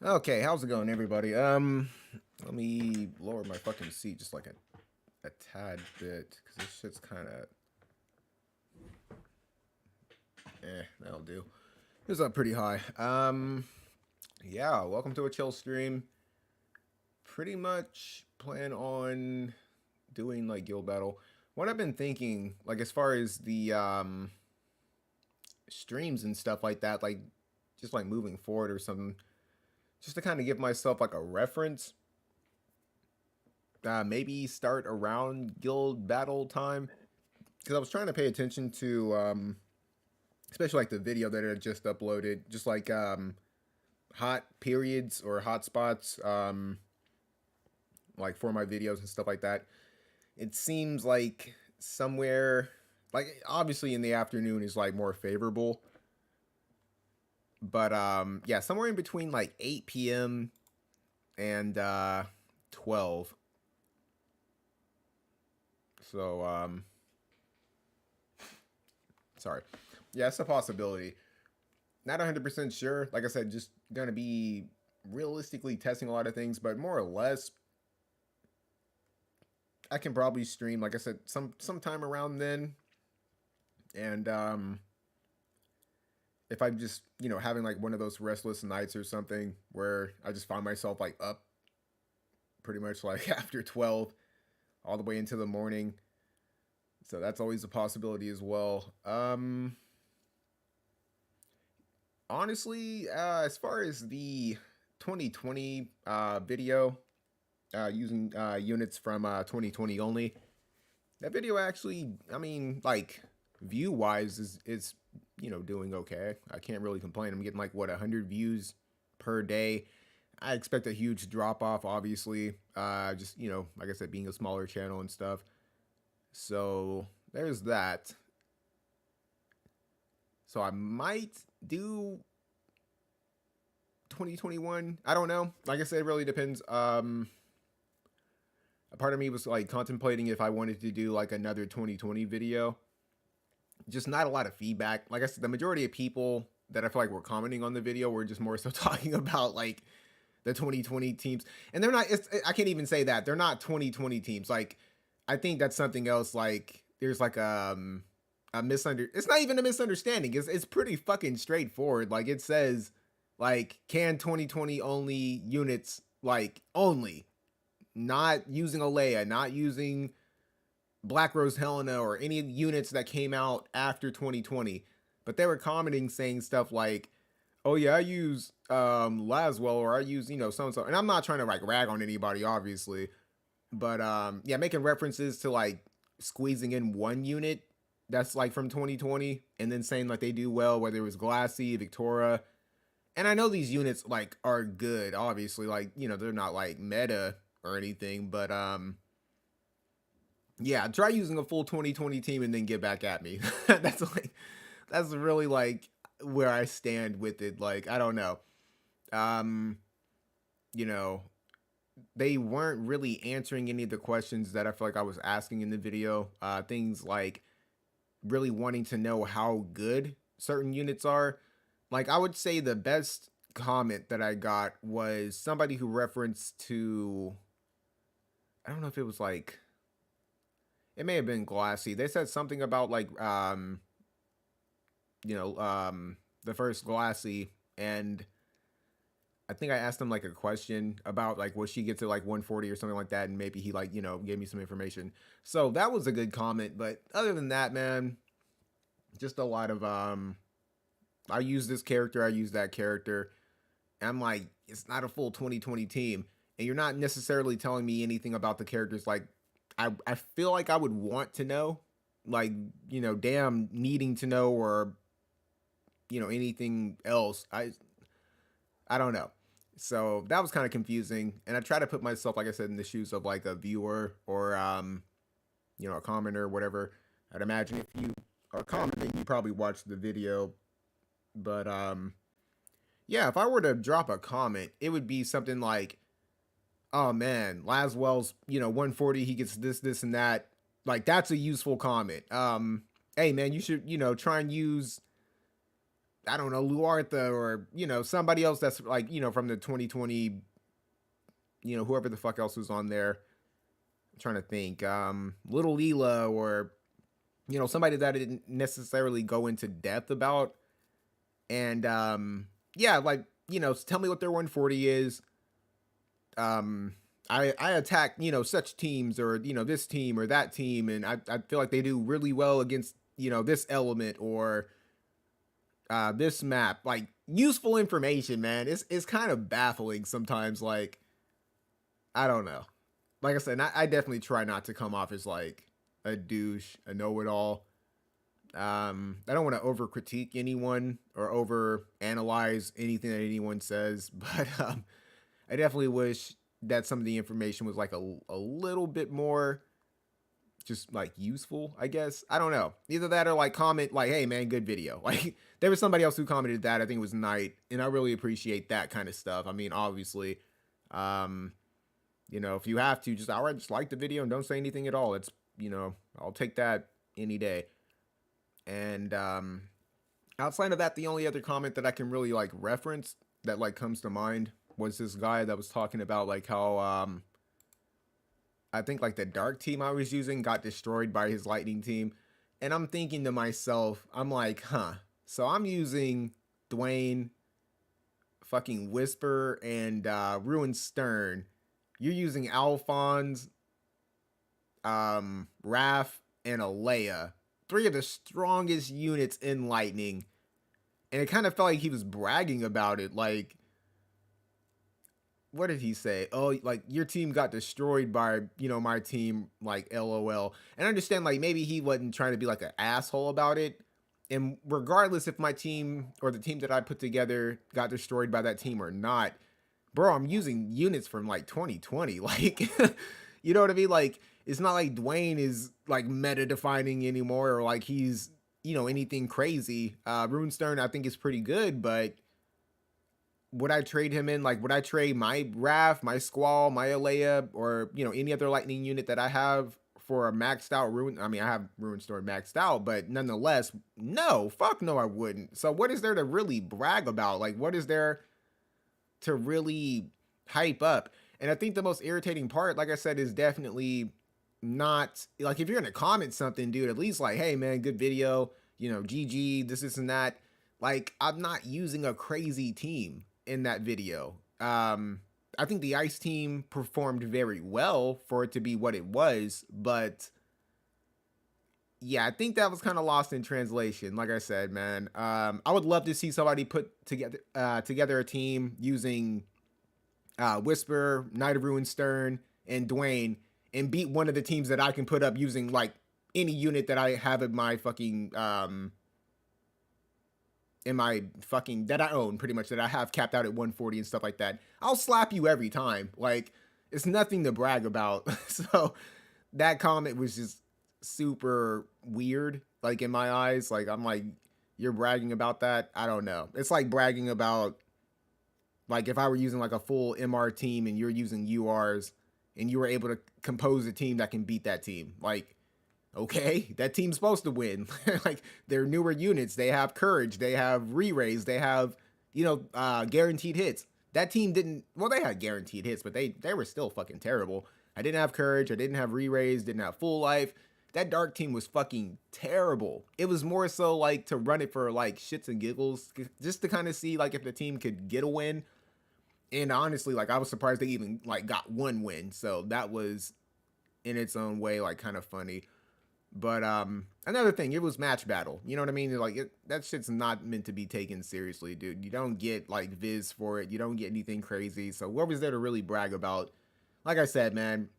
Okay, how's it going, everybody? Let me lower my fucking seat just like a tad bit, because this shit's kind of, that'll do. It's up pretty high. Yeah, welcome to a chill stream. Pretty much plan on doing like guild battle. What I've been thinking, like as far as the streams and stuff like that, like just like moving forward or something, just to kind of give myself like a reference. Maybe start around guild battle time because I was trying to pay attention to, especially like the video that I just uploaded, just like hot periods or hot spots, like for my videos and stuff like that. It seems like somewhere, like obviously in the afternoon is like more favorable, but yeah, somewhere in between like 8 p.m. and 12. So sorry, yeah, it's a possibility. Not 100% sure. Like I said, just gonna be realistically testing a lot of things, but more or less, I can probably stream. Like I said, sometime around then, and if I'm just having like one of those restless nights or something where I just find myself like up pretty much like after 12 all the way into the morning, so that's always a possibility as well. Honestly, as far as the 2020 video using units from 2020 only. That video actually, I mean, like view wise is doing okay. I can't really complain. I'm getting like what 100 views per day. I expect a huge drop off, obviously. Just like I said, being a smaller channel and stuff. So there's that. So I might do 2021. I don't know. Like I said, it really depends. A part of me was like contemplating if I wanted to do like another 2020 video. Just not a lot of feedback. Like I said, the majority of people that I feel like were commenting on the video were just more so talking about like the 2020 teams, and they're not. I can't even say that they're not 2020 teams. Like I think that's something else. Like there's like a misunder. It's not even a misunderstanding. It's pretty fucking straightforward. Like it says like can 2020 only units like only not using Alea, not using Black Rose Helena or any units that came out after 2020. But they were commenting saying stuff like, "Oh yeah, I use Laswell or I use so and so." And I'm not trying to like rag on anybody, obviously, but yeah, making references to like squeezing in one unit that's like from 2020 and then saying like they do well, whether it was Glassy, Victoria. And I know these units like are good, obviously, like they're not like meta or anything, but yeah, try using a full 2020 team and then get back at me. That's really like where I stand with it. Like I don't know. Um, you know, they weren't really answering any of the questions that I feel like I was asking in the video. Things like really wanting to know how good certain units are. Like I would say the best comment that I got was somebody who referenced to, I don't know if it was like, it may have been Glassy. They said something about like you know, the first Glassy, and I think I asked him like a question about like what she gets at like 140 or something like that, and maybe he like gave me some information. So that was a good comment. But other than that, man, just a lot of I use this character, I use that character. And I'm like, it's not a full 2020 team, and you're not necessarily telling me anything about the characters. Like, I feel like I would want to know, like damn, needing to know or anything else. I don't know. So that was kind of confusing, and I try to put myself, like I said, in the shoes of like a viewer or a commenter or whatever. I'd imagine if you are commenting, you probably watched the video, but yeah, if I were to drop a comment, it would be something like, "Oh man, Laswell's 140, he gets this and that." Like that's a useful comment. Hey man, you should try and use I don't know, Luartha or, somebody else that's like, from the 2020, whoever the fuck else was on there. I'm trying to think. Little Leela or, somebody that I didn't necessarily go into depth about. And yeah, like, tell me what their 140 is. Um I attack, such teams or, this team or that team, and I feel like they do really well against, this element or this map. Like useful information, man. It's kind of baffling sometimes, like I don't know. Like I said, I definitely try not to come off as like a douche, a know-it-all. I don't want to over critique anyone or over analyze anything that anyone says, but I definitely wish that some of the information was like a little bit more just like useful, I guess. I don't know. Either that or like comment like, hey man, good video. Like there was somebody else who commented that. I think it was Knight, and I really appreciate that kind of stuff. I mean, obviously, um, if you have to just outright just like the video and don't say anything at all, it's I'll take that any day. And outside of that, the only other comment that I can really like reference that like comes to mind was this guy that was talking about like how I think like the dark team I was using got destroyed by his lightning team. And I'm thinking to myself, I'm like, huh. So I'm using Dwayne, fucking Whisper, and Ruin Stern. You're using Alphonse, Raph, and Alea. Three of the strongest units in Lightning. And it kind of felt like he was bragging about it. Like, what did he say? Oh, like your team got destroyed by, my team, like LOL. And I understand like maybe he wasn't trying to be like an asshole about it. And regardless if my team or the team that I put together got destroyed by that team or not, bro, I'm using units from like 2020. Like, you know what I mean? Like, it's not like Dwayne is like meta defining anymore or like he's, anything crazy. Runestern, I think is pretty good, but would I trade him in? Like, would I trade my Raph, my Squall, my Alea, or any other Lightning unit that I have for a maxed out Ruin? I mean, I have Ruinstorm maxed out, but nonetheless, no, fuck no, I wouldn't. So, what is there to really brag about? Like, what is there to really hype up? And I think the most irritating part, like I said, is definitely not like if you're gonna comment something, dude, at least like, hey man, good video, GG, this and that. Like, I'm not using a crazy team in that video. I think the Ice team performed very well for it to be what it was, but yeah, I think that was kind of lost in translation. Like I said, man, I would love to see somebody put together a team using Whisper, Knight of Ruin Stern, and Dwayne, and beat one of the teams that I can put up using like any unit that I have in my fucking that I own, pretty much, that I have capped out at 140 and stuff like that. I'll slap you every time. Like, it's nothing to brag about. So that comment was just super weird, like in my eyes. Like, I'm like, you're bragging about that? I don't know. It's like bragging about like if I were using like a full MR team and you're using URs and you were able to compose a team that can beat that team. Like, okay, that team's supposed to win. Like, they're newer units. They have courage. They have re-raise. They have, guaranteed hits. That team didn't, well, they had guaranteed hits, but they were still fucking terrible. I didn't have courage. I didn't have re-raise. Didn't have full life. That dark team was fucking terrible. It was more so like to run it for like shits and giggles, just to kind of see like if the team could get a win. And honestly, like I was surprised they even like got one win. So that was in its own way like kind of funny. But another thing, it was match battle. You know what I mean? Like that shit's not meant to be taken seriously, dude. You don't get like Viz for it. You don't get anything crazy. So what was there to really brag about? Like I said, man,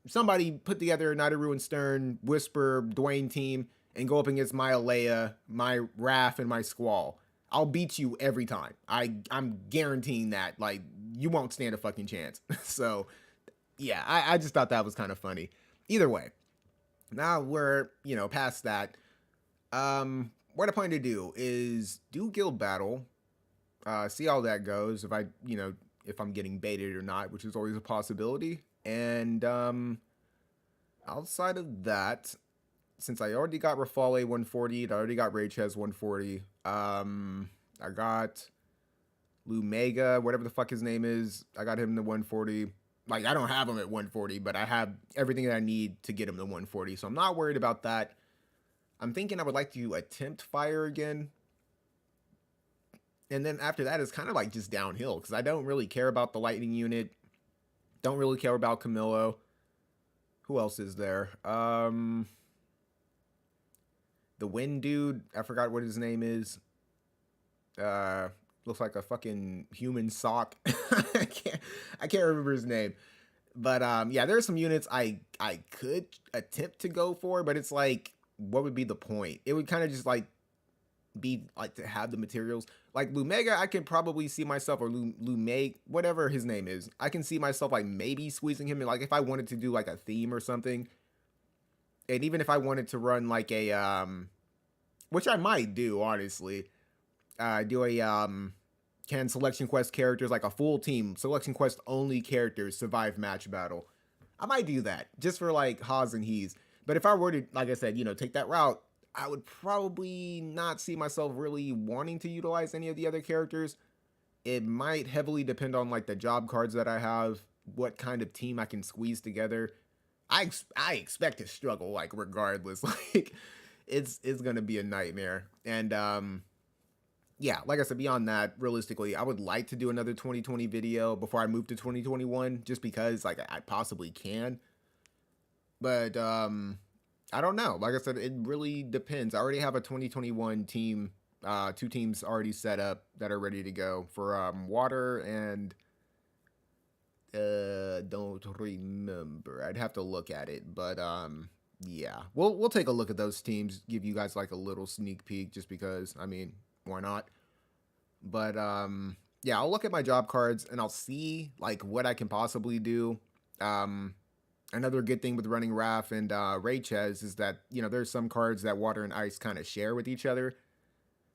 somebody put together a Knight of Ruin Stern, Whisper, Dwayne team and go up against my Alea, my Raph, and my Squall. I'll beat you every time. I'm guaranteeing that. Like, you won't stand a fucking chance. So, yeah, I just thought that was kind of funny. Either way, now we're, past that. What I plan to do is do guild battle, see how that goes, if if I'm getting baited or not, which is always a possibility. And, outside of that, since I already got Rafale 140, I already got Raychaz 140, I got Lumega, whatever the fuck his name is. I got him to 140. Like, I don't have him at 140, but I have everything that I need to get him to 140. So I'm not worried about that. I'm thinking I would like to attempt fire again. And then after that, it's kind of like just downhill because I don't really care about the lightning unit. Don't really care about Camillo. Who else is there? The wind dude. I forgot what his name is. Looks like a fucking human sock. I can't remember his name. But yeah, there are some units I could attempt to go for, but it's like, what would be the point? It would kind of just like be like to have the materials. Like Lumega, I could probably see myself, or Lumeg, whatever his name is. I can see myself like maybe squeezing him in, like if I wanted to do like a theme or something. And even if I wanted to run like a which I might do, honestly. Do a can Selection Quest characters, like a full team, Selection Quest only characters survive match battle. I might do that just for like ha's and he's. But if I were to, like I said, you know, take that route, I would probably not see myself really wanting to utilize any of the other characters. It might heavily depend on like the job cards that I have, what kind of team I can squeeze together. I expect to struggle, like regardless. Like it's gonna be a nightmare. And yeah, like I said, beyond that, realistically, I would like to do another 2020 video before I move to 2021, just because like I possibly can. But I don't know. Like I said, it really depends. I already have a 2021 team, 2 teams already set up that are ready to go for water and don't remember. I'd have to look at it, but yeah, we'll take a look at those teams, give you guys like a little sneak peek, just because, I mean, why not? But yeah, I'll look at my job cards and I'll see like what I can possibly do. Another good thing with running Raph and Raychez is that, you know, there's some cards that water and ice kind of share with each other.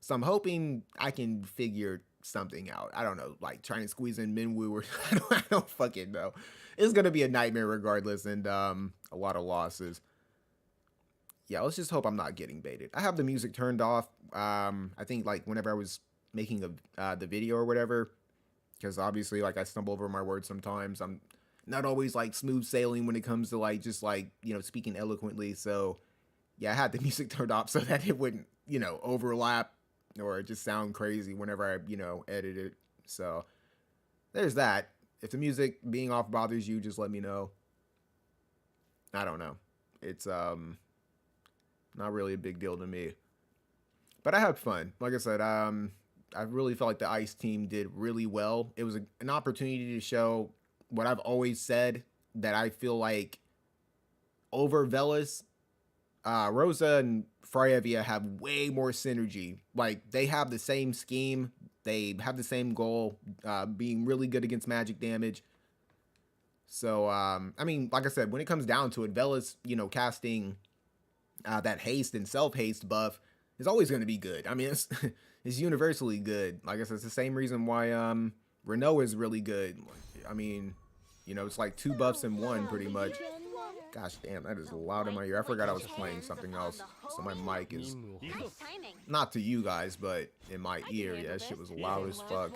So I'm hoping I can figure something out. I don't know, like trying to squeeze in Minwoo or I don't fucking know. It's gonna be a nightmare regardless, and a lot of losses. Yeah, let's just hope I'm not getting baited. I have the music turned off. I think like whenever I was making the video or whatever, because obviously like I stumble over my words sometimes. I'm not always like smooth sailing when it comes to like just like, you know, speaking eloquently. So yeah, I had the music turned off so that it wouldn't, you know, overlap or just sound crazy whenever I, you know, edit it. So there's that. If the music being off bothers you, just let me know. I don't know. It's not really a big deal to me. But I had fun. Like I said, I really felt like the ICE team did really well. It was an opportunity to show what I've always said, that I feel like over Velas, Rosa and Freyevia have way more synergy. Like, they have the same scheme. They have the same goal, being really good against magic damage. So, I mean, like I said, when it comes down to it, Velas, you know, casting that haste and self-haste buff is always going to be good. I mean, it's universally good. Like I said, it's the same reason why Renault is really good. I mean, you know, it's like 2 buffs in 1 pretty much. Gosh damn, that is loud in my ear. I forgot I was playing something else. So my mic is, not to you guys, but in my ear, yeah, that shit was loud as fuck.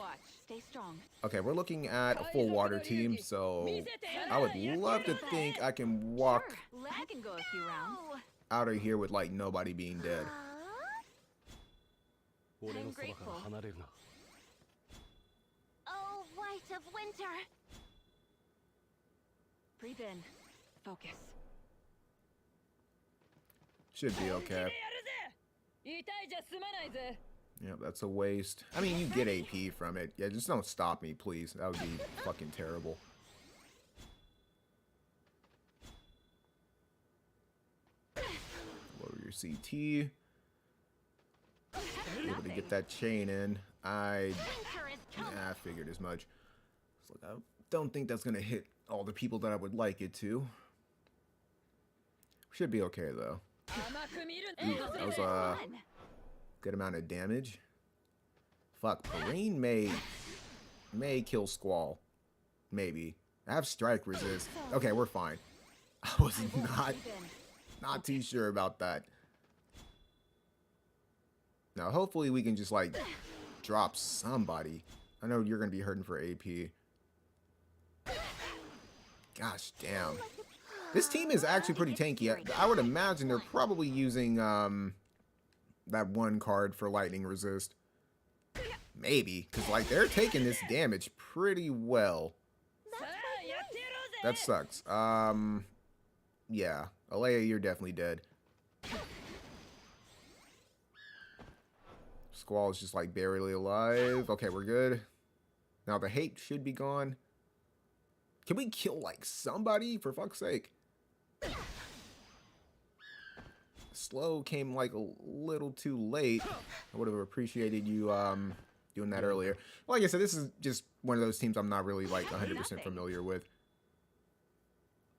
Okay, we're looking at a full water team, so I would love to think I can walk out of here with like nobody being dead. I'm grateful. Oh, light of winter. Breathe in. Focus. Should be okay. Yeah, that's a waste. I mean, you get AP from it. Yeah, just don't stop me, please. That would be fucking terrible. Lower your CT. Able to get that chain in. I figured as much. So I don't think that's gonna hit all the people that I would like it to. Should be okay though. Ooh, that was a good amount of damage. Fuck, Perrine may kill Squall. Maybe. I have strike resist. Okay, we're fine. I was not too sure about that. Now, hopefully we can just, like, drop somebody. I know you're going to be hurting for AP. Gosh damn. This team is actually pretty tanky. I would imagine they're probably using that one card for lightning resist. Maybe, because like they're taking this damage pretty well. That sucks. Yeah. Alea, you're definitely dead. Squall is just like barely alive. Okay, we're good. Now the hate should be gone. Can we kill like somebody for fuck's sake? Slow came like a little too late. I would have appreciated you doing that earlier. Like I said, this is just one of those teams I'm not really like 100% familiar with.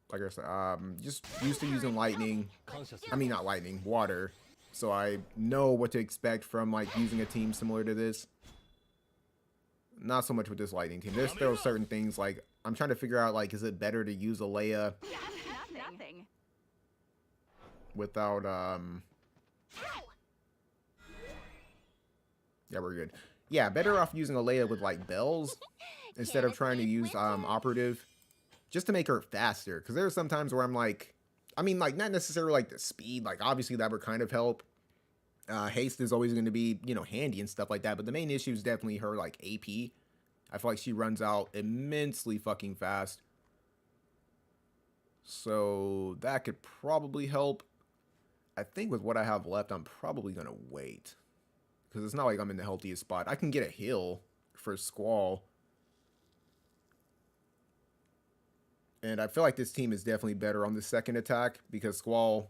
Like I said, just used to using lightning. I mean, not lightning, water. So I know what to expect from like using a team similar to this. Not so much with this lightning team. There's still certain things like I'm trying to figure out like, is it better to use Alea without yeah, we're good. Yeah, better off using Alea with like bells instead of trying to use operative just to make her faster. Because there are some times where I'm like, I mean, like not necessarily like the speed, like obviously that would kind of help. Haste is always going to be, you know, handy and stuff like that. But the main issue is definitely her like AP. I feel like she runs out immensely fucking fast. So that could probably help. I think with what I have left, I'm probably going to wait. Because it's not like I'm in the healthiest spot. I can get a heal for Squall. And I feel like this team is definitely better on the second attack. Because Squall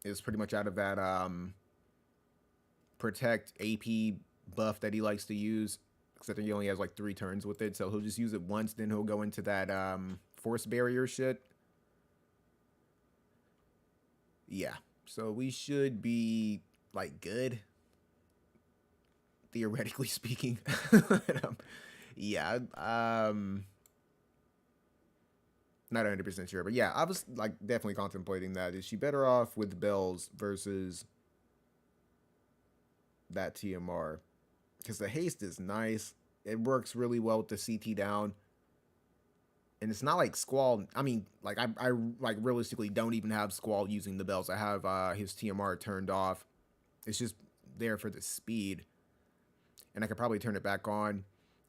is pretty much out of that protect AP buff that he likes to use. Except that he only has like 3 turns with it. So he'll just use it once. Then he'll go into that force barrier shit. Yeah. So we should be like good. Theoretically speaking. Yeah. Not 100% sure. But yeah, I was like definitely contemplating that. Is she better off with bells versus that TMR? Because the haste is nice. It works really well with the CT down. And it's not like Squall. I mean, like I like realistically don't even have Squall using the bells. I have his TMR turned off. It's just there for the speed. And I could probably turn it back on.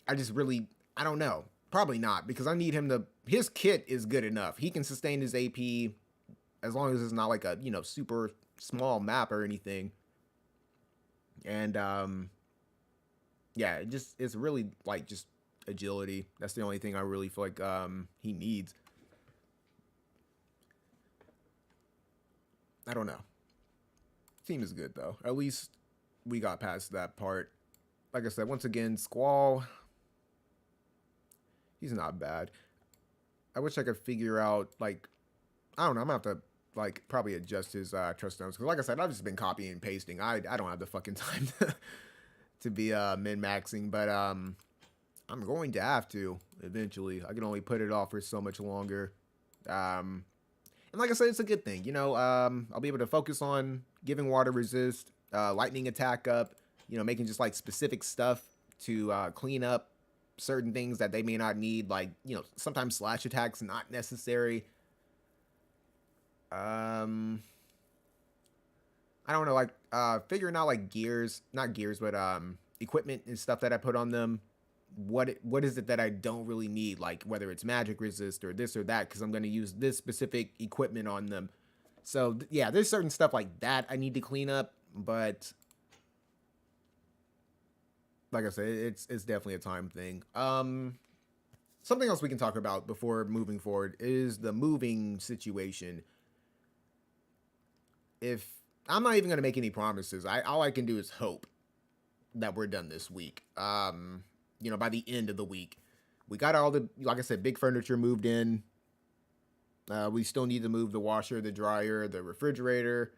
I don't know. Probably not. Because I need him to, his kit is good enough. He can sustain his AP as long as it's not like a, you know, super small map or anything. And yeah, it's really like just agility. That's the only thing I really feel like he needs. I don't know. Team is good though. At least we got past that part. Like I said, once again, Squall, he's not bad. I wish I could figure out like, I don't know. I'm gonna have to like probably adjust his trust stones because like I said, I've just been copying and pasting. I don't have the fucking time to be min-maxing, but I'm going to have to eventually. I can only put it off for so much longer. And like I said, it's a good thing, you know. I'll be able to focus on giving water resist, lightning attack up, you know, making just like specific stuff to clean up certain things that they may not need, like, you know, sometimes slash attacks not necessary. I don't know, like figuring out like not gears, but equipment and stuff that I put on them. What is it that I don't really need, like whether it's magic resist or this or that, because I'm going to use this specific equipment on them. So yeah, there's certain stuff like that I need to clean up, but like I said, it's definitely a time thing. Something else we can talk about before moving forward is the moving situation. If I'm not even going to make any promises, all I can do is hope that we're done this week. You know, by the end of the week, we got all the, like I said, big furniture moved in. We still need to move the washer, the dryer, the refrigerator.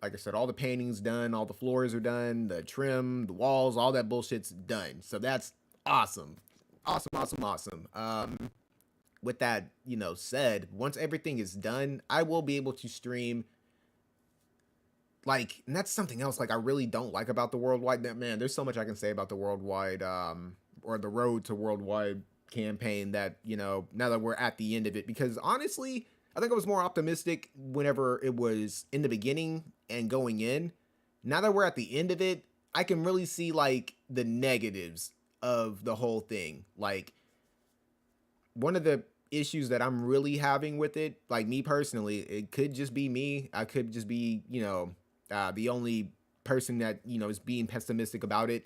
Like I said, all the paintings done, all the floors are done, the trim, the walls, all that bullshit's done. So that's awesome. Awesome. With that, you know, said, once everything is done, I will be able to stream like, and that's something else, like, I really don't like about the worldwide. Man, there's so much I can say about the worldwide, or the road to worldwide campaign that, you know, now that we're at the end of it, because honestly, I think I was more optimistic whenever it was in the beginning and going in. Now that we're at the end of it, I can really see like the negatives of the whole thing. Like, one of the issues that I'm really having with it, like me personally, it could just be me. I could just be, you know, the only person that, you know, is being pessimistic about it.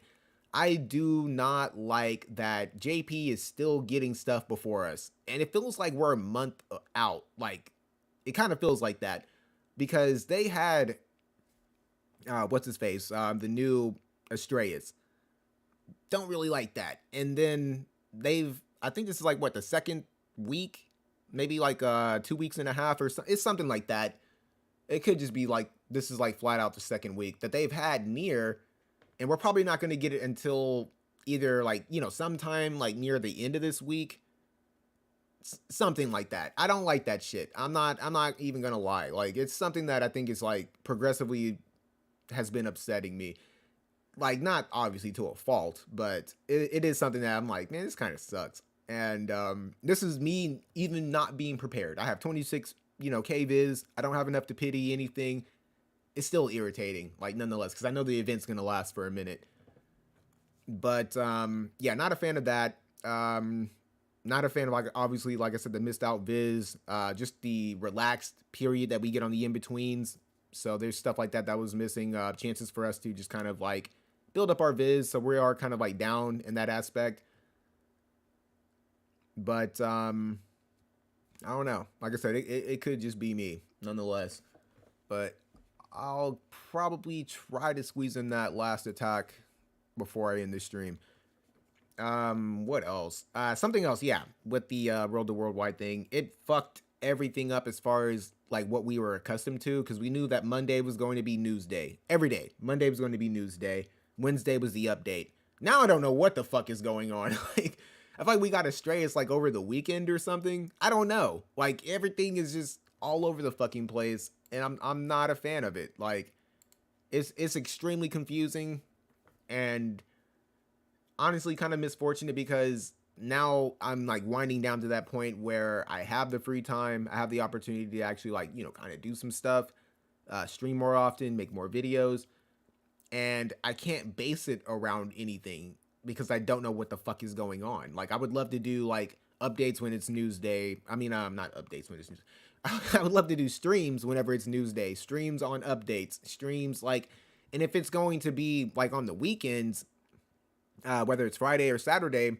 I do not like that JP is still getting stuff before us. And it feels like we're a month out. Like, it kind of feels like that because they had, what's his face? The new Astraeus. Don't really like that. And then I think this is like what, the second week? Maybe like 2 weeks and a half or so. It's something like that. It could just be like, this is like flat out the second week that they've had Nier, and we're probably not going to get it until either like, you know, sometime like near the end of this week. Something like that. I don't like that shit. I'm not even going to lie. Like, it's something that I think is like progressively has been upsetting me. Like, not obviously to a fault, but it is something that I'm like, man, this kind of sucks. And this is me even not being prepared. I have 26, you know, KViz. I don't have enough to pity anything. It's still irritating, like, nonetheless, because I know the event's going to last for a minute. But, yeah, not a fan of that. Not a fan of, like, obviously, like I said, the missed out viz. Just the relaxed period that we get on the in-betweens. So there's stuff like that that was missing. Chances for us to just kind of, like, build up our viz. So we are kind of, like, down in that aspect. But, I don't know. Like I said, it could just be me, nonetheless. But I'll probably try to squeeze in that last attack before I end the stream. What else? Something else, yeah. With the Road to Worldwide thing, it fucked everything up as far as like what we were accustomed to, because we knew that Monday was going to be news day. Every day. Monday was going to be news day. Wednesday was the update. Now I don't know what the fuck is going on. Like, I feel like we got astray. It's like over the weekend or something. I don't know. Like, everything is just all over the fucking place, and I'm not a fan of it. Like, it's extremely confusing, and honestly kind of misfortunate, because now I'm like winding down to that point where I have the free time. I have the opportunity to actually, like, you know, kind of do some stuff, stream more often, make more videos, and I can't base it around anything because I don't know what the fuck is going on. Like, I would love to do like updates when it's news day. I mean, not updates when it's news. I would love to do streams whenever it's news day. Streams on updates. Streams like, and if it's going to be like on the weekends, whether it's Friday or Saturday,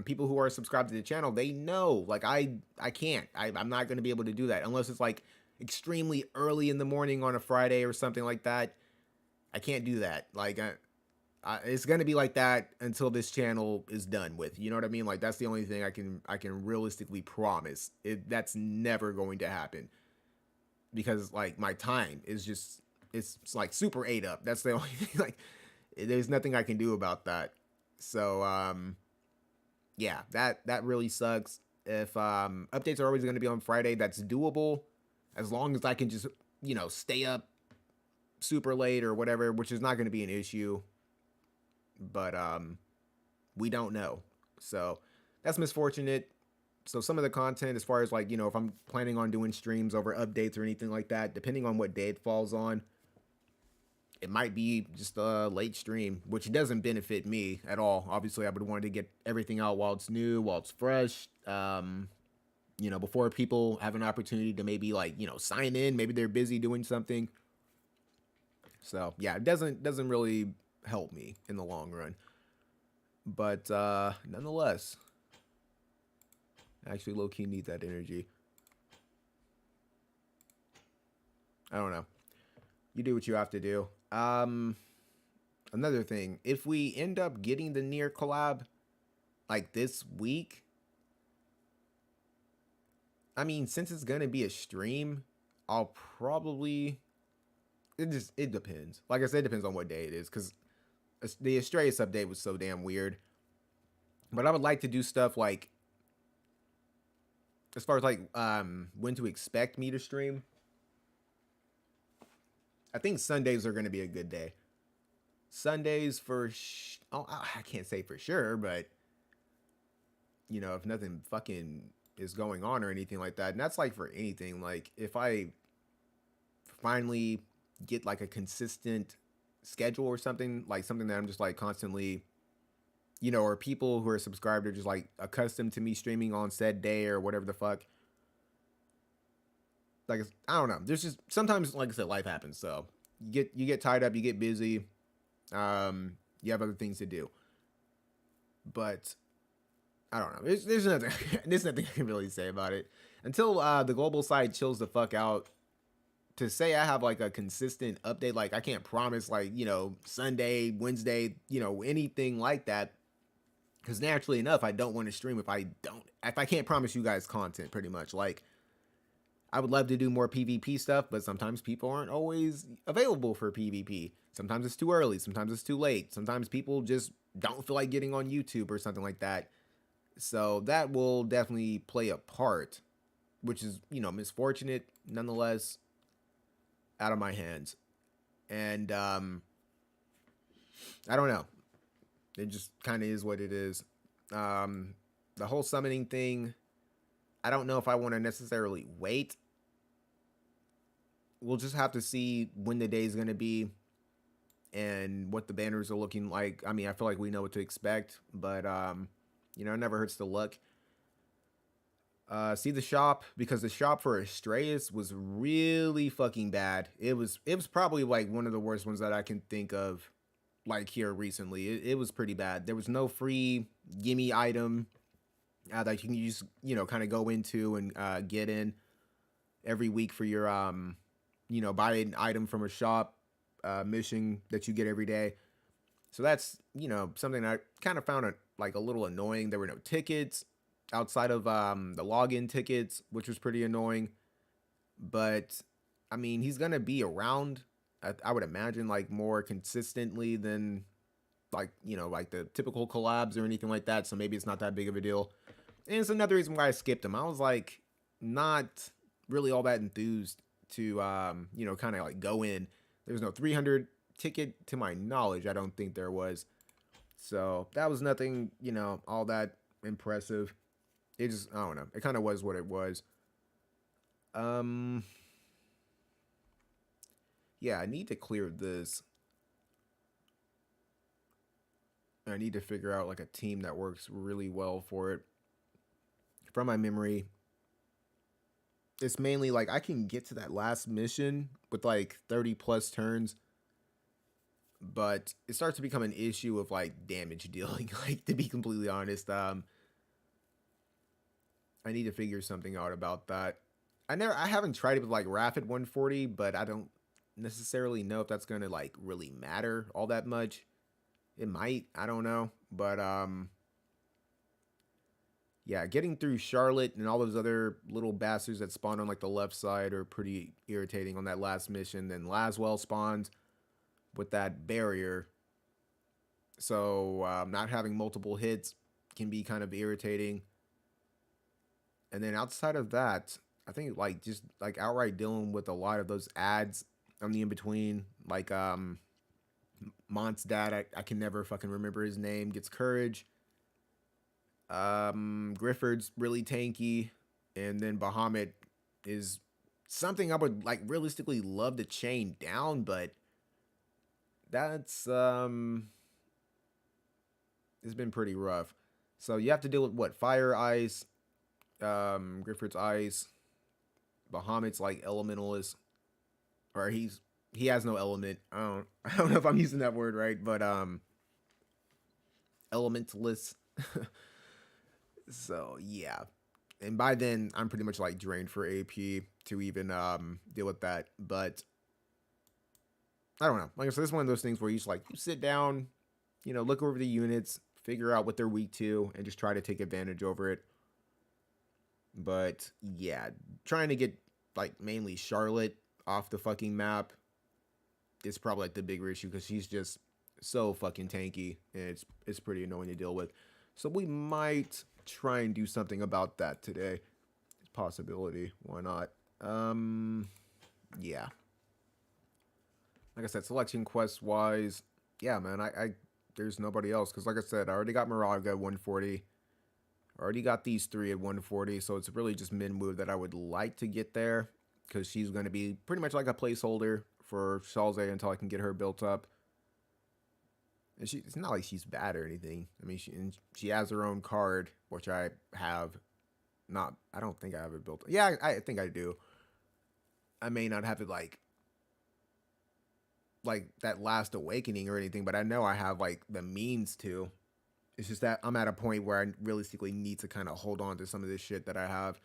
people who are subscribed to the channel, they know, like, I can't. I'm not going to be able to do that unless it's like extremely early in the morning on a Friday or something like that. I can't do that. Like, it's gonna be like that until this channel is done with. You know what I mean? Like, that's the only thing I can realistically promise. That's never going to happen, because like my time is just it's like super ate up. That's the only thing. Like, there's nothing I can do about that. So yeah, that really sucks. If updates are always going to be on Friday, that's doable as long as I can just, you know, stay up super late or whatever, which is not going to be an issue. But we don't know. So that's misfortunate. So some of the content, as far as like, you know, if I'm planning on doing streams over updates or anything like that, depending on what day it falls on, it might be just a late stream, which doesn't benefit me at all. Obviously, I would want to get everything out while it's new, while it's fresh, you know, before people have an opportunity to maybe, like, you know, sign in. Maybe they're busy doing something. So yeah, it doesn't really help me in the long run. But nonetheless, I actually low-key need that energy. I don't know. You do what you have to do. Another thing, if we end up getting the Nier collab like this week, I mean, since it's gonna be a stream, I'll probably, it depends. Like I said, it depends on what day it is, because the Astraeus update was so damn weird. But I would like to do stuff like, as far as like when to expect me to stream, I think Sundays are going to be a good day. Sundays oh, I can't say for sure, but you know, if nothing fucking is going on or anything like that, and that's like for anything. Like if I finally get like a consistent schedule or something, like something that I'm just like constantly, you know, or people who are subscribed are just like accustomed to me streaming on said day or whatever the fuck. Like I don't know. There's just sometimes, like I said, life happens. So you get tied up, you get busy, you have other things to do. But I don't know. There's nothing. There's nothing I can really say about it until the global side chills the fuck out. To say I have like a consistent update, like I can't promise like, you know, Sunday, Wednesday, you know, anything like that. Because naturally enough, I don't want to stream if I can't promise you guys content. Pretty much, like I would love to do more PvP stuff, but sometimes people aren't always available for PvP. Sometimes it's too early, sometimes it's too late. Sometimes people just don't feel like getting on YouTube or something like that. So that will definitely play a part, which is, you know, misfortunate nonetheless, out of my hands. And I don't know. It just kind of is what it is. The whole summoning thing, I don't know if I want to necessarily wait. We'll just have to see when the day is going to be and what the banners are looking like. I mean, I feel like we know what to expect, but you know, it never hurts to look. See the shop, because the shop for Astraeus was really fucking bad. It was probably like one of the worst ones that I can think of, like here recently. It was pretty bad. There was no free gimme item that you can just, you know, kind of go into and get in every week for your you know, buy an item from a shop mission that you get every day. So that's, you know, something I kind of found like a little annoying. There were no tickets outside of the login tickets, which was pretty annoying. But I mean, he's gonna be around, I would imagine, like more consistently than like, you know, like the typical collabs or anything like that. So maybe it's not that big of a deal. And it's another reason why I skipped him. I was like not really all that enthused to you know, kind of like go in. There was no 300 ticket to my knowledge. I don't think there was. So that was nothing, you know, all that impressive. It just, I don't know. It kind of was what it was. Yeah, I need to clear this. I need to figure out like a team that works really well for it. From my memory, it's mainly like I can get to that last mission with like 30 plus turns, but it starts to become an issue of like damage dealing. Like, to be completely honest, I need to figure something out about that. I haven't tried it with like Rapid 140, but I don't necessarily know if that's gonna like really matter all that much. It might, I don't know, but yeah, getting through Charlotte and all those other little bastards that spawn on like the left side are pretty irritating on that last mission. Then Laswell spawns with that barrier, so not having multiple hits can be kind of irritating. And then outside of that, I think like just like outright dealing with a lot of those ads on the in between, like Mont's dad, I can never fucking remember his name, gets courage. Grifford's really tanky, and then Bahamut is something I would like realistically love to chain down, but that's it's been pretty rough. So you have to deal with what? Fire, ice, Grifford's ice, Bahamut's like elementalist, or he has no element. I don't know if I'm using that word right, but elementalist. So yeah, and by then I'm pretty much like drained for AP to even deal with that. But I don't know. Like I said, it's one of those things where you just like you sit down, you know, look over the units, figure out what they're weak to, and just try to take advantage over it. But yeah, trying to get like mainly Charlotte off the fucking map is probably like the bigger issue, because she's just so fucking tanky, and it's pretty annoying to deal with. So we might try and do something about that today. It's a possibility. Why not? Yeah. like I said, selection quest wise, yeah, man, I there's nobody else because, like I said, I already got Moraga at 140. Already got these three at 140, so it's really just Minwu that I would like to get there because she's going to be pretty much like a placeholder for Salze until I can get her built up. And it's not like she's bad or anything. I mean, she has her own card, which I have not. I don't think I have it built. Yeah, I think I do. I may not have it like that last awakening or anything, but I know I have like the means to. It's just that I'm at a point where I realistically need to kind of hold on to some of this shit that I have.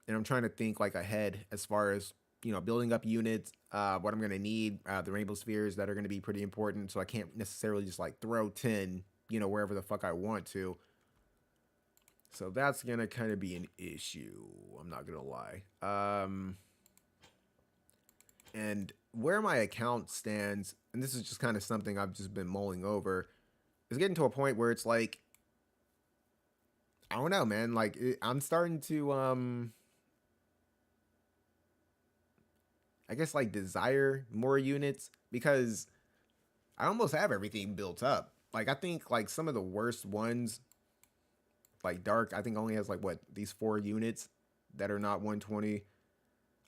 And I'm trying to think like ahead as far as, you know, building up units, what I'm going to need, the rainbow spheres that are going to be pretty important. So I can't necessarily just like throw 10, you know, wherever the fuck I want to. So that's going to kind of be an issue. I'm not going to lie. And where my account stands, and this is just kind of something I've just been mulling over, is getting to a point where it's like, I don't know, man. Like, I'm starting to, I guess, like, desire more units because I almost have everything built up. Like, I think, like, some of the worst ones, like, Dark, I think only has, like, what, these 4 units that are not 120.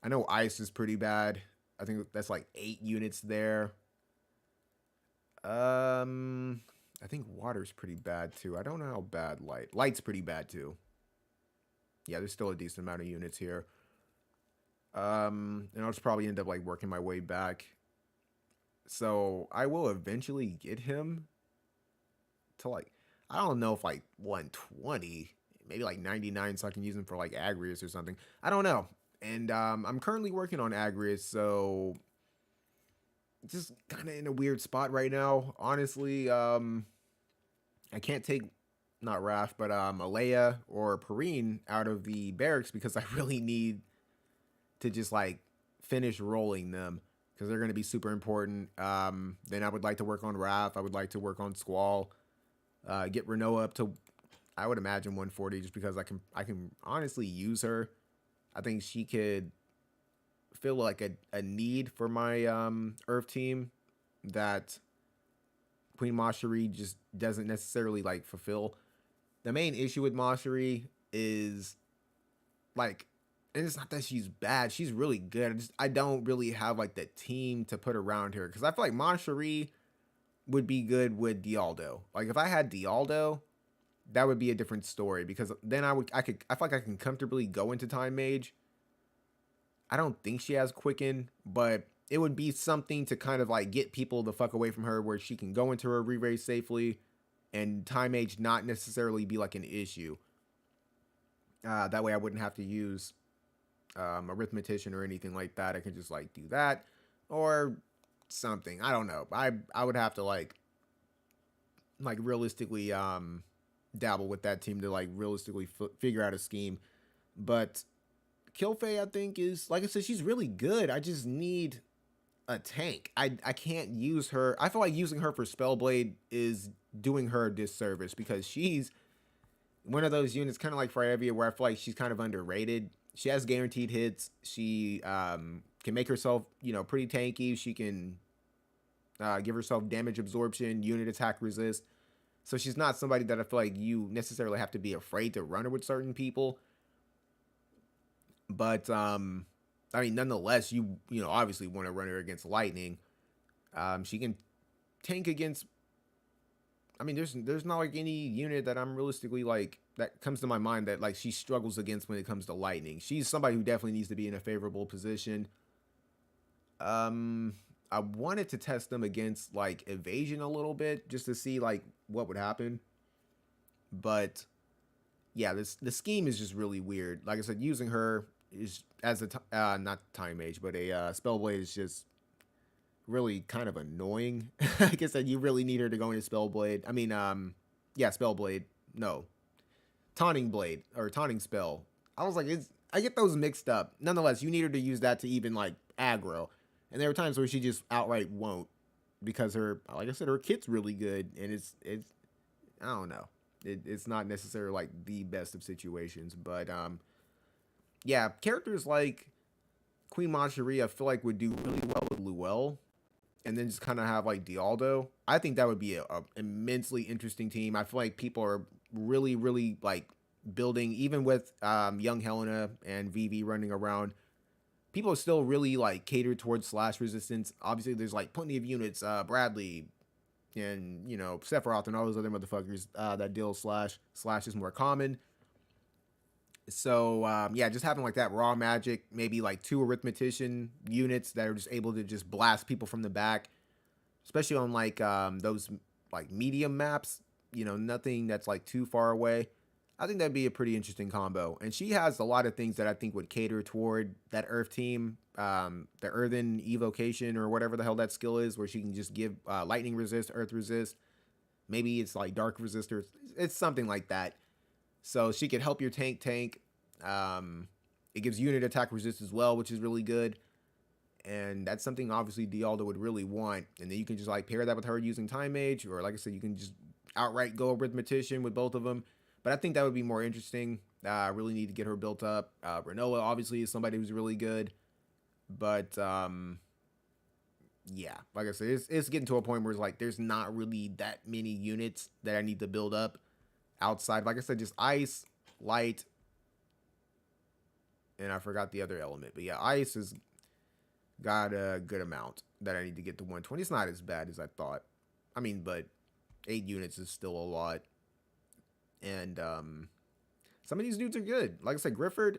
I know Ice is pretty bad. I think that's, like, 8 units there. I think Water's pretty bad, too. I don't know how bad Light. Light's pretty bad, too. Yeah, there's still a decent amount of units here. And I'll just probably end up like working my way back. So I will eventually get him to like, I don't know if like 120, maybe like 99, so I can use him for like Agrius or something. I don't know. And I'm currently working on Agrius, so just kind of in a weird spot right now. Honestly, I can't take not Raph, but Alea or Perrine out of the barracks because I really need to just like finish rolling them because they're going to be super important. Then I would like to work on Raph. I would like to work on Squall. Get Renault up to, I would imagine 140, just because I can honestly use her. I think she could feel like a need for my Earth team that Queen Mashari just doesn't necessarily like fulfill. The main issue with Mashari is like, and it's not that she's bad. She's really good. I don't really have like the team to put around her because I feel like Mashari would be good with Dialdo. Like if I had Dialdo, that would be a different story because then I feel like I can comfortably go into Time Mage. I don't think she has Quicken, but it would be something to kind of like get people the fuck away from her where she can go into her re-raise safely and Time Mage not necessarily be like an issue. That way I wouldn't have to use Arithmetician or anything like that. I could just like do that or something. I don't know. I would have to like realistically dabble with that team to like realistically figure out a scheme. But Kilfei, I think, is, like I said, she's really good. I just need a tank. I can't use her. I feel like using her for Spellblade is doing her a disservice because she's one of those units kind of like Freyevia where I feel like she's kind of underrated. She has guaranteed hits. She can make herself, you know, pretty tanky. She can give herself damage absorption, unit attack resist. So she's not somebody that I feel like you necessarily have to be afraid to run her with certain people. But I mean, nonetheless, you know, obviously want to run her against Lightning. She can tank against. I mean, there's not like any unit that I'm realistically like that comes to my mind that like she struggles against when it comes to Lightning. She's somebody who definitely needs to be in a favorable position. I wanted to test them against like evasion a little bit just to see like what would happen. But yeah, the scheme is just really weird. Like I said, using her is as a not Time Mage, but a Spellblade is just really kind of annoying. Like I said, you really need her to go into Spellblade. I mean, yeah, Spellblade. No, Taunting Blade or Taunting Spell. I was like, I get those mixed up. Nonetheless, you need her to use that to even like aggro. And there are times where she just outright won't because her, like I said, her kit's really good, and it's I don't know. It's not necessarily like the best of situations, but yeah, characters like Queen Mashari I feel like would do really well with Luelle. and then just kind of have like Dialdo. I think that would be a immensely interesting team. I feel like people are really, really like building, even with young Helena and Vivi running around. People are still really like catered towards slash resistance. Obviously, there's like plenty of units, Bradley and Sephiroth and all those other motherfuckers that deal slash. Slash is more common. So yeah, just having like that raw magic, maybe like 2 arithmetician units that are just able to just blast people from the back, especially on like those like medium maps. Nothing that's like too far away. I think that'd be a pretty interesting combo. And she has a lot of things that I think would cater toward that Earth team, the Earthen Evocation or whatever the hell that skill is, where she can just give lightning resist, earth resist. Maybe it's like dark resistors. It's something like that. So she could help your tank. It gives unit attack resist as well, which is really good. And that's something obviously Dialdo would really want. And then you can just like pair that with her using Time Mage, or like I said, you can just outright go Arithmetician with both of them. But I think that would be more interesting. I really need to get her built up. Renoa obviously is somebody who's really good. But yeah, like I said, it's getting to a point where it's like there's not really that many units that I need to build up outside. Like I said, just ice, light, and I forgot the other element. But yeah, ice has got a good amount that I need to get to 120. It's not as bad as I thought. I mean, but 8 units is still a lot. And some of these dudes are good. Like I said, Grifford,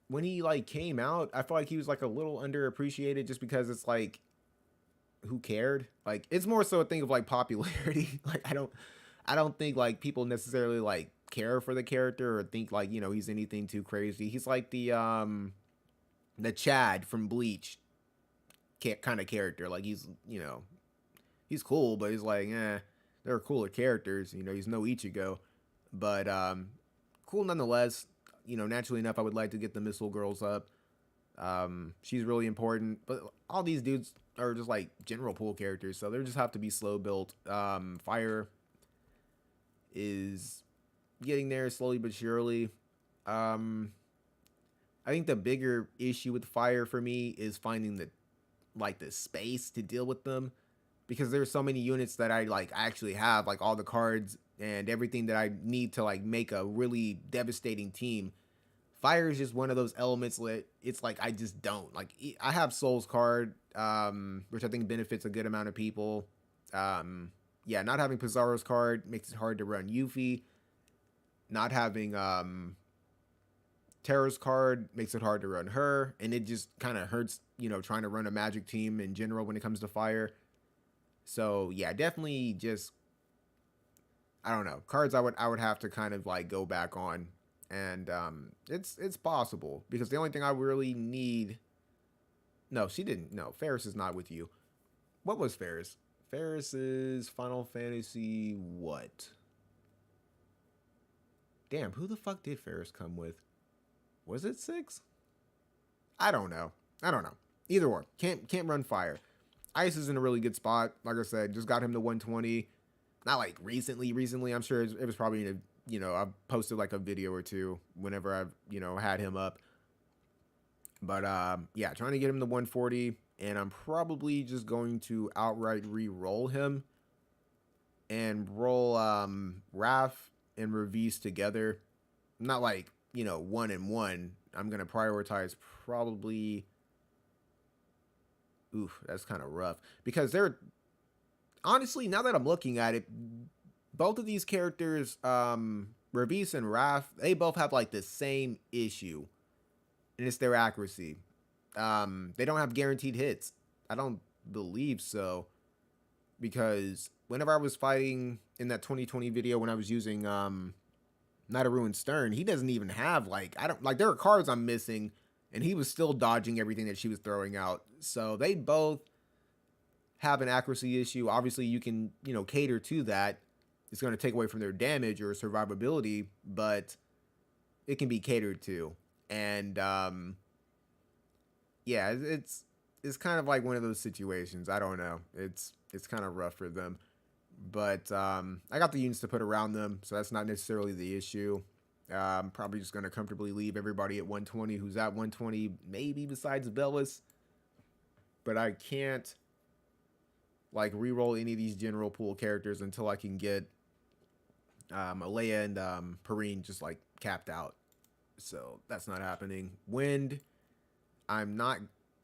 when he like came out, I felt like he was like a little underappreciated just because it's like, who cared? Like, it's more so a thing of like popularity. Like I don't think like people necessarily like care for the character or think like, he's anything too crazy. He's like the Chad from Bleach kind of character. Like he's he's cool, but he's like, there are cooler characters. He's no Ichigo, but cool nonetheless. Naturally enough, I would like to get the Missile Girls up. She's really important, but all these dudes are just like general pool characters, so they just have to be slow built. Fire is getting there slowly but surely. I think the bigger issue with Fire for me is finding the space to deal with them, because there's so many units that I like actually have, like all the cards and everything that I need to like make a really devastating team. Fire is just one of those elements that it's like I just don't like. I have Soul's card, which I think benefits a good amount of people. Yeah, not having Pizarro's card makes it hard to run Yuffie. Not having Terra's card makes it hard to run her, and it just kind of hurts, trying to run a Magic team in general when it comes to Fire. So yeah, definitely just, I don't know, cards I would have to kind of like go back on, and it's possible, because the only thing I really need. No, she didn't. No, Ferris is not with you. What was Ferris? Ferris is Final Fantasy what? Damn, who the fuck did Ferris come with? Was it 6? I don't know. Either or. Can't run Fire. Ice is in a really good spot. Like I said, just got him to 120. Not like recently. I'm sure it was probably in a, I posted like a video or two whenever I've, had him up. But yeah, trying to get him to 140, and I'm probably just going to outright re-roll him and roll Raph and Revis together. Not like, 1 and 1. I'm gonna prioritize probably. Oof, that's kind of rough, because they're honestly, now that I'm looking at it, both of these characters, Revis and Raph, they both have like the same issue, and it's their accuracy. They don't have guaranteed hits. I don't believe so, because whenever I was fighting in that 2020 video when I was using Knight of Ruin Stern, he doesn't even have like, I don't like, there are cards I'm missing, and he was still dodging everything that she was throwing out. So they both have an accuracy issue. Obviously, you can, cater to that. It's going to take away from their damage or survivability, but it can be catered to. And yeah, it's kind of like one of those situations. I don't know. It's kind of rough for them. But I got the units to put around them, so that's not necessarily the issue. I'm probably just going to comfortably leave everybody at 120 who's at 120, maybe besides Bellis. But I can't like reroll any of these general pool characters until I can get Alea and Perrine just like capped out. So that's not happening. Wind, I'm not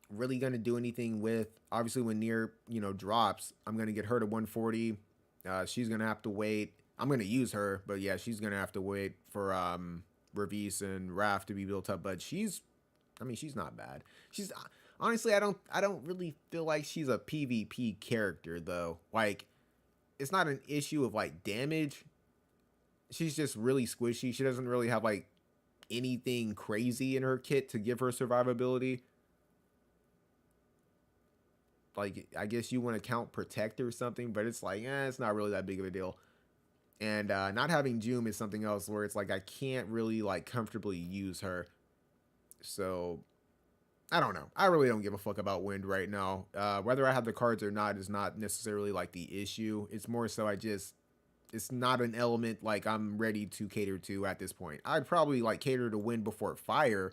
really gonna do anything with. Obviously, when Nier drops, I'm gonna get her to 140. She's gonna have to wait. I'm gonna use her, but yeah, she's gonna have to wait for Revis and Raph to be built up. But she's not bad. She's honestly, I don't really feel like she's a PvP character though. Like, it's not an issue of like damage. She's just really squishy. She doesn't really have like anything crazy in her kit to give her survivability. Like, I guess you want to count protect or something, but it's like, it's not really that big of a deal. And not having June is something else where it's like I can't really like comfortably use her. So I don't know. I really don't give a fuck about Wind right now. Whether I have the cards or not is not necessarily like the issue. It's more so it's not an element like I'm ready to cater to at this point. I'd probably like cater to Wind before Fire,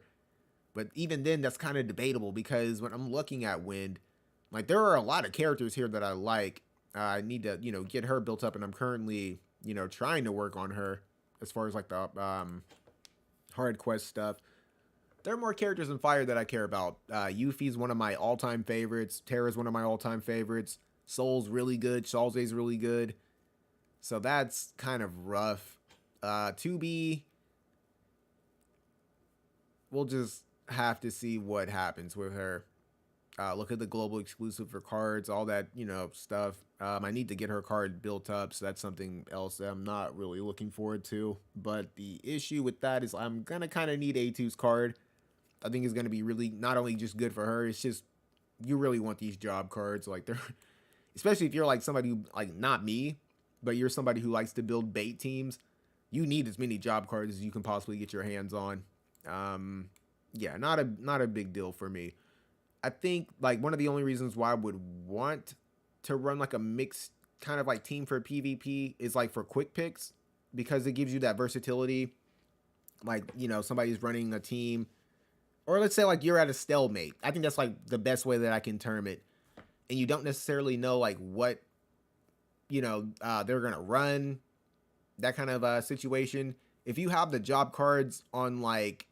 but even then that's kind of debatable because when I'm looking at Wind, like there are a lot of characters here that I like. I need to, get her built up, and I'm currently, trying to work on her as far as like the hard quest stuff. There are more characters in Fire that I care about. Yuffie's one of my all-time favorites. Terra's one of my all-time favorites. Soul's really good. Shalze's really good. So that's kind of rough. 2B, we'll just have to see what happens with her. Look at the global exclusive for cards, all that, stuff. I need to get her card built up, so that's something else that I'm not really looking forward to. But the issue with that is I'm going to kind of need A2's card. I think it's going to be really not only just good for her, it's just you really want these job cards. Like, they're, especially if you're like somebody who, like, not me, but you're somebody who likes to build bait teams. You need as many job cards as you can possibly get your hands on. Yeah, not a big deal for me. I think like one of the only reasons why I would want to run like a mixed kind of like team for PvP is like for quick picks, because it gives you that versatility. Like, somebody's running a team, or let's say like you're at a stalemate. I think that's like the best way that I can term it. And you don't necessarily know like what, they're going to run, that kind of situation. If you have the job cards on like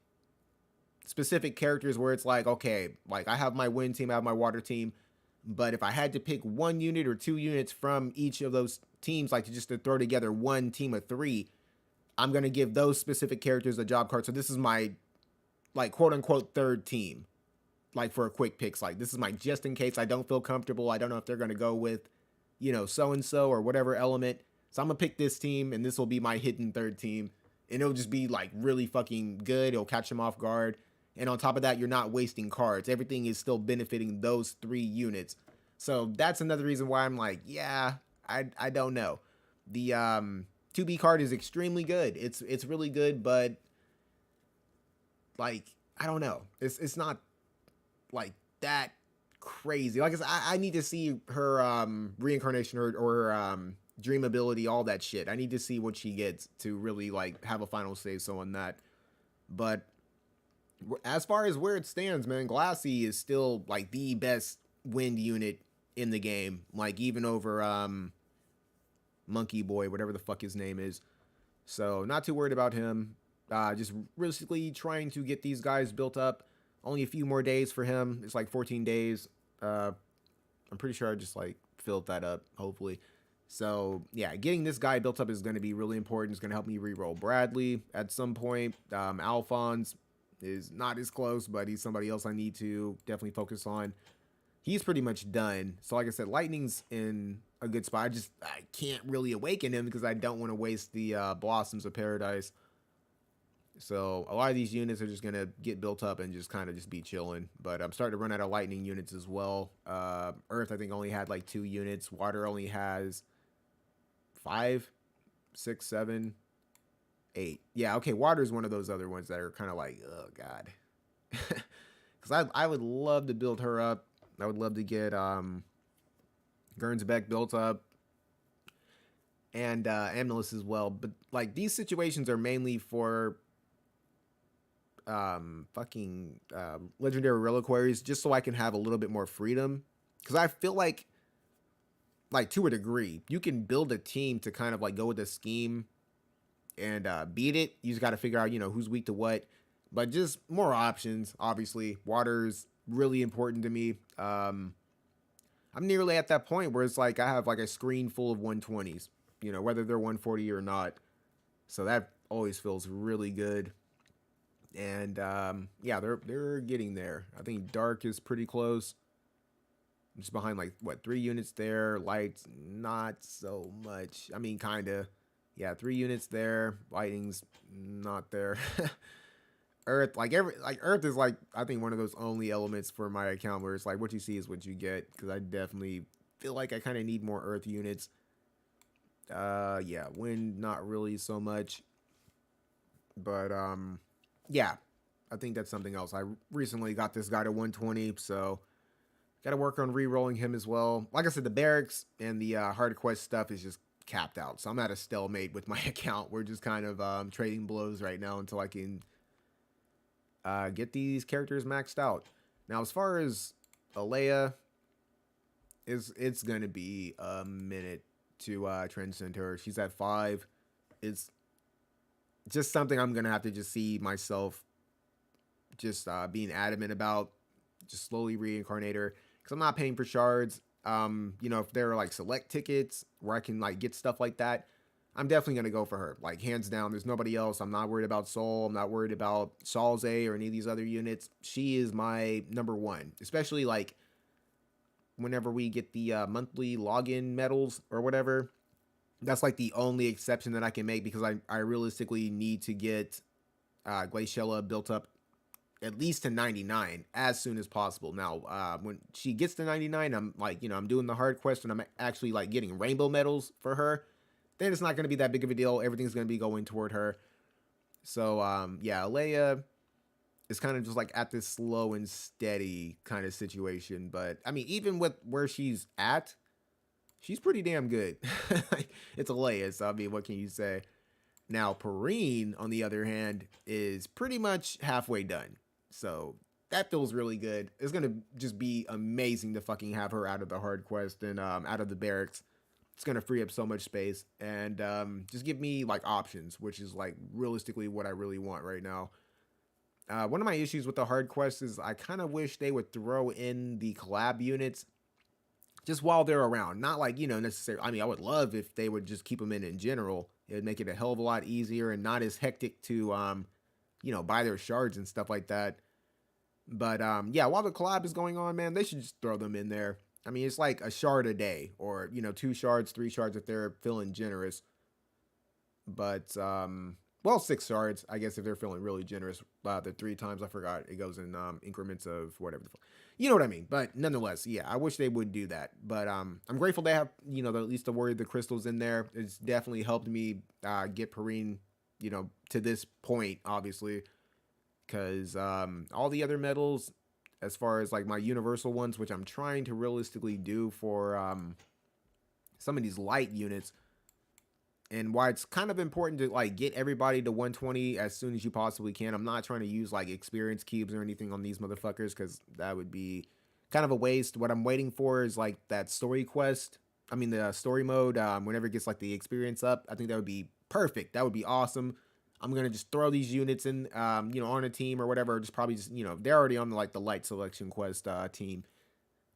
specific characters where it's like, okay, like I have my wind team, I have my water team, but if I had to pick one unit or two units from each of those teams, like just to throw together one team of 3, I'm going to give those specific characters a job card. So this is my like quote unquote third team, like for a quick picks. Like this is my just in case I don't feel comfortable. I don't know if they're going to go with, so-and-so or whatever element. So I'm going to pick this team, and this will be my hidden third team. And it'll just be like really fucking good. It'll catch them off guard. And on top of that, you're not wasting cards. Everything is still benefiting those 3 units. So that's another reason why I'm like, yeah, I don't know. The 2B card is extremely good. It's really good, but like, I don't know. It's not like that crazy. Like I said, I need to see her reincarnation or her dream ability, all that shit. I need to see what she gets to really like have a final say so on that. But as far as where it stands, man, Glassy is still like the best wind unit in the game. Like even over Monkey Boy, whatever the fuck his name is. So not too worried about him. Just realistically trying to get these guys built up. Only a few more days for him. It's like 14 days. I'm pretty sure I just like filled that up, hopefully. So yeah, getting this guy built up is going to be really important. It's going to help me reroll Bradley at some point. Alphonse is not as close, but he's somebody else I need to definitely focus on. He's pretty much done. So like I said, Lightning's in a good spot. I can't really awaken him because I don't want to waste the Blossoms of Paradise. So a lot of these units are just going to get built up and just kind of just be chilling. But I'm starting to run out of Lightning units as well. Earth, I think, only had like 2 units. Water only has 5, 6, 7, 8. Yeah, okay, Water is one of those other ones that are kind of like, oh, God. Because I would love to build her up. I would love to get Gernsback built up. And Amulet as well. But, like, these situations are mainly for legendary reliquaries, just so I can have a little bit more freedom. Because I feel like like to a degree. You can build a team to kind of like go with a scheme and beat it. You just got to figure out, you know, who's weak to what. But just more options, obviously. Water's really important to me. I'm nearly at that point where it's like I have like a screen full of 120s, you know, whether they're 140 or not. So that always feels really good. And yeah, they're getting there. I think dark is pretty close. Just behind like what 3 units there. Lights not so much. I mean, kinda. Yeah, 3 units there. Lighting's not there. Earth, like Earth is like I think one of those only elements for my account where it's like what you see is what you get, because I definitely feel like I kind of need more Earth units. Yeah, wind not really so much, but yeah, I think that's something else. I recently got this guy to 120, so got to work on re-rolling him as well. Like I said, the barracks and the hard quest stuff is just capped out, so I'm at a stalemate with my account. We're just kind of trading blows right now until I can get these characters maxed out. Now, as far as Alea, it's gonna be a minute to transcend her. She's at 5. It's just something I'm gonna have to just see myself just being adamant about. Just slowly reincarnate her, because I'm not paying for shards. You know, if there are like select tickets where I can like get stuff like that, I'm definitely gonna go for her. Like hands down, there's nobody else. I'm not worried about Soul. I'm not worried about Salze or any of these other units. She is my number one, especially like whenever we get the monthly login medals or whatever. That's like the only exception that I can make, because I realistically need to get Glaciella built up at least to 99 as soon as possible. Now, when she gets to 99, I'm like, you know, I'm doing the hard quest and I'm actually like getting rainbow medals for her. Then it's not going to be that big of a deal. Everything's going to be going toward her. So, yeah, Alea is kind of just like at this slow and steady kind of situation. But I mean, even with where she's at, she's pretty damn good. It's Alea, so I mean, what can you say? Now, Perrine, on the other hand, is pretty much halfway done. So that feels really good. It's going to just be amazing to fucking have her out of the hard quest and out of the barracks. It's going to free up so much space and just give me like options, which is like realistically what I really want right now. One of my issues with the hard quest is I kind of wish they would throw in the collab units just while they're around. Not like, you know, necessarily. I mean, I would love if they would just keep them in general. It'd make it a hell of a lot easier and not as hectic to, you know, buy their shards and stuff like that. But yeah, while the collab is going on, man, they should just throw them in there. I mean, it's like a shard a day, or, you know, 2 shards, 3 shards if they're feeling generous. But, well, 6 shards, I guess, if they're feeling really generous. The 3 times, I forgot, it goes in increments of whatever the fuck. You know what I mean? But nonetheless, yeah, I wish they would do that. But I'm grateful they have, you know, at least the word the crystals in there. It's definitely helped me get Perrine, you know, to this point, obviously. Because all the other medals, as far as like my universal ones, which I'm trying to realistically do for some of these light units, and why it's kind of important to like get everybody to 120 as soon as you possibly can. I'm not trying to use like experience cubes or anything on these motherfuckers, because that would be kind of a waste. What I'm waiting for is like that story quest. I mean, the story mode, whenever it gets like the experience up, I think that would be perfect. That would be awesome. I'm going to just throw these units in, you know, on a team or whatever. Just probably just, you know, they're already on like the light selection quest team,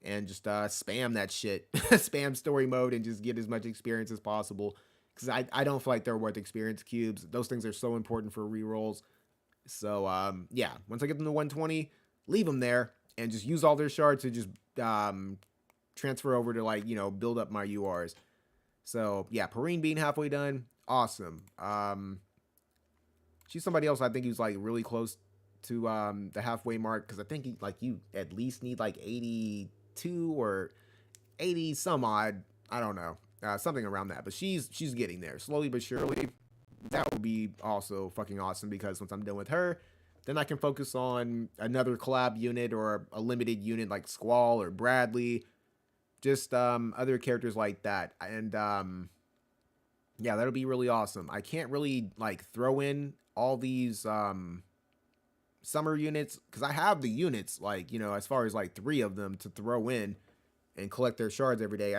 and just spam that shit. Spam story mode and just get as much experience as possible. Because I don't feel like they're worth experience cubes. Those things are so important for rerolls. So, yeah, once I get them to 120, leave them there and just use all their shards to just transfer over to, like, you know, build up my URs. So, yeah, Perrine being halfway done, awesome. She's somebody else I think who's, like, really close to the halfway mark, because I think, like, you at least need, like, 82 or 80 some odd. I don't know. Something around that, but she's getting there slowly but surely. That would be also fucking awesome, because once I'm done with her, then I can focus on another collab unit or a limited unit like Squall or Bradley, just other characters like that. And yeah, that'll be really awesome. I can't really like throw in all these summer units, because I have the units, like, you know, as far as like 3 of them to throw in and collect their shards every day.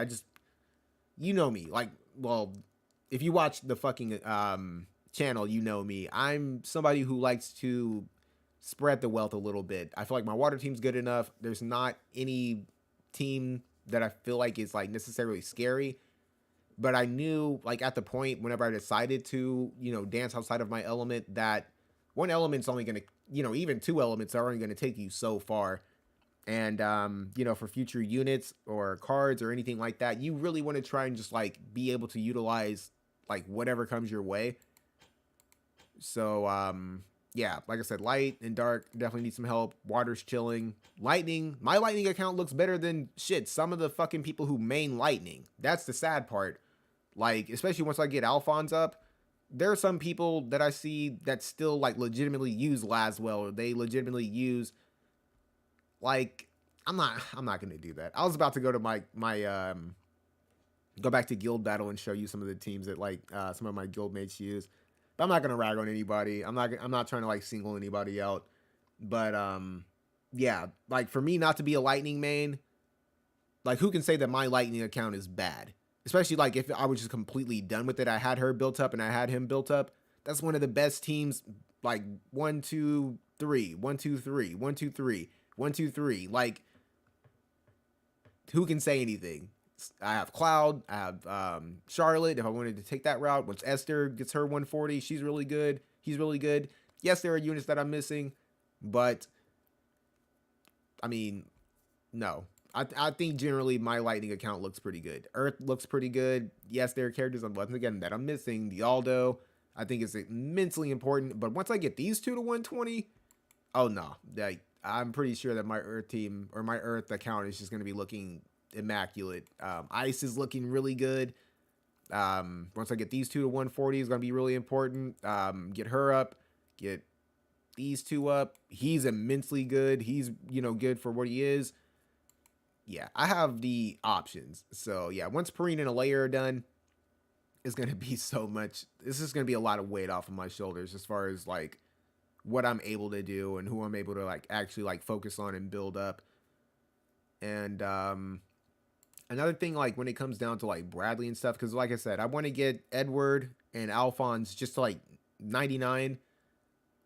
you know me. Like, well, if you watch the fucking channel, you know me. I'm somebody who likes to spread the wealth a little bit. I feel like my water team's good enough. There's not any team that I feel like is like necessarily scary. But I knew, like, at the point whenever I decided to, dance outside of my element, that one element's only going to, even two elements are only going to take you so far. And, for future units or cards or anything like that, you really want to try and just, like, be able to utilize, like, whatever comes your way. So, yeah, like I said, light and dark definitely need some help. Water's chilling. Lightning, my lightning account looks better than shit. Some of the fucking people who main lightning. That's the sad part. Like, especially once I get Alphonse up, there are some people that I see that still like legitimately use Laswell, or they legitimately use, like, I'm not gonna do that. I was about to go to my go back to guild battle and show you some of the teams that like some of my guild mates use. But I'm not gonna rag on anybody. I'm not trying to like single anybody out. But yeah, like for me not to be a lightning main, like who can say that my lightning account is bad? Especially like if I was just completely done with it. I had her built up and I had him built up. That's one of the best teams. Like 1, 2, 3, 1, 2, 3, 1, 2, 3, 1, 2, 3. Like who can say anything? I have Cloud. I have Charlotte. If I wanted to take that route, once Esther gets her 140, she's really good. He's really good. Yes, there are units that I'm missing, but I mean, no. I think generally my lightning account looks pretty good. Earth looks pretty good. Yes, there are characters once again that I'm missing. The Aldo, I think is immensely important. But once I get these two to 120, oh no, like I'm pretty sure that my Earth team or my Earth account is just going to be looking immaculate. Ice is looking really good. Once I get these two to 140 is going to be really important. Get her up, get these two up. He's immensely good. He's, good for what he is. Yeah, I have the options. So yeah, once Perrine and Alea are done, it's going to be so much. This is going to be a lot of weight off of my shoulders as far as like what I'm able to do and who I'm able to like actually like focus on and build up. And another thing, like when it comes down to like Bradley and stuff, because like I said, I want to get Edward and Alphonse just to like 99.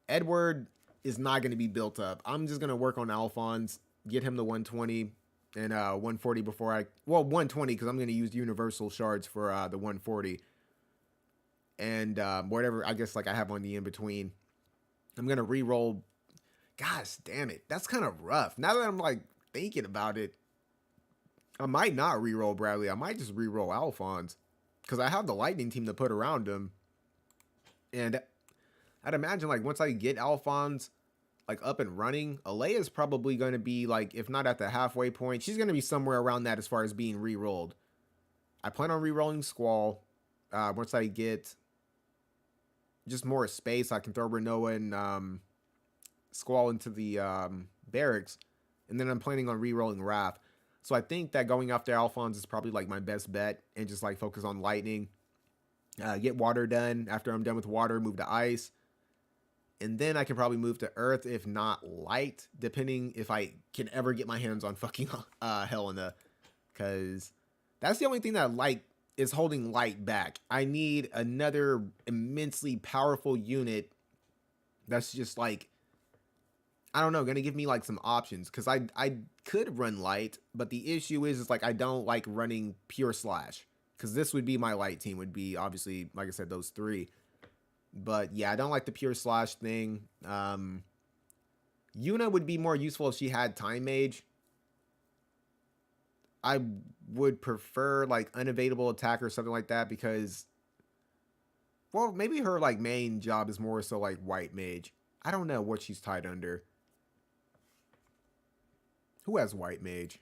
Edward is not going to be built up. I'm just going to work on Alphonse, get him to 120 and 140 before 120 because I'm going to use universal shards for the 140 and whatever I guess like I have on the in between. I'm going to re-roll. Gosh damn it, that's kind of rough. Now that I'm like thinking about it, I might not re-roll Bradley. I might just re-roll Alphonse because I have the lightning team to put around him. And I'd imagine like once I get Alphonse like up and running, Alea is probably going to be like, if not at the halfway point, she's going to be somewhere around that as far as being re-rolled. I plan on re-rolling Squall. Once I get just more space, I can throw Renoa and Squall into the barracks. And then I'm planning on re-rolling Wrath. So I think that going after Alphonse is probably like my best bet and just like focus on lightning. Get water done. After I'm done with water, move to ice. And then I can probably move to earth, if not light, depending if I can ever get my hands on fucking Helena. Because that's the only thing that light is holding light back. I need another immensely powerful unit that's just like, I don't know, gonna give me like some options. Because I could run light, but the issue is like I don't like running pure slash. Because this would be my light team, would be obviously, like I said, those three. But yeah, I don't like the pure slash thing. Yuna would be more useful if she had Time Mage. I would prefer like unavailable attack or something like that because, well, maybe her like main job is more so like White Mage. I don't know what she's tied under. Who has White Mage?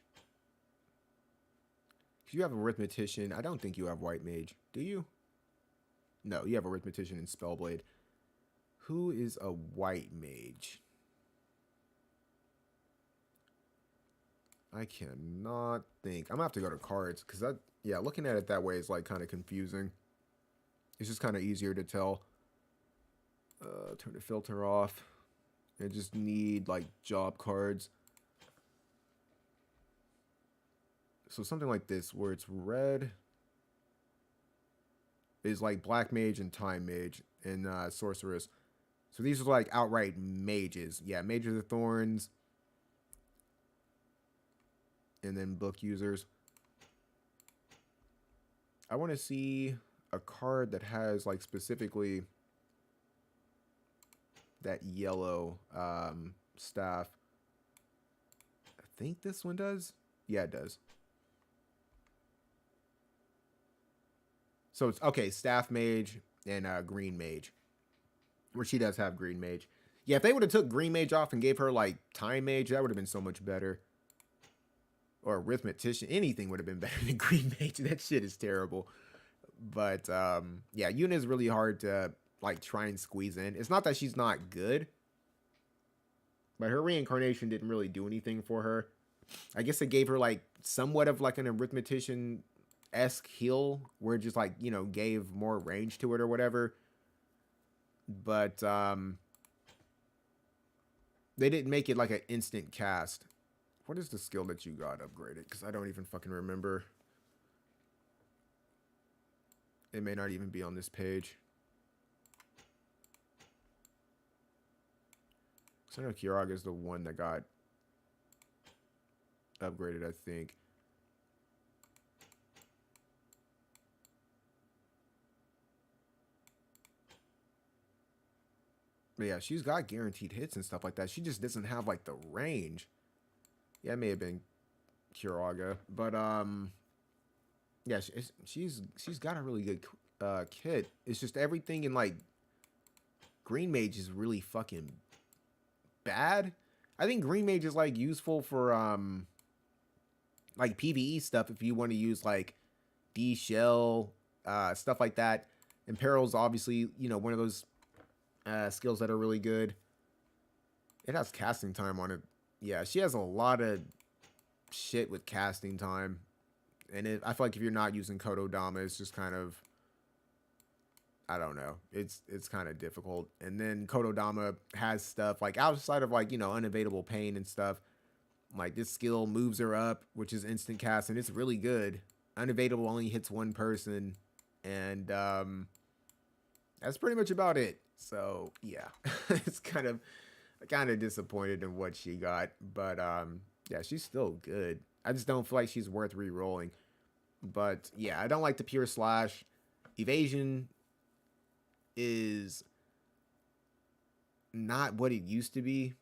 You have Arithmetician. I don't think you have White Mage. Do you? No, you have Arithmetician and Spellblade. Who is a White Mage? I cannot think. I'm gonna have to go to cards because that, yeah, looking at it that way is like kind of confusing. It's just kind of easier to tell. Turn the filter off. I just need like job cards. So something like this where it's red. is like Black Mage and Time Mage and Sorceress. So these are like outright mages. Yeah, Mage of the Thorns. And then book users. I want to see a card that has like specifically that yellow staff. I think this one does. Yeah, it does. So it's okay, staff mage and green mage. Where she does have green mage. Yeah, if they would have took green mage off and gave her like time mage, that would have been so much better. Or arithmetician, anything would have been better than green mage. That shit is terrible. But yeah, Yuna is really hard to like try and squeeze in. It's not that she's not good, but her reincarnation didn't really do anything for her. I guess it gave her like somewhat of like an arithmetician-esque heal where it just like, you know, gave more range to it or whatever. But they didn't make it like an instant cast. What is the skill that you got upgraded? Because I don't even fucking remember. It may not even be on this page. So I know Kiraga is the one that got upgraded, I think. But yeah, she's got guaranteed hits and stuff like that. She just doesn't have like the range. Yeah, it may have been Kiraga, but yeah, she's got a really good kit. It's just everything in like Green Mage is really fucking bad. I think Green Mage is like useful for like PvE stuff if you want to use like D shell stuff like that. Imperil's obviously, you know, one of those skills that are really good. It has casting time on it. Yeah, she has a lot of shit with casting time. And I feel like if you're not using Kododama, it's just kind of, I don't know. It's kind of difficult. And then Kododama has stuff like outside of like, you know, unavailable pain and stuff. Like this skill moves her up, which is instant cast, and it's really good. Unavailable only hits one person. And that's pretty much about it. So yeah, it's kind of disappointed in what she got, but yeah, she's still good. I just don't feel like she's worth re-rolling. But yeah, I don't like the pure slash. Evasion is not what it used to be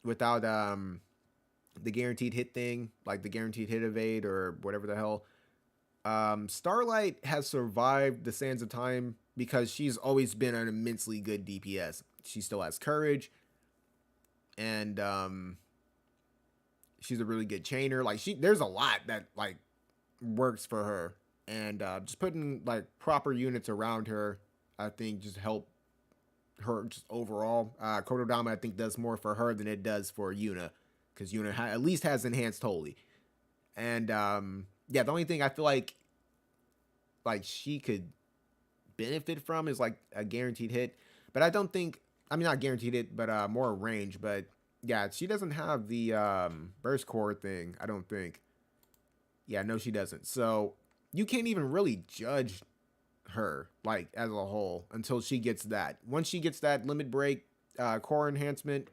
without the guaranteed hit thing, like the guaranteed hit evade or whatever the hell. Starlight has survived the Sands of Time because she's always been an immensely good DPS. She still has courage, and she's a really good chainer. Like there's a lot that like works for her, and just putting like proper units around her, I think, just help her just overall. Kododama I think does more for her than it does for Yuna, because Yuna at least has enhanced holy, and yeah, the only thing I feel like she could benefit from is like a guaranteed hit, but I don't think, I mean, not guaranteed hit, but more range. But yeah, she doesn't have the burst core thing, I don't think. Yeah, no, she doesn't. So you can't even really judge her like as a whole until she gets that. Once she gets that limit break core enhancement,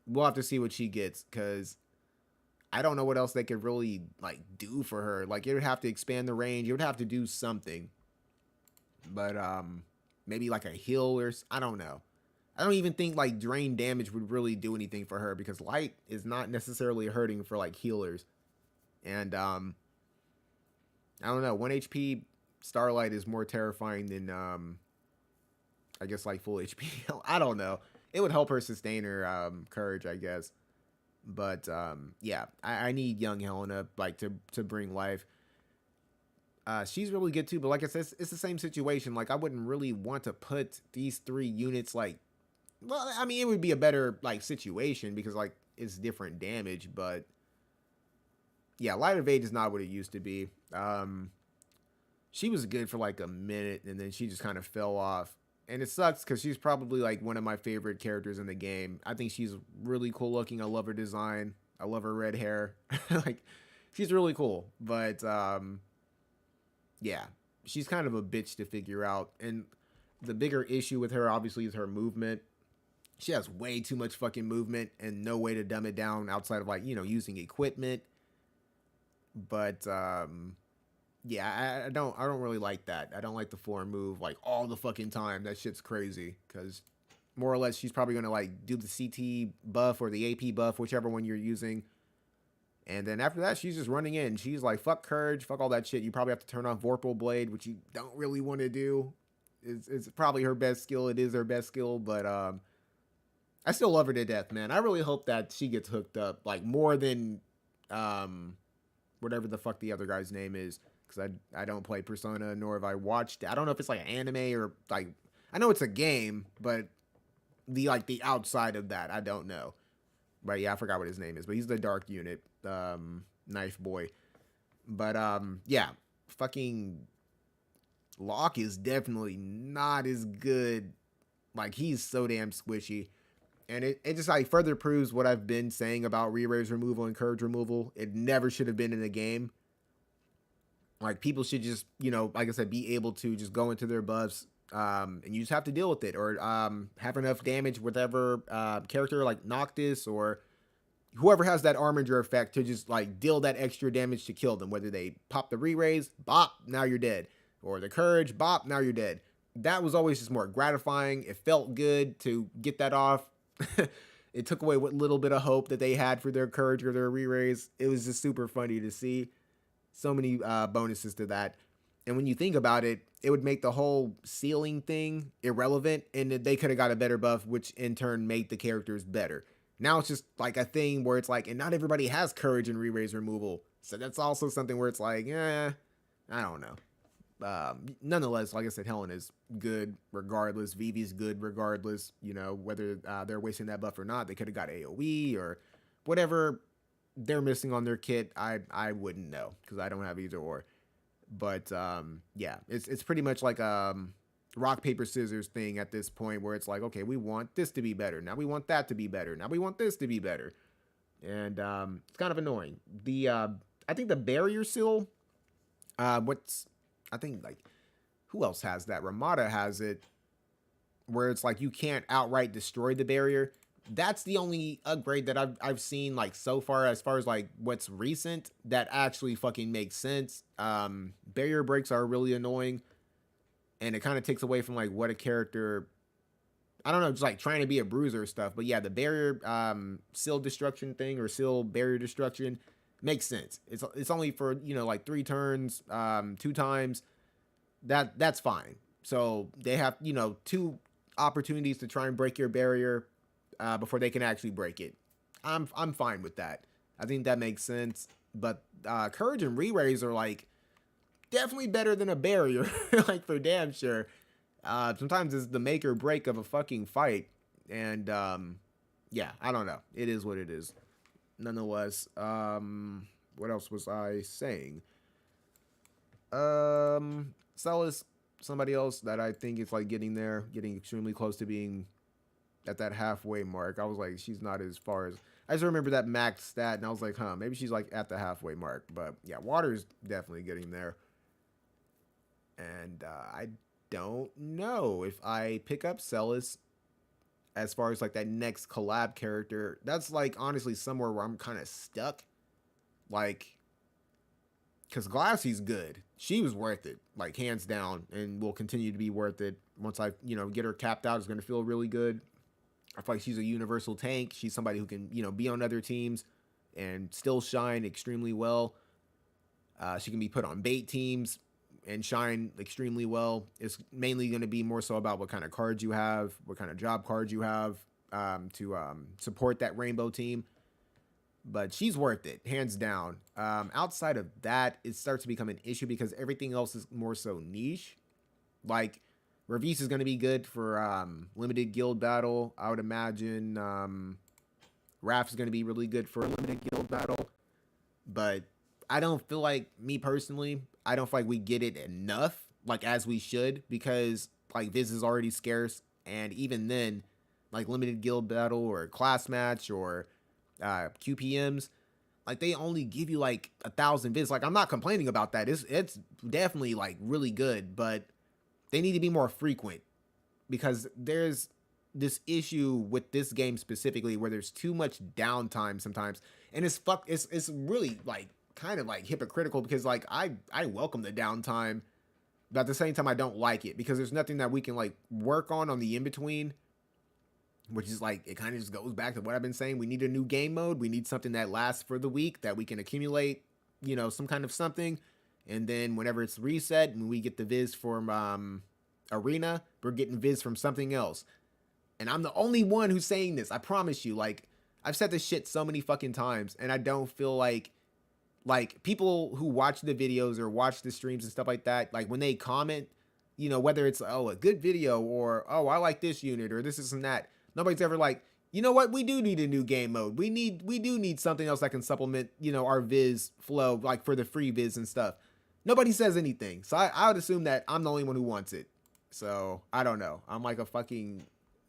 we'll have to see what she gets, because I don't know what else they could really like do for her. Like it would have to expand the range. It would have to do something. But maybe like a heal or I don't know. I don't even think like drain damage would really do anything for her, because light is not necessarily hurting for like healers. And I don't know, 1 HP Starlight is more terrifying than I guess like full HP. I don't know. It would help her sustain her courage, I guess. But yeah, I need young Helena like to bring life. She's really good too, but like I said, it's the same situation. Like I wouldn't really want to put these 3 units like, well, I mean, it would be a better like situation because like it's different damage, but yeah, Light of Age is not what it used to be. She was good for like a minute, and then she just kind of fell off. And it sucks because she's probably like one of my favorite characters in the game. I think she's really cool looking. I love her design. I love her red hair. Like, she's really cool. But yeah, she's kind of a bitch to figure out. And the bigger issue with her, obviously, is her movement. She has way too much fucking movement and no way to dumb it down outside of, like, you know, using equipment. But yeah, I don't really like that. I don't like the foreign move like all the fucking time. That shit's crazy because more or less she's probably gonna like do the CT buff or the AP buff, whichever one you're using. And then after that, she's just running in. She's like, fuck Courage, fuck all that shit. You probably have to turn off Vorpal Blade, which you don't really want to do. It's probably her best skill. It is her best skill, but I still love her to death, man. I really hope that she gets hooked up, like, more than whatever the fuck the other guy's name is. Because I don't play Persona, nor have I watched it. I don't know if it's like an anime or, like, I know it's a game, but the outside of that, I don't know. But yeah, I forgot what his name is. But he's the Dark Unit, Knife Boy. But yeah, fucking Locke is definitely not as good. Like, he's so damn squishy. And it just like further proves what I've been saying about re-raise removal and Courage removal. It never should have been in the game. Like, people should just, you know, like I said, be able to just go into their buffs, and you just have to deal with it, or have enough damage with whatever character like Noctis or whoever has that Arminger effect to just like deal that extra damage to kill them. Whether they pop the re-raise, bop, now you're dead, or the Courage, bop, now you're dead. That was always just more gratifying. It felt good to get that off. It took away what little bit of hope that they had for their Courage or their re-raise. It was just super funny to see. So many bonuses to that. And when you think about it, it would make the whole ceiling thing irrelevant, and they could have got a better buff, which in turn made the characters better. Now it's just like a thing where it's like, and not everybody has Courage and re-raise removal. So that's also something where it's like, I don't know. Nonetheless, like I said, Helen is good regardless. Vivi's good regardless. You know, whether they're wasting that buff or not, they could have got AoE or whatever they're missing on their kit. I wouldn't know because I don't have either or. But yeah, it's pretty much like rock paper scissors thing at this point where it's like, okay, we want this to be better, now we want that to be better, now we want this to be better, and it's kind of annoying. The I think the barrier seal, I think, like, who else has that? Ramada has it, where it's like you can't outright destroy the barrier. That's the only upgrade that I've seen like so far, as like what's recent, that actually fucking makes sense. Barrier breaks are really annoying, and it kind of takes away from like what a character, I don't know, just like trying to be a bruiser stuff. But yeah, the barrier seal destruction thing, or seal barrier destruction, makes sense. It's only for, you know, like 3 turns, 2 times. That's fine. So they have, you know, 2 opportunities to try and break your barrier before they can actually break it. I'm fine with that. I think that makes sense. But Courage and re-raise are like definitely better than a barrier, like for damn sure. Sometimes it's the make or break of a fucking fight, and yeah, I don't know. It is what it is. Nonetheless, what else was I saying? Celes, somebody else that I think is like getting extremely close to being at that halfway mark. I was like, she's not as far as, I just remember that max stat, and I was like, maybe she's like at the halfway mark. But yeah, Water's definitely getting there. And I don't know if I pick up Celes as far as like that next collab character. That's like honestly somewhere where I'm kind of stuck. Like, because Glassy's good. She was worth it, like hands down, and will continue to be worth it. Once I, you know, get her capped out, it's going to feel really good. I feel like she's a universal tank. She's somebody who can, you know, be on other teams and still shine extremely well. She can be put on bait teams and shine extremely well. It's mainly going to be more so about what kind of cards you have, what kind of job cards you have to support that rainbow team. But she's worth it, hands down. Outside of that, it starts to become an issue because everything else is more so niche. Like, Revis is going to be good for limited guild battle. I would imagine Raph is going to be really good for a limited guild battle. But I don't feel like, me personally, I don't feel like we get it enough, like, as we should. Because, like, Viz is already scarce. And even then, like, limited guild battle or class match or QPMs, Like they only give you like 1,000 vids. Like I'm not complaining about that. It's definitely like really good, but they need to be more frequent because there's this issue with this game specifically where there's too much downtime sometimes, and it's really like kind of like hypocritical because like I welcome the downtime, but at the same time I don't like it because there's nothing that we can like work on the in between, which is like it kind of just goes back to what I've been saying. We need a new game mode. We need something that lasts for the week that we can accumulate, some kind of something, and then whenever it's reset and we get the viz from arena, we're getting viz from something else. And I'm the only one who's saying this. I promise you. Like, I've said this shit so many fucking times, and I don't feel like people who watch the videos or watch the streams and stuff like that, like when they comment, whether it's, oh, a good video or, oh, I like this unit or this and that, nobody's ever like, you know what? We do need a new game mode. We do need something else that can supplement, our viz flow, like for the free viz and stuff. Nobody says anything. So I would assume that I'm the only one who wants it. So I don't know. I'm like a fucking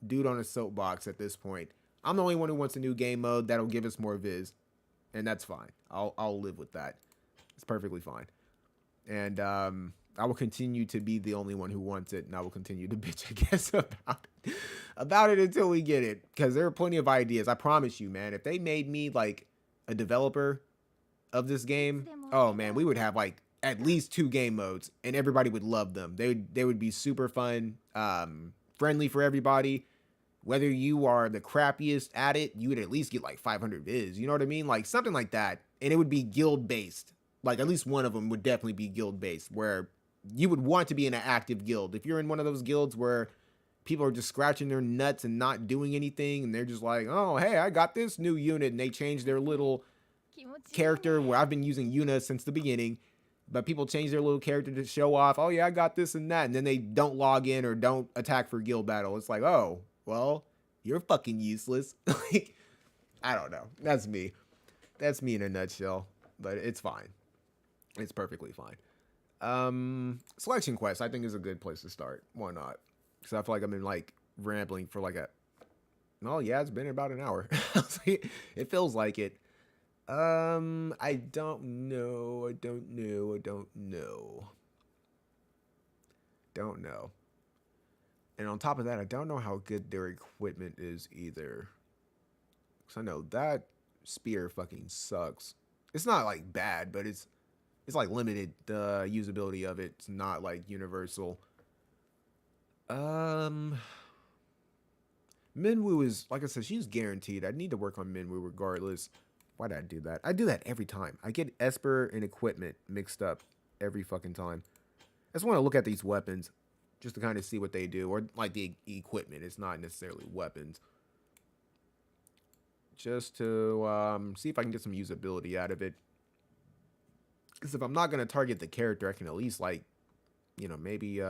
dude on a soapbox at this point. I'm the only one who wants a new game mode that'll give us more viz, and that's fine. I'll live with that. It's perfectly fine. And I will continue to be the only one who wants it, and I will continue to bitch, I guess, about it until we get it, because there are plenty of ideas. I promise you, man. If they made me like a developer of this game, oh man, we would have like at least 2 game modes, and everybody would love them. They would be super fun, friendly for everybody. Whether you are the crappiest at it, you would at least get like 500 viz. You know what I mean? Like something like that. And it would be guild based. Like at least one of them would definitely be guild based, where you would want to be in an active guild. If you're in one of those guilds where people are just scratching their nuts and not doing anything, and they're just like, oh, hey, I got this new unit, and they change their little character, where I've been using Yuna since the beginning, but people change their little character to show off, oh yeah, I got this and that, and then they don't log in or don't attack for guild battle. It's like, oh, well, you're fucking useless. Like, I don't know. That's me. That's me in a nutshell, but it's fine. It's perfectly fine. Selection Quest, I think, is a good place to start. Why not? Because I feel like I've been like rambling for like oh yeah, it's been about an hour. It feels like it. I don't know. Don't know. And on top of that, I don't know how good their equipment is either. Because I know that spear fucking sucks. It's not like bad, but it's like limited. The usability of it's not like universal. Minwoo is, like I said, she's guaranteed. I need to work on Minwoo regardless. Why did I do that? I do that every time. I get Esper and equipment mixed up every fucking time. I just want to look at these weapons just to kind of see what they do. Or like the equipment. It's not necessarily weapons. Just to see if I can get some usability out of it. Because if I'm not going to target the character, I can at least like, maybe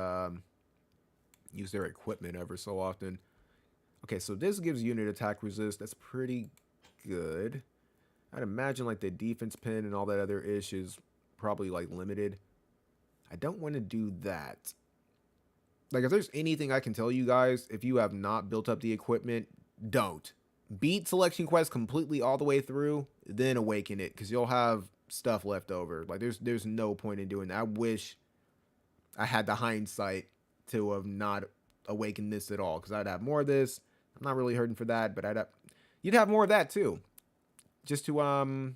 use their equipment ever so often. Okay, so this gives unit attack resist. That's pretty good. I'd imagine like the defense pin and all that other ish is probably like limited. I don't want to do that. Like if there's anything I can tell you guys, if you have not built up the equipment, don't. Beat Selection Quest completely all the way through, then awaken it, because you'll have stuff left over. Like there's no point in doing that. I wish I had the hindsight to have not awakened this at all, because I'd have more of this. I'm not really hurting for that, but you'd have more of that too. Just to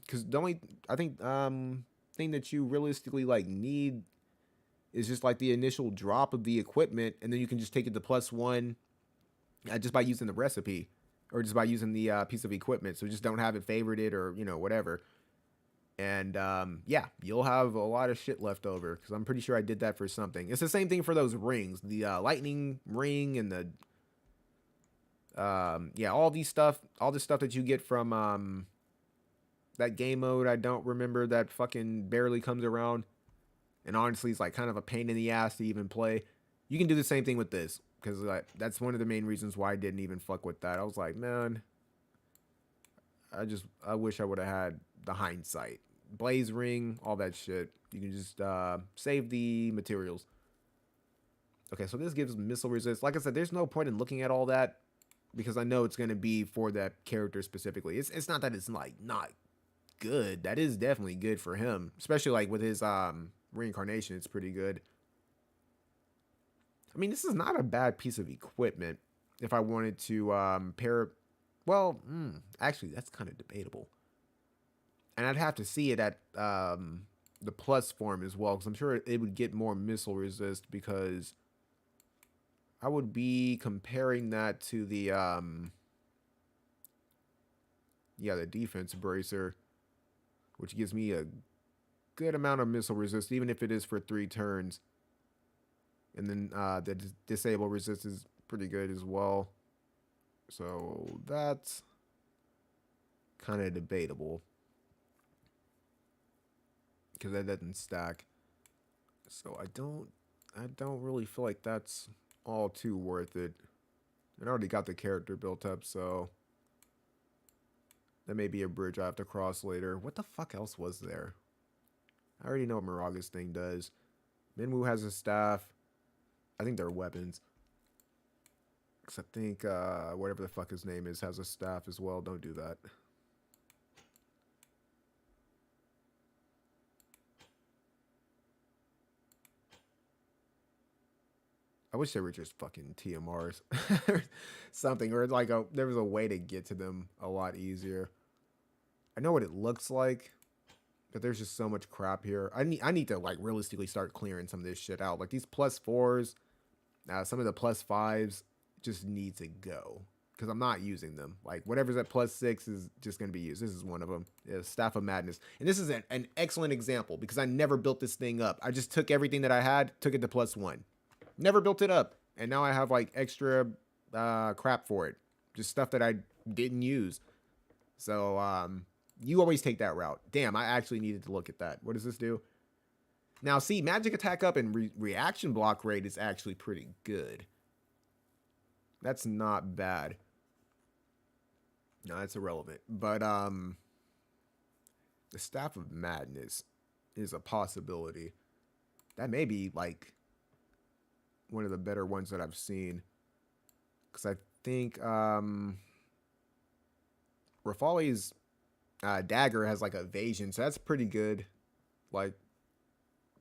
because the only thing that you realistically like need is just like the initial drop of the equipment, and then you can just take it to +1 just by using the recipe, or just by using the piece of equipment. So just don't have it favorited or whatever. And yeah, you'll have a lot of shit left over, because I'm pretty sure I did that for something. It's the same thing for those rings, the lightning ring and the yeah, all this stuff that you get from that game mode. I don't remember, that fucking barely comes around, and honestly it's like kind of a pain in the ass to even play. You can do the same thing with this, because like that's one of the main reasons why I didn't even fuck with that. I was like, man, I wish I would have had the hindsight. Blaze ring, all that shit. You can just save the materials. Okay, so this gives missile resist. Like I said, there's no point in looking at all that, because I know it's going to be for that character specifically. It's not that it's like not good. That is definitely good for him, especially like with his reincarnation. It's pretty good. I mean, this is not a bad piece of equipment. If I wanted to pair, well, actually, that's kind of debatable. And I'd have to see it at the plus form as well, because I'm sure it would get more missile resist, because I would be comparing that to the the defense bracer, which gives me a good amount of missile resist, even if it is for 3 turns. And then the disable resist is pretty good as well. So that's kind of debatable, because that doesn't stack. So I don't really feel like that's all too worth it. I already got the character built up, so that may be a bridge I have to cross later. What the fuck else was there? I already know what Miraga's thing does. Minwoo has a staff. I think they're weapons. Because I think whatever the fuck his name is has a staff as well. Don't do that. I wish they were just fucking TMRs. Something, or like there was a way to get to them a lot easier. I know what it looks like, but there's just so much crap here. I need to like realistically start clearing some of this shit out. Like these +4s, some of the +5s just need to go, because I'm not using them. Like whatever's at +6 is just going to be used. This is one of them. Yeah, Staff of Madness. And this is an excellent example, because I never built this thing up. I just took everything that I had, took it to +1. Never built it up. And now I have like extra crap for it. Just stuff that I didn't use. So you always take that route. Damn, I actually needed to look at that. What does this do? Now, see, magic attack up and reaction block rate is actually pretty good. That's not bad. No, that's irrelevant. But the Staff of Madness is a possibility. That may be like one of the better ones that I've seen. Because I think Rafali's dagger has like evasion, so that's pretty good. Like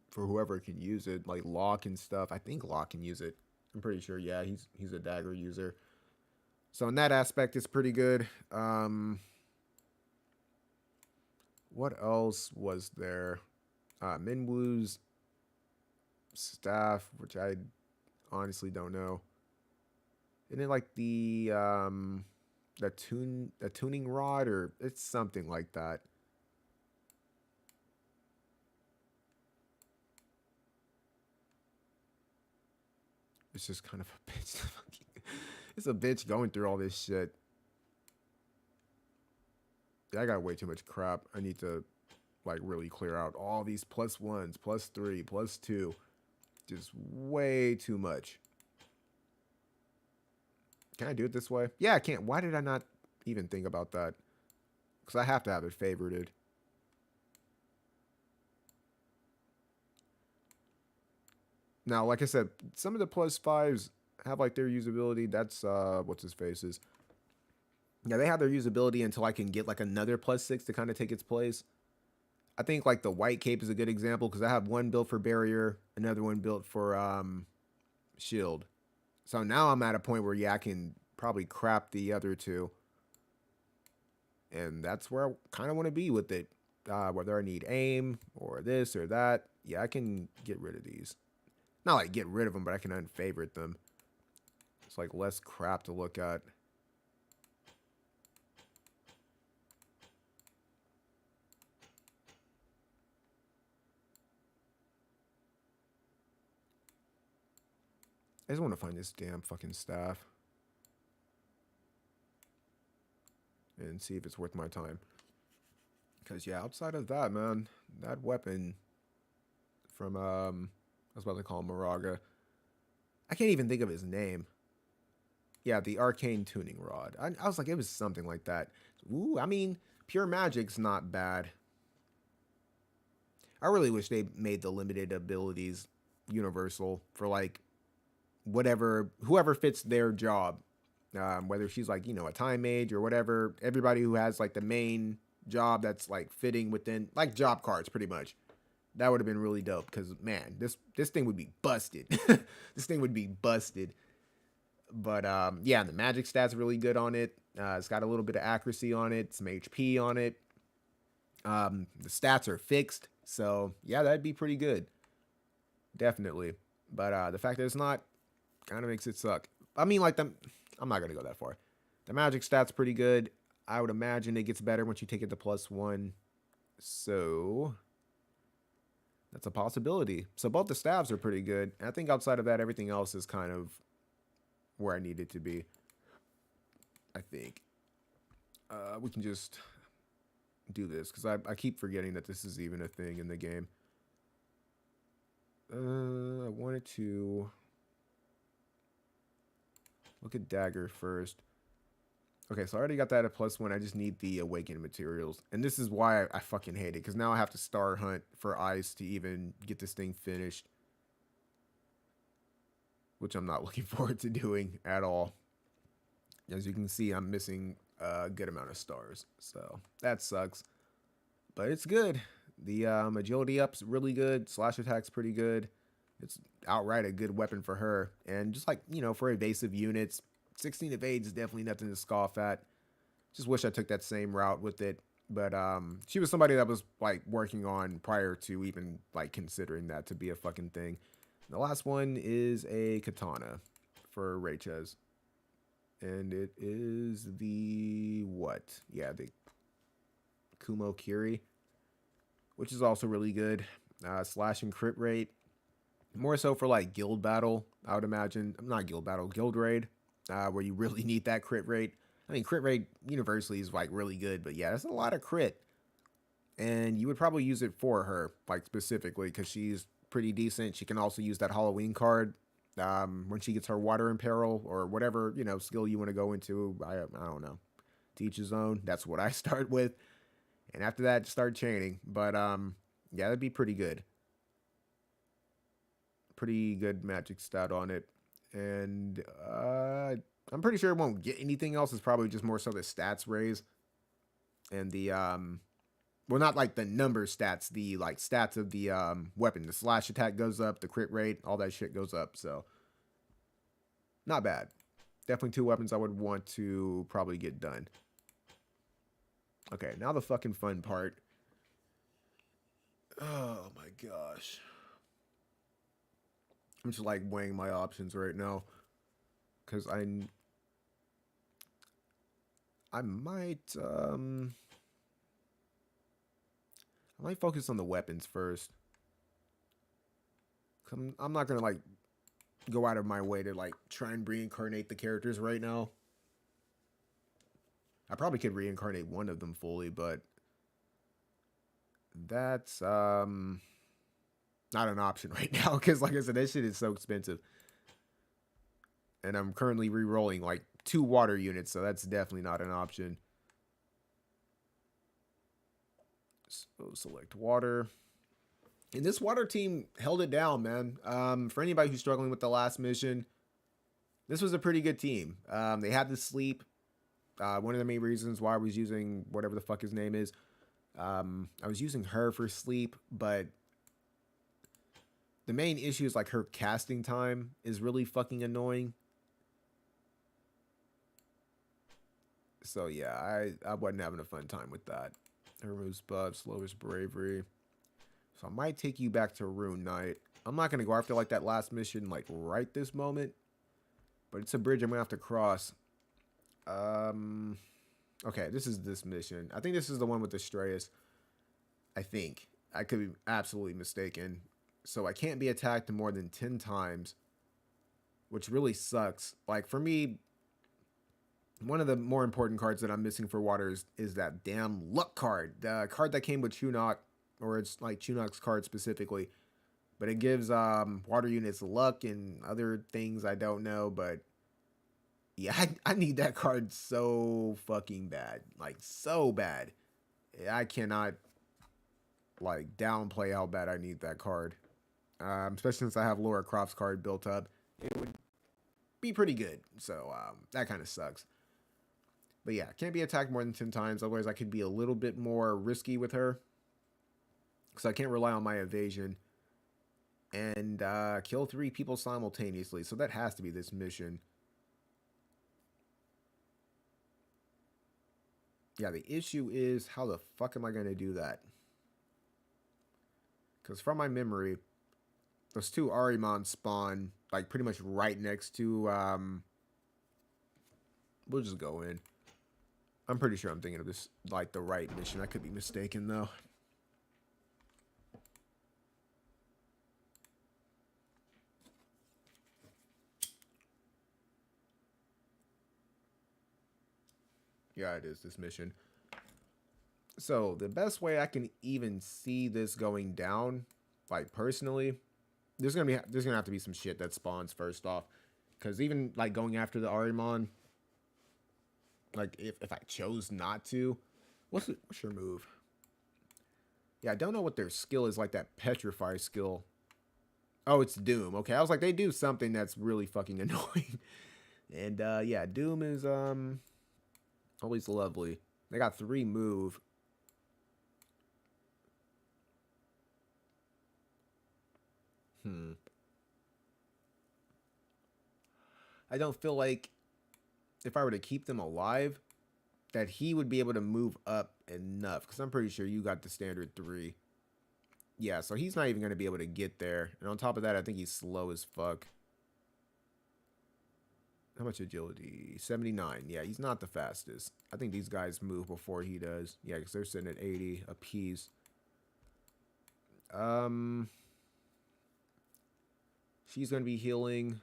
for whoever can use it, like Law and stuff. I think Law can use it. I'm pretty sure. Yeah, he's a dagger user. So in that aspect, it's pretty good. What else was there? Minwoo's staff, which I honestly don't know. Isn't it like the tuning rod, or it's something like that? It's just kind of a bitch. It's a bitch going through all this shit. Yeah, I got way too much crap. I need to like really clear out all these +1s, +3, +2. Just way too much. Can I do it this way? Yeah, I can't. Why did I not even think about that? Because I have to have it favorited. Now, like I said, some of the +5s have like their usability. That's what's his faces. Yeah, they have their usability until I can get like another +6 to kind of take its place. I think like the White Cape is a good example, because I have one built for barrier, another one built for shield. So now I'm at a point where, yeah, I can probably crap the other two. And that's where I kind of want to be with it. Whether I need aim or this or that. Yeah, I can get rid of these. Not like get rid of them, but I can unfavorite them. It's like less crap to look at. I just want to find this damn fucking staff and see if it's worth my time. Because, yeah, outside of that, man, that weapon from, I was about to call him Miraga. I can't even think of his name. Yeah, the Arcane Tuning Rod. I was like, it was something like that. Ooh, I mean, Pure Magic's not bad. I really wish they made the limited abilities universal for, like, whoever fits their job. Whether she's like, you know, a time mage or whatever. Everybody who has like the main job that's like fitting within like job cards pretty much. That would have been really dope because man, this thing would be busted. This thing would be busted. But yeah, the magic stats really good on it. It's got a little bit of accuracy on it, some HP on it. The stats are fixed, so yeah, that'd be pretty good, definitely. But the fact that it's not kind of makes it suck. I mean, like I'm not gonna go that far. The magic stats pretty good. I would imagine it gets better once you take it to +1. So that's a possibility. So both the staffs are pretty good. And I think outside of that, everything else is kind of where I need it to be. I think. We can just do this because I keep forgetting that this is even a thing in the game. I wanted to look at Dagger first. Okay, so I already got that at +1. I just need the awakened materials. And this is why I fucking hate it. Because now I have to star hunt for ice to even get this thing finished. Which I'm not looking forward to doing at all. As you can see, I'm missing a good amount of stars. So that sucks. But it's good. The agility up's really good. Slash attack's pretty good. It's outright a good weapon for her. And just like, you know, for evasive units, 16 evade is definitely nothing to scoff at. Just wish I took that same route with it. But she was somebody that was like working on prior to even like considering that to be a fucking thing. The last one is a katana for Raychez. And it is the what? Yeah, the Kumo Kiri, which is also really good. Slash and crit rate. More so for like guild battle, I would imagine. Not guild battle, guild raid. Where you really need that crit rate. I mean, crit rate universally is like really good, but yeah, that's a lot of crit. And you would probably use it for her, like specifically, because she's pretty decent. She can also use that Halloween card when she gets her water in peril or whatever, you know, skill you want to go into. I don't know. To each his own. That's what I start with. And after that, start chaining. But yeah, that'd be pretty good. Pretty good magic stat on it. And I'm pretty sure it won't get anything else. It's probably just more so the stats raise. And the, well, not like the number stats, the like stats of the weapon. The slash attack goes up, the crit rate, all that shit goes up. So, not bad. Definitely two weapons I would want to probably get done. Okay, now the fucking fun part. Oh my gosh. I'm just like weighing my options right now. Because I might focus on the weapons first. I'm not gonna like go out of my way to like try and reincarnate the characters right now. I probably could reincarnate one of them fully, but that's not an option right now because like I said, that shit is so expensive. And I'm currently re-rolling like 2 water units, so that's definitely not an option. So select water. And this water team held it down, man. For anybody who's struggling with the last mission, this was a pretty good team. They had the sleep. One of the main reasons why I was using whatever the fuck his name is. I was using her for sleep, but the main issue is like her casting time is really fucking annoying. So yeah, I wasn't having a fun time with that. Removes buffs, lowers bravery. So I might take you back to Rune Knight. I'm not going to go after like that last mission like right this moment. But it's a bridge I'm going to have to cross. Okay, this is this mission. I think this is the one with Astraeus. I think. I could be absolutely mistaken. So I can't be attacked more than 10 times. Which really sucks. Like for me, one of the more important cards that I'm missing for water is that damn luck card. The card that came with Chunok, or it's like Chunok's card specifically. But it gives water units luck and other things I don't know. But yeah, I need that card so fucking bad. Like so bad. I cannot like downplay how bad I need that card. Especially since I have Laura Croft's card built up. It would be pretty good. So that kind of sucks. But yeah, can't be attacked more than 10 times. Otherwise, I could be a little bit more risky with her. Because I can't rely on my evasion. And kill 3 people simultaneously. So that has to be this mission. Yeah, the issue is, how the fuck am I going to do that? Because from my memory, those 2 Ahriman spawn, like, pretty much right next to, we'll just go in. I'm pretty sure I'm thinking of this, like, the right mission. I could be mistaken, though. Yeah, it is this mission. So, the best way I can even see this going down, like, personally, there's gonna have to be some shit that spawns first off. Because even, like, going after the Ahriman, like, if I chose not to, what's your move? Yeah, I don't know what their skill is, like that Petrify skill. Oh, it's Doom. Okay, I was like, they do something that's really fucking annoying. And, yeah, Doom is, always lovely. They got 3 move. I don't feel like if I were to keep them alive, that he would be able to move up enough. Because I'm pretty sure you got the standard 3. Yeah, so he's not even going to be able to get there. And on top of that, I think he's slow as fuck. How much agility? 79. Yeah, he's not the fastest. I think these guys move before he does. Yeah, because they're sitting at 80 apiece. She's going to be healing.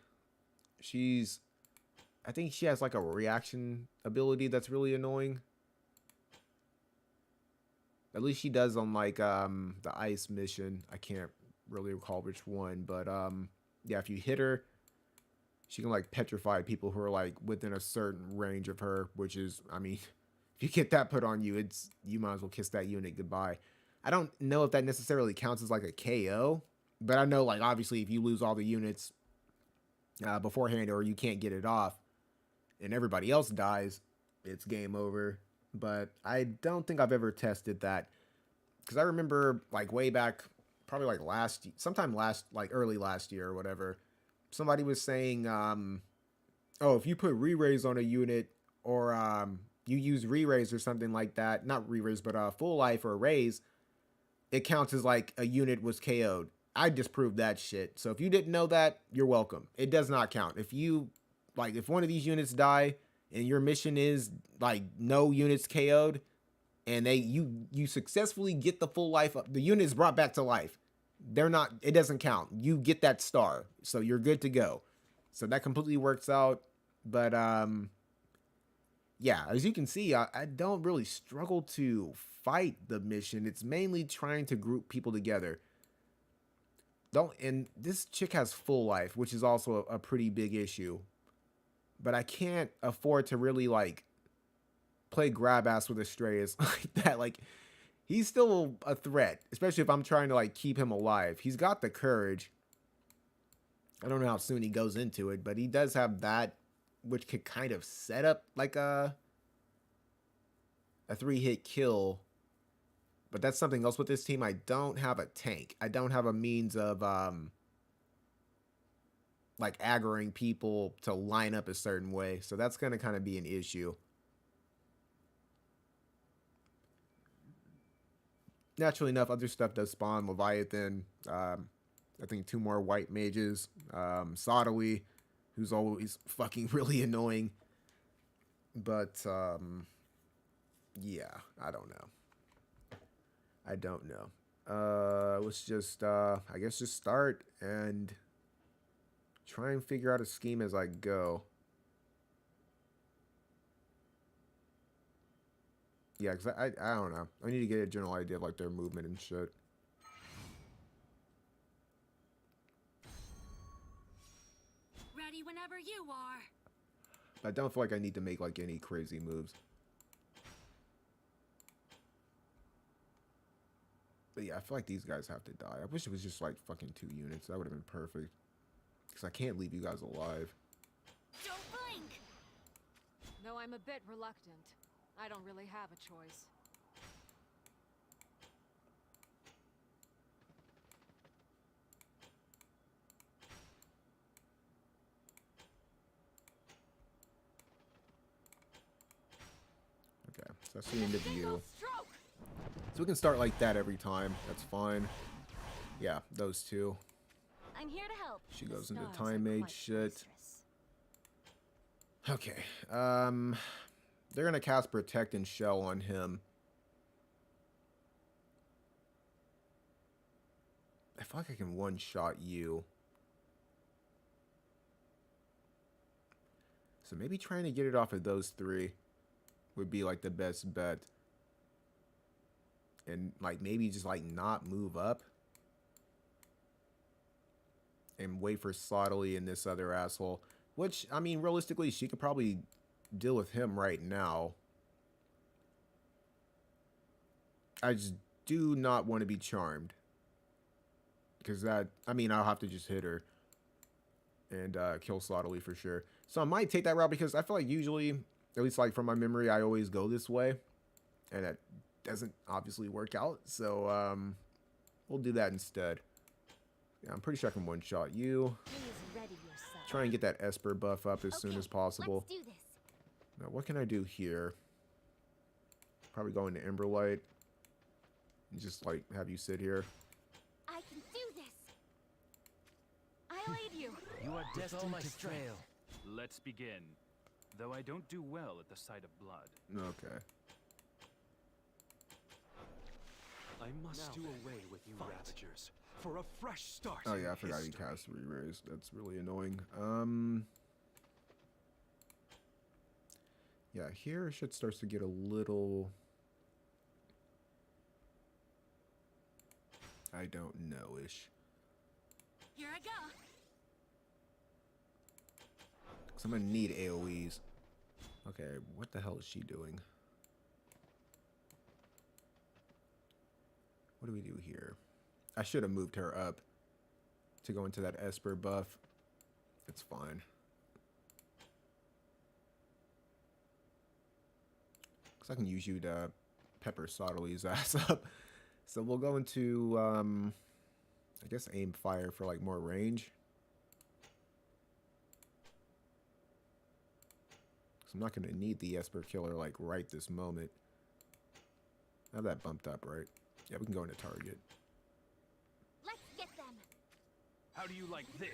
I think she has like a reaction ability that's really annoying. At least she does on like the ice mission. I can't really recall which one, but yeah, if you hit her, she can like petrify people who are like within a certain range of her, which is, I mean, if you get that put on you, you might as well kiss that unit goodbye. I don't know if that necessarily counts as like a KO, but I know like obviously if you lose all the units beforehand or you can't get it off and everybody else dies, it's game over. But I don't think I've ever tested that, because I remember like way back, probably like early last year or whatever, somebody was saying, oh, if you put re-raise on a unit or you use re-raise or something like that, not re-raise, but full life or raise, it counts as like a unit was KO'd. I disproved that shit. So if you didn't know that, you're welcome. It does not count. If one of these units die and your mission is like no units KO'd and you successfully get the full life, the unit is brought back to life. It doesn't count. You get that star. So you're good to go. So that completely works out. But yeah, as you can see, I don't really struggle to fight the mission. It's mainly trying to group people together. And this chick has full life, which is also a pretty big issue. But I can't afford to really like play grab ass with Astraeus like that. Like, he's still a threat, especially if I'm trying to like keep him alive. He's got the courage. I don't know how soon he goes into it, but he does have that, which could kind of set up like a 3-hit kill. But that's something else with this team. I don't have a tank. I don't have a means of like aggroing people to line up a certain way. So that's going to kind of be an issue. Naturally enough, other stuff does spawn. Leviathan. I think 2 more white mages. Sodawi, who's always fucking really annoying. But yeah, I don't know. Let's just I guess just start and try and figure out a scheme as I go. Yeah, because I don't know. I need to get a general idea of like their movement and shit. Ready whenever you are. I don't feel like I need to make like any crazy moves. But yeah, I feel like these guys have to die. I wish it was just like fucking 2 units. That would have been perfect. Because I can't leave you guys alive. Don't blink. Though I'm a bit reluctant. I don't really have a choice. Okay, so that's the end of you. Single stroke! So we can start like that every time. That's fine. Yeah, those two. I'm here to help. She The goes into stars time are age quite shit. boisterous. Okay. They're gonna cast Protect and Shell on him. I feel like I can one-shot you. So maybe trying to get it off of those three would be like the best bet. And like maybe just like not move up. And wait for Slottily and this other asshole. Which, I mean, realistically, she could probably deal with him right now. I just do not want to be charmed. Because that, I mean, I'll have to just hit her. And kill Slottily for sure. So I might take that route because I feel like usually, at least like from my memory, I always go this way. And it doesn't obviously work out. So we'll do that instead. Yeah, I'm pretty sure I can one-shot you. Please ready yourself. Try and get that Esper buff up as soon Okay, as possible. Let's do this. Now, what can I do here? Probably go into Emberlight. And just, like, have you sit here. I can do this. I'll aid you. You are With all destined my to strength. fail. Let's begin. Though I don't do well at the sight of blood. Okay. I must Now do then, away with you fight. ravagers for a fresh start. Oh, in yeah, I forgot you history. cast Re-Raise. That's really annoying. Yeah, here shit starts to get a little... I don't know-ish. Here I go. Because I'm going to need AoEs. Okay, what the hell is she doing? What do we do here? I should have moved her up to go into that Esper buff. It's fine. Because I can use you to pepper Slottily's ass up. So we'll go into, I guess, aim fire for like more range. So I'm not going to need the Esper killer like right this moment. I have that bumped up, right? Yeah, we can go into target. Let's get them. How do you like this?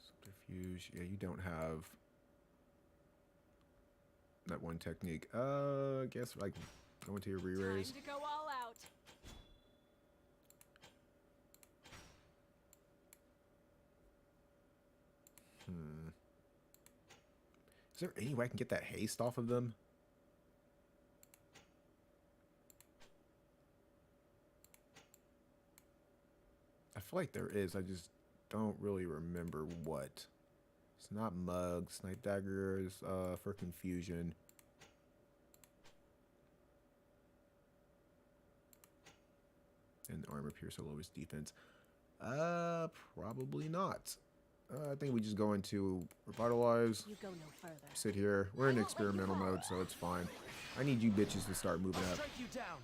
Subterfuge. Yeah, you don't have that one technique. I guess like go into your re-raise. Time to go all out. Is there any way I can get that haste off of them? I feel like there is. I just don't really remember what. It's not Mug. Snipe Daggers for confusion. And Armor Piercer lowest defense. Probably not. I think we just go into Revitalize. You go no further. Sit here. We're in experimental mode, so it's fine. I need you bitches to start moving I'll up. strike you down.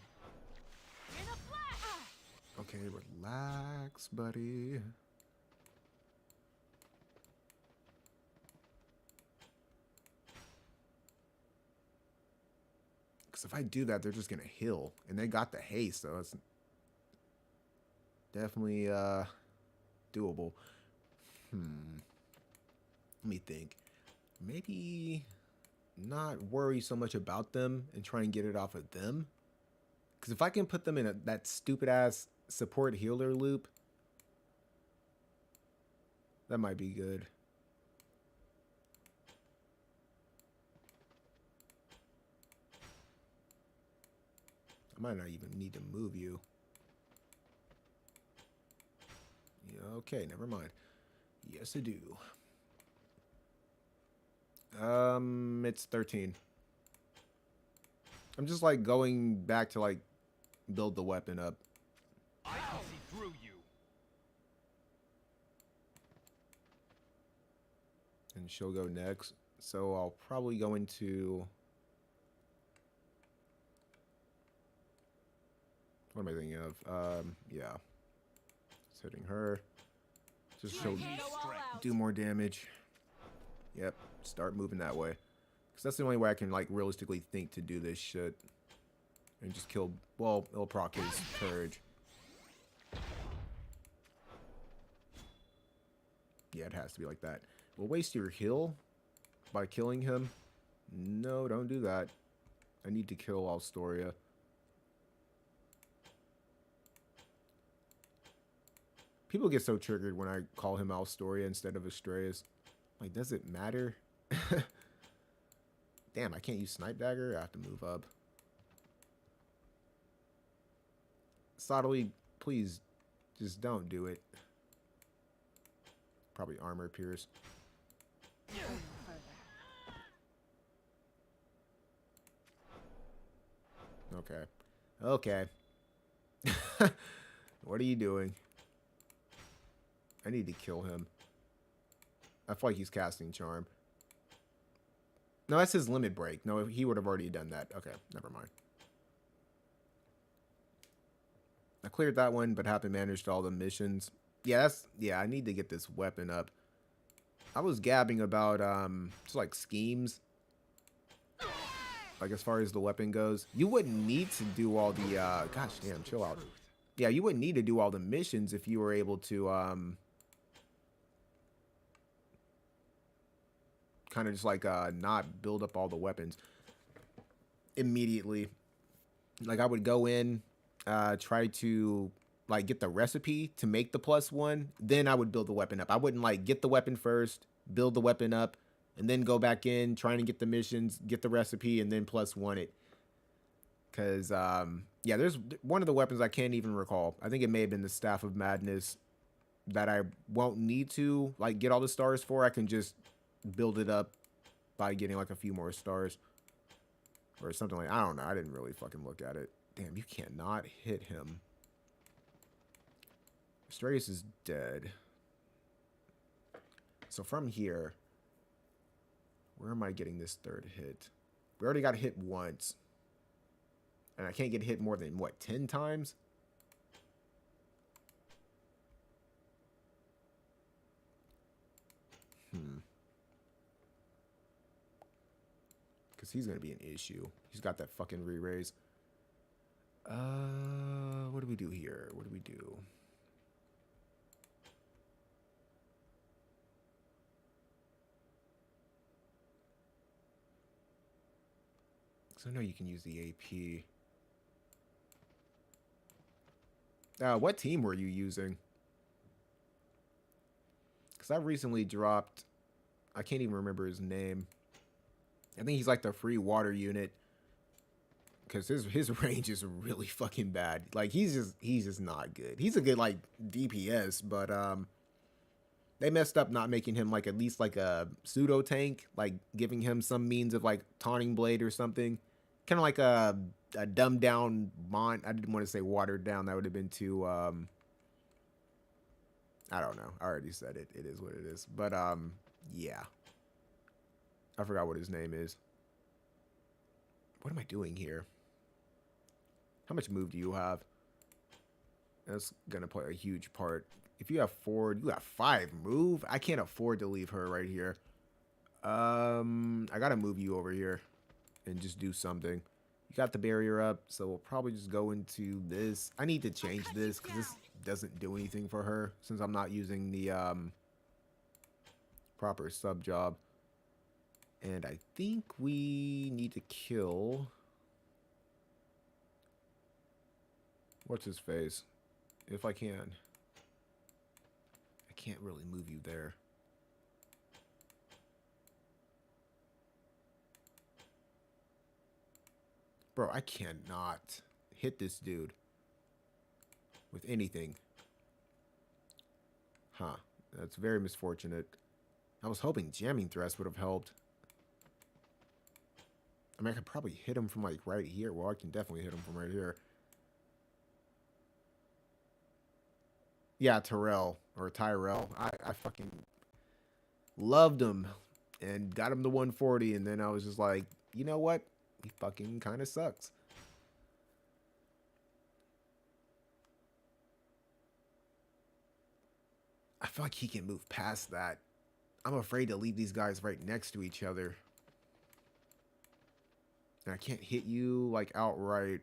In a flash! Okay, relax, buddy. Because if I do that, they're just going to heal. And they got the haste, so it's definitely doable. Let me think. Maybe not worry so much about them and try and get it off of them. Because if I can put them in that stupid-ass support healer loop, that might be good. I might not even need to move you. Yeah, okay, never mind. Yes, I do. It's 13. I'm just like going back to like build the weapon up I can see through you. And she'll go next. So I'll probably go into... What am I thinking of? Yeah. It's hitting her. Just she'll do more damage. Yep. Start moving that way. Because that's the only way I can, like, realistically think to do this shit. And just kill... Well, it'll proc his courage. Yeah, it has to be like that. We'll waste your heal by killing him. No, don't do that. I need to kill Alstoria. People get so triggered when I call him Alstoria instead of Astraeus. Like, does it matter? Damn, I can't use Snipe Dagger? I have to move up. Subtly, please, just don't do it. Probably Armor Pierce. Okay. Okay. What are you doing? I need to kill him. I feel like he's casting Charm. No, that's his limit break. No, he would have already done that. Okay, never mind. I cleared that one, but haven't managed all the missions. Yeah, I need to get this weapon up. I was gabbing about just like schemes. Like as far as the weapon goes. You wouldn't need to do all the gosh damn, chill out. Yeah, you wouldn't need to do all the missions if you were able to kind of just like not build up all the weapons immediately. Like I would go in, try to like get the recipe to make the +1, then I would build the weapon up. I wouldn't like get the weapon first, build the weapon up, and then go back in trying to get the missions, get the recipe, and then +1 it. Because yeah, there's one of the weapons I can't even recall. I think it may have been the Staff of Madness that I won't need to like get all the stars for. I can just build it up by getting like a few more stars or something like, I don't know. I didn't really fucking look at it. Damn, you cannot hit him. Astraeus is dead. So from here, where am I getting this third hit? We already got hit once. And I can't get hit more than, what, 10 times? Because he's going to be an issue. He's got that fucking re-raise. What do we do here? What do we do? Because I know you can use the AP. What team were you using? Because I recently dropped... I can't even remember his name. I think he's like the free water unit. Because his range is really fucking bad. Like, he's just not good. He's a good, like, DPS, but, they messed up not making him, like, at least, like, a pseudo-tank. Like, giving him some means of, like, Taunting Blade or something. Kind of like a dumbed-down I didn't want to say watered down. That would have been too, I don't know. I already said it. It is what it is. But, yeah. I forgot what his name is. What am I doing here? How much move do you have? That's gonna play a huge part. If you have 4, you got 5 move. I can't afford to leave her right here. I gotta move you over here and just do something. You got the barrier up, so we'll probably just go into this. I need to change this because this doesn't do anything for her since I'm not using the proper sub job. And I think we need to kill... What's his face? If I can. I can't really move you there. Bro, I cannot hit this dude with anything. Huh. That's very misfortunate. I was hoping Jamming Thrust would have helped. I mean, I could probably hit him from, like, right here. Well, I can definitely hit him from right here. Yeah, Tyrell or Tyrell. I fucking loved him and got him to 140, and then I was just like, you know what? He fucking kind of sucks. I feel like he can move past that. I'm afraid to leave these guys right next to each other. And I can't hit you like outright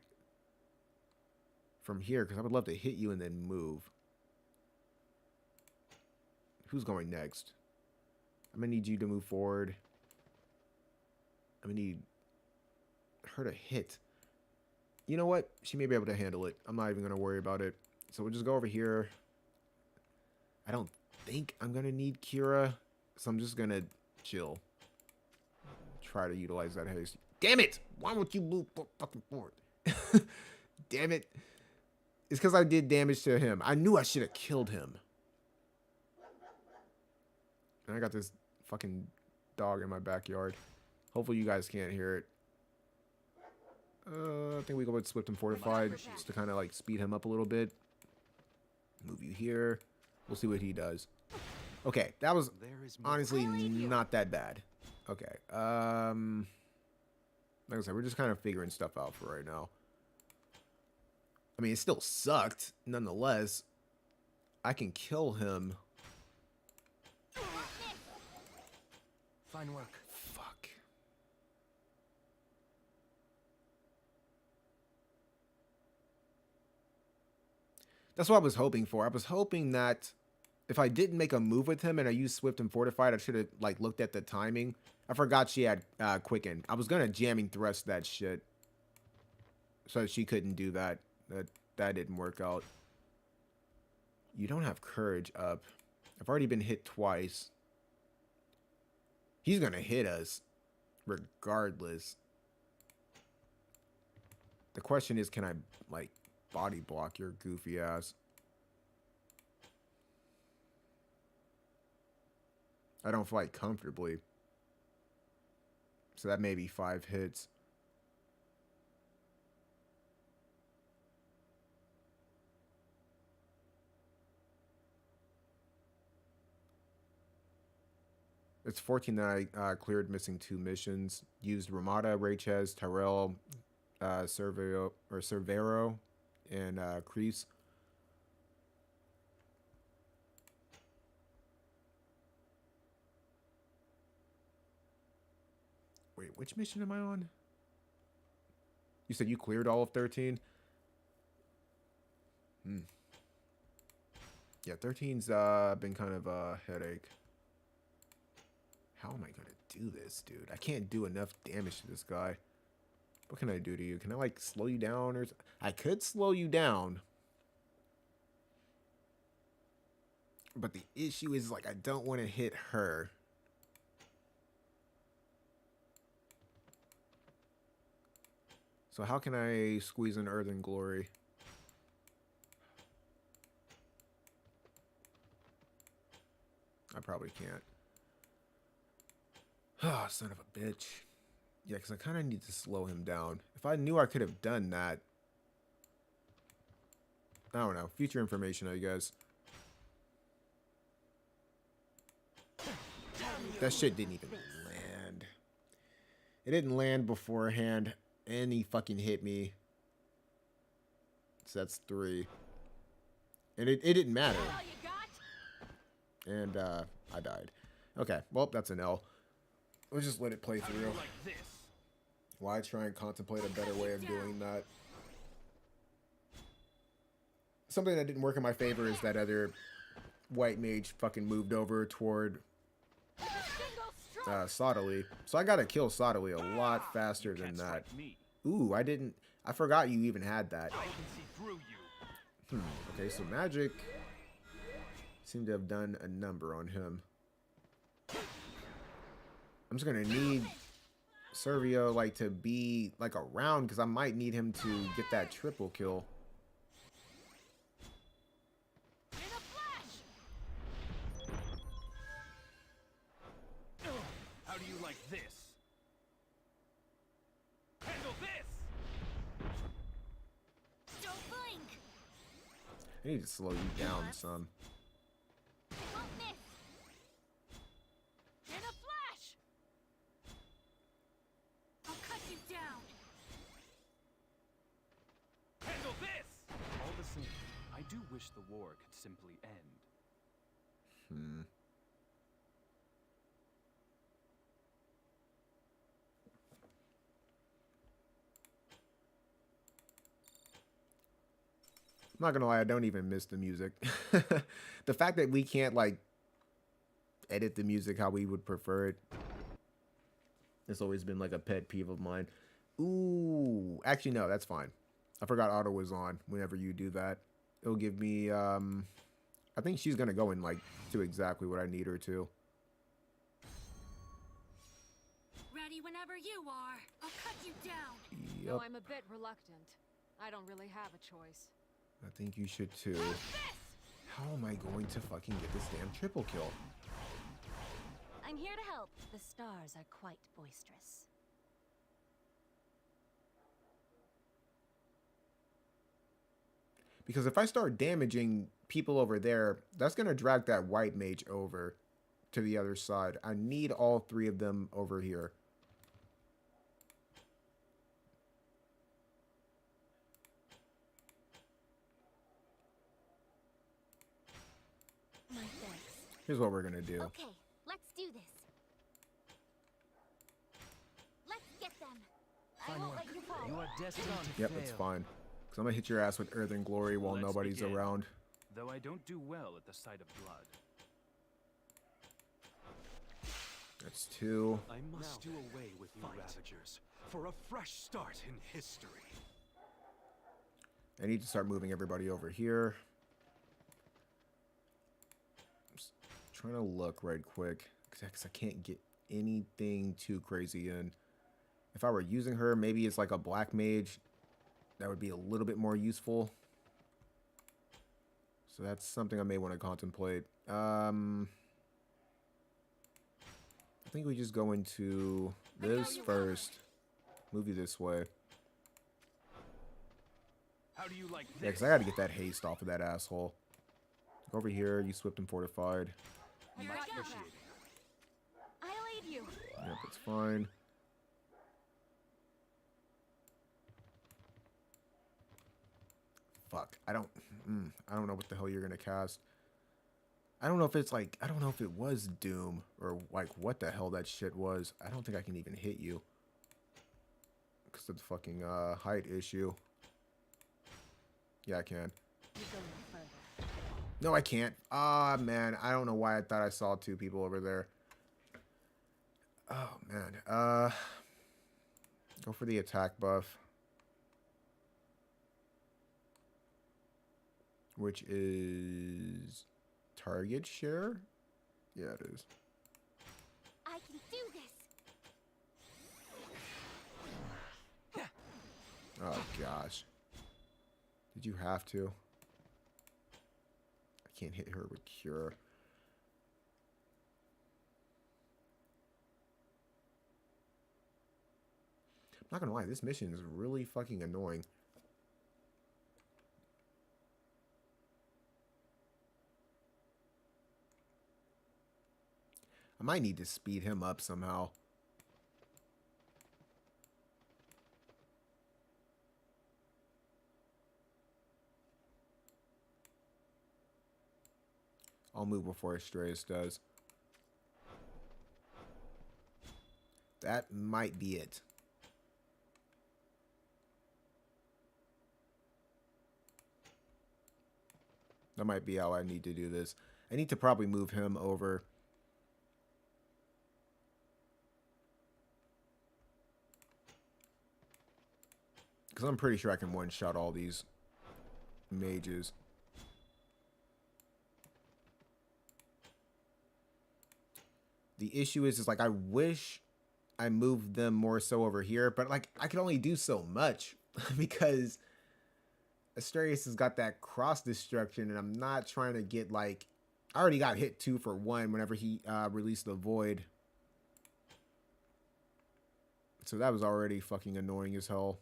from here because I would love to hit you and then move. Who's going next? I'm gonna need you to move forward. I'm gonna need her to hit. You know what? She may be able to handle it. I'm not even gonna worry about it. So we'll just go over here. I don't think I'm gonna need Kira, so I'm just gonna chill. Try to utilize that haste. Damn it! Why won't you move fucking forward? Damn it! It's because I did damage to him. I knew I should have killed him. And I got this fucking dog in my backyard. Hopefully you guys can't hear it. I think we go with Swift and Fortified just to kind of like speed him up a little bit. Move you here. We'll see what he does. Okay, that was honestly not that bad. Okay, like I said, we're just kind of figuring stuff out for right now. I mean, it still sucked, nonetheless. I can kill him. Fine work. Fuck. That's what I was hoping for. I was hoping that if I didn't make a move with him and I used Swift and Fortified, I should have like looked at the timing. I forgot she had Quicken. I was gonna jamming thrust that shit, so she couldn't do that. That didn't work out. You don't have courage up. I've already been hit twice. He's gonna hit us regardless. The question is, can I like body block your goofy ass? I don't fight comfortably. So that may be 5 hits. It's 14 that I cleared, missing 2 missions. Used Ramada, Raychez, Tyrell, Cervero, and Kreese. Wait, which mission am I on? You said you cleared all of 13? Yeah, 13's been kind of a headache. How am I gonna do this, dude? I can't do enough damage to this guy. What can I do to you? Can I, like, slow you down? Or I could slow you down. But the issue is, like, I don't want to hit her. So how can I squeeze in Earth and Glory? I probably can't. Ah, son of a bitch. Yeah, because I kind of need to slow him down. If I knew I could have done that. I don't know. Future information, I guess. That shit didn't even land. It didn't land beforehand. And he fucking hit me. So that's 3. And it didn't matter. And I died. Okay, well, that's an L. We'll just let it play through. Why try and contemplate a better way of doing that? Something that didn't work in my favor is that other white mage fucking moved over toward Sottily. So I gotta kill Sottily a lot faster than that. Ooh, I forgot you even had that. Okay, so magic seemed to have done a number on him. I'm just gonna need Servio like to be like around because I might need him to get that triple kill. How do you like this? Handle this! Don't blink. I need to slow you down some. I won't miss. In a flash! I'll cut you down. Handle this! All the same, I do wish the war could simply end. I'm not gonna lie, I don't even miss the music. The fact that we can't like edit the music how we would prefer it, it's always been like a pet peeve of mine. Ooh, actually no, that's fine. I forgot auto was on. Whenever you do that, it'll give me I think she's gonna go and like do exactly what I need her to. Ready whenever you are. I'll cut you down. Though Yep, I'm a bit reluctant, I don't really have a choice. I think you should too. How am I going to fucking get this damn triple kill? I'm here to help. The stars are quite boisterous. Because if I start damaging people over there, that's going to drag that white mage over to the other side. I need all three of them over here. My thanks. Here's what we're going to do. Okay, let's do this. Let's get them. I Fine won't work. let you fall. You are destined to Yep, fail. it's fine. Because I'm going to hit your ass with Earth and Glory while Let's nobody's begin. around. Though I don't do well at the sight of blood. That's two. I must do away with you Ravagers for a fresh start in history. I need to start moving everybody over here. Just trying to look right quick. Because I can't get anything too crazy in. If I were using her, maybe it's like a black mage. That would be a little bit more useful. So that's something I may want to contemplate. I think we just go into this first. Move you this way. How do you like Yeah, this? because I got to get that haste off of that asshole. Go over here. You swift and fortified. Here I go. I'll aid you. Yep, it's fine. Fuck. I don't know what the hell you're going to cast. I don't know if it's like, I don't know if it was Doom or like what the hell that shit was. I don't think I can even hit you. Because of the fucking height issue. Yeah, I can. You go no further. No, I can't. Ah, man. I don't know why I thought I saw two people over there. Oh, man. Go for the attack buff. Which is target share? Yeah, it is. I can do this. Oh, gosh. Did you have to? I can't hit her with Cure. I'm not gonna lie, this mission is really fucking annoying. I might need to speed him up somehow. I'll move before Astreus does. That might be it. That might be how I need to do this. I need to probably move him over. Because I'm pretty sure I can one-shot all these mages. The issue is like I wish I moved them more so over here, but like I can only do so much because Astarius has got that cross destruction, and I'm not trying to get like I already got hit 2 for 1 whenever he released the void. So that was already fucking annoying as hell.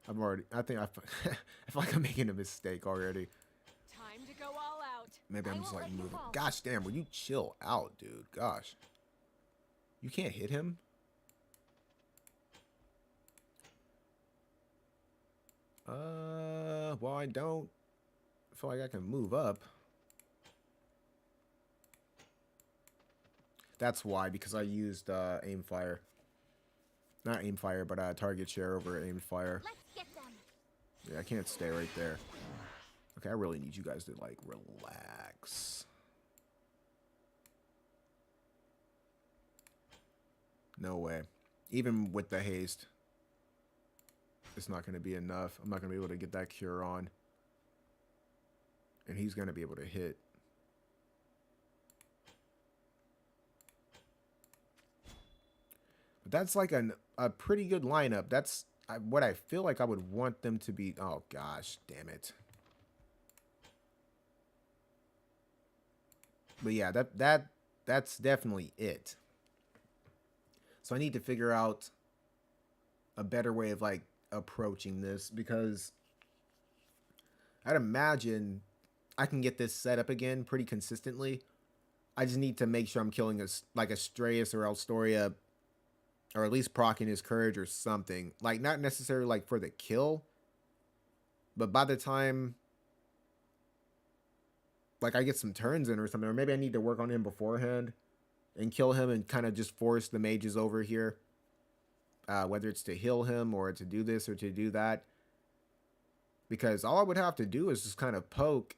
I'm already. I think I feel like I'm making a mistake already. Time to go all out. Maybe I I'm just won't like let you moving. fall. Gosh damn, will you chill out, dude? Gosh. You can't hit him? Well, I don't feel like I can move up. That's why, because I used aim fire. Not aim fire, but target share over aim fire. Let's get them. Yeah, I can't stay right there. Okay, I really need you guys to, like, relax. No way. Even with the haste, it's not going to be enough. I'm not going to be able to get that cure on. And he's going to be able to hit. But that's like a pretty good lineup. That's what I feel like I would want them to be. Oh, gosh, damn it. But yeah, that's definitely it. So I need to figure out a better way of like approaching this, because I'd imagine I can get this set up again pretty consistently. I just need to make sure I'm killing like Astreus or Elstoria, or at least proccing his courage or something. Like, not necessarily like for the kill, but by the time like I get some turns in or something, or maybe I need to work on him beforehand and kill him and kind of just force the mages over here. Whether it's to heal him or to do this or to do that. Because all I would have to do is just kind of poke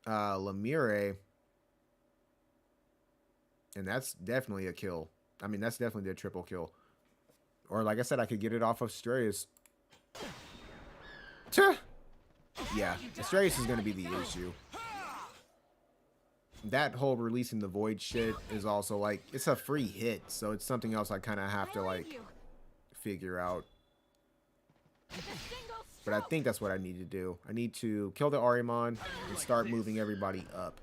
Lemire. And that's definitely a kill. I mean, that's definitely a triple kill. Or like I said, I could get it off of Astreus. Yeah, Astreus is going to be the issue. That whole releasing the void shit is also like, it's a free hit, so it's something else I kind of have to like figure out. But I think that's what I need to do. I need to kill the Ahriman and start moving everybody up.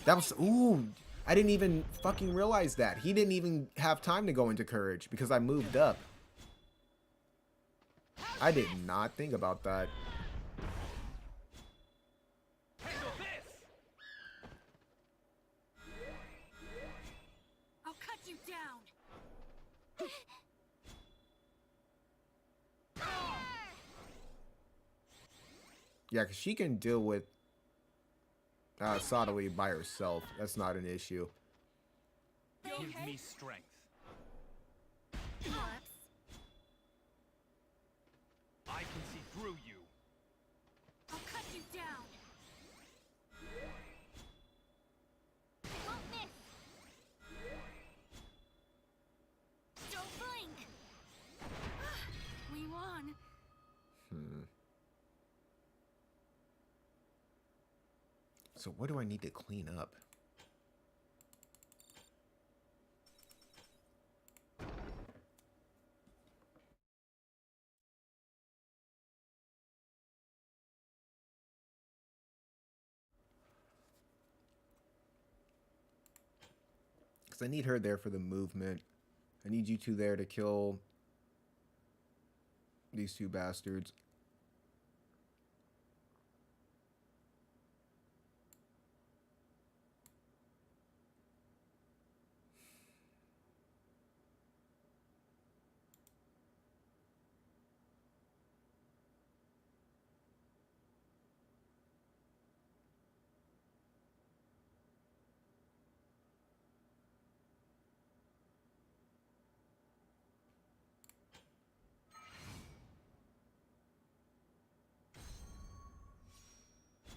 That was, ooh, I didn't even fucking realize that. He didn't even have time to go into courage because I moved up. I did not think about that. Handle this! I'll cut you down. Yeah, because she can deal with Sodaly by herself. That's not an issue. Give me strength. I can see through you. I'll cut you down. Won't miss. Don't blink. We won. So what do I need to clean up? Because I need her there for the movement. I need you two there to kill these two bastards.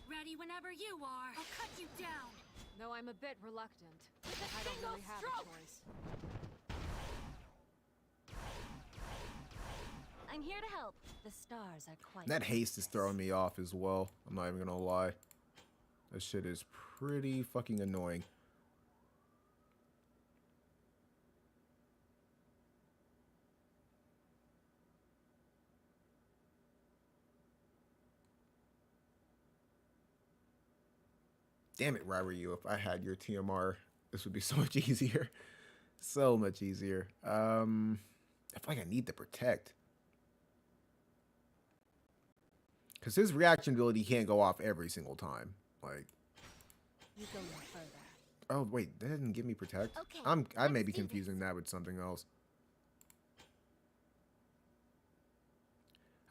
Ready whenever you are. I'll cut you down. Though I'm a bit reluctant, I don't really have a choice. I'm here to help. The stars are quite. That haste is throwing me off as well. I'm not even gonna lie. That shit is pretty fucking annoying. Damn it, Ryu, if I had your TMR, this would be so much easier. So much easier. I feel like I need to protect. Because his reaction ability can't go off every single time. Like, You go no further. oh wait, that didn't give me protect. Okay, I may let's be do confusing that with something else.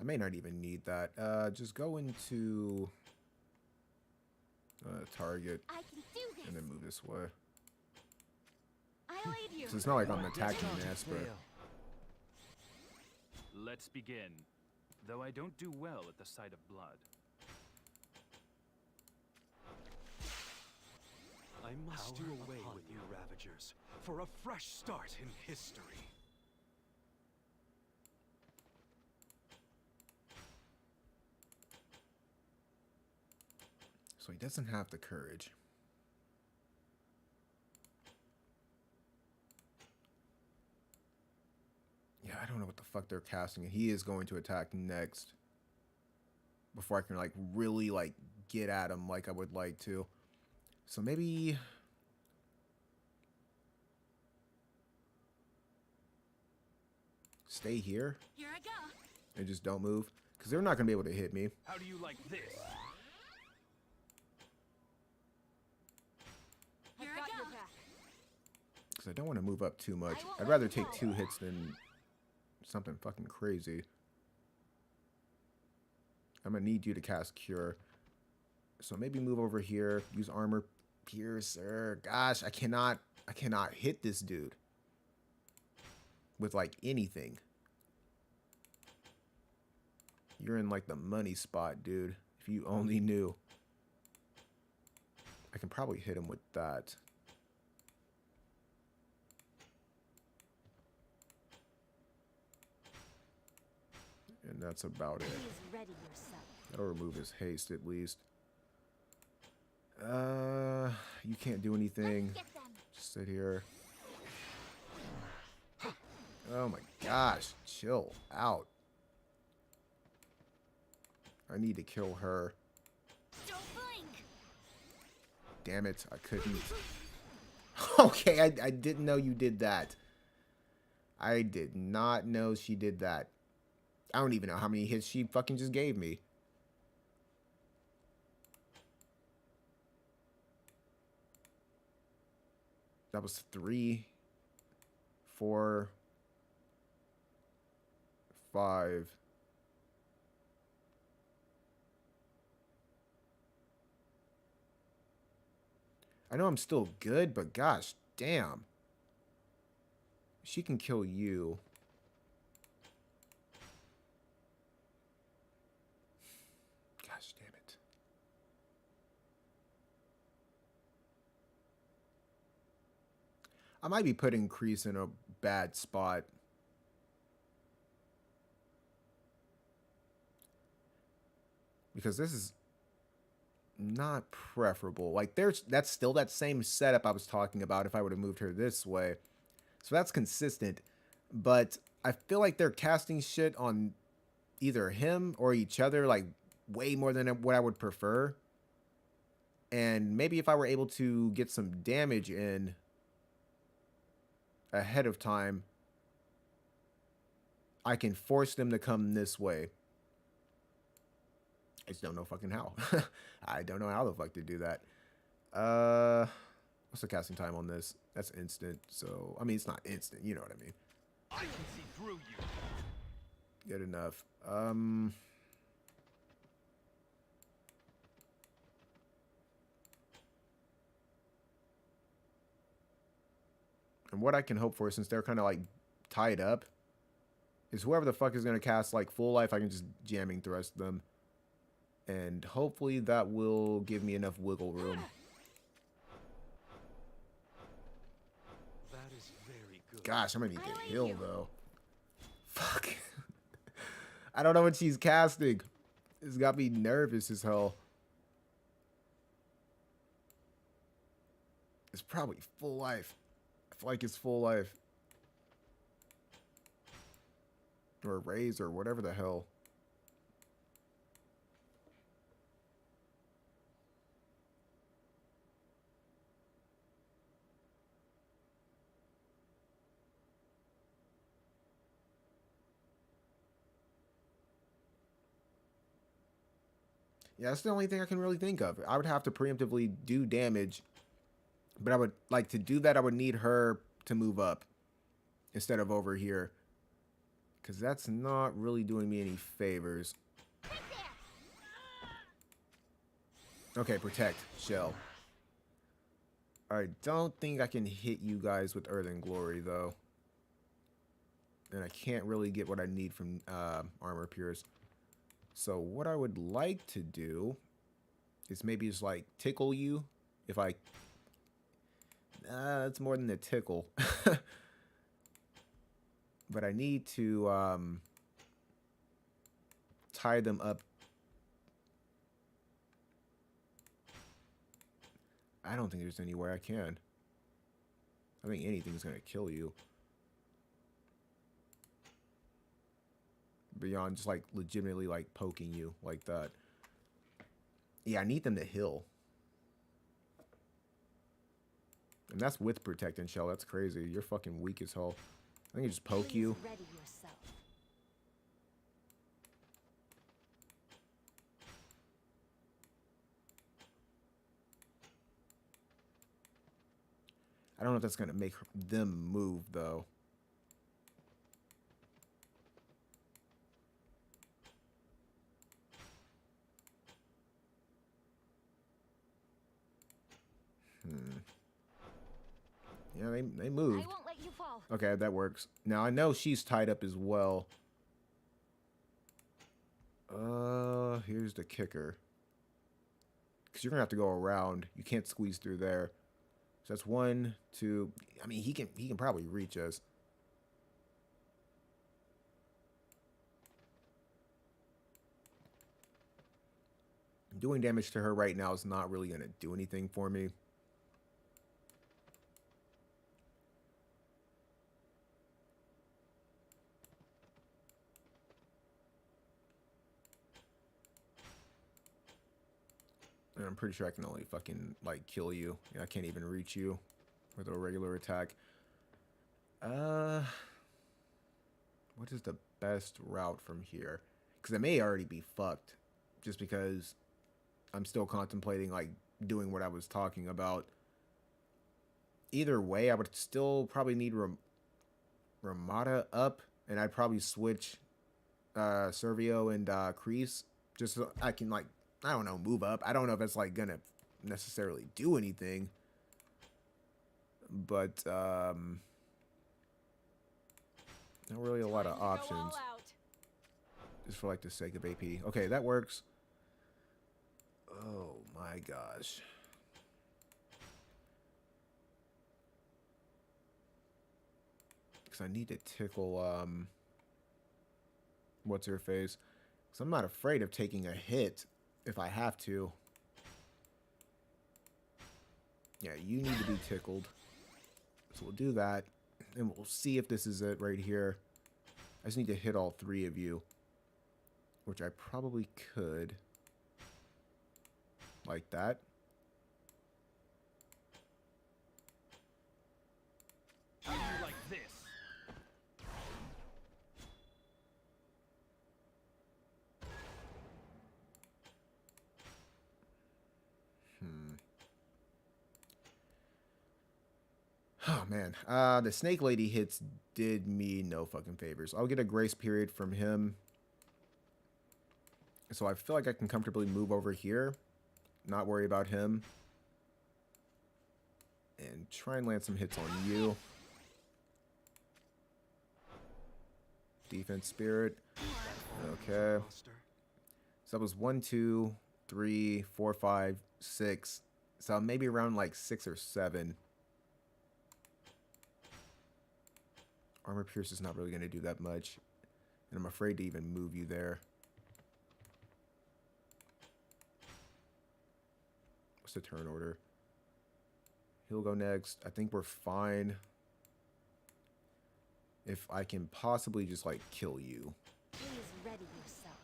I may not even need that. Just go into target I can do this. and then move this way. I'll aid you. So it's not like I'm What attacking does not Esper. fail? Let's begin. Though I don't do well at the sight of blood. I must do Power away upon with you. you Ravagers for a fresh start in history. So he doesn't have the courage. Yeah, I don't know what the fuck they're casting. He is going to attack next. Before I can like really like get at him like I would like to. So maybe stay here Here I go. and just don't move. Because they're not going to be able to hit me. How do you like this? I've Here I got go. your back. Because I don't want to move up too much. I won't I'd let rather you take go. 2 hits than something fucking crazy. I'm going to need you to cast Cure. So maybe move over here. Use Armor Piercer. Gosh, I cannot hit this dude. With like anything. You're in like the money spot, dude. If you only knew. I can probably hit him with that. And that's about it. Please ready yourself. That'll remove his haste at least. You can't do anything. Get them. Just sit here. Oh my gosh, chill out. I need to kill her. Don't blink. Damn it, I couldn't. Okay, I didn't know you did that. I did not know she did that. I don't even know how many hits she fucking just gave me. That was 3, 4, 5. I know I'm still good, but gosh, damn. She can kill you. Gosh, damn it. I might be putting Kreese in a bad spot. Because this is not preferable. Like, that's still that same setup I was talking about if I would have moved her this way. So that's consistent. But I feel like they're casting shit on either him or each other, like, way more than what I would prefer. And maybe if I were able to get some damage in ahead of time, I can force them to come this way. I just don't know fucking how. I don't know how the fuck to do that. What's the casting time on this? That's instant. So, I mean, it's not instant. You know what I mean. I can see through you. Good enough. And what I can hope for, since they're kind of like tied up, is whoever the fuck is going to cast like full life, I can just jamming thrust them. And hopefully that will give me enough wiggle room. That is very good. Gosh, I'm going to need I'll to aid heal you. though. Fuck. I don't know what she's casting. It's got me nervous as hell. It's probably full life. I feel like it's full life. Or raise or whatever the hell. Yeah, that's the only thing I can really think of. I would have to preemptively do damage, but I would like to do that. I would need her to move up instead of over here, because that's not really doing me any favors. Okay, protect, shell. I don't think I can hit you guys with Earth and Glory, though. And I can't really get what I need from Armor Pierce. So what I would like to do is maybe just, like, tickle you. If I... that's more than a tickle. But I need to tie them up. I don't think there's any way I can. I think anything's gonna kill you. Beyond just like legitimately like poking you like that. Yeah, I need them to heal. And that's with Protect and Shell. That's crazy. You're fucking weak as hell. I think I just poke you. Ready yourself. I don't know if that's gonna make them move though. Yeah, they moved. I won't let you fall. Okay, that works. Now I know she's tied up as well. Here's the kicker. Because you're gonna have to go around. You can't squeeze through there. So that's 1, 2. I mean, he can probably reach us. Doing damage to her right now is not really gonna do anything for me. And I'm pretty sure I can only fucking, like, kill you. Yeah, I can't even reach you with a regular attack. What is the best route from here? Because I may already be fucked. Just because I'm still contemplating, like, doing what I was talking about. Either way, I would still probably need Ramada up. And I'd probably switch Servio and Kreese. Just so I can, like, I don't know, move up. I don't know if it's like gonna necessarily do anything. But not really a lot of options. Just for like the sake of AP. Okay, that works. Oh my gosh. Because I need to tickle what's her face. Because I'm not afraid of taking a hit if I have to. Yeah, you need to be tickled. So we'll do that. And we'll see if this is it right here. I just need to hit all 3 of you. Which I probably could. Like that. How do you like this? Oh, man. The Snake Lady hits did me no fucking favors. I'll get a grace period from him. So I feel like I can comfortably move over here. Not worry about him. And try and land some hits on you. Defense Spirit. Okay. So that was 1, 2, 3, 4, 5, 6. So maybe around like 6 or 7. Armor Pierce is not really going to do that much. And I'm afraid to even move you there. What's the turn order? He'll go next. I think we're fine. If I can possibly just, like, kill you. Please ready yourself.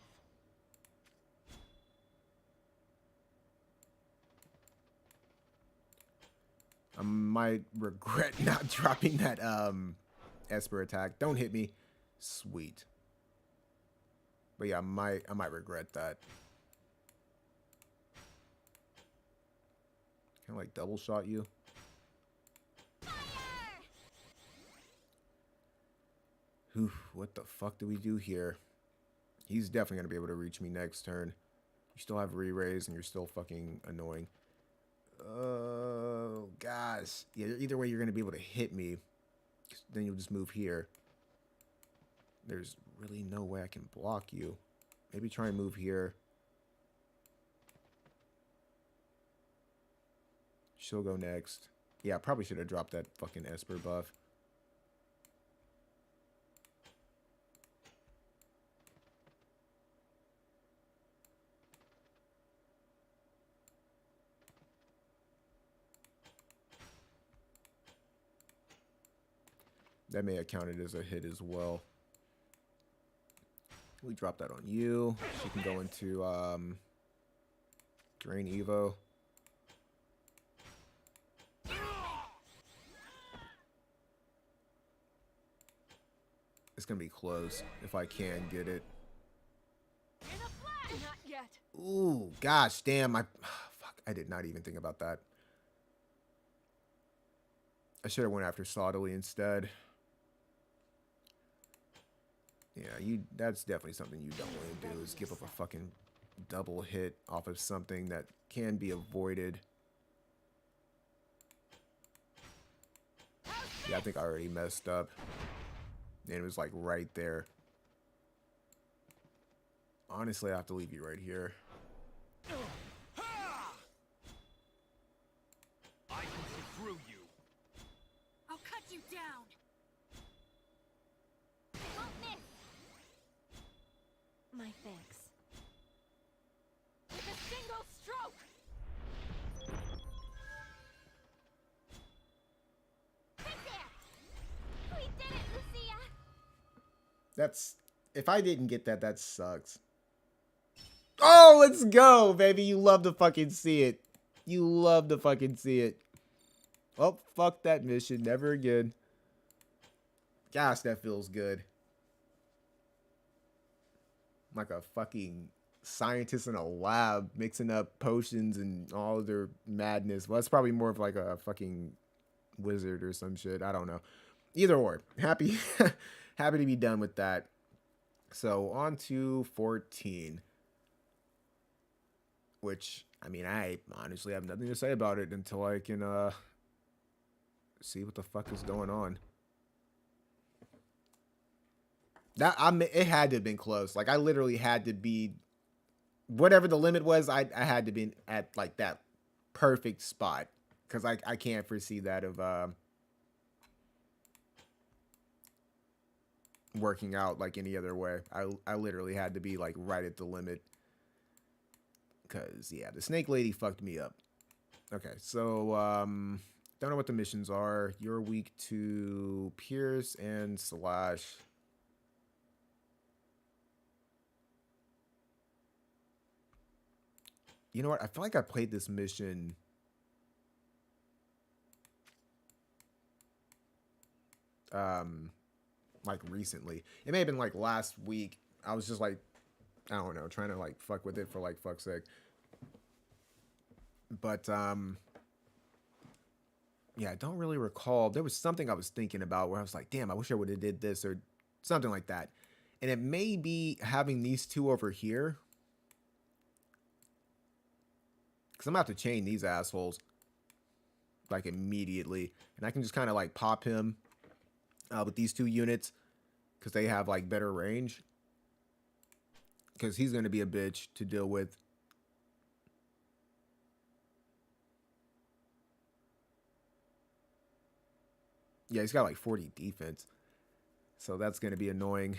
I might regret not dropping that, Esper attack. Don't hit me. Sweet. But yeah, I might regret that. Can I like double shot you? Oof, what the fuck do we do here? He's definitely gonna be able to reach me next turn. You still have re-raise and you're still fucking annoying. Oh, gosh. Yeah, either way you're gonna be able to hit me. Then you'll just move here. There's really no way I can block you. Maybe try and move here. She'll go next. Yeah, I probably should have dropped that fucking Esper buff. That may have counted as a hit as well. We drop that on you. She can go into Drain Evo. It's gonna be close if I can get it. Not yet. Ooh, gosh damn, fuck, I did not even think about that. I should have went after Sottily instead. Yeah, that's definitely something you don't want to do, is give up a fucking double hit off of something that can be avoided. Yeah, I think I already messed up. And it was like right there. Honestly, I have to leave you right here. I can see through you. I'll cut you down. Won't miss. My thanks. With a single stroke. Right there. We did it, Lucia. That's... If I didn't get that, that sucks. Oh, let's go, baby. You love to fucking see it. You love to fucking see it. Oh, fuck that mission. Never again. Gosh, that feels good. I'm like a fucking scientist in a lab mixing up potions and all their madness. Well, that's probably more of like a fucking wizard or some shit. I don't know. Either or. Happy, happy to be done with that. So on to 14. Which, I mean, I honestly have nothing to say about it until I can see what the fuck is going on. It had to have been close. Like, I literally had to be, whatever the limit was, I had to be at like that perfect spot, because I can't foresee that of working out like any other way. I literally had to be like right at the limit, because yeah, the snake lady fucked me up. Okay, so don't know what the missions are. You're weak to Pierce and Slash. You know what? I feel like I played this mission like recently. It may have been like last week. I was just like, I don't know, trying to like fuck with it for like fuck's sake. But yeah, I don't really recall. There was something I was thinking about where I was like, damn, I wish I would have did this or something like that. And it may be having these two over here, because I'm about to chain these assholes like immediately. And I can just kind of like pop him with these two units because they have like better range. Because he's going to be a bitch to deal with. Yeah, he's got like 40 defense. So that's going to be annoying.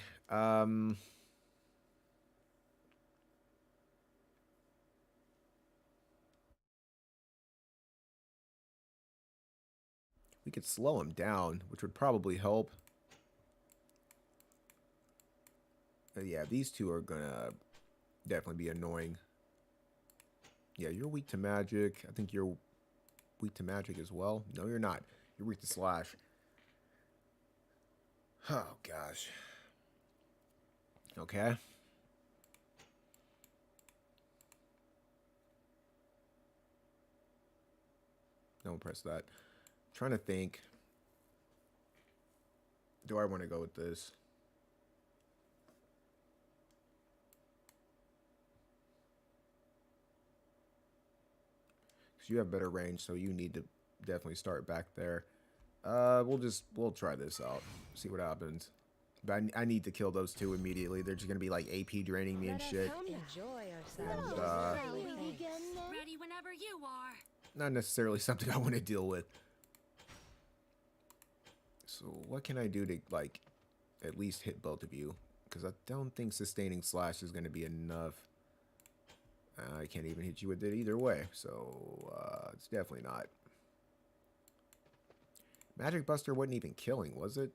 We could slow him down, which would probably help. Yeah, these two are gonna definitely be annoying. Yeah, you're weak to magic. I think you're weak to magic as well. No, you're not. You're weak to slash. Oh, gosh. Okay. don't press that. Trying to think. Do I want to go with this? Because you have better range, so you need to definitely start back there. We'll try this out. See what happens. But I need to kill those two immediately. They're just gonna be like AP draining me and shit. Enjoy And, ourselves. Ready whenever you are. not necessarily something I want to deal with. So what can I do to like at least hit both of you? Because I don't think sustaining slash is gonna be enough. I can't even hit you with it either way, so it's definitely not. Magic Buster wasn't even killing, was it?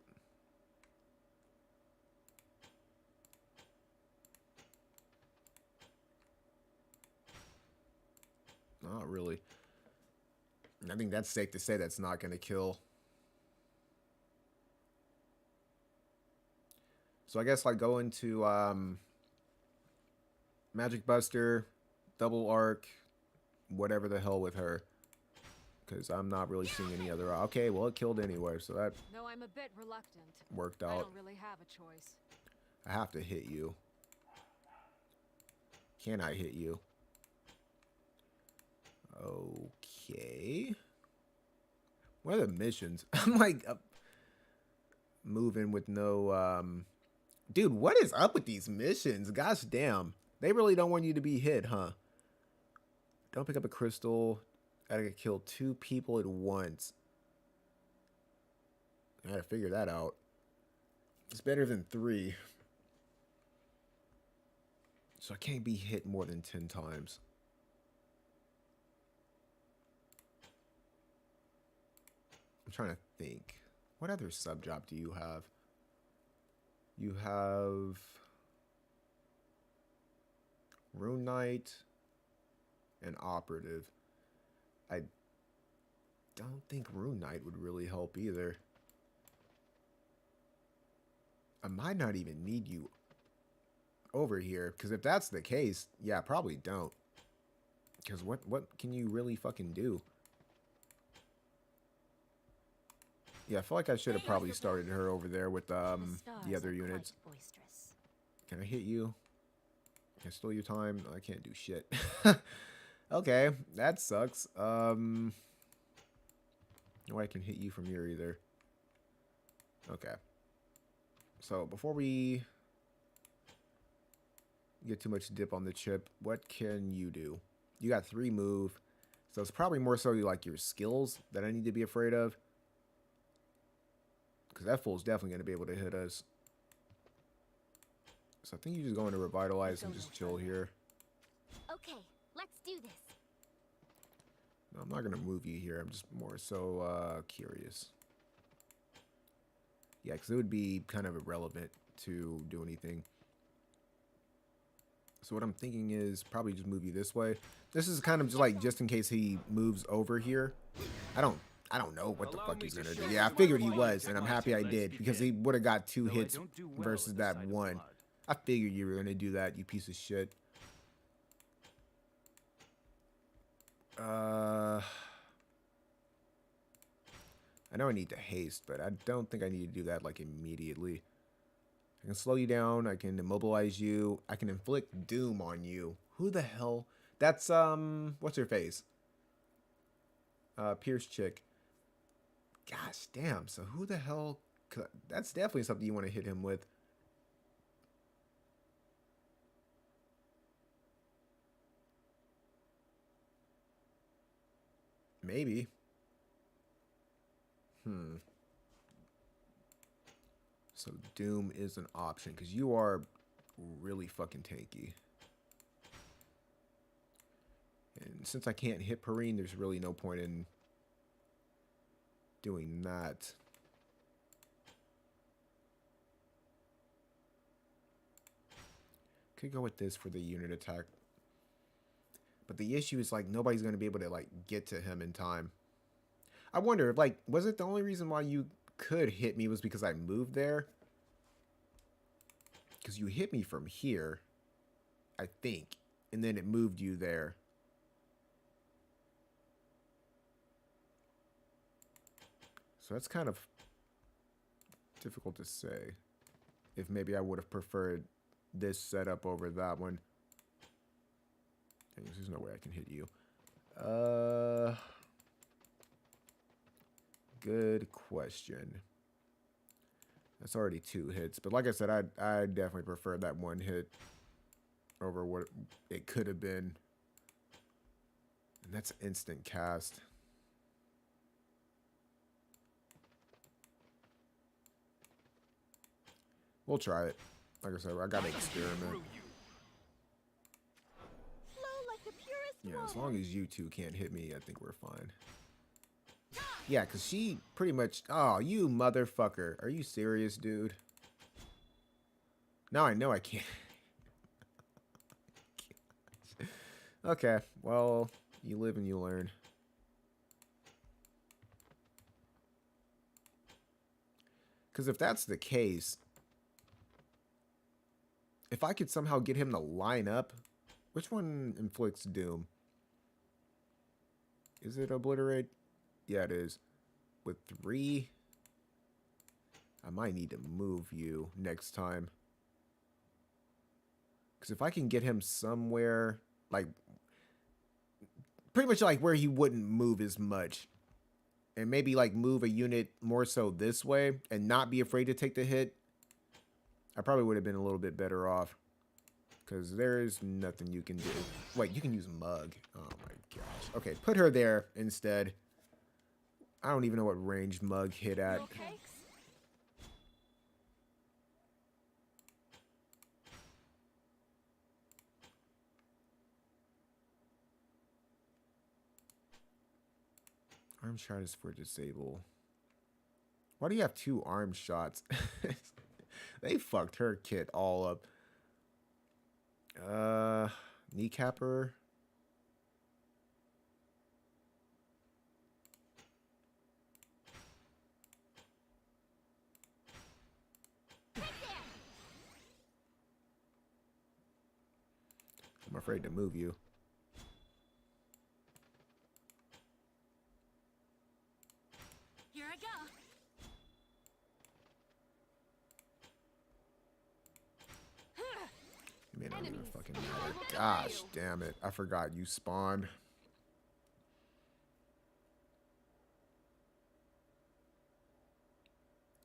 Not really. I think that's safe to say that's not going to kill. So I guess like go into Magic Buster, Double Arc, whatever the hell with her. Because I'm not really seeing any other... Okay, well it killed anyway, so that Though I'm a bit reluctant. worked I out. don't really have a choice. I have to hit you. Can I hit you? Okay. What are the missions? I'm like moving with no... Dude, what is up with these missions? Gosh damn. They really don't want you to be hit, huh? Don't pick up a crystal. Gotta kill 2 people at once. I gotta figure that out. It's better than 3. So I can't be hit more than 10 times. I'm trying to think. What other sub job do you have? You have Rune Knight and Operative. I don't think Rune Knight would really help either. I might not even need you over here, because if that's the case, yeah, probably don't. Because what can you really fucking do? Yeah, I feel like I should have probably started her over there with the other units. Can I hit you? Can I steal your time? No, I can't do shit. Okay, that sucks. No way I can hit you from here either. Okay. So before we get too much dip on the chip, what can you do? You got 3 move. So it's probably more so like your skills that I need to be afraid of. Because that fool's definitely going to be able to hit us. So I think you're just going to revitalize and just chill here. Okay, let's do this. No, I'm not going to move you here. I'm just more so curious. Yeah, because it would be kind of irrelevant to do anything. So what I'm thinking is probably just move you this way. This is kind of just like just in case he moves over here. I don't know what the fuck he's gonna do. Yeah, I figured he was, and I'm happy I did, because he would have got 2 hits versus that 1. I figured you were gonna do that, you piece of shit. I know I need to haste, but I don't think I need to do that like immediately. I can slow you down, I can immobilize you, I can inflict doom on you. Who the hell? That's what's her face? Pierce chick. Gosh damn, so who the hell that's definitely something you want to hit him with. Maybe. So Doom is an option because you are really fucking tanky. And since I can't hit Perrine, there's really no point in doing that. Could go with this for the unit attack. But the issue is like nobody's going to be able to like get to him in time. I wonder if like, was it the only reason why you could hit me was because I moved there? Because you hit me from here, I think, and then it moved you there. So that's kind of difficult to say. If maybe I would have preferred this setup over that one. Dang, there's no way I can hit you. Good question. That's already 2 hits, but like I said, I definitely prefer that 1 hit over what it could have been. And that's instant cast. We'll try it. Like I said, I gotta experiment. Flow like the purest Yeah, as water. long as you two can't hit me, I think we're fine. Yeah, because she pretty much... Oh, you motherfucker. Are you serious, dude? Now I know I can't. Okay, well, you live and you learn. Because if that's the case... If I could somehow get him to line up... Which one inflicts doom? Is it obliterate? Yeah, it is. With 3... I might need to move you next time. Because if I can get him somewhere... Like... Pretty much like where he wouldn't move as much. And maybe like move a unit more so this way. And not be afraid to take the hit. I probably would have been a little bit better off. Because there is nothing you can do. Wait, you can use Mug. Oh my gosh. Okay, put her there instead. I don't even know what range Mug hit at. No cakes? Arm shot is for disable. Why do you have 2 arm shots? They fucked her kit all up. Kneecapper. I'm afraid to move you. Here I go. Man, I don't even fucking matter. Gosh damn it. I forgot you spawned.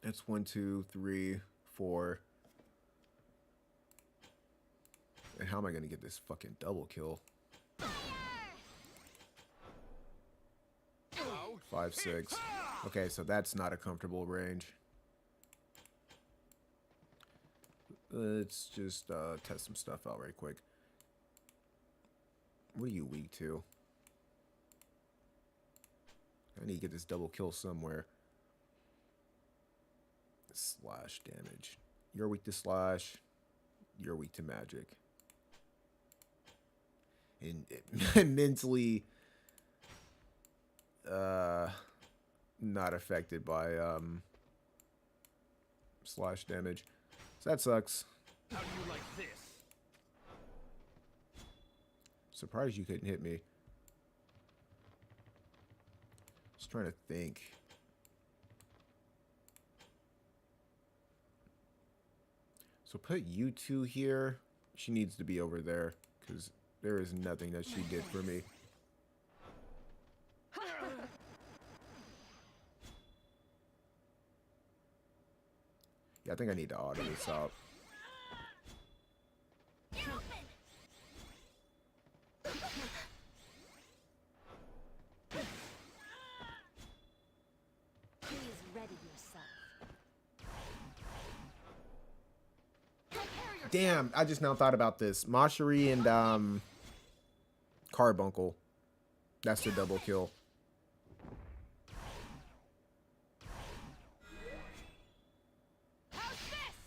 That's 1, 2, 3, 4. And how am I gonna get this fucking double kill? 5, 6. Okay, so that's not a comfortable range. Let's just test some stuff out right quick. What are you weak to? I need to get this double kill somewhere. Slash damage. You're weak to slash. You're weak to magic. And mentally not affected by slash damage. So that sucks. How do you like this? Surprised you couldn't hit me. Just trying to think. So put you 2 here. She needs to be over there because there is nothing that she did for me. Yeah, I think I need to auto this out. Please ready yourself. Damn, I just now thought about this. Mashari and Carbuncle. That's the double kill.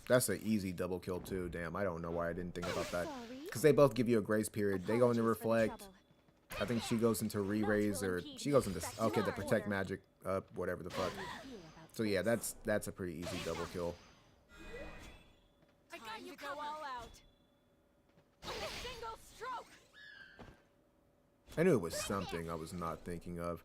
That's an easy double kill too. Damn, I don't know why I didn't think about that. Because they both give you a grace period. They go into reflect. I think she goes into re-raise or she goes into okay, the protect magic up, whatever the fuck. So yeah, that's a pretty easy double kill. I got Time you to go covered. all out. Single stroke. I knew it was something I was not thinking of.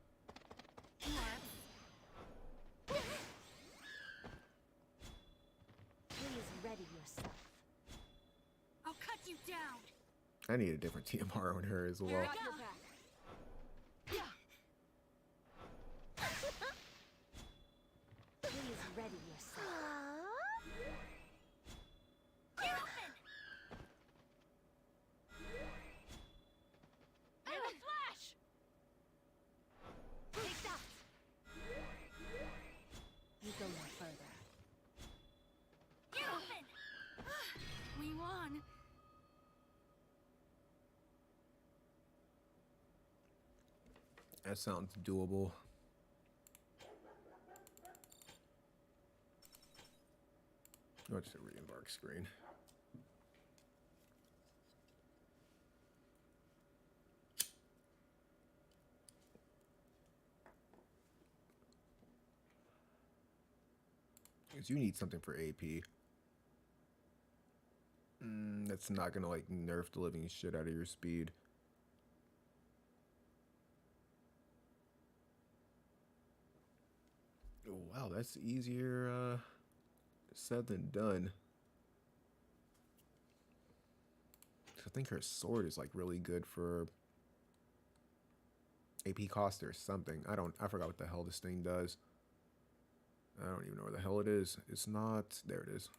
I need a different TMR on her as well. Got your back. Please ready yourself. In a flash! Take that. You go no further. Get open! We won. That sounds doable. Oh, just a re-embark screen. Because you need something for AP. That's not gonna like nerf the living shit out of your speed. Oh, wow, that's easier said than done. I think her sword is like really good for AP cost or something. I forgot what the hell this thing does. I don't even know where the hell it is. It's not, there it is.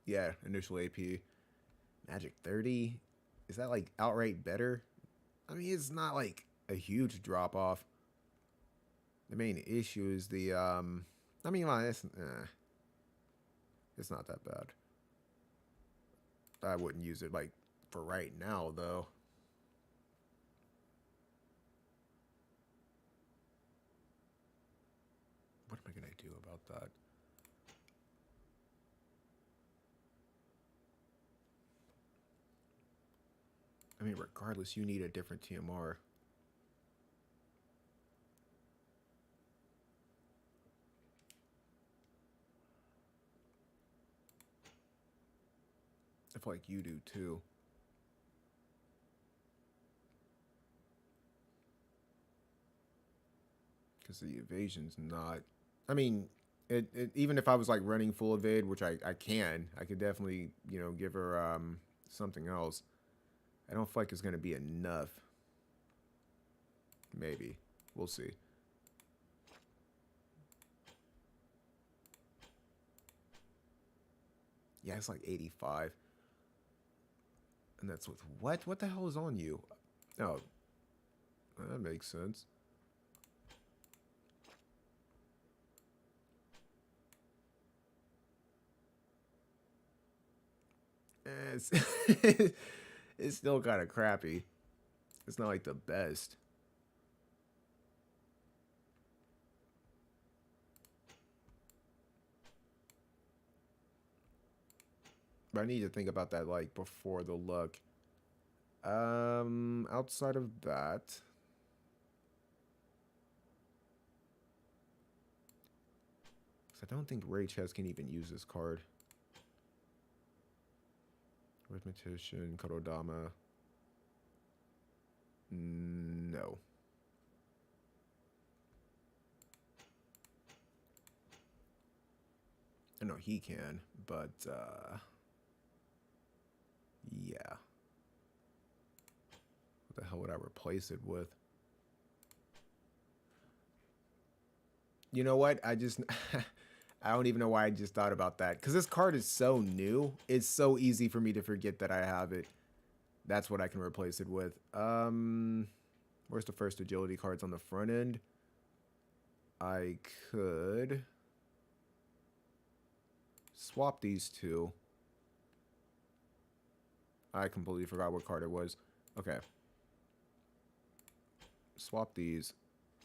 Yeah, initial AP. Magic 30. Is that like outright better? I mean, it's not like a huge drop off. The main issue is the, I mean, well, it's not that bad. I wouldn't use it like for right now though. What am I gonna do about that? I mean, regardless, you need a different TMR. I feel like you do too. Because the evasion's not... I mean, even if I was like running full evade, which I could definitely, you know, give her something else. I don't feel like it's going to be enough. Maybe. We'll see. Yeah, it's like 85. And that's with what? What the hell is on you? Oh, that makes sense. It's, it's still kind of crappy. It's not like the best. But I need to think about that like before the look. Outside of that, 'cause I don't think Raychaz can even use this card. Arithmetician, Kodama. No. I know he can, but yeah. What the hell would I replace it with? You know what? I just I don't even know why I just thought about that. Because this card is so new. It's so easy for me to forget that I have it. That's what I can replace it with. Where's the first agility cards on the front end? I could swap these two. I completely forgot what card it was. Okay. Swap these.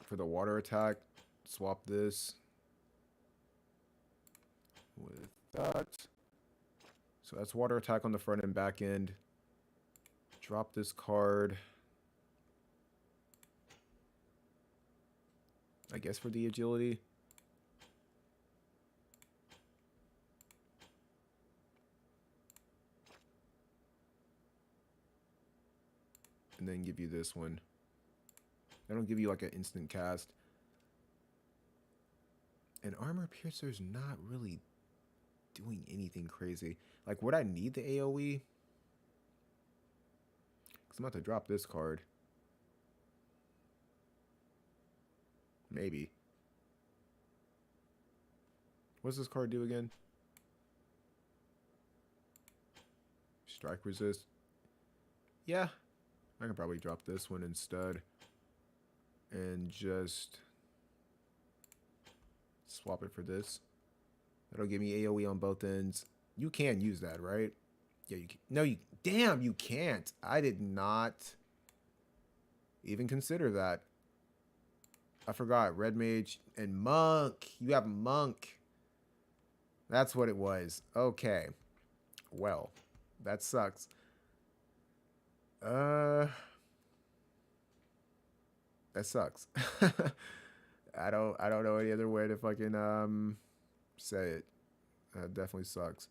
For the water attack, swap this with that. So that's water attack on the front and back end. Drop this card. I guess for the agility. And then give you this one. They don't give you like an instant cast. And Armor Piercer's not really doing anything crazy. Like, would I need the AoE? Because I'm about to drop this card. Maybe. What's this card do again? Strike resist. Yeah. I can probably drop this one instead. And just swap it for this. That'll give me AoE on both ends. You can use that, right? Yeah, you can. No, you... Damn, you can't. I did not even consider that. I forgot. Red Mage and Monk. You have Monk. That's what it was. Okay. Well, that sucks. That sucks. I don't know any other way to fucking say it. That definitely sucks.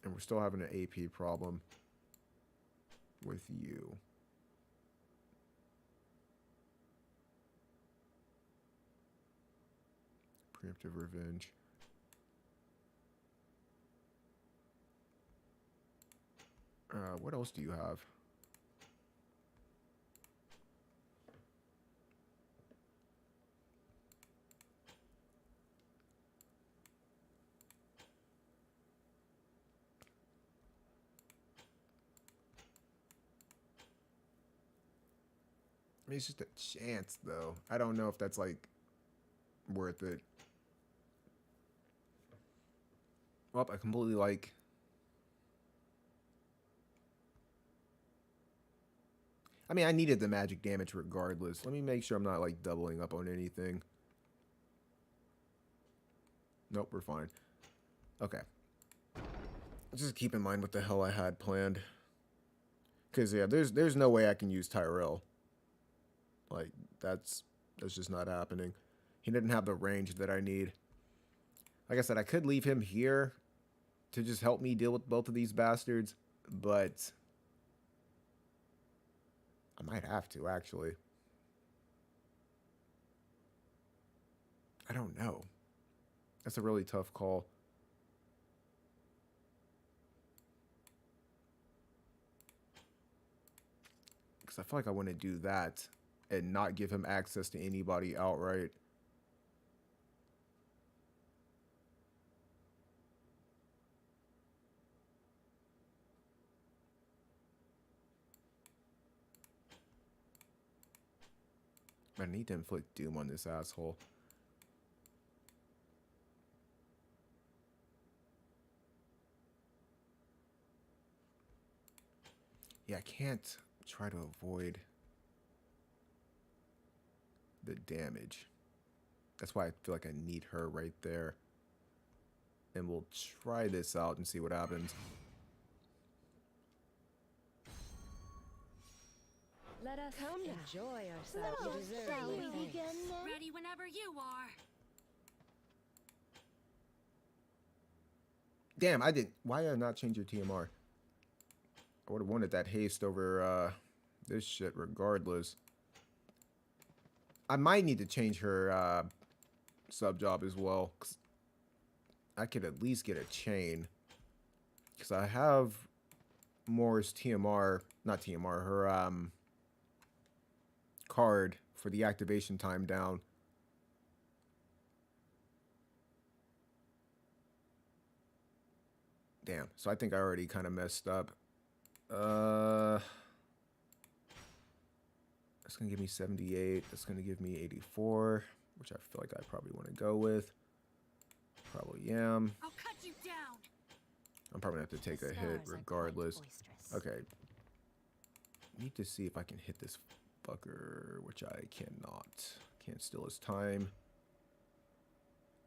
And we're still having an AP problem with you. Preemptive Revenge. What else do you have? I mean, it's just a chance, though. I don't know if that's, like, worth it. Well, I completely, like... I mean, I needed the magic damage regardless. Let me make sure I'm not, like, doubling up on anything. Nope, we're fine. Okay. Just keep in mind what the hell I had planned. Because, yeah, there's no way I can use Tyrell. Like, that's just not happening. He didn't have the range that I need. Like I said, I could leave him here to just help me deal with both of these bastards, but I might have to, actually. I don't know. That's a really tough call. Because I feel like I want to do that and not give him access to anybody outright. I need to inflict doom on this asshole. Yeah, I can't try to avoid the damage. That's why I feel like I need her right there. And we'll try this out and see what happens. Let us enjoy ourselves. You deserve Shall we it. Thanks. begin then? Ready whenever you are. Damn, I did. Why did I not change your TMR? I would have wanted that haste over this shit regardless. I might need to change her sub job as well. 'Cause I could at least get a chain. Because I have Moore's TMR, not TMR, her card for the activation time down. Damn, so I think I already kind of messed up. That's gonna give me 78. That's gonna give me 84, which I feel like I probably want to go with. Probably am. I'll cut you down. I'm probably gonna have to take a hit regardless. Okay. Need to see if I can hit this fucker, which I cannot. Can't steal his time.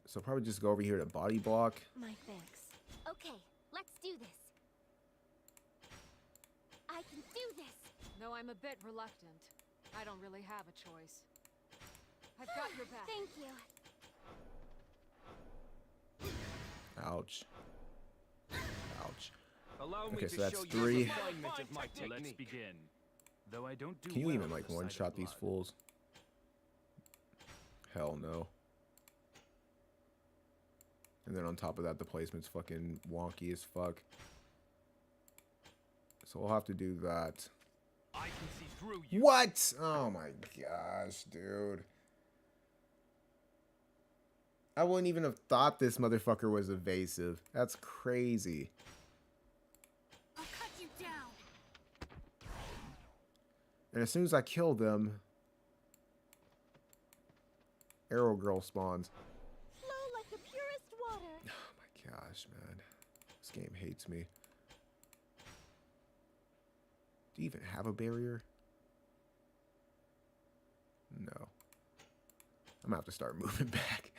So probably just go over here to body block. My thanks. Okay, let's do this. I can do this. No, I'm a bit reluctant. I don't really have a choice. I've got your back. Thank you. Ouch. Ouch. Allow me Okay, to so that's show you 3. the refinement of my technique. Let's begin. Though I don't do Can you well even with like the one sight shot of these blood. fools? Hell no. And then on top of that, the placement's fucking wonky as fuck. So we'll have to do that. I can see through you. What? Oh my gosh, dude. I wouldn't even have thought this motherfucker was evasive. That's crazy. I'll cut you down. And as soon as I kill them, Arrow Girl spawns. Flow like the purest water. Oh my gosh, man. This game hates me. Do you even have a barrier? No. I'm gonna have to start moving back.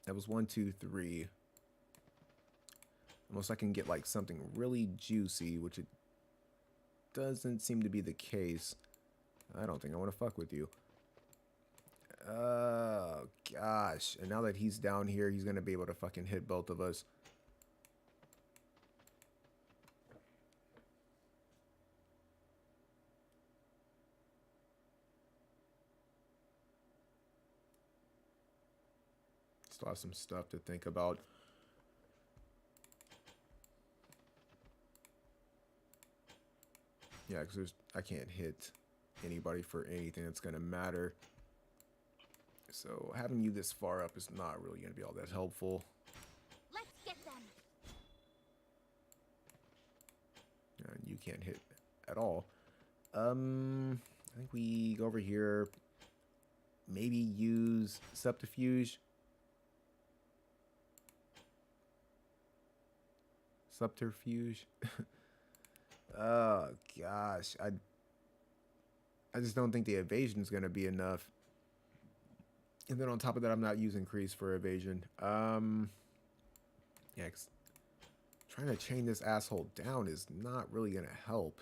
That was 1, 2, 3. Unless I can get like something really juicy, which it doesn't seem to be the case. I don't think I want to fuck with you. Oh gosh. And now that he's down here, he's gonna be able to fucking hit both of us. Still have some stuff to think about. Yeah, because I can't hit anybody for anything that's going to matter. So having you this far up is not really going to be all that helpful. Let's get them. And you can't hit at all. I think we go over here. Maybe use Subterfuge. Subterfuge. Oh gosh, I just don't think the evasion is gonna be enough. And then on top of that, I'm not using Crease for evasion. Yeah, 'cause trying to chain this asshole down is not really gonna help.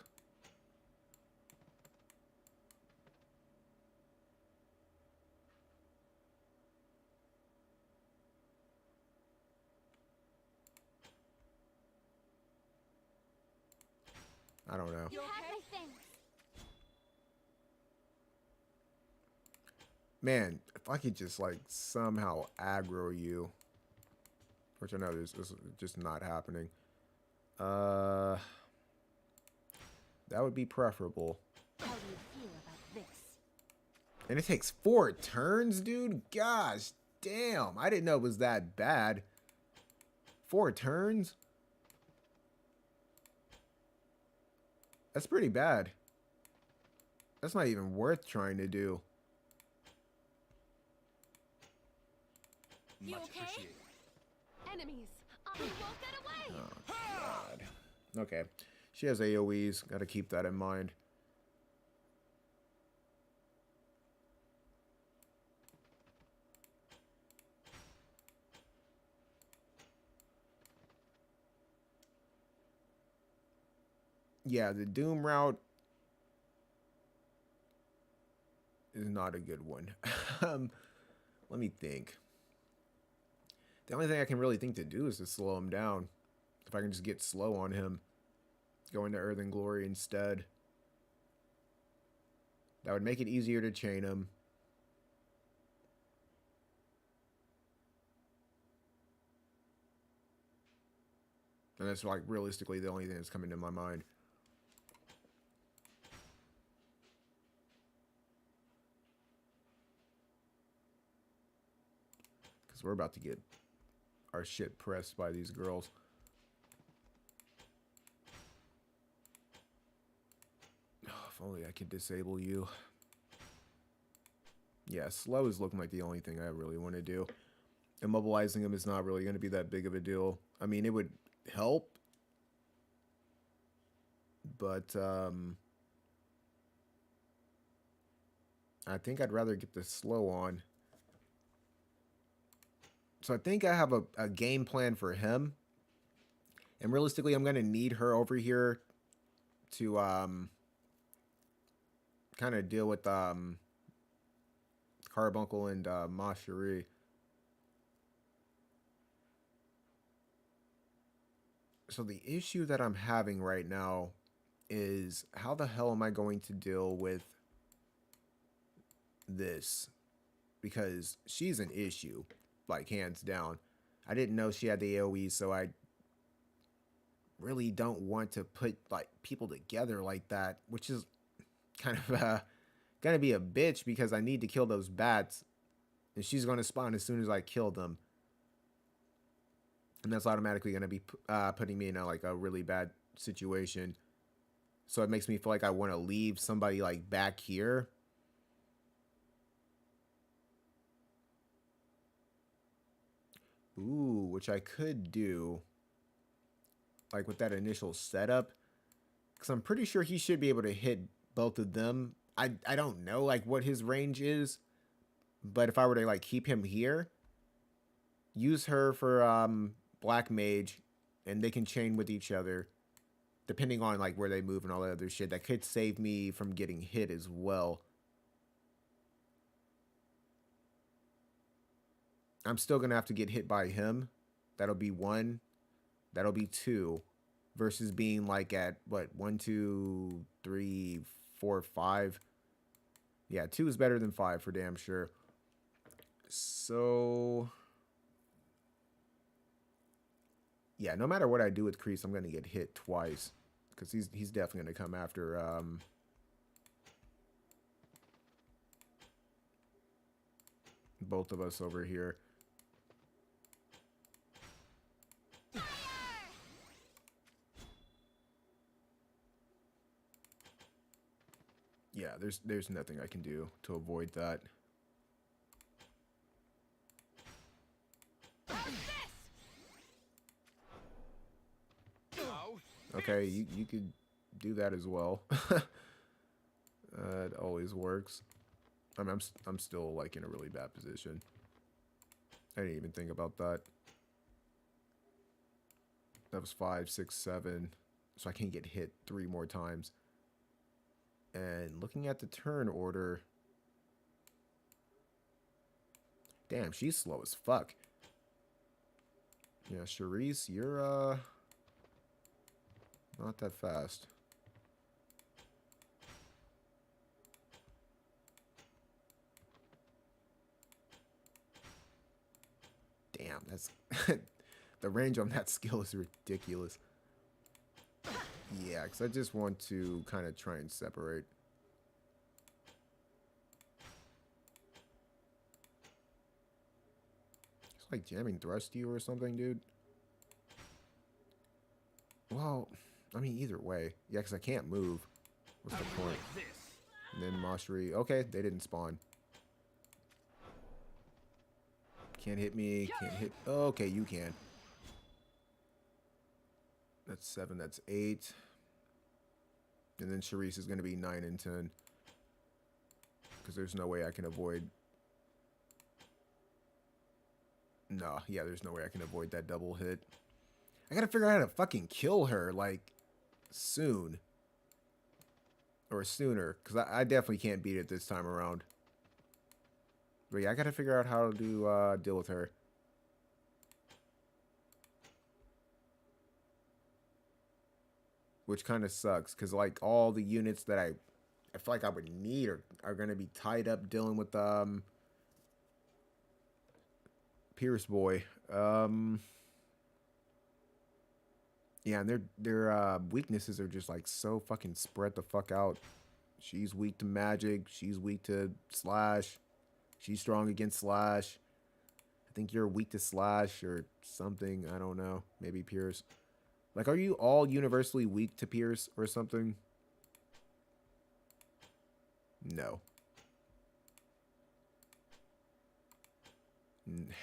I don't know. You have my things. Man, if I could just like somehow aggro you, which I know this is just not happening. That would be preferable. How do you feel about this? And it takes 4 turns, dude. Gosh, damn. I didn't know it was that bad. 4 turns? That's pretty bad. That's not even worth trying to do. You Much okay? appreciated. Enemies! We won't get away. Oh, God. Okay. She has AoEs. Gotta keep that in mind. Yeah, the Doom route is not a good one. Let me think. The only thing I can really think to do is to slow him down. If I can just get slow on him, go into Earth and Glory instead. That would make it easier to chain him. And that's like realistically the only thing that's coming to my mind. Because we're about to get our shit pressed by these girls. Oh, if only I could disable you. Yeah, slow is looking like the only thing I really want to do. Immobilizing him is not really going to be that big of a deal. I mean, it would help. But, I think I'd rather get the slow on. So I think I have a game plan for him. And realistically, I'm going to need her over here to kind of deal with Carbuncle and Ma Cherie. So the issue that I'm having right now is how the hell am I going to deal with this? Because she's an issue. Like, hands down. I didn't know she had the AoE, so I really don't want to put like people together like that, which is kind of gonna be a bitch because I need to kill those bats, and she's gonna spawn as soon as I kill them, and that's automatically gonna be putting me in like a really bad situation. So it makes me feel like I want to leave somebody like back here. Ooh, which I could do like with that initial setup, because I'm pretty sure he should be able to hit both of them. I don't know like what his range is, but if I were to like keep him here, use her for Black Mage, and they can chain with each other depending on like where they move and all that other shit, that could save me from getting hit as well. I'm still gonna have to get hit by him. That'll be 1. That'll be 2. Versus being like at what, 1, 2, 3, 4, 5. Yeah, 2 is better than 5 for damn sure. So yeah, no matter what I do with Kreese, I'm gonna get hit twice, because he's definitely gonna come after both of us over here. Yeah, there's nothing I can do to avoid that. Okay, you could do that as well. It always works. I mean, I'm still like in a really bad position. I didn't even think about that. That was 5, 6, 7. So I can get hit 3 more times. And looking at the turn order, damn, she's slow as fuck. Yeah, Charisse, you're not that fast. Damn, that's the range on that skill is ridiculous. Yeah, because I just want to kind of try and separate. It's like jamming thrust you or something, dude. Well, I mean, either way. Yeah, because I can't move. What's the point? And then Moshri. Okay, they didn't spawn. Can't hit me. Can't hit. Oh, okay, you can. That's 7. That's 8. And then Charisse is going to be 9 and 10. Because there's no way I can avoid. No, yeah, there's no way I can avoid that double hit. I gotta figure out how to fucking kill her, like, soon. Or sooner. Because I definitely can't beat it this time around. But yeah, I gotta figure out how to deal with her. Which kind of sucks, because like all the units that I feel like I would need are going to be tied up dealing with Pierce Boy. Yeah, and their weaknesses are just like so fucking spread the fuck out. She's weak to magic. She's weak to slash. She's strong against slash. I think you're weak to slash or something. I don't know. Maybe Pierce. Like, are you all universally weak to Pierce or something? No.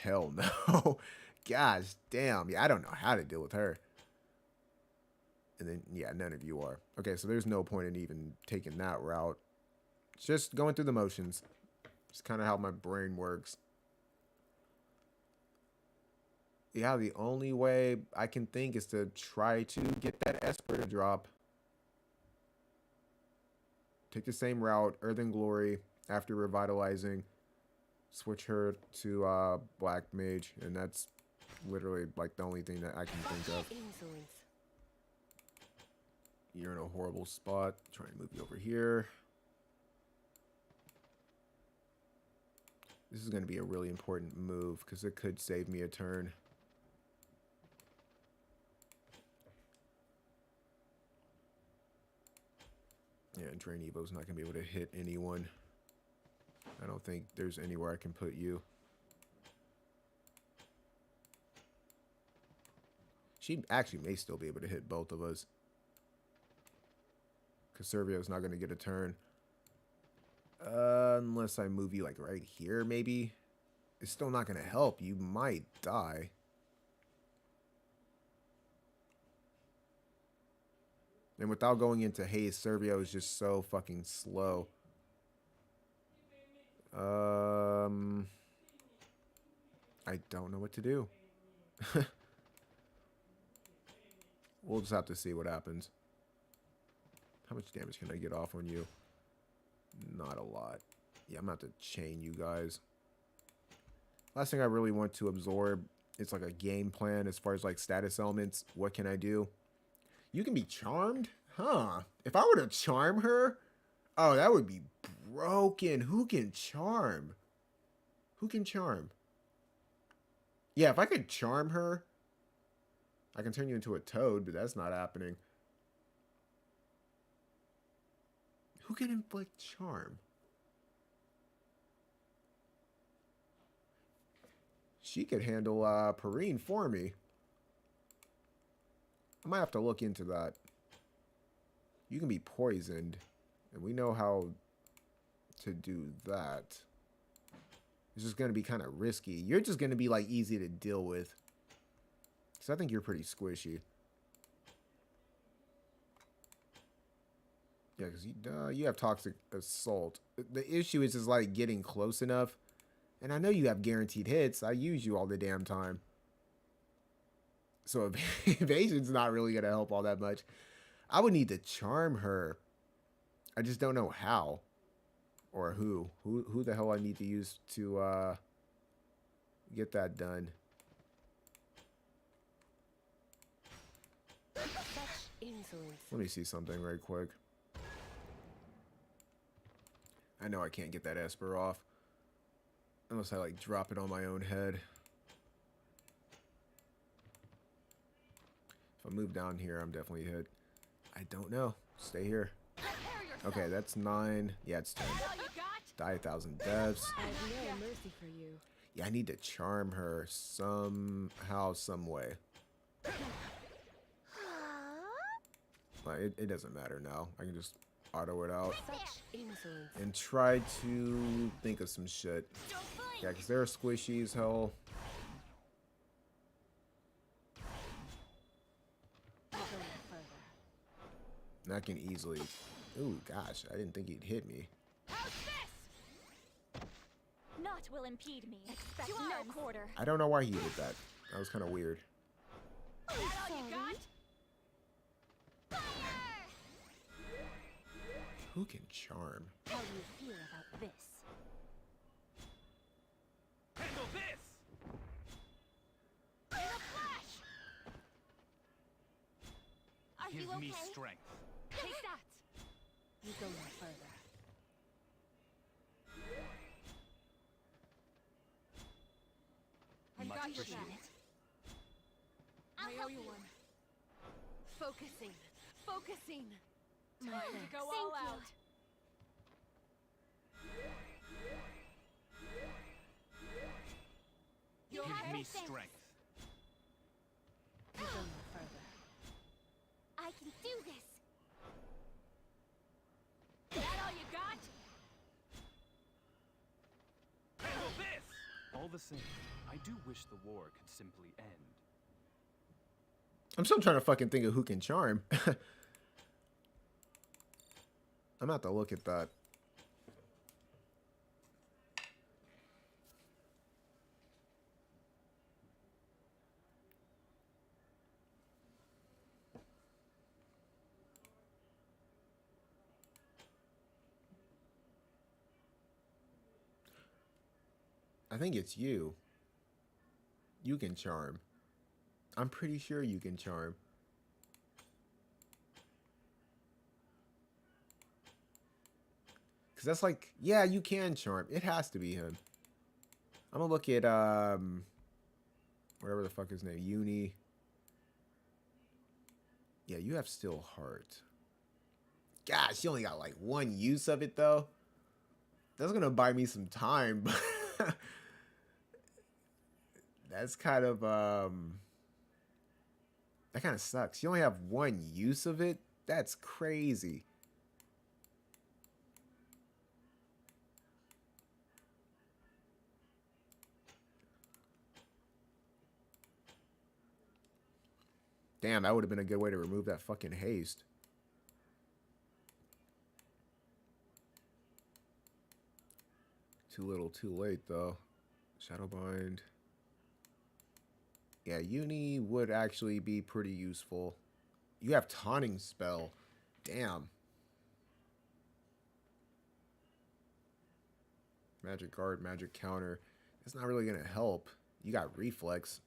Hell no. Gosh damn. Yeah, I don't know how to deal with her. And then, yeah, none of you are. Okay, so there's no point in even taking that route. It's just going through the motions. It's kind of how my brain works. Yeah, the only way I can think is to try to get that Esper to drop. Take the same route, Earthen Glory, after revitalizing. Switch her to Black Mage, and that's literally like the only thing that I can think of. You're in a horrible spot. Try and move you over here. This is going to be a really important move because it could save me a turn. Yeah, and Drain Evo's not gonna be able to hit anyone. I don't think there's anywhere I can put you. She actually may still be able to hit both of us. Because Servio's not going to get a turn. Unless I move you like right here, maybe. It's still not going to help. You might die. And without going into haste, Servio is just so fucking slow. I don't know what to do. We'll just have to see what happens. How much damage can I get off on you? Not a lot. Yeah, I'm going to have to chain you guys. Last thing I really want to absorb is like a game plan as far as like status elements. What can I do? You can be charmed? Huh. If I were to charm her, oh, that would be broken. Who can charm? Who can charm? Yeah, if I could charm her, I can turn you into a toad, but that's not happening. Who can inflict charm? She could handle Perrine for me. I might have to look into that. You can be poisoned, and we know how to do that. It's just going to be kind of risky. You're just going to be like easy to deal with. Because I think you're pretty squishy. Yeah, because you have toxic assault. The issue is like getting close enough. And I know you have guaranteed hits. I use you all the damn time. So evasion's not really going to help all that much. I would need to charm her. I just don't know how. Or who. Who the hell I need to use to get that done. Let me see something right quick. I know I can't get that Esper off. Unless I like drop it on my own head. If I move down here, I'm definitely hit. I don't know. Stay here. Okay, that's 9. Yeah, it's 10. Die 1,000 deaths. I have no mercy for you. Yeah, I need to charm her somehow, some way. It doesn't matter now. I can just auto it out. Such insolence. And try to think of some shit. Yeah, because they're squishy as hell. I'll go no further. And I can easily... Ooh, gosh. I didn't think he'd hit me. Naught will impede me. Expect no quarter. I don't know why he did that. That was kind of weird. Who can charm? How do you feel about this? Handle this! In a flash! Are Give you okay? me strength. Take that! You go no further. I've Much got your appreciated. back. I'll I owe help you you. one. Focusing. Focusing. My Time to thanks. go Thank all you. out. You Give have me thanks. strength. You go no further. I can do this. That all you got? Handle this! All the same, I do wish the war could simply end. I'm still trying to fucking think of who can charm. I'm gonna have to look at that. I think it's you. You can charm. I'm pretty sure you can charm. Because that's like, yeah, you can charm. It has to be him. I'm gonna look at, whatever the fuck his name, Uni. Yeah, you have Still Heart. gosh, she only got like one use of it though. That's gonna buy me some time, but that's kind of that kind of sucks. You only have one use of it? That's crazy. Damn, that would have been a good way to remove that fucking haste. Too little, too late, though. Shadowbind. Yeah, Uni would actually be pretty useful. You have Taunting Spell. Damn. Magic Guard, Magic Counter. It's not really going to help. You got Reflex.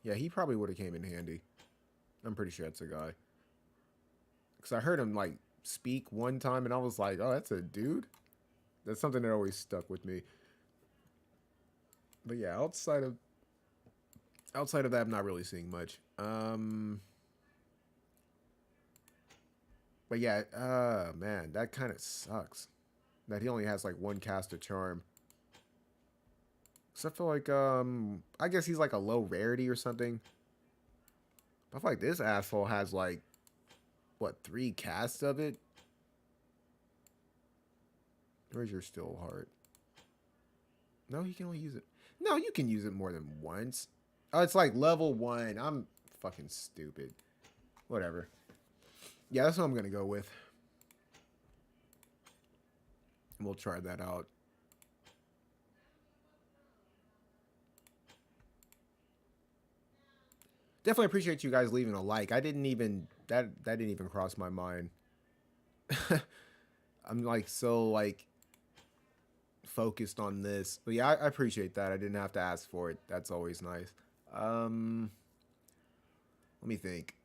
Yeah, he probably would have came in handy. I'm pretty sure that's a guy. Because I heard him, like, speak one time, and I was like, oh, that's a dude? That's something that always stuck with me. But yeah, outside of that, I'm not really seeing much. But yeah, man, that kind of sucks. That he only has, like, one cast of Charm. So I feel like, I guess he's like a low rarity or something. But I feel like this asshole has like, what, 3 casts of it? Where's your Still Heart? No, you can only use it. No, you can use it more than once. Oh, it's like level 1. I'm fucking stupid. Whatever. Yeah, that's what I'm going to go with. We'll try that out. Definitely appreciate you guys leaving a like. I didn't even that didn't even cross my mind. I'm like so like focused on this. But yeah, I appreciate that. I didn't have to ask for it. That's always nice. Let me think.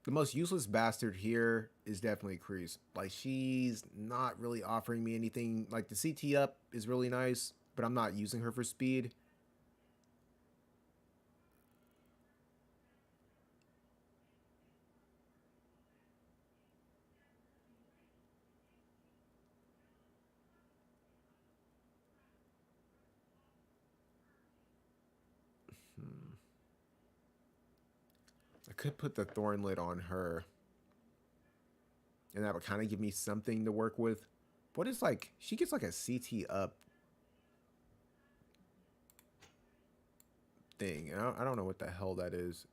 The most useless bastard here is definitely Kreese. Like, she's not really offering me anything. Like, the CT up is really nice, but I'm not using her for speed. I could put the Thornlit on her. And that would kind of give me something to work with. What is like, she gets like a CT up thing. And I don't know what the hell that is.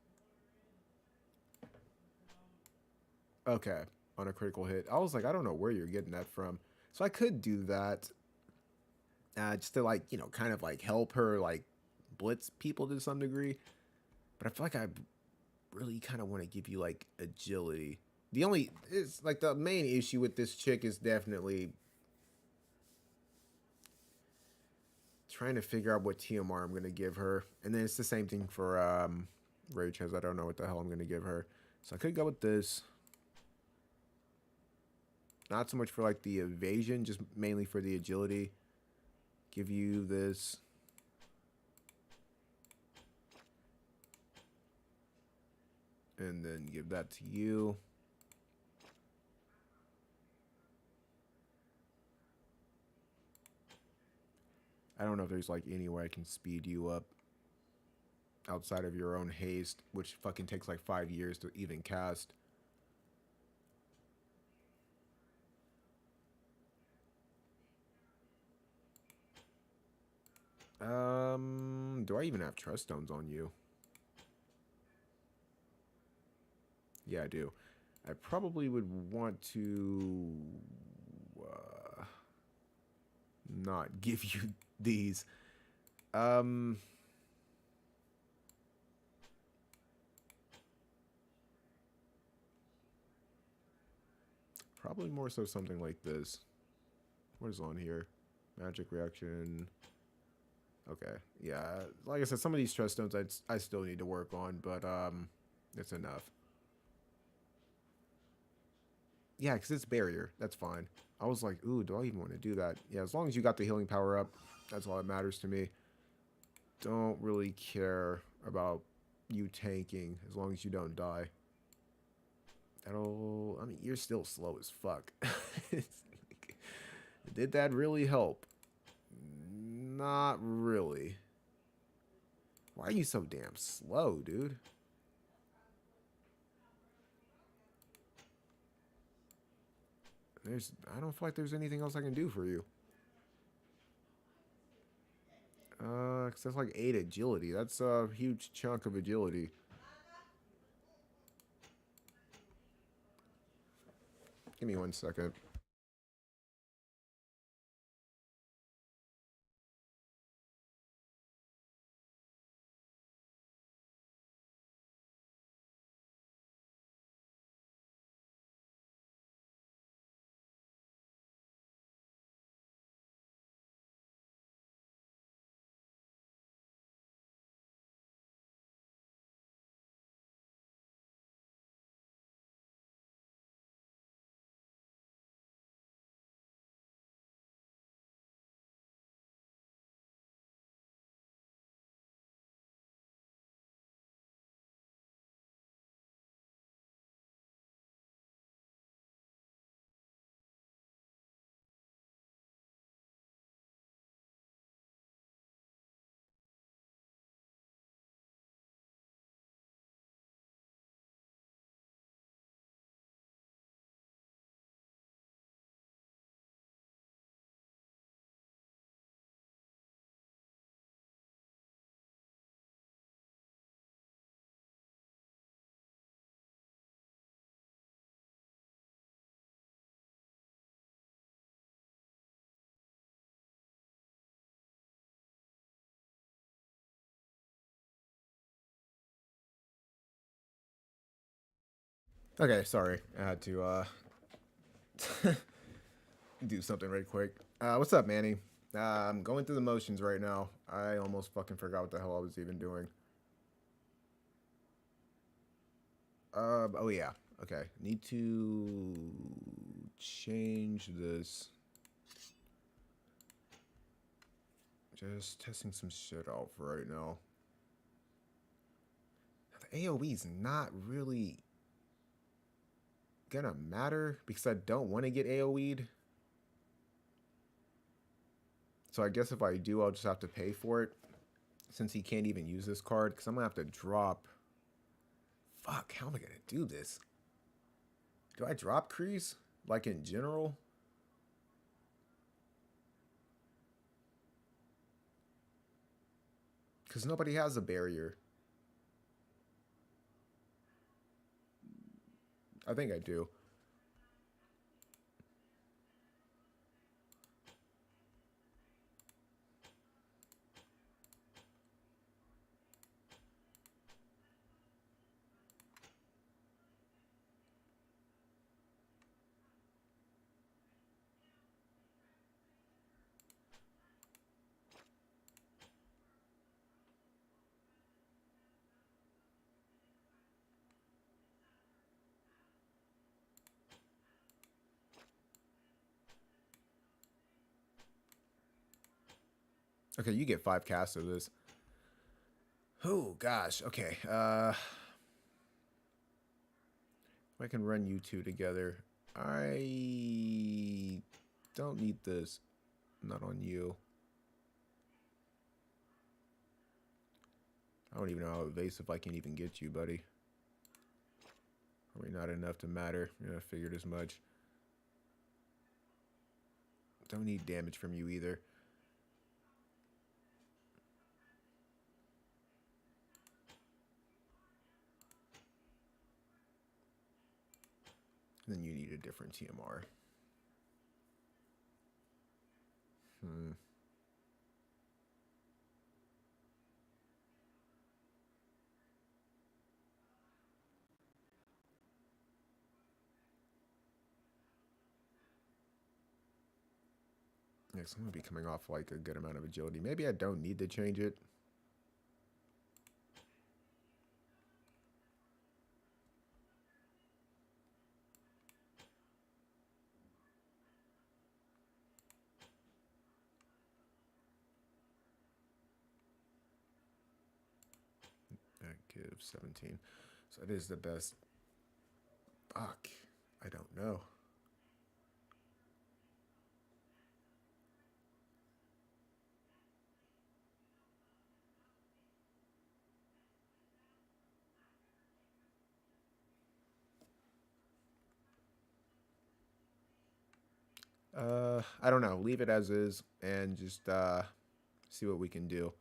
Okay, on a critical hit. I was like, I don't know where you're getting that from. So I could do that. Just to like, you know, kind of like help her like blitz people to some degree. But I feel like I really kind of want to give you like agility. The only is like the main issue with this chick is definitely trying to figure out what TMR I'm going to give her. And then it's the same thing for Rachel. I don't know what the hell I'm going to give her. So I could go with this. Not so much for like the evasion, just mainly for the agility. Give you this. And then give that to you. I don't know if there's like any way I can speed you up outside of your own haste, which fucking takes like 5 years to even cast. Do I even have Trust Stones on you? Yeah, I do. I probably would want to not give you these. Probably more so something like this. What is on here? Magic reaction. Okay, yeah. Like I said, some of these Trust Stones I still need to work on, but it's enough. Yeah, because it's barrier. That's fine. I was like, ooh, do I even want to do that? Yeah, as long as you got the healing power up, that's all that matters to me. don't really care about you tanking as long as you don't die. That'll, I mean, you're still slow as fuck. Did that really help? Not really. Why are you so damn slow, dude? I don't feel like there's anything else I can do for you. 'Cause that's like 8 agility. That's a huge chunk of agility. Give me 1 second. Okay, sorry. I had to do something right quick. What's up, Manny? I'm going through the motions right now. I almost fucking forgot what the hell I was even doing. Oh yeah. Okay. Need to change this. Just testing some shit out for right now. The AoE is not really gonna matter because I don't want to get AoE'd. So I guess if I do, I'll just have to pay for it. Since he can't even use this card. Because I'm going to have to drop... Fuck, how am I going to do this? Do I drop Kreese? Like in general? Because nobody has a barrier. I think I do. Okay, you get 5 casts of this. Oh, gosh. Okay. I can run you two together. I don't need this. Not on you. I don't even know how evasive I can even get you, buddy. Probably not enough to matter. Yeah, I figured as much. Don't need damage from you either. And then you need a different TMR. Yeah, so I'm going to be coming off like a good amount of agility. Maybe I don't need to change it. Active 17. So it is the best. Fuck. I don't know. I don't know. Leave it as is and just see what we can do.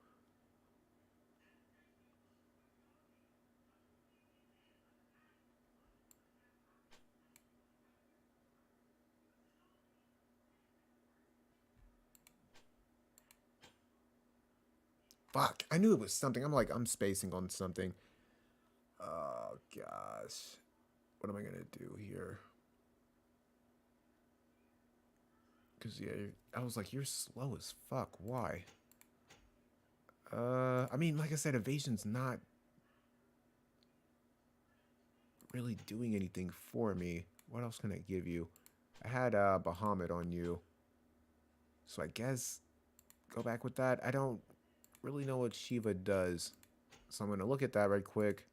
Fuck, I knew it was something. I'm spacing on something. Oh gosh. What am I gonna do here? Cause yeah, I was like, you're slow as fuck. Why? I mean, like I said, evasion's not really doing anything for me. What else can I give you? I had Bahamut on you. So I guess go back with that. I don't really know what Shiva does. So I'm gonna look at that right quick.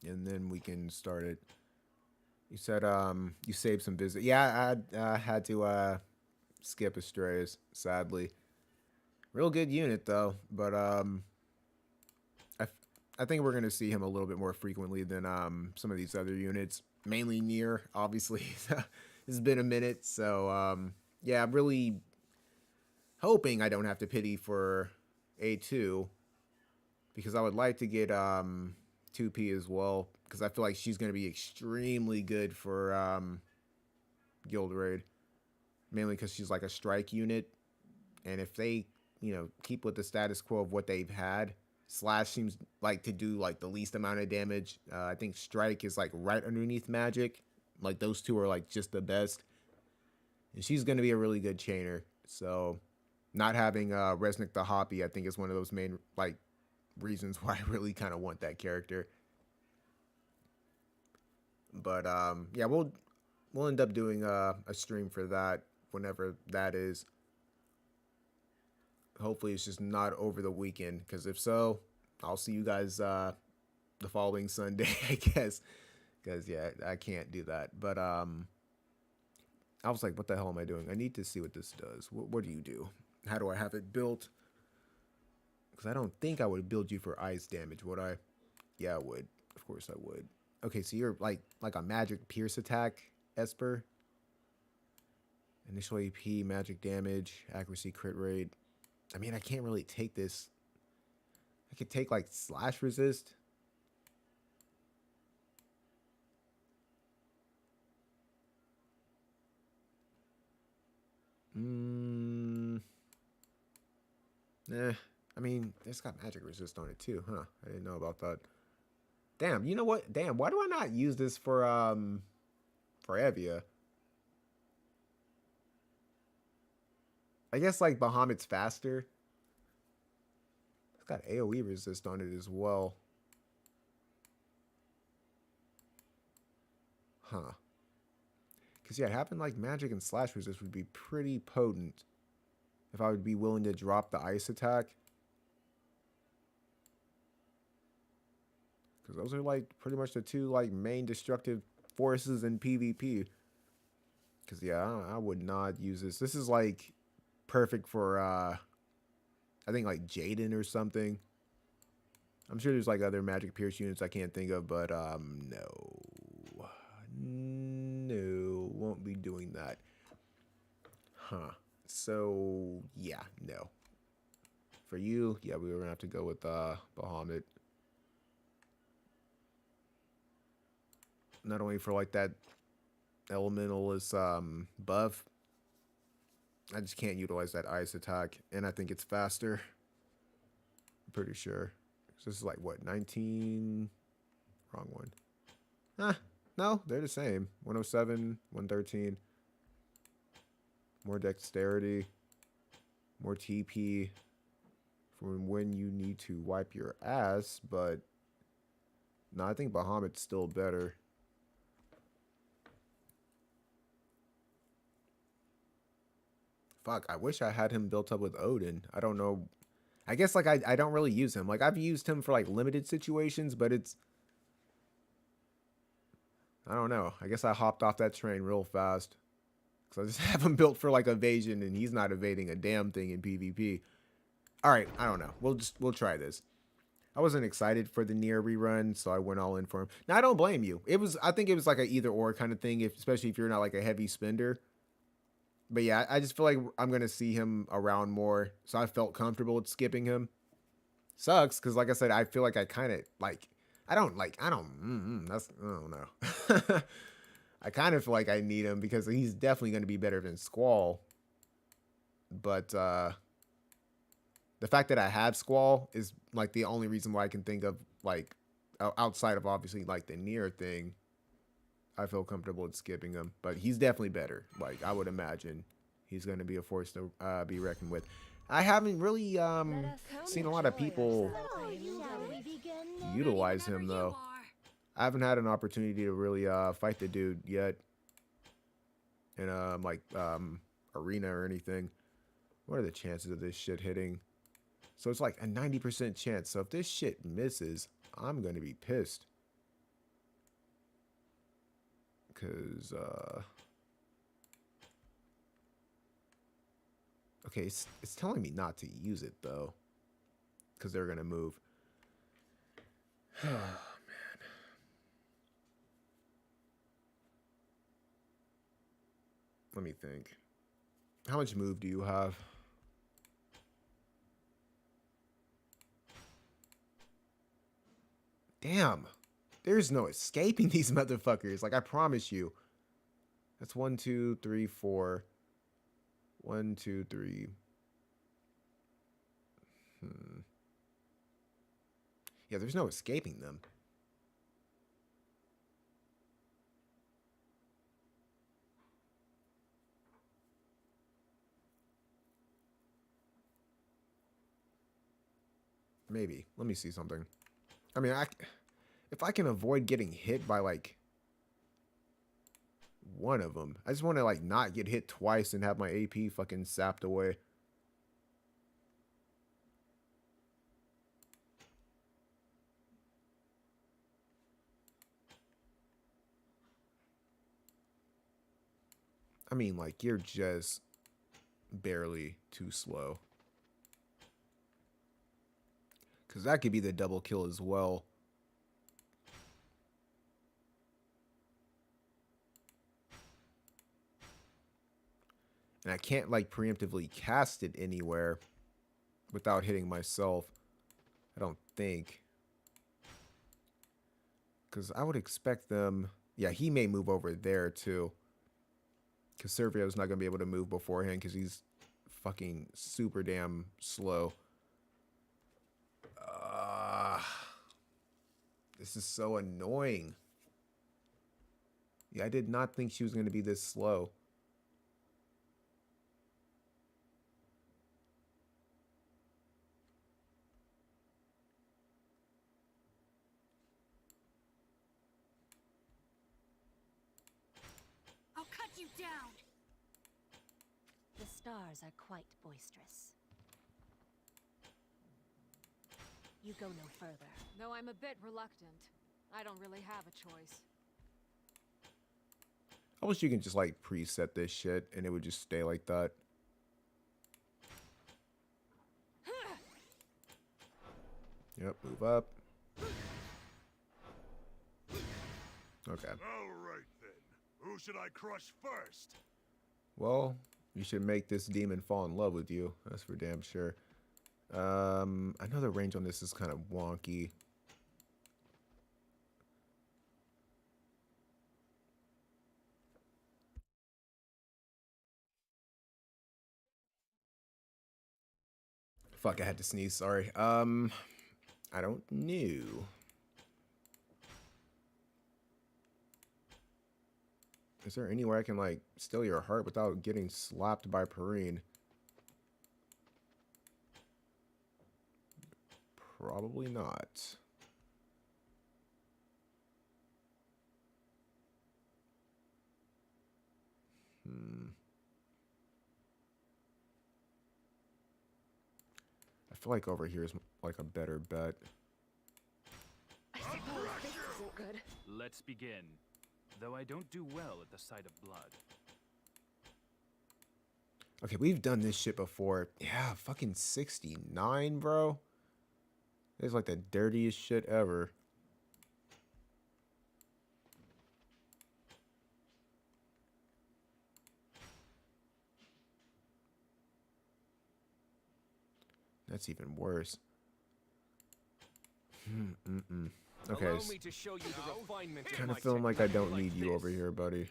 And then we can start it. You said you saved some visit. Yeah, I had to skip Astraeus, sadly. Real good unit though, but I think we're gonna see him a little bit more frequently than some of these other units. Mainly Nier, obviously. It's been a minute, so yeah, I'm really hoping I don't have to pity for A2 because I would like to get 2P as well because I feel like she's gonna be extremely good for Guild Raid, mainly because she's like a strike unit, and if they keep with the status quo of what they've had, Slash seems like to do like the least amount of damage. I think Strike is like right underneath Magic. Like those two are like just the best. And she's going to be a really good chainer. So not having Resnick the Hoppy, I think is one of those main like reasons why I really kind of want that character. But yeah, we'll end up doing a stream for that whenever that is. Hopefully it's just not over the weekend, because if so, I'll see you guys the following Sunday, I guess. Because yeah, I can't do that. But I was like, what the hell am I doing? I need to see what this does. What do you do? How do I have it built? Because I don't think I would build you for ice damage, would I? Yeah, I would. Of course I would. Okay, so you're like a magic pierce attack, Esper. Initial AP, magic damage, accuracy, crit rate. I mean, I can't really take this. I could take like slash resist. I mean, it's got magic resist on it too, huh? I didn't know about that. Damn, you know what? Damn, why do I not use this for Evia? I guess like Bahamut's faster. It's got AoE resist on it as well. Huh. Because yeah, having like magic and slash resist would be pretty potent if I would be willing to drop the ice attack. Because those are like pretty much the two like main destructive forces in PvP. Because yeah, I would not use this. This is like perfect for I think like Jaden or something. I'm sure there's like other magic pierce units I can't think of, but no, won't be doing that. Huh. So yeah, no. For you, yeah, we were gonna have to go with Bahamut. Not only for like that elementalist buff, I just can't utilize that ice attack, and I think it's faster. I'm pretty sure. So this is like what, 19? Wrong one. No, they're the same. 107, 113. More dexterity, more TP from when you need to wipe your ass, but no, I think Bahamut's still better. Fuck, I wish I had him built up with Odin. I don't know. I guess like I don't really use him. Like I've used him for like limited situations, but it's I don't know. I guess I hopped off that train real fast. Cause I just have him built for like evasion and he's not evading a damn thing in PvP. Alright, I don't know. We'll try this. I wasn't excited for the Nier rerun, so I went all in for him. Now I don't blame you. I think it was like a either or kind of thing, especially if you're not like a heavy spender. But yeah, I just feel like I'm gonna see him around more, so I felt comfortable with skipping him. Sucks, because like I said, I feel like I kind of like I don't know. I kind of feel like I need him because he's definitely going to be better than Squall. But the fact that I have Squall is like the only reason why I can think of like outside of obviously like the Nier thing. I feel comfortable with skipping him, but he's definitely better. Like I would imagine he's going to be a force to be reckoned with. I haven't really seen a lot of people utilize him though. I haven't had an opportunity to really fight the dude yet in arena or anything. What are the chances of this shit hitting? So it's like a 90% chance. So if this shit misses, I'm going to be pissed. Because, okay, it's telling me not to use it, though. Because they're going to move. Oh, man. Let me think. How much move do you have? Damn. There's no escaping these motherfuckers. Like, I promise you. That's 1, 2, 3, 4. 1, 2, 3. Yeah, there's no escaping them. Maybe. Let me see something. I mean, if I can avoid getting hit by, like, one of them. I just want to, like, not get hit twice and have my AP fucking sapped away. I mean, like, you're just barely too slow. Because that could be the double kill as well. And I can't, like, preemptively cast it anywhere without hitting myself. I don't think. Because I would expect them... Yeah, he may move over there, too. Because Servio's not going to be able to move beforehand because he's fucking super damn slow. This is so annoying. Yeah, I did not think she was going to be this slow. I'll cut you down. The stars are quite boisterous. You go no further. Though I'm a bit reluctant. I don't really have a choice. I wish you can just, like, preset this shit and it would just stay like that. Yep, move up. Okay. All right, then. Who should I crush first? Well, you should make this demon fall in love with you. That's for damn sure. I know the range on this is kind of wonky. Fuck, I had to sneeze, sorry. I don't know. Is there anywhere I can, like, steal your heart without getting slapped by Perrine? Probably not. I feel like over here is like a better bet. I suppose this isn't good. Let's begin. Though I don't do well at the sight of blood. Okay, we've done this shit before. Yeah, fucking 69, bro. It's like the dirtiest shit ever. That's even worse. Okay, Allow me to show you the refinement of kind my of feeling like I don't technique need you this. over here, buddy.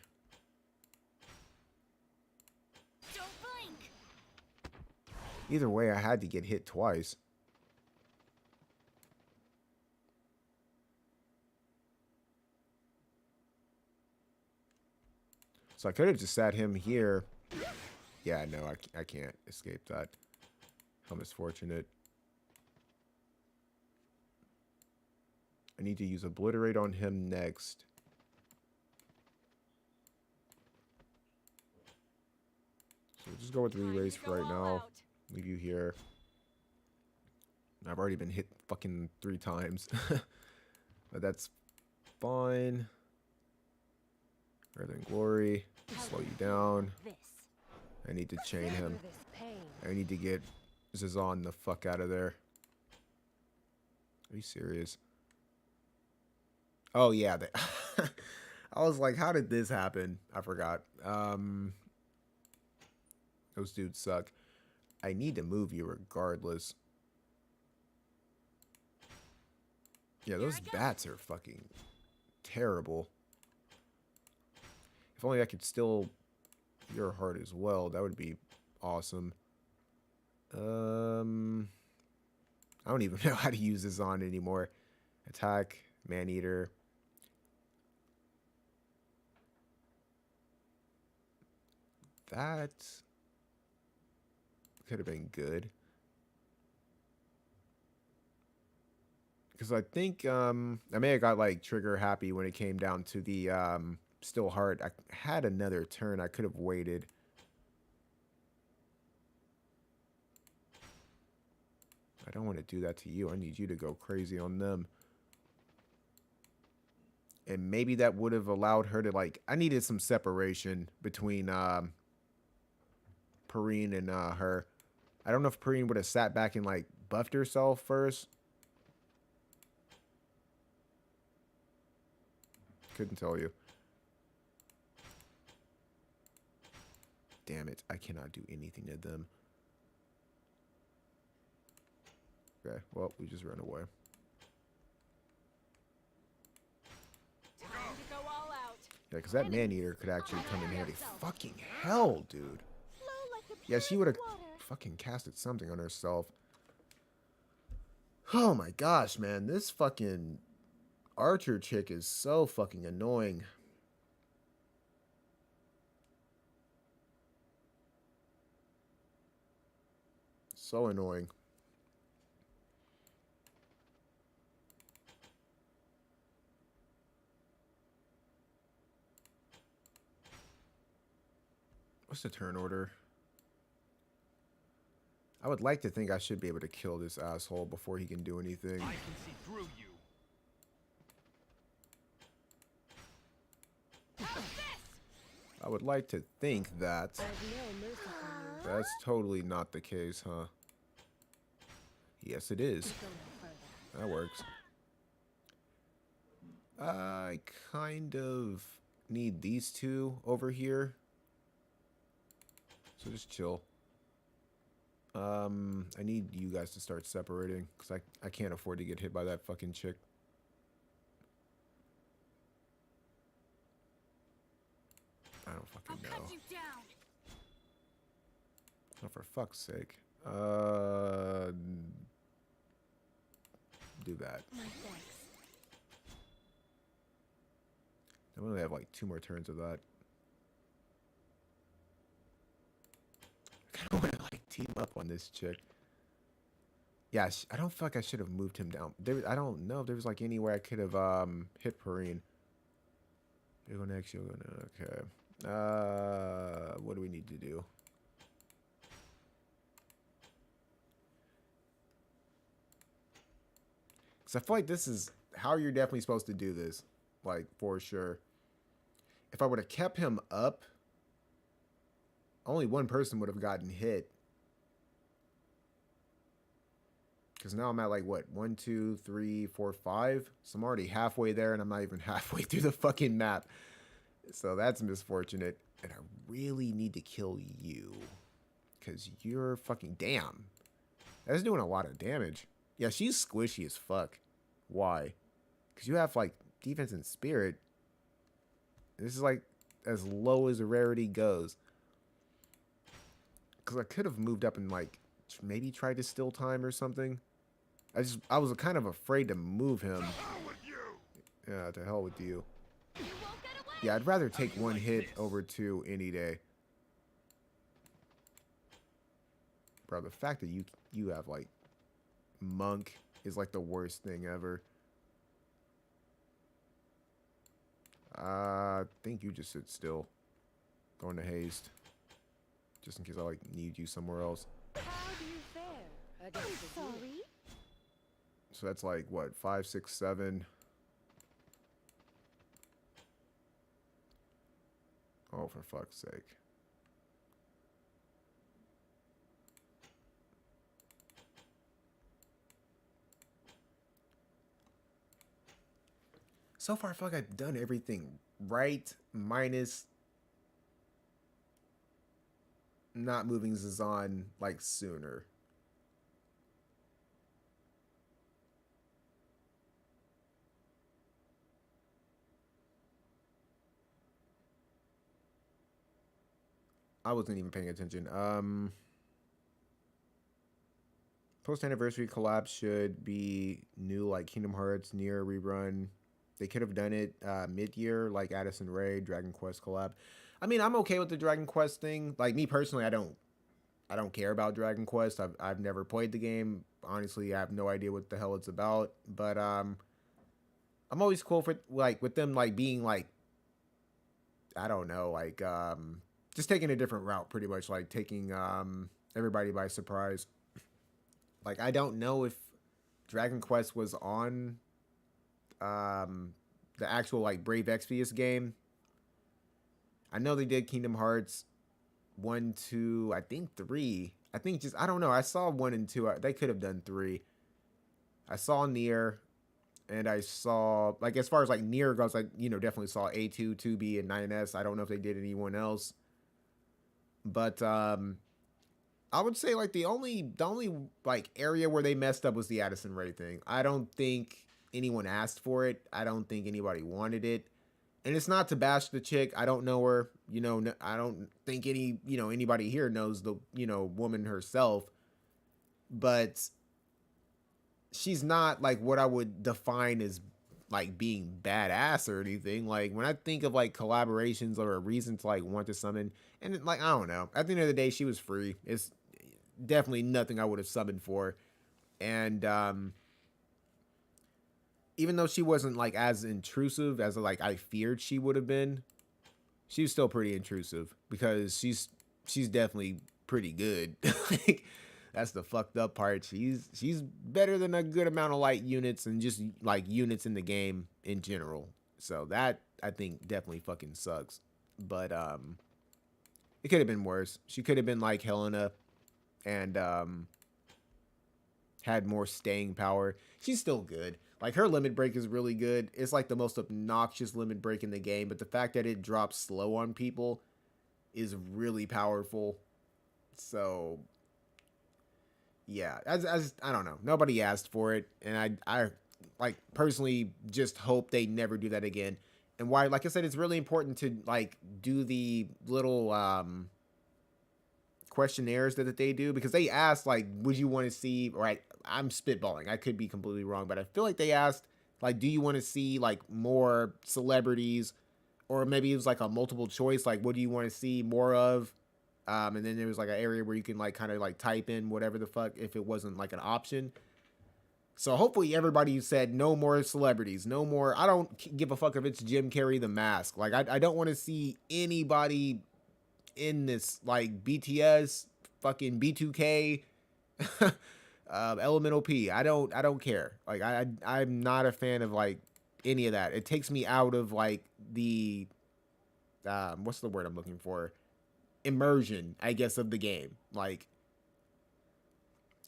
Don't blink. Either way, I had to get hit twice. So I could have just sat him here. Yeah, no, I can't escape that. How misfortunate. I need to use Obliterate on him next. So we'll just go with Time Re-Raise to for go right all now. out. Leave you here. I've already been hit fucking 3 times. But that's fine. Rather than Glory. Slow you down. This. I need to chain him. Savor this pain. I need to get Zazan the fuck out of there. Are you serious? Oh yeah, I was like, how did this happen? I forgot. Those dudes suck. I need to move you regardless. Yeah, those bats are fucking terrible. If only I could steal your heart as well, that would be awesome. I don't even know how to use this on anymore. Attack, Maneater. That could have been good. Because I think I may have got like trigger happy when it came down to the still heart. I had another turn. I could have waited. I don't want to do that to you. I need you to go crazy on them. And maybe that would have allowed her to like... I needed some separation between Perrine and her. I don't know if Perrine would have sat back and like buffed herself first. Couldn't tell you. Damn it. I cannot do anything to them. Okay, well, we just ran away. Time to go all out. Yeah, because that Maneater could actually come in handy. Fucking hell, dude. Flow like the Yeah, she would have purest water. fucking casted something on herself. Oh my gosh, man. This fucking Archer chick is so fucking annoying. So annoying. What's the turn order? I would like to think I should be able to kill this asshole before he can do anything. I can see through you. I would like to think that. There's no mercy for you. That's totally not the case, huh? Yes, it is. Go no further. That works. I kind of need these two over here. So just chill. I need you guys to start separating because I can't afford to get hit by that fucking chick. I don't I'll fucking cut know. you down. Oh, for fuck's sake. Do that. My thanks. I only have like 2 more turns of that. I kind of want to like team up on this chick. Yeah, I don't feel like I should have moved him down. I don't know if there was like anywhere I could have hit Perrine. You go next. You go next. Okay. What do we need to do? Because I feel like this is how you're definitely supposed to do this. Like, for sure. If I would have kept him up, only one person would have gotten hit. Because now I'm at like, what? 1, 2, 3, 4, 5. So I'm already halfway there, and I'm not even halfway through the fucking map. So that's misfortunate. And I really need to kill you. Because you're fucking... Damn. That's doing a lot of damage. Yeah, she's squishy as fuck. Why? Because you have, like, defense and spirit. This is, like, as low as the rarity goes. Because I could have moved up and, like, maybe tried to steal time or something. I was kind of afraid to move him. Yeah, to hell with you. Yeah, I'd rather take one hit over 2 any day. Bro, the fact that you have, like, monk is, like, the worst thing ever. I think you just sit still. Go into haste. Just in case I, like, need you somewhere else. How do you fare against the unit? Sorry? So that's, like, what? 5, 6, 7. Oh, for fuck's sake. So far, I feel like I've done everything right, minus not moving Zazan, like, sooner. I wasn't even paying attention. Post-anniversary collab should be new, like Kingdom Hearts, Nier rerun. They could have done it mid-year, like Addison Rae, Dragon Quest collab. I mean, I'm okay with the Dragon Quest thing. Like, me personally, I don't care about Dragon Quest. I've never played the game. Honestly, I have no idea what the hell it's about. But I'm always cool for, like, with them, like, being, like, I don't know, like, just taking a different route, pretty much, like taking everybody by surprise. Like, I don't know if Dragon Quest was on the actual, like, Brave Exvius game. I know they did Kingdom Hearts 1, 2, I think 3. I think just, I don't know. I saw 1 and 2. They could have done 3. I saw Nier, and I saw, like, as far as, like, Nier goes, I, you know, definitely saw A2, 2B, and 9S. I don't know if they did anyone else. But I would say, like, the only like area where they messed up was the Addison Rae thing. I don't think anyone asked for it. I don't think anybody wanted it. And it's not to bash the chick. I don't know her. You know, I don't think anybody here knows the, woman herself. But she's not, like, what I would define as, like, being badass or anything. Like, when I think of, like, collaborations or a reason to, like, want to summon, and, like, I don't know. At the end of the day, she was free. It's definitely nothing I would have summoned for. And even though she wasn't, like, as intrusive as, like, I feared she would have been, she was still pretty intrusive because she's definitely pretty good. Like, that's the fucked up part. She's better than a good amount of light units and just, like, units in the game in general. So that, I think, definitely fucking sucks. But it could have been worse. She could have been like Helena and had more staying power. She's still good. Like, her limit break is really good. It's, like, the most obnoxious limit break in the game, but the fact that it drops slow on people is really powerful. So, yeah, as I don't know. Nobody asked for it, and I like, personally just hope they never do that again. And why, like I said, it's really important to, like, do the little questionnaires that they do, because they asked, like, would you want to see, or I'm spitballing, I could be completely wrong, but I feel like they asked, like, do you want to see, like, more celebrities, or maybe it was, like, a multiple choice, like, what do you want to see more of? And then there was, like, an area where you can, like, kind of, like, type in whatever the fuck if it wasn't, like, an option. So hopefully everybody said no more celebrities, no more. I don't give a fuck if it's Jim Carrey the Mask. Like, I don't want to see anybody in this, like, BTS, fucking B2K, Elemental P. I don't care. Like I'm not a fan of like any of that. It takes me out of like the what's the word I'm looking for? Immersion, I guess, of the game. Like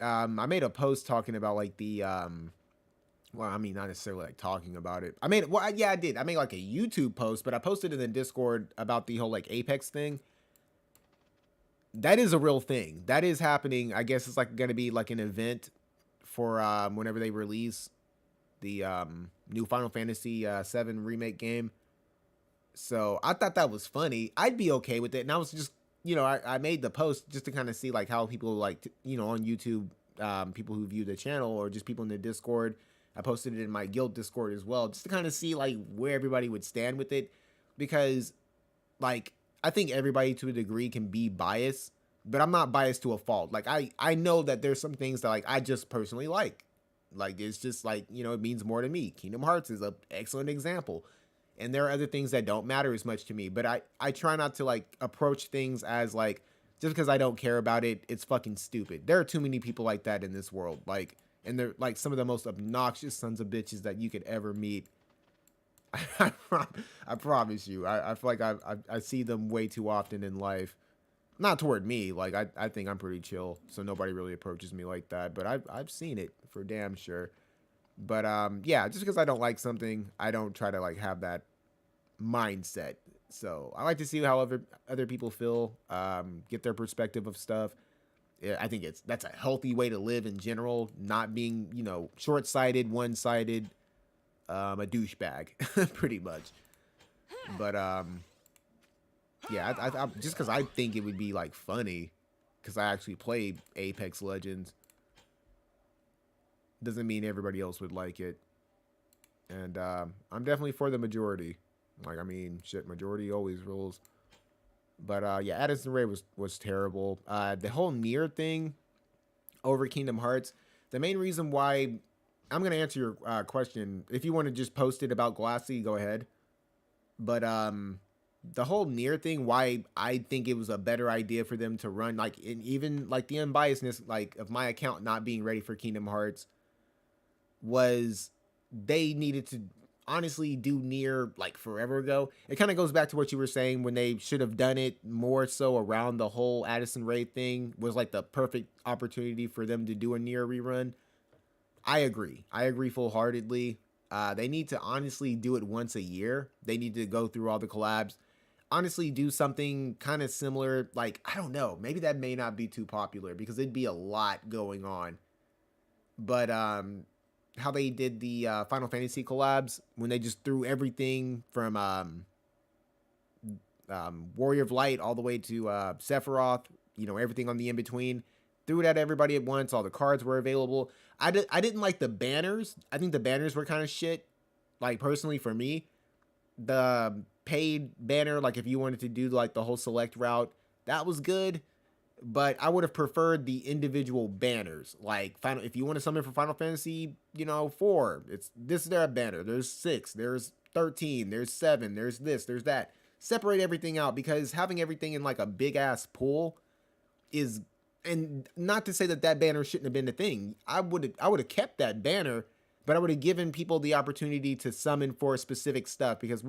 I made a post talking about like the well, I mean, not necessarily like talking about it. Yeah, I did. I made like a YouTube post, but I posted in the Discord about the whole like Apex thing. That is a real thing. That is happening. I guess it's like going to be like an event for whenever they release the new Final Fantasy 7 remake game. So I thought that was funny. I'd be okay with it. And I was just, you know, I made the post just to kind of see like how people like, you know, on YouTube, people who view the channel or just people in the Discord. I posted it in my guild Discord as well, just to kind of see like where everybody would stand with it. Because like, I think everybody to a degree can be biased, but I'm not biased to a fault. Like I know that there's some things that like I just personally like. Like it's just like, you know, it means more to me. Kingdom Hearts is an excellent example. And there are other things that don't matter as much to me, but I try not to like approach things as like, just because I don't care about it, it's fucking stupid. There are too many people like that in this world. Like, and they're like some of the most obnoxious sons of bitches that you could ever meet. I promise you. I feel like I see them way too often in life. Not toward me. Like I think I'm pretty chill, so nobody really approaches me like that. But I've seen it for damn sure. But yeah, just because I don't like something, I don't try to like have that mindset. So I like to see how other people feel, get their perspective of stuff. Yeah, I think that's a healthy way to live in general, not being, you know, short-sighted, one-sided, a douchebag, pretty much. But yeah, I just because I think it would be like funny, because I actually played Apex Legends, doesn't mean everybody else would like it. And I'm definitely for the majority. Like, I mean, shit, majority always rules. But yeah, Addison Rae was terrible. The whole Nier thing over Kingdom Hearts, the main reason why, I'm going to answer your question. If you want to just post it about Glassy, go ahead. But the whole Nier thing, why I think it was a better idea for them to run, like, even like the unbiasedness like of my account not being ready for Kingdom Hearts, was they needed to honestly do Nier like forever ago. It kind of goes back to what you were saying, when they should have done it more so around the whole Addison Rae thing was like the perfect opportunity for them to do a Nier rerun. I agree full-heartedly. They need to honestly do it once a year. They need to go through all the collabs, honestly do something kind of similar. Like, I don't know, maybe that may not be too popular because it'd be a lot going on. But how they did the Final Fantasy collabs, when they just threw everything from Warrior of Light all the way to Sephiroth, you know, everything on the in-between, threw it at everybody at once. All the cards were available. I didn't like the banners. I think the banners were kind of shit. Like, personally, for me, the paid banner, like if you wanted to do like the whole select route, that was good. But I would have preferred the individual banners. Like, if you want to summon for Final Fantasy, you know, 4, it's this is their banner. There's 6, there's 13, there's 7, there's this, there's that. Separate everything out, because having everything in like a big ass pool is, and not to say that banner shouldn't have been the thing. I would have kept that banner, but I would have given people the opportunity to summon for specific stuff, because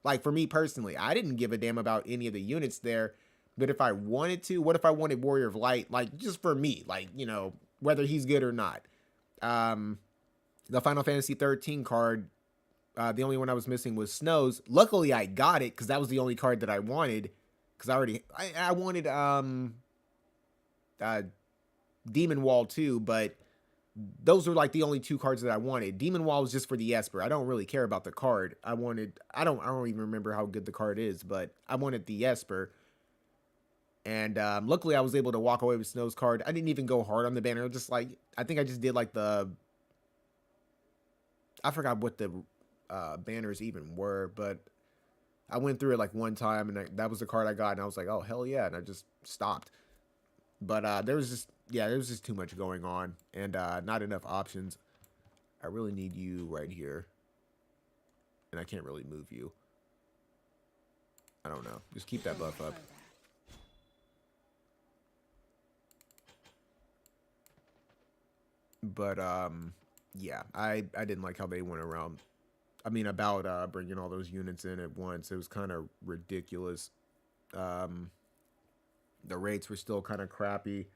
like for me personally, I didn't give a damn about any of the units there. But if I wanted to, what if I wanted Warrior of Light? Like, just for me, like, you know, whether he's good or not. The Final Fantasy 13 card, the only one I was missing was Snow's. Luckily, I got it, because that was the only card that I wanted. Because I wanted Demon Wall too, but those were like the only 2 cards that I wanted. Demon Wall was just for the Esper. I don't really care about the card. I don't even remember how good the card is, but I wanted the Esper. And luckily, I was able to walk away with Snow's card. I didn't even go hard on the banner. Just like, I think I just did like I forgot what the banners even were, but I went through it like one time, and that was the card I got, and I was like, oh, hell yeah, and I just stopped. But there was just too much going on, and not enough options. I really need you right here, and I can't really move you. I don't know. Just keep that buff up. But yeah, I didn't like how they went around. I mean, about bringing all those units in at once. It was kind of ridiculous. The rates were still kind of crappy.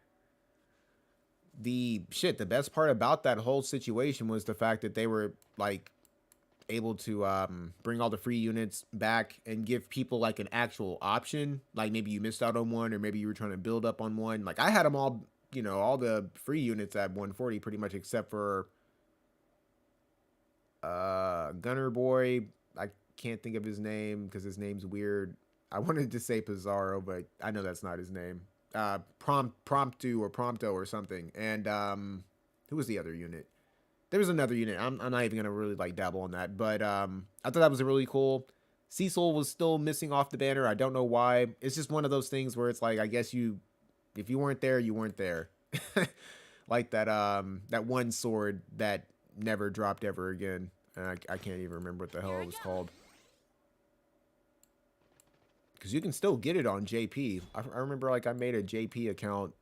The best part about that whole situation was the fact that they were like able to bring all the free units back and give people like an actual option. Like maybe you missed out on one, or maybe you were trying to build up on one. Like I had them all, you know, all the free units at 140 pretty much, except for Gunner Boy. I can't think of his name because his name's weird. I wanted to say Pizarro, but I know that's not his name. Prompto or something. And who was the other unit? There was another unit. I'm not even gonna really like dabble on that, but I thought that was really cool. Cecil was still missing off the banner. I don't know why. It's just one of those things where it's like, I guess if you weren't there, you weren't there. Like that one sword that never dropped ever again. I can't even remember what the hell it was called. Because you can still get it on JP. I remember like I made a JP account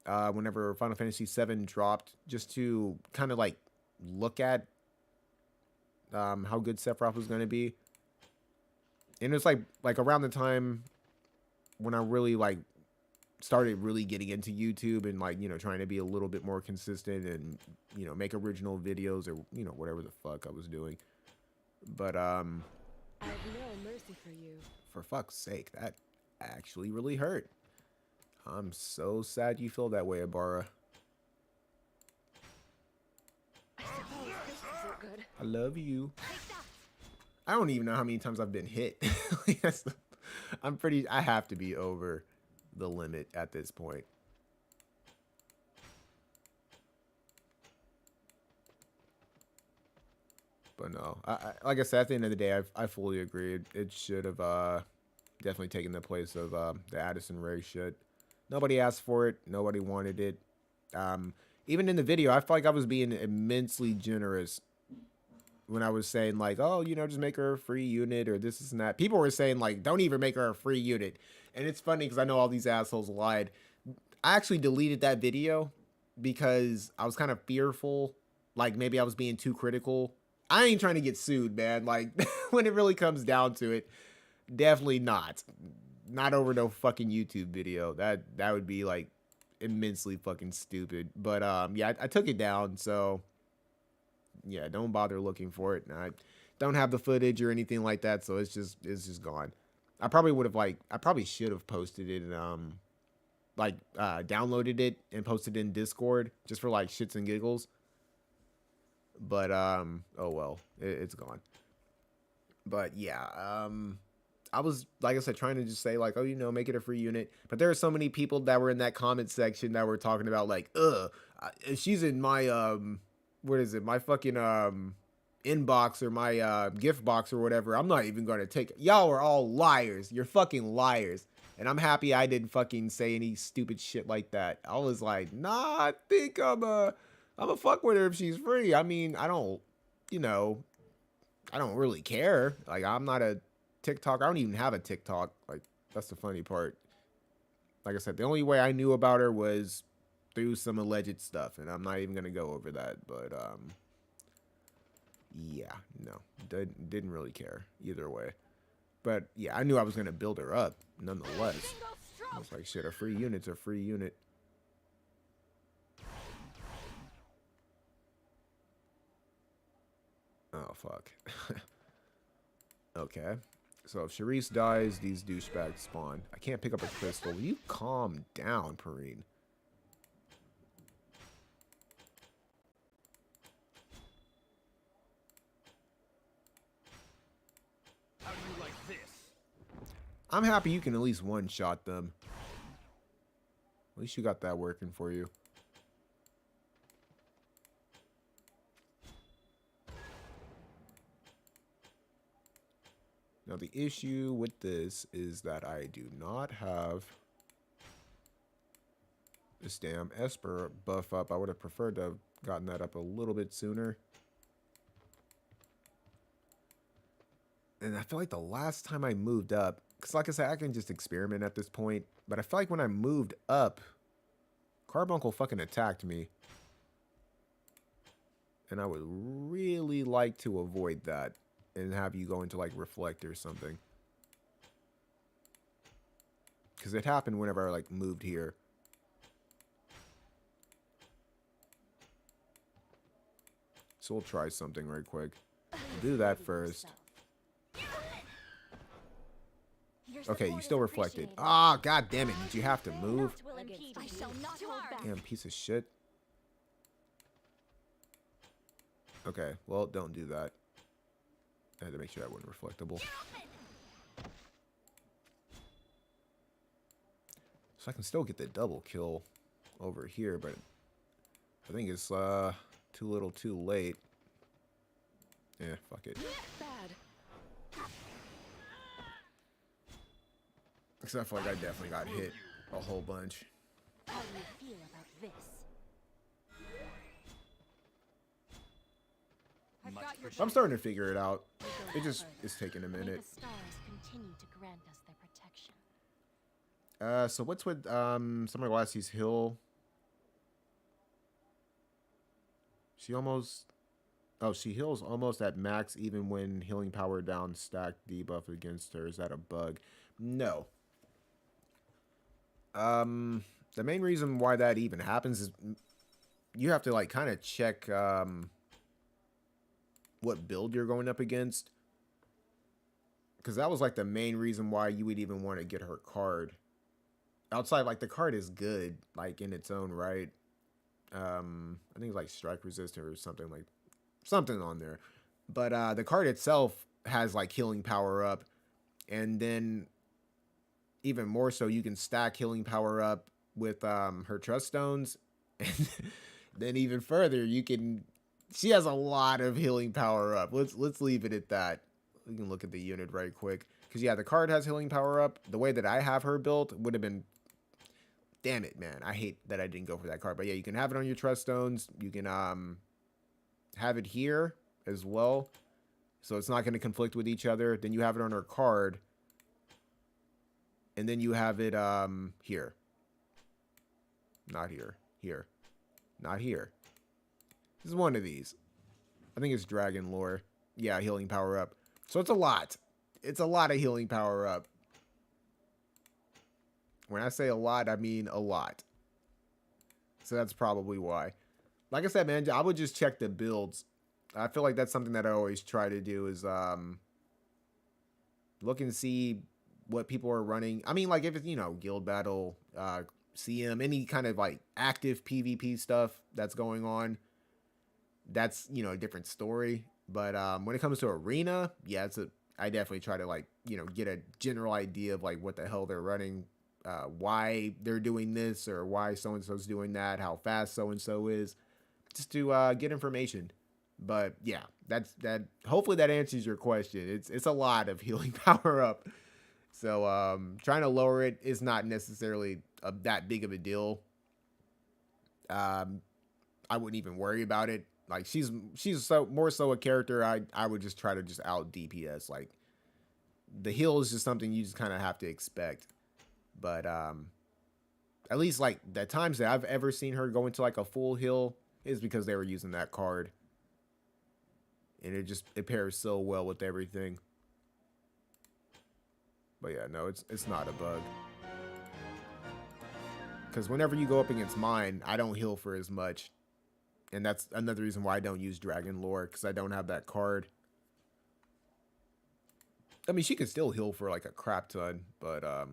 whenever Final Fantasy VII dropped, just to kind of like look at how good Sephiroth was going to be. And it was like around the time when I really like started really getting into YouTube and like, you know, trying to be a little bit more consistent and, you know, make original videos or, you know, whatever the fuck I was doing. But I've no mercy for you. for fuck's sake, that actually really hurt. I'm so sad you feel that way, Ibarra. I suppose this isn't good. I love you. I don't even know how many times I've been hit. I have to be over the limit at this point. But no, like I said, at the end of the day, I fully agree. It should have definitely taken the place of the Addison Rae shit. Nobody asked for it. Nobody wanted it. Even in the video, I felt like I was being immensely generous when I was saying like, oh, you know, just make her a free unit or this and that. People were saying like, don't even make her a free unit. And it's funny because I know all these assholes lied. I actually deleted that video because I was kind of fearful. Like maybe I was being too critical. I ain't trying to get sued, man. Like when it really comes down to it, definitely not. Not over no fucking YouTube video. That would be like immensely fucking stupid. But yeah, I took it down, so yeah, don't bother looking for it. I don't have the footage or anything like that, so it's just gone. I probably should have posted it and downloaded it and posted it in Discord just for like shits and giggles. But oh well, it's gone. But yeah, I was, like I said, trying to just say like, oh, you know, make it a free unit. But there are so many people that were in that comment section that were talking about like, she's in my what is it, my fucking inbox or my gift box or whatever. I'm not even gonna take it. Y'all are all liars. You're fucking liars. And I'm happy I didn't fucking say any stupid shit like that. I was like, nah, I think I'm a fuck with her if she's free. I mean, I don't really care. Like, I'm not a TikTok. I don't even have a TikTok. Like, that's the funny part. Like I said, the only way I knew about her was through some alleged stuff, and I'm not even gonna go over that. But yeah, no, didn't really care either way. But yeah, I knew I was gonna build her up nonetheless. I was like, shit, a free unit's a free unit. Oh fuck. Okay. So if Sharice dies, these douchebags spawn. I can't pick up a crystal. Will you calm down, Perrine? How do you like this? I'm happy you can at least one-shot them. At least you got that working for you. Now the issue with this is that I do not have this damn Esper buff up. I would have preferred to have gotten that up a little bit sooner. And I feel like the last time I moved up, because like I said, I can just experiment at this point, but I feel like when I moved up Carbuncle fucking attacked me. And I would really like to avoid that and have you go into like Reflect or something. Because it happened whenever I like moved here. So we'll try something right quick. We'll do that first. Okay, you still reflected. Ah, god damn it. Did you have to move? I shall not hold back. Damn piece of shit. Okay, well, don't do that. I had to make sure that wasn't reflectable. So I can still get the double kill over here, but I think it's too little too late. Yeah, fuck it. Bad. Because I feel like I definitely got hit a whole bunch. How do you feel about this? I've got your I'm starting to figure it out. It just is taking a May minute. the stars continue to grant us their protection. So what's with Summer Lassie's heal? She almost... Oh, she heals almost at max even when healing power down stacked debuff against her. Is that a bug? No. The main reason why that even happens is you have to like kind of check what build you're going up against. Because that was like the main reason why you would even want to get her card. Outside, like the card is good, like in its own right. I think it's like strike resistant or something like something on there. But the card itself has like healing power up, and then even more so, you can stack healing power up with her trust stones, and then even further, you can. She has a lot of healing power up. Let's leave it at that. We can look at the unit right quick because yeah, the card has healing power up. The way that I have her built would have been. Damn it, man! I hate that I didn't go for that card. But yeah, you can have it on your trust stones. You can have it here as well, so it's not going to conflict with each other. Then you have it on her card, and then you have it here. Not here. Here. Not here. This is one of these. I think it's Dragon Lore. Yeah, healing power up. So it's a lot. It's a lot of healing power up. When I say a lot, I mean a lot. So that's probably why. Like I said, man, I would just check the builds. I feel like that's something that I always try to do is look and see what people are running. I mean, like if it's, you know, guild battle, CM, any kind of like active PvP stuff that's going on, that's, you know, a different story. But when it comes to arena, yeah, I definitely try to like, you know, get a general idea of like what the hell they're running, why they're doing this or why so-and-so's doing that, how fast so-and-so is, just to get information. But yeah, that hopefully that answers your question. It's a lot of healing power up. So trying to lower it is not necessarily that big of a deal. I wouldn't even worry about it. Like she's so more so a character I would just try to just out DPS. Like the heal is just something you just kind of have to expect. But at least like the times that I've ever seen her go into like a full heal is because they were using that card. And it pairs so well with everything. But yeah, no, it's not a bug. Because whenever you go up against mine, I don't heal for as much. And that's another reason why I don't use Dragon Lore, because I don't have that card. I mean, she can still heal for like a crap ton, but I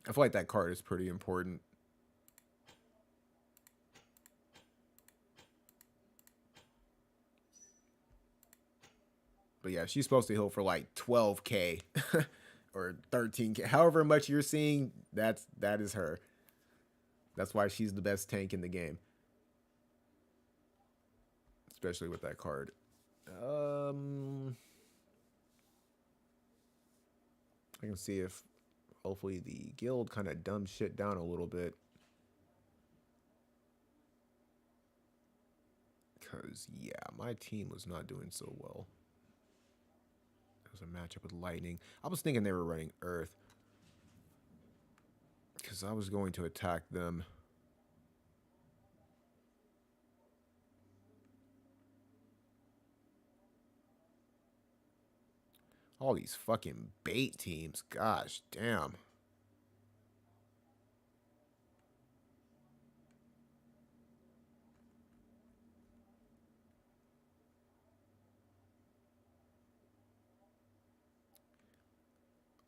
feel like that card is pretty important. But yeah, she's supposed to heal for like 12k or 13k. However much you're seeing, that is her. That's why she's the best tank in the game. Especially with that card. I can see if hopefully the guild kind of dumbs shit down a little bit. Because, yeah, my team was not doing so well. It was a matchup with Lightning. I was thinking they were running Earth. Because I was going to attack them. All these fucking bait teams. Gosh, damn.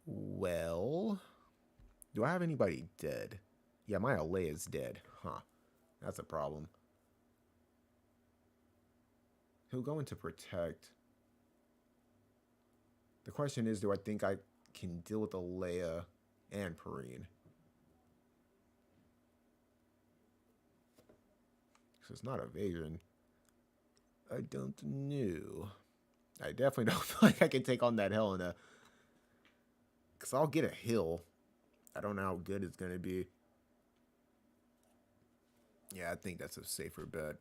Well, do I have anybody dead? Yeah, my Alea is dead. Huh. That's a problem. He'll go into protect. The question is, do I think I can deal with Alea and Perrine? Because it's not evasion. I don't know. I definitely don't feel like I can take on that Helena. Because I'll get a hill. I don't know how good it's going to be. Yeah, I think that's a safer bet.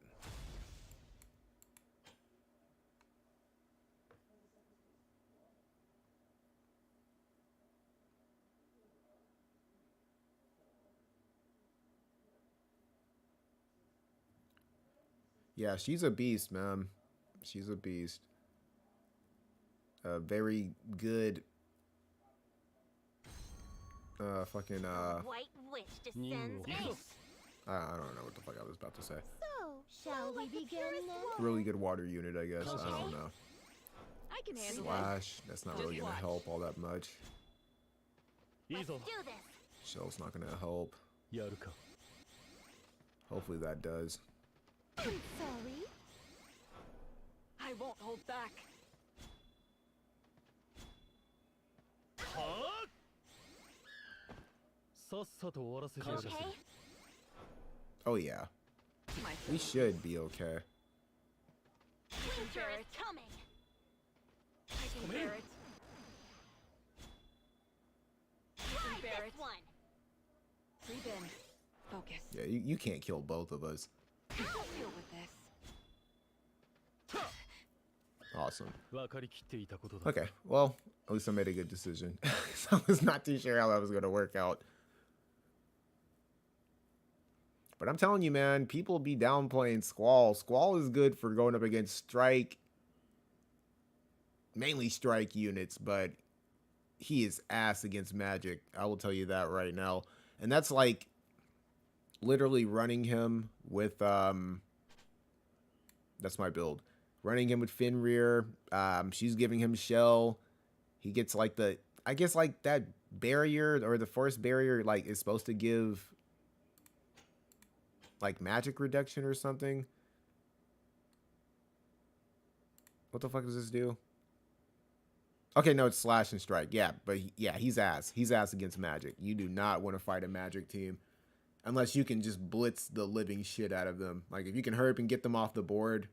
Yeah, she's a beast, man. She's a beast. A very good fucking White wish descends ace. I don't know what the fuck I was about to say. So, shall we begin then? Really good water unit, I guess. I don't know. I can handle it. Slash, that's not really gonna help all that much. Let's do this. Shell's not gonna help. やるか Hopefully that does. I'm sorry. I won't hold back. さっさと終わらせてやる Okay. Oh yeah, My we should be okay. Winter is coming. I can bear it. I can bear Try it. this one. Breathe in. Focus. Yeah, you can't kill both of us. I'll deal with this. Awesome. 分かりきっていたことだ Okay, well, at least I made a good decision. I was not too sure how that was gonna work out. But I'm telling you, man, people be downplaying Squall. Squall is good for going up against strike, mainly strike units, but he is ass against magic. I will tell you that right now. And that's like literally running him with that's my build. Running him with Fenrir. She's giving him shell. He gets like the, I guess like that barrier or the force barrier like is supposed to give like magic reduction or something. What the fuck does this do? Okay, no, it's slash and strike. Yeah, but yeah, he's ass. He's ass against magic. You do not want to fight a magic team unless you can just blitz the living shit out of them. Like if you can hurry up and get them off the board,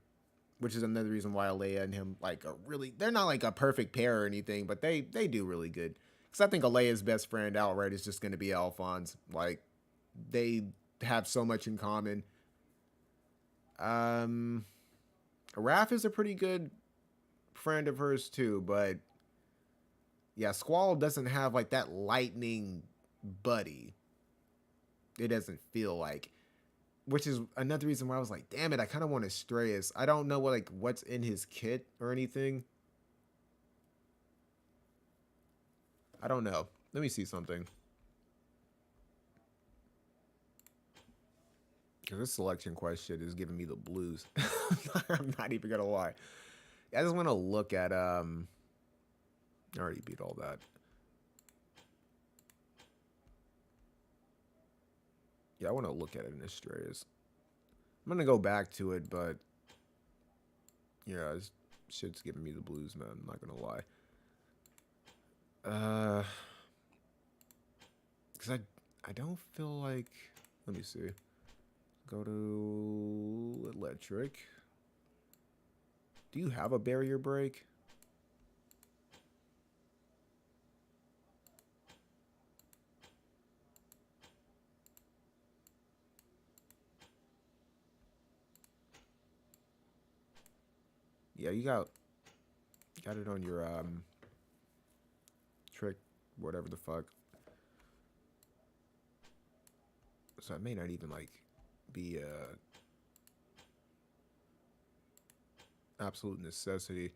which is another reason why Alea and him like are really, they're not like a perfect pair or anything, but they do really good. Because I think Alea's best friend outright is just going to be Alphonse. Like they have so much in common. Raph is a pretty good friend of hers too, but yeah, Squall doesn't have like that lightning buddy. It doesn't feel like, which is another reason why I was like, damn it, I kind of want Astreus. I don't know what like what's in his kit or anything. I don't know. Let me see something. Because this selection question is giving me the blues. I'm not even gonna lie. I just want to look at I already beat all that. Yeah, I want to look at it in Astreus. I'm gonna go back to it, but yeah, this shit's giving me the blues, man. I'm not gonna lie. Because I don't feel like, let me see. Go to electric. Do you have a barrier break? Yeah, you got it on your trick, whatever the fuck. So it may not even like be a absolute necessity.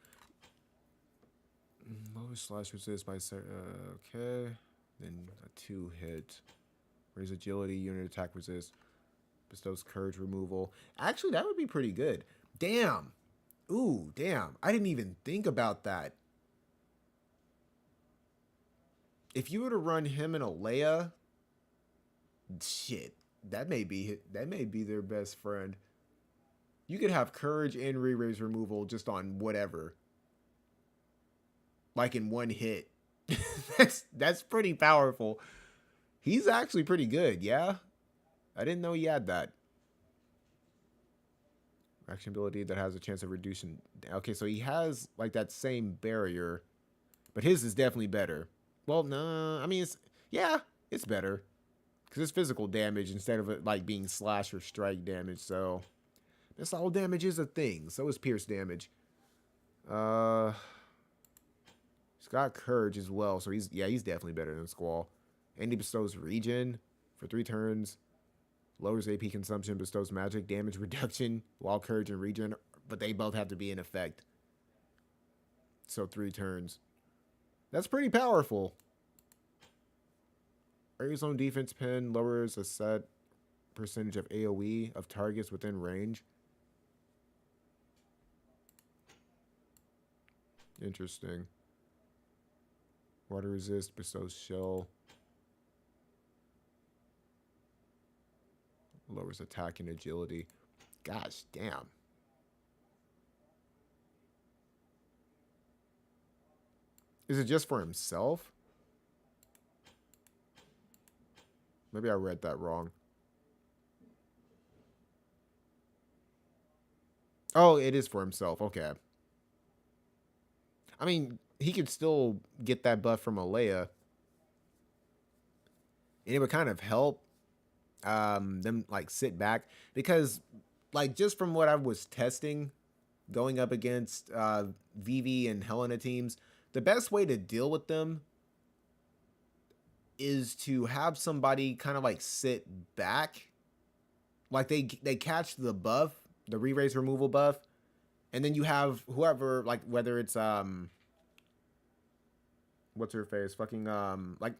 Lowest slash resist by okay. Then a 2-hit. Raise agility, unit attack resist. Bestows courage removal. Actually, that would be pretty good. Damn. Ooh, damn. I didn't even think about that. If you were to run him and Alea, shit, that may be their best friend. You could have courage and re-raise removal just on whatever. Like in one hit. that's pretty powerful. He's actually pretty good, yeah? I didn't know he had that. Action ability that has a chance of reducing. Okay, so he has like that same barrier, but his is definitely better. Well, no, I mean, it's better because it's physical damage instead of it like being slash or strike damage. So missile damage is a thing. So is pierce damage. He's got courage as well, so he's definitely better than Squall. And he bestows regen for 3 turns. Lowers AP consumption, bestows magic damage reduction while courage and regen, but they both have to be in effect. So 3 turns. That's pretty powerful. Area's own defense pin lowers a set percentage of AoE of targets within range. Interesting. Water resist, bestows shell. Lowers attack and agility. Gosh, damn. Is it just for himself? Maybe I read that wrong. Oh, it is for himself. Okay. I mean, he could still get that buff from Alea. And it would kind of help them like sit back, because like just from what I was testing going up against Vivi and Helena teams, the best way to deal with them is to have somebody kind of like sit back, like they catch the buff, the re-raise removal buff, and then you have whoever, like whether it's what's her face, fucking like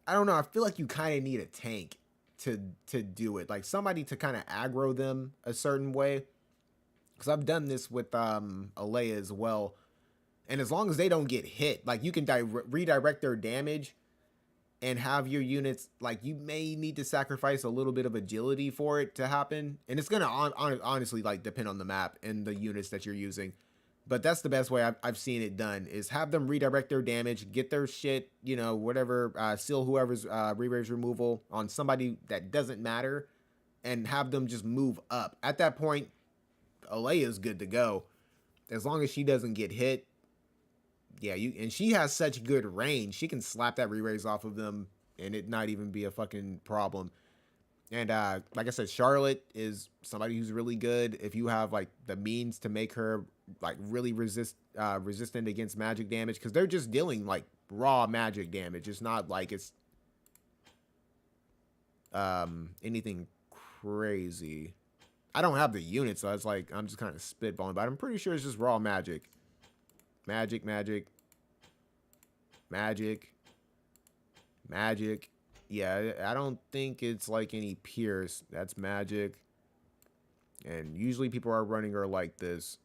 I don't know, I feel like you kind of need a tank to do it, like somebody to kind of aggro them a certain way, because I've done this with Alea as well, and as long as they don't get hit, like you can redirect their damage and have your units, like you may need to sacrifice a little bit of agility for it to happen, and it's gonna honestly like depend on the map and the units that you're using. But that's the best way I've seen it done, is have them redirect their damage, get their shit, you know, whatever, seal whoever's re-raise removal on somebody that doesn't matter, and have them just move up. At that point, Alea's good to go. As long as she doesn't get hit, yeah, and she has such good range, she can slap that re-raise off of them and it not even be a fucking problem. And like I said, Charlotte is somebody who's really good if you have like the means to make her like really resistant against magic damage, because they're just dealing like raw magic damage. It's not like it's anything crazy. I don't have the unit, so it's like I'm just kind of spitballing, but I'm pretty sure it's just raw magic. Magic. Yeah, I don't think it's like any pierce. That's magic. And usually people are running her like this.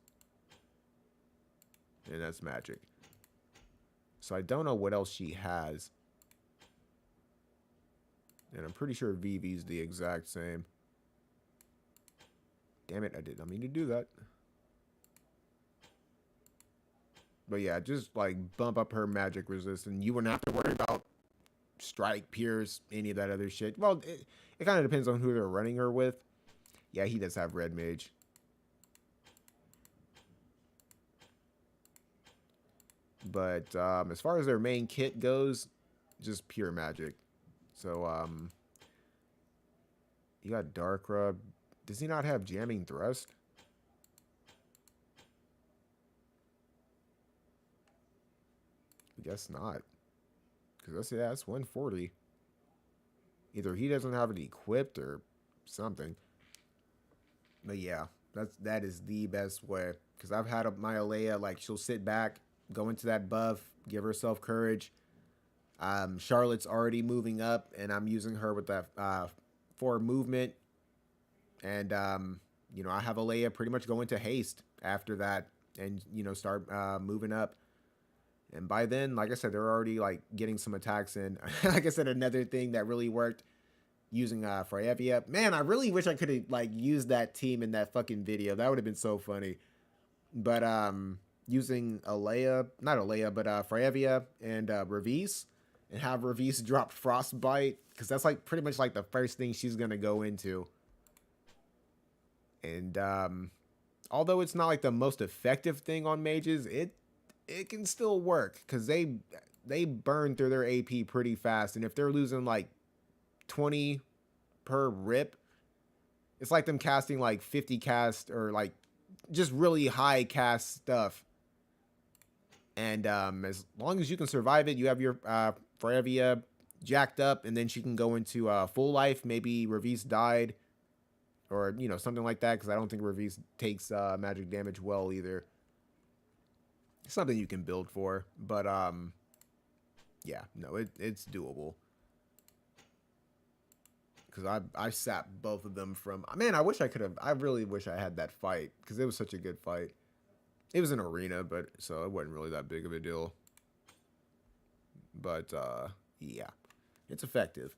And that's magic. So I don't know what else she has. And I'm pretty sure Vivi's the exact same. Damn it, I did not mean to do that. But yeah, just like bump up her magic resistance. You wouldn't have to worry about strike, pierce, any of that other shit. Well, it kind of depends on who they're running her with. Yeah, he does have red mage. But as far as their main kit goes, just pure magic. So you got Dark Rub. Does he not have Jamming Thrust? I guess not. Because that's 140. Either he doesn't have it equipped or something. But yeah, that is the best way. Because I've had my Alea, like she'll sit back go into that buff, give herself courage. Charlotte's already moving up, and I'm using her with that forward movement. And, you know, I have Alea pretty much go into haste after that and, you know, start moving up. And by then, like I said, they're already, like, getting some attacks in. Like I said, another thing that really worked, using Fryevia. Man, I really wish I could have, like, used that team in that fucking video. That would have been so funny. But, using Alea, not Alea, but Fryevia and Revis, and have Revis drop Frostbite, because that's, like, pretty much, like, the first thing she's going to go into. And, although it's not, like, the most effective thing on mages, it can still work, because they burn through their AP pretty fast, and if they're losing, like, 20 per rip, it's like them casting, like, 50 cast, or, like, just really high cast stuff. And, as long as you can survive it, you have your, Fryevia jacked up, and then she can go into, full life. Maybe Revis died, or, you know, something like that, because I don't think Revis takes, magic damage well, either. Something you can build for, but yeah, no, it's doable. Because I sat both of them from, man, I wish I could have, I really wish I had that fight, because it was such a good fight. It was an arena, but so it wasn't really that big of a deal. But yeah, it's effective.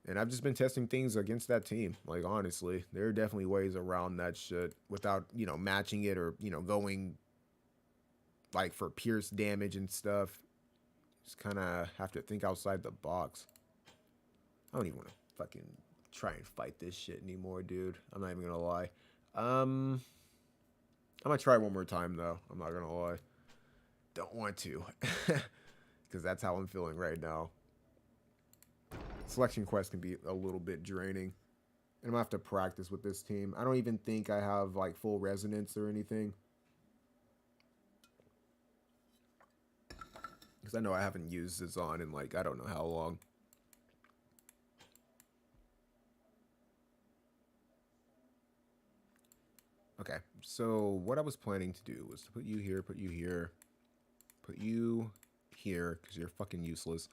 And I've just been testing things against that team. Like, honestly, there are definitely ways around that shit without, you know, matching it, or, you know, going like for pierce damage and stuff. Just kind of have to think outside the box. I don't even want to fucking try and fight this shit anymore, dude. I'm not even gonna lie. I'm gonna try one more time, though. I'm not gonna lie. Don't want to. Because that's how I'm feeling right now. Selection quest can be a little bit draining. And I'm gonna have to practice with this team. I don't even think I have, like, full resonance or anything. Because I know I haven't used Zizan in, like, I don't know how long. Okay, so what I was planning to do was to put you here, put you here, put you here, because you're fucking useless.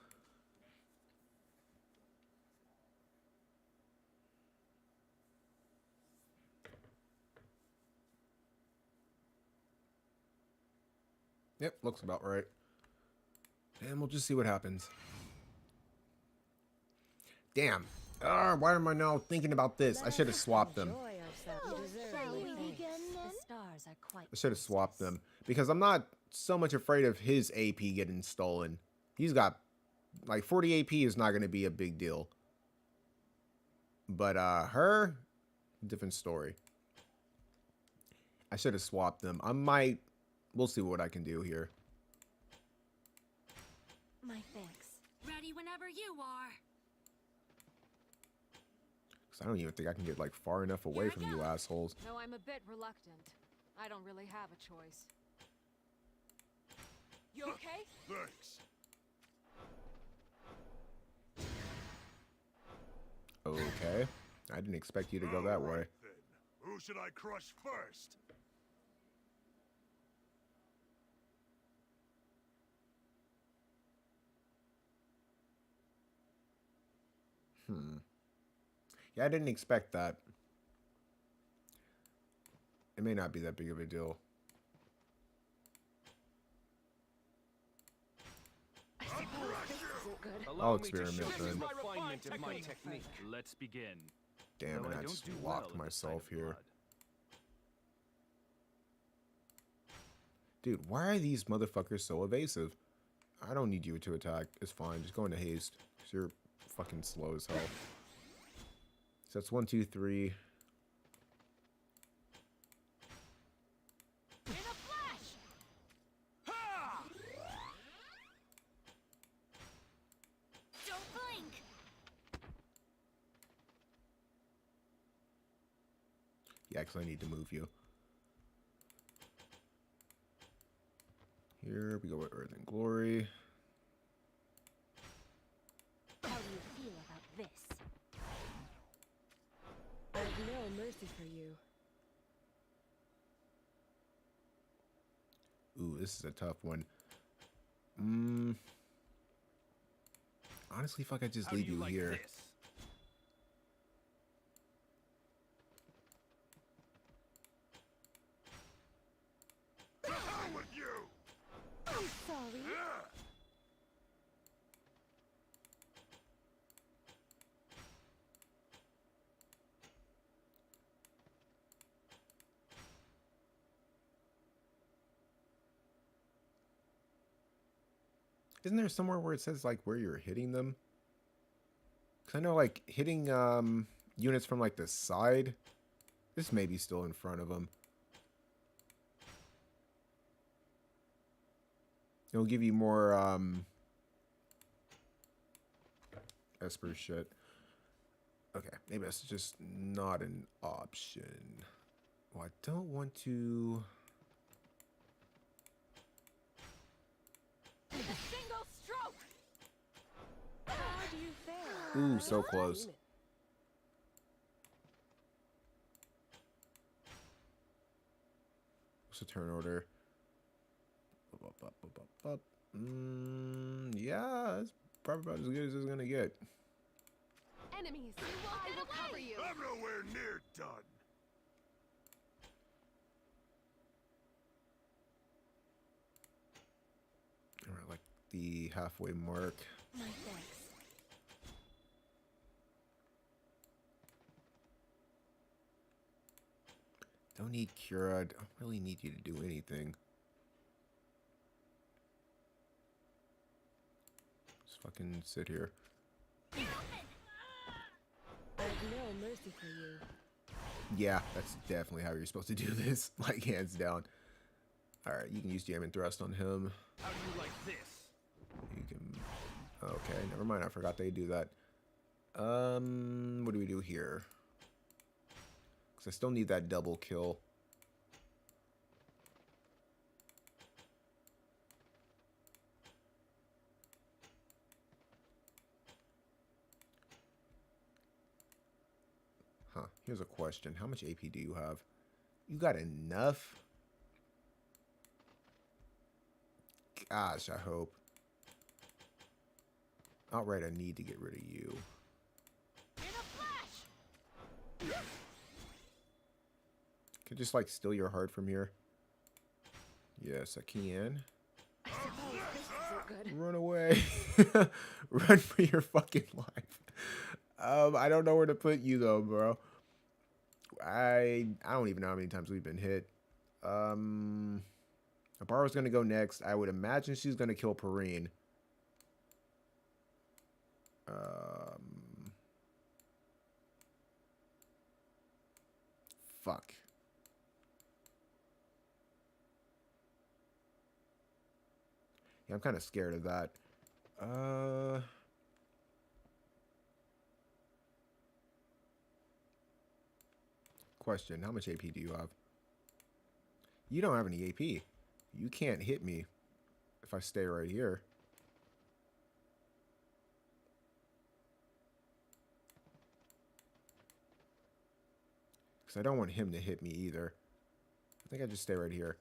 Yep, looks about right. And we'll just see what happens. Damn. Why am I now thinking about this? I should have swapped them. I should have swapped them. Because I'm not so much afraid of his AP getting stolen. He's got, like, 40 AP is not going to be a big deal. But, her, different story. I should have swapped them. I might, we'll see what I can do here. My thanks. Ready whenever you are. Because I don't even think I can get, like, far enough away from you assholes. No, I'm a bit reluctant. I don't really have a choice. You okay? Thanks. Okay. I didn't expect you to go that way. Then. Who should I crush first? Yeah, I didn't expect that. It may not be that big of a deal. I'll experiment then. My refinement of my technique. Let's begin. Damn, Though and I I don't just do locked well at the sight myself of here. blood. Dude, why are these motherfuckers so evasive? I don't need you to attack. It's fine. Just go into haste. Because you're fucking slow as hell. So that's 1, 2, 3. In a flash! Don't blink! Yeah, because I need to move you. Here we go with Earth and Glory. How do you feel about this? I have no mercy for Ooh, this is a tough one. Honestly, if I could just How do leave you you like here. this? I'm sorry. Isn't there somewhere where it says like where you're hitting them? Because I know like hitting units from like the side. This may be still in front of them. It'll give you more Esper shit. Okay, maybe that's just not an option. Well, I don't want to. A single stroke! How do you fare? Ooh, so close. What's the turn order? Yeah, it's probably about as good as it's gonna get. Enemies! I will cover you! I'm nowhere near done. All right, like the halfway mark. My thanks. Don't need Cura. I don't really need you to do anything. Just fucking sit here. I've no mercy for you. Yeah, that's definitely how you're supposed to do this. Like, hands down. Alright, you can use Jam and Thrust on him. How do you like this? You can... Okay, never mind. I forgot they do that. What do we do here? Because I still need that double kill. Huh, here's a question. How much AP do you have? You got enough? Gosh, I hope. Outright, I need to get rid of you. In a flash! Could just like steal your heart from here. Yes, I can. I suppose this isn't good. Run away. Run for your fucking life. I don't know where to put you though, bro. I don't even know how many times we've been hit. Abaro's gonna go next. I would imagine she's gonna kill Perrine. Fuck. Yeah, I'm kind of scared of that. Question, how much AP do you have? You don't have any AP. You can't hit me if I stay right here. Because I don't want him to hit me either. I think I just stay right here.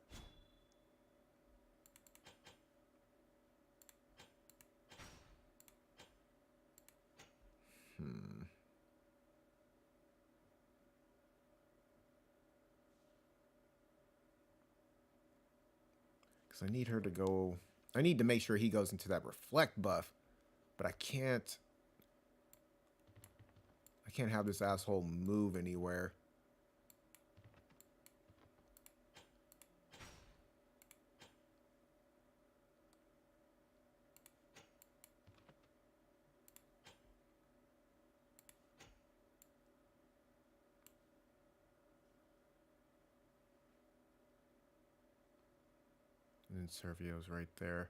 Because I need her to go... I need to make sure he goes into that reflect buff. But I can't... I can't have this asshole move anywhere. And then Servio's right there.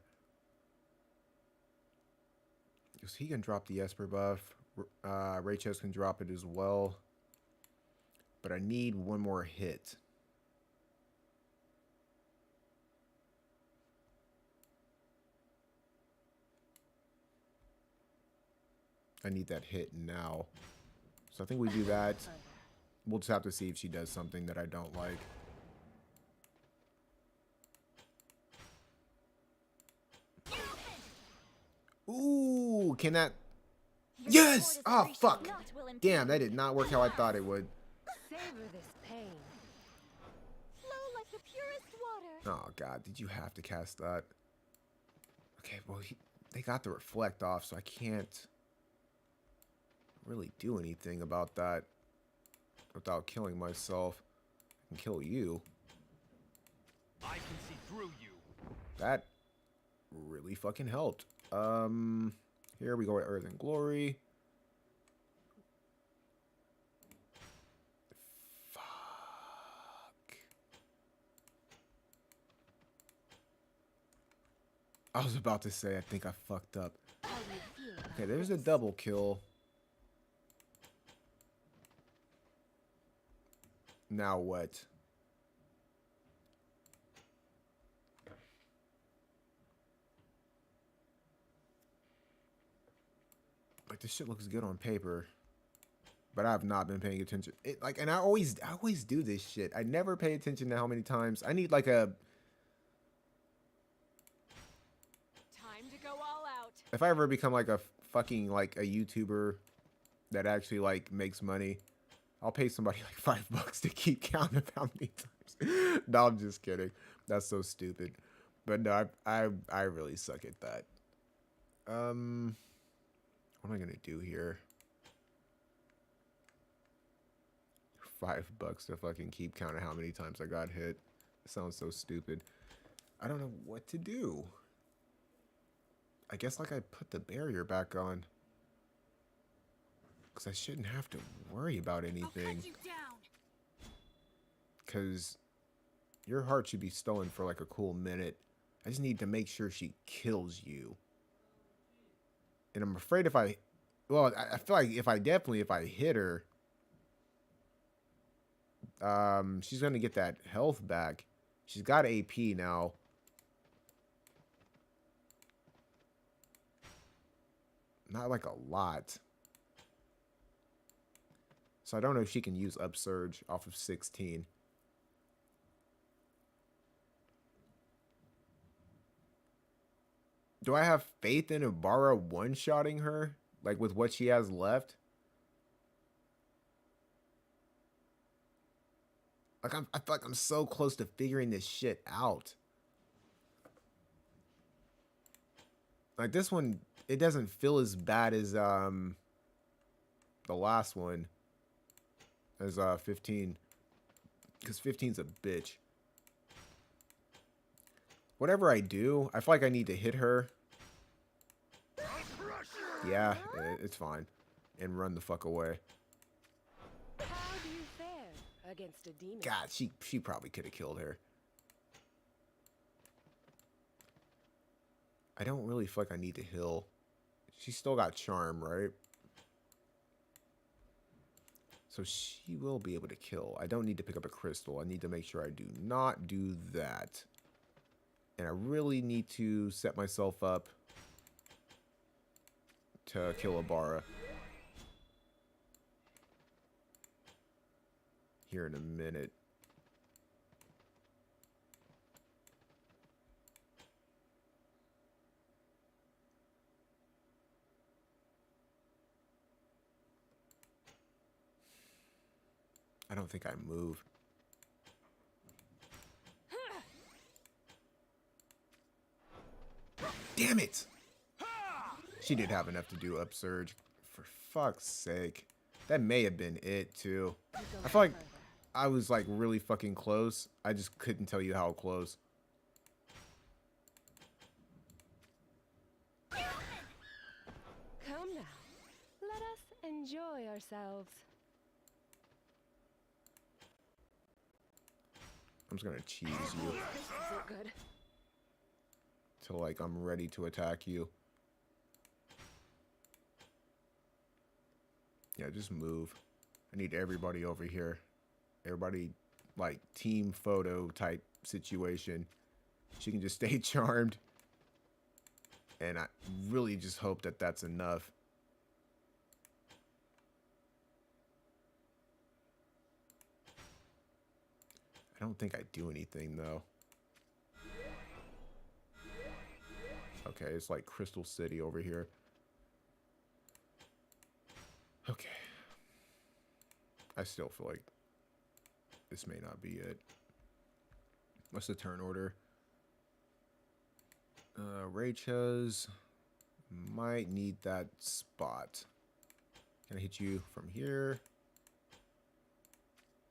Because he can drop the Esper buff. Rachel can drop it as well. But I need one more hit. I need that hit now. So I think we do that. We'll just have to see if she does something that I don't like. Ooh, can that? Your Yes! support is Oh, appreciated. fuck. Not will impede. Damn, that did not work how I thought it would. Savor this pain. Flow like the purest water. Oh, God. Did you have to cast that? Okay, well, they got the reflect off, so I can't really do anything about that without killing myself. I can kill you. I can see through you. That really fucking helped. Here we go with Earth and Glory. Fuck. I was about to say, I think I fucked up. How you feel about Okay, there's a this? double kill. Now what? Like, this shit looks good on paper, but I have not been paying attention. And I always do this shit. I never pay attention to how many times. I need like a. Time to go all out. If I ever become like a fucking like a YouTuber that actually like makes money, I'll pay somebody like $5 to keep count of how many times. No, I'm just kidding. That's so stupid. But no, I really suck at that. What am I gonna do here? $5 to fucking keep count of how many times I got hit. It sounds so stupid. I don't know what to do. I guess like I put the barrier back on. Because I shouldn't have to worry about I'll anything. cut you down. Because your heart should be stolen for like a cool minute. I just need to make sure she kills you. And I'm afraid if I... Well, I feel like if I hit her... she's going to get that health back. She's got AP now. Not like a lot. So I don't know if she can use Upsurge off of 16. Do I have faith in Ibarra one-shotting her? Like with what she has left? Like I feel like I'm so close to figuring this shit out. Like this one, it doesn't feel as bad as the last one. As 15. Because 15's a bitch. Whatever I do, I feel like I need to hit her. Yeah, it's fine. And run the fuck away. How do you fare against a demon? God, she probably could have killed her. I don't really feel like I need to heal. She's still got charm, right? So she will be able to kill. I don't need to pick up a crystal. I need to make sure I do not do that. And I really need to set myself up to kill Ibarra here in a minute. I don't think I move. Damn it! She did have enough to do Upsurge. For fuck's sake. That may have been it, too. I feel like I was, like, really fucking close. I just couldn't tell you how close. Come now. Let us enjoy ourselves. I'm just gonna cheese you This isn't good. till, like, I'm ready to attack you. Yeah, just move. I need everybody over here. Everybody, like, team photo type situation. She can just stay charmed. And I really just hope that that's enough. I don't think I do anything, though. Okay. Okay, it's like Crystal City over here. Okay. I still feel like this may not be it. What's the turn order? Rachel might need that spot. Can I hit you from here?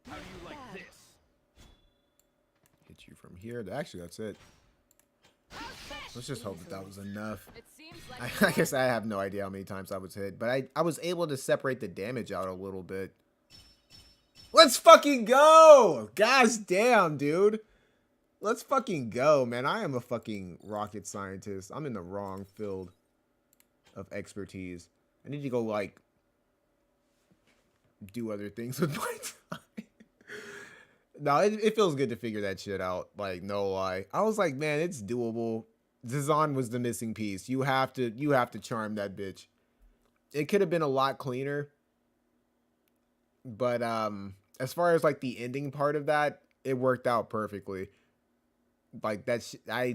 How do you like this? Hit you from here. Actually, that's it. Let's just hope that was enough. It seems like I guess I have no idea how many times I was hit, but I was able to separate the damage out a little bit. Let's fucking go! Gosh damn, dude. Let's fucking go, man. I am a fucking rocket scientist. I'm in the wrong field of expertise. I need to go, like, do other things with my time. No, it feels good to figure that shit out. Like, no lie. I was like, man, it's doable. Zazan was the missing piece. You have to charm that bitch. It could have been a lot cleaner. But as far as like the ending part of that, it worked out perfectly. Like that's I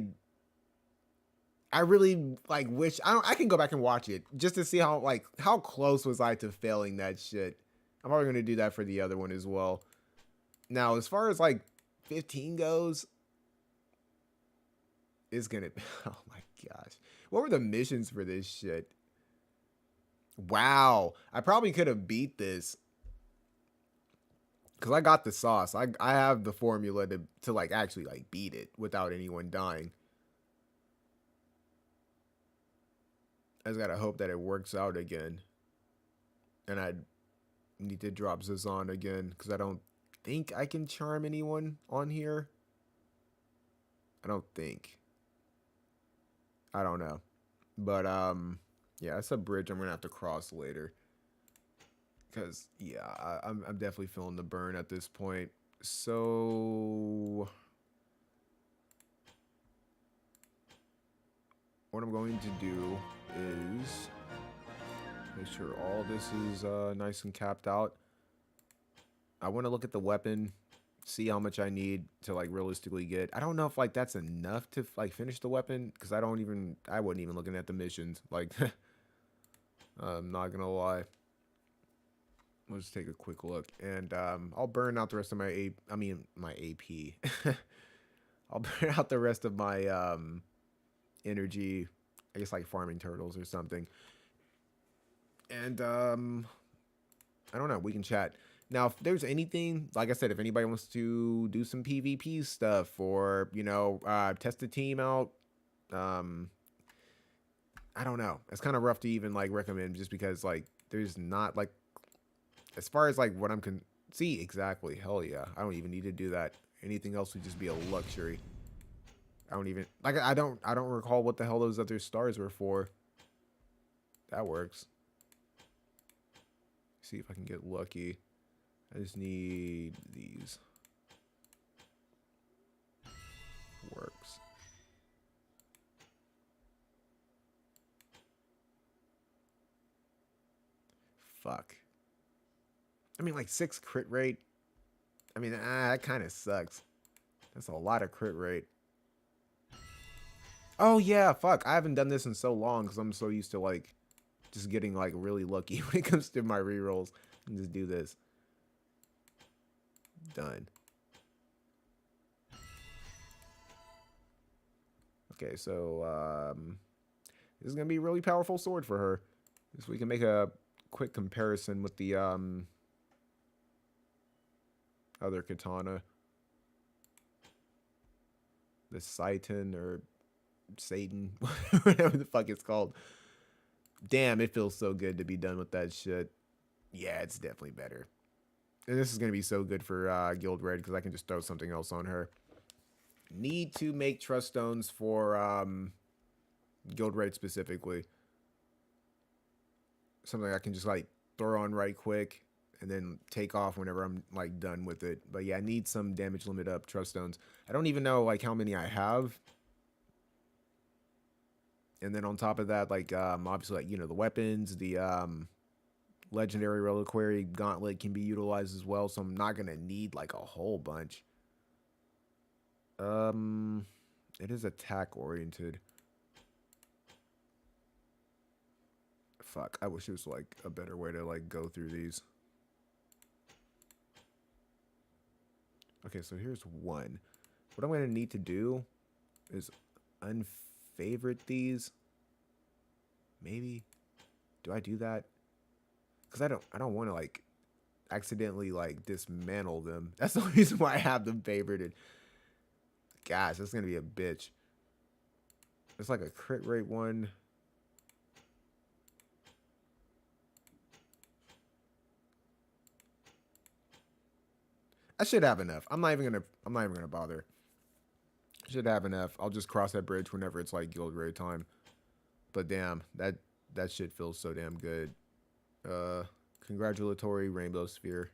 really like wish I can go back and watch it just to see how close was I to failing that shit. I'm probably gonna do that for the other one as well. Now, as far as like 15 goes, it's gonna oh my gosh. What were the missions for this shit? Wow. I probably could have beat this. Cause I got the sauce. I have the formula to like actually like beat it without anyone dying. I just gotta hope that it works out again. And I need to drop Zazan again because I don't think I can charm anyone on here. I don't think. I don't know. But yeah, it's a bridge I'm gonna have to cross later. Because, yeah, I'm definitely feeling the burn at this point. So, what I'm going to do is make sure all this is nice and capped out. I want to look at the weapon, see how much I need to, like, realistically get. I don't know if, like, that's enough to, like, finish the weapon. Because I wasn't even looking at the missions. Like, I'm not going to lie. Let's take a quick look, and I'll burn out the rest of my my AP. I'll burn out the rest of my energy, I guess like farming turtles or something. And I don't know, we can chat. Now, if there's anything, like I said, if anybody wants to do some PvP stuff or, you know, test the team out, I don't know. It's kind of rough to even like recommend just because like there's not like, as far as like what I'm see exactly, hell yeah, I don't even need to do that. Anything else would just be a luxury. I don't even like I don't recall what the hell those other stars were for. That works. See if I can get lucky. I just need these. Works. Fuck. I mean, like 6 crit rate. I mean, that kind of sucks. That's a lot of crit rate. Oh, yeah, fuck. I haven't done this in so long because I'm so used to, like, just getting, like, really lucky when it comes to my rerolls. And just do this. Done. Okay, so, this is going to be a really powerful sword for her. So we can make a quick comparison with the, other katana. The Satan or Satan, whatever the fuck it's called. Damn, it feels so good to be done with that shit. Yeah, it's definitely better. And this is going to be so good for Guild Red because I can just throw something else on her. Need to make trust stones for Guild Red specifically. Something I can just like throw on right quick and then take off whenever I'm like done with it. But yeah, I need some damage limit up trust stones. I don't even know like how many I have. And then on top of that, like obviously like, you know, the weapons, the legendary reliquary gauntlet can be utilized as well, so I'm not gonna need like a whole bunch. It is attack oriented. Fuck, I wish there was like a better way to like go through these. Okay, so here's one. What I'm gonna need to do is unfavorite these. Maybe. Do I do that? Because I don't want to like accidentally like dismantle them. That's the only reason why I have them favorited. Gosh, that's gonna be a bitch. It's like a crit rate one. I should have enough. I'm not even gonna bother. Should have enough. I'll just cross that bridge whenever it's like guild raid time. But damn, that shit feels so damn good. Congratulatory Rainbow Sphere.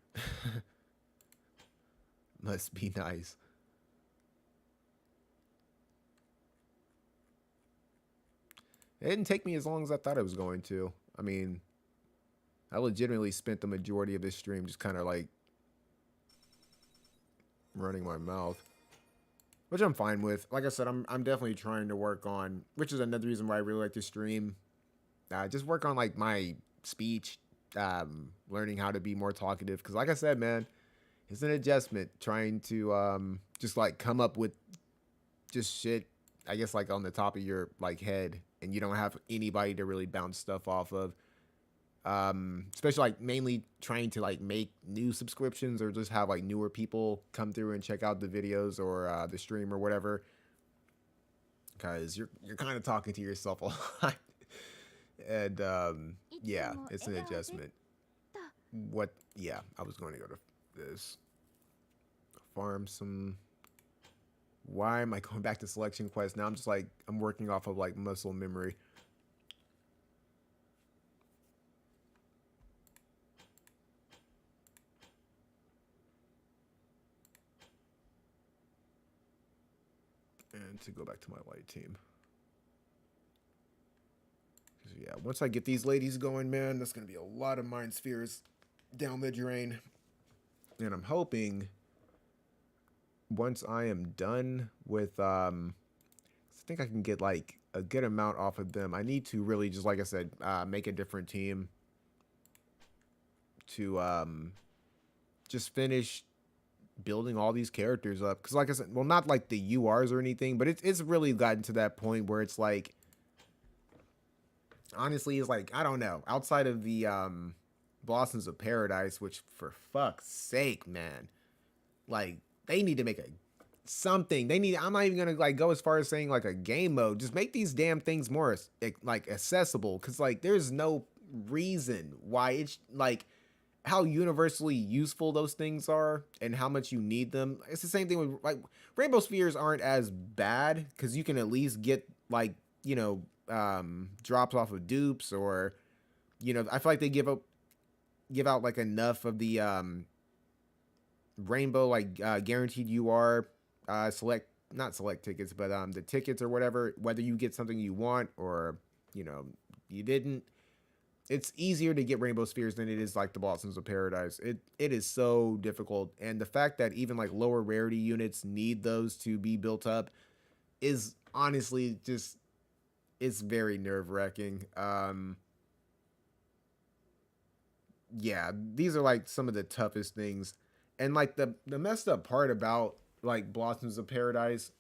Must be nice. It didn't take me as long as I thought it was going to. I mean, I legitimately spent the majority of this stream just kind of like running my mouth, which I'm fine with. Like I said, I'm definitely trying to work on, which is another reason why I really like to stream. Just work on like my speech, learning how to be more talkative. Because like I said, man, it's an adjustment trying to just like come up with just shit, I guess, like on the top of your like head, and you don't have anybody to really bounce stuff off of. Especially like mainly trying to like make new subscriptions or just have like newer people come through and check out the videos or the stream or whatever, because you're kind of talking to yourself a lot. And yeah, it's an adjustment. What? Yeah, I was going to go to this farm some. Why am I going back to selection quest now? I'm just like, I'm working off of like muscle memory. And to go back to my light team. Yeah, once I get these ladies going, man, that's going to be a lot of mind spheres down the drain. And I'm hoping once I am done with, I think I can get like a good amount off of them. I need to really just, like I said, make a different team to just finish building all these characters up. Because like I said, well, not like the URs or anything, but it's really gotten to that point where it's like, honestly, it's like, I don't know, outside of the Blossoms of Paradise, which for fuck's sake, man, like they need to make something. They need, I'm not even gonna like go as far as saying like a game mode. Just make these damn things more like accessible, because like there's no reason why it's like how universally useful those things are and how much you need them. It's the same thing with like Rainbow Spheres aren't as bad because you can at least get like, you know, drops off of dupes, or, you know, I feel like they give out like enough of the rainbow like guaranteed UR not select tickets, but the tickets or whatever, whether you get something you want or, you know, you didn't. It's easier to get Rainbow Spheres than it is like the Blossoms of Paradise. It is so difficult, and the fact that even like lower rarity units need those to be built up is honestly just, it's very nerve-wracking. Yeah, these are like some of the toughest things. And like the messed up part about like Blossoms of Paradise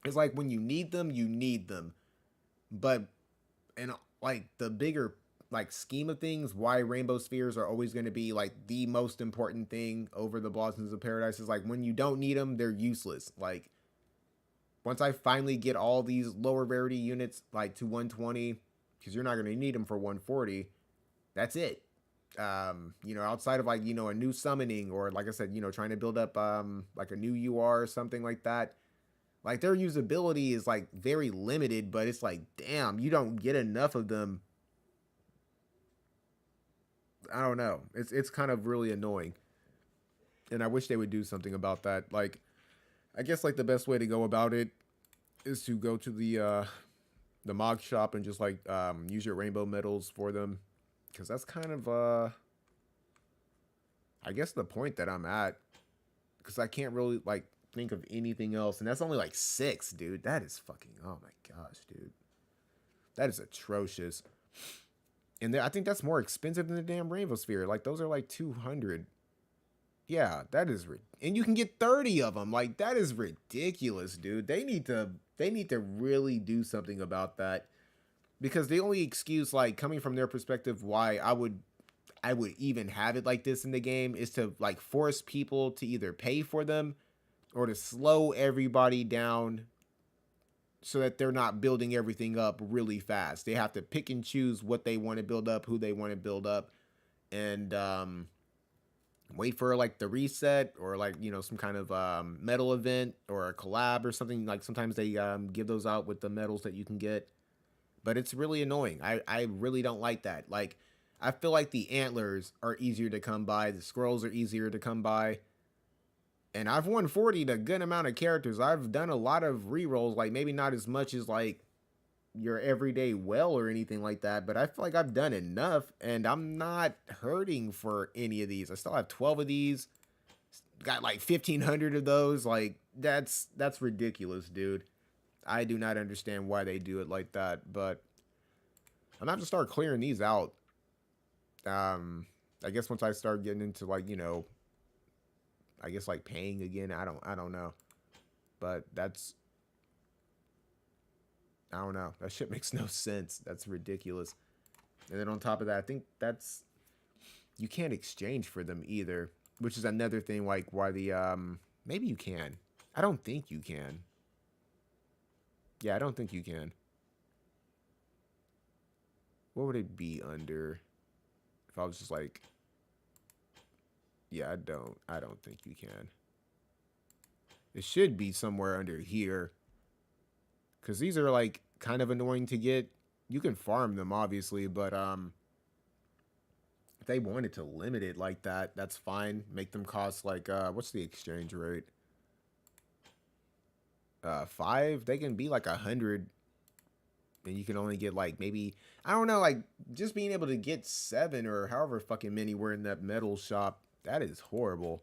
is like when you need them. But in like the bigger like scheme of things, why Rainbow Spheres are always going to be like the most important thing over the Blossoms of Paradise is like when you don't need them, they're useless. Like once I finally get all these lower rarity units like to 120, because you're not going to need them for 140, that's it. You know, outside of like, you know, a new summoning, or like I said, you know, trying to build up like a new UR or something like that, like their usability is like very limited, but it's like, damn, you don't get enough of them. I don't know. It's kind of really annoying. And I wish they would do something about that. Like, I guess like the best way to go about it is to go to the mod shop and just like use your rainbow medals for them, because that's kind of I guess the point that I'm at, because I can't really like think of anything else, and that's only like 6, dude. That is fucking, oh my gosh, dude, that is atrocious. And I think that's more expensive than the damn Rainbow Sphere. Like, those are like 200. Yeah, that is, and you can get 30 of them. Like, that is ridiculous, dude. They need to really do something about that, because the only excuse, like, coming from their perspective, why I would even have it like this in the game is to, like, force people to either pay for them or to slow everybody down so that they're not building everything up really fast. They have to pick and choose what they want to build up, who they want to build up, and wait for, like, the reset, or, like, you know, some kind of medal event or a collab or something. Like, sometimes they give those out with the medals that you can get, but it's really annoying. I really don't like that. Like, I feel like the antlers are easier to come by, the scrolls are easier to come by, and I've 140'd a good amount of characters. I've done a lot of rerolls, like, maybe not as much as, like, your everyday well or anything like that, but I feel like I've done enough, and I'm not hurting for any of these. I still have 12 of these, got like 1,500 of those. Like, that's ridiculous, dude. I do not understand why they do it like that, but I'm gonna have to start clearing these out. I guess once I start getting into, like, you know, I guess, like, paying again. I don't know, but that's, I don't know. That shit makes no sense. That's ridiculous. And then on top of that, I think that's, you can't exchange for them either, which is another thing, like, why the, maybe you can. I don't think you can. Yeah, I don't think you can. What would it be under if I was just like, yeah, I don't think you can. It should be somewhere under here, because these are, like, kind of annoying to get. You can farm them, obviously, but if they wanted to limit it like that, that's fine. Make them cost, like, what's the exchange rate? 5? They can be like 100, and you can only get, like, maybe, I don't know, like, just being able to get 7 or however fucking many were in that metal shop. That is horrible.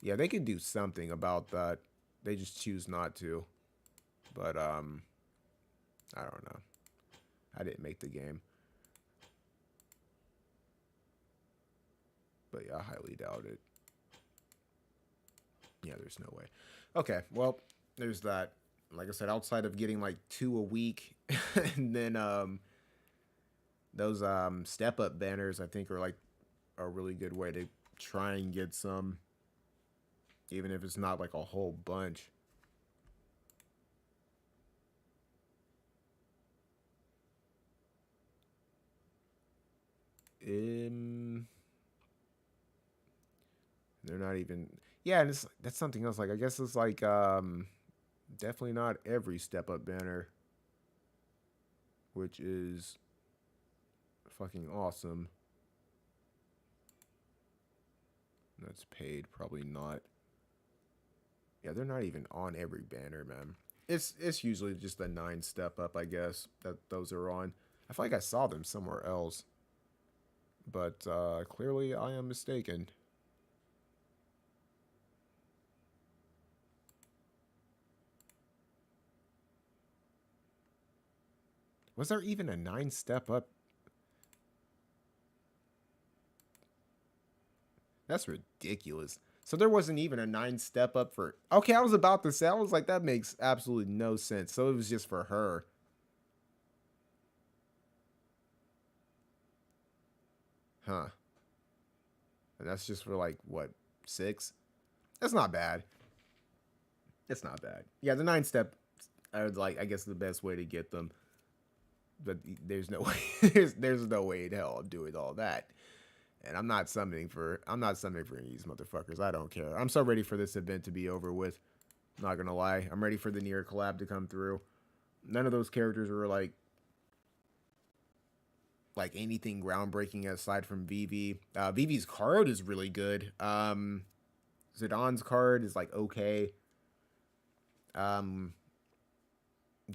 Yeah, they could do something about that. They just choose not to. But, I don't know. I didn't make the game. But yeah, I highly doubt it. Yeah, there's no way. Okay, well, there's that. Like I said, outside of getting, like, 2 a week, and then, those, step-up banners, I think, are, like, a really good way to try and get some, even if it's not, like, a whole bunch. They're not even, yeah, and that's something else. Like, I guess it's like, definitely not every step-up banner, which is fucking awesome. That's paid, probably not. Yeah, they're not even on every banner, man. It's usually just the 9 step-up, I guess, that those are on. I feel like I saw them somewhere else, but clearly I am mistaken. Was there even a 9 step-up? That's ridiculous. So there wasn't even a 9 step-up for... Okay, I was about to say, I was like, that makes absolutely no sense. So it was just for her. Huh. And that's just for, like, what, 6? That's not bad. It's not bad. Yeah, the 9 step are, like, I guess the best way to get them. But there's no way, there's no way in hell I'm doing all that. And I'm not summoning for any of these motherfuckers. I don't care. I'm so ready for this event to be over with. Not gonna lie. I'm ready for the Nier collab to come through. None of those characters were like anything groundbreaking aside from Vivi. Vivi's card is really good. Zidane's card is like okay.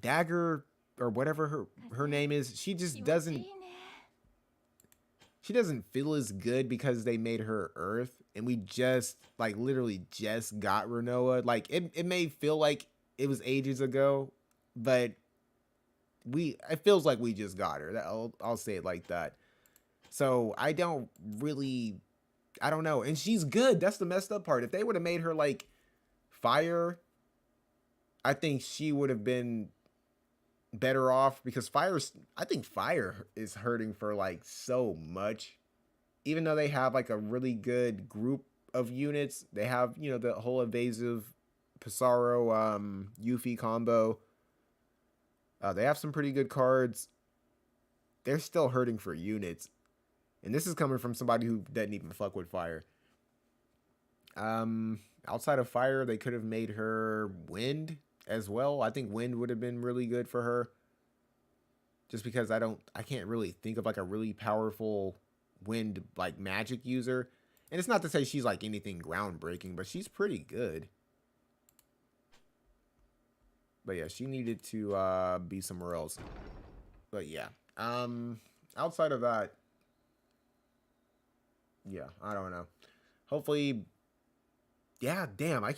Dagger or whatever her name is, she just doesn't feel as good because they made her Earth, and we just like literally just got Rinoa. Like it may feel like it was ages ago, but it feels like we just got her. I'll say it like that. So I don't know. And she's good. That's the messed up part. If they would have made her like Fire, I think she would have been better off, because I think Fire is hurting for like so much. Even though they have like a really good group of units, they have, you know, the whole evasive Pissarro Yuffie combo. They have some pretty good cards. They're still hurting for units. And this is coming from somebody who doesn't even fuck with Fire. Outside of Fire, they could have made her Wind as well. I think Wind would have been really good for her. Just because I can't really think of like a really powerful Wind like magic user. And it's not to say she's like anything groundbreaking, but she's pretty good. But yeah, she needed to be somewhere else. But yeah. Outside of that, yeah, I don't know. Hopefully, yeah, damn, I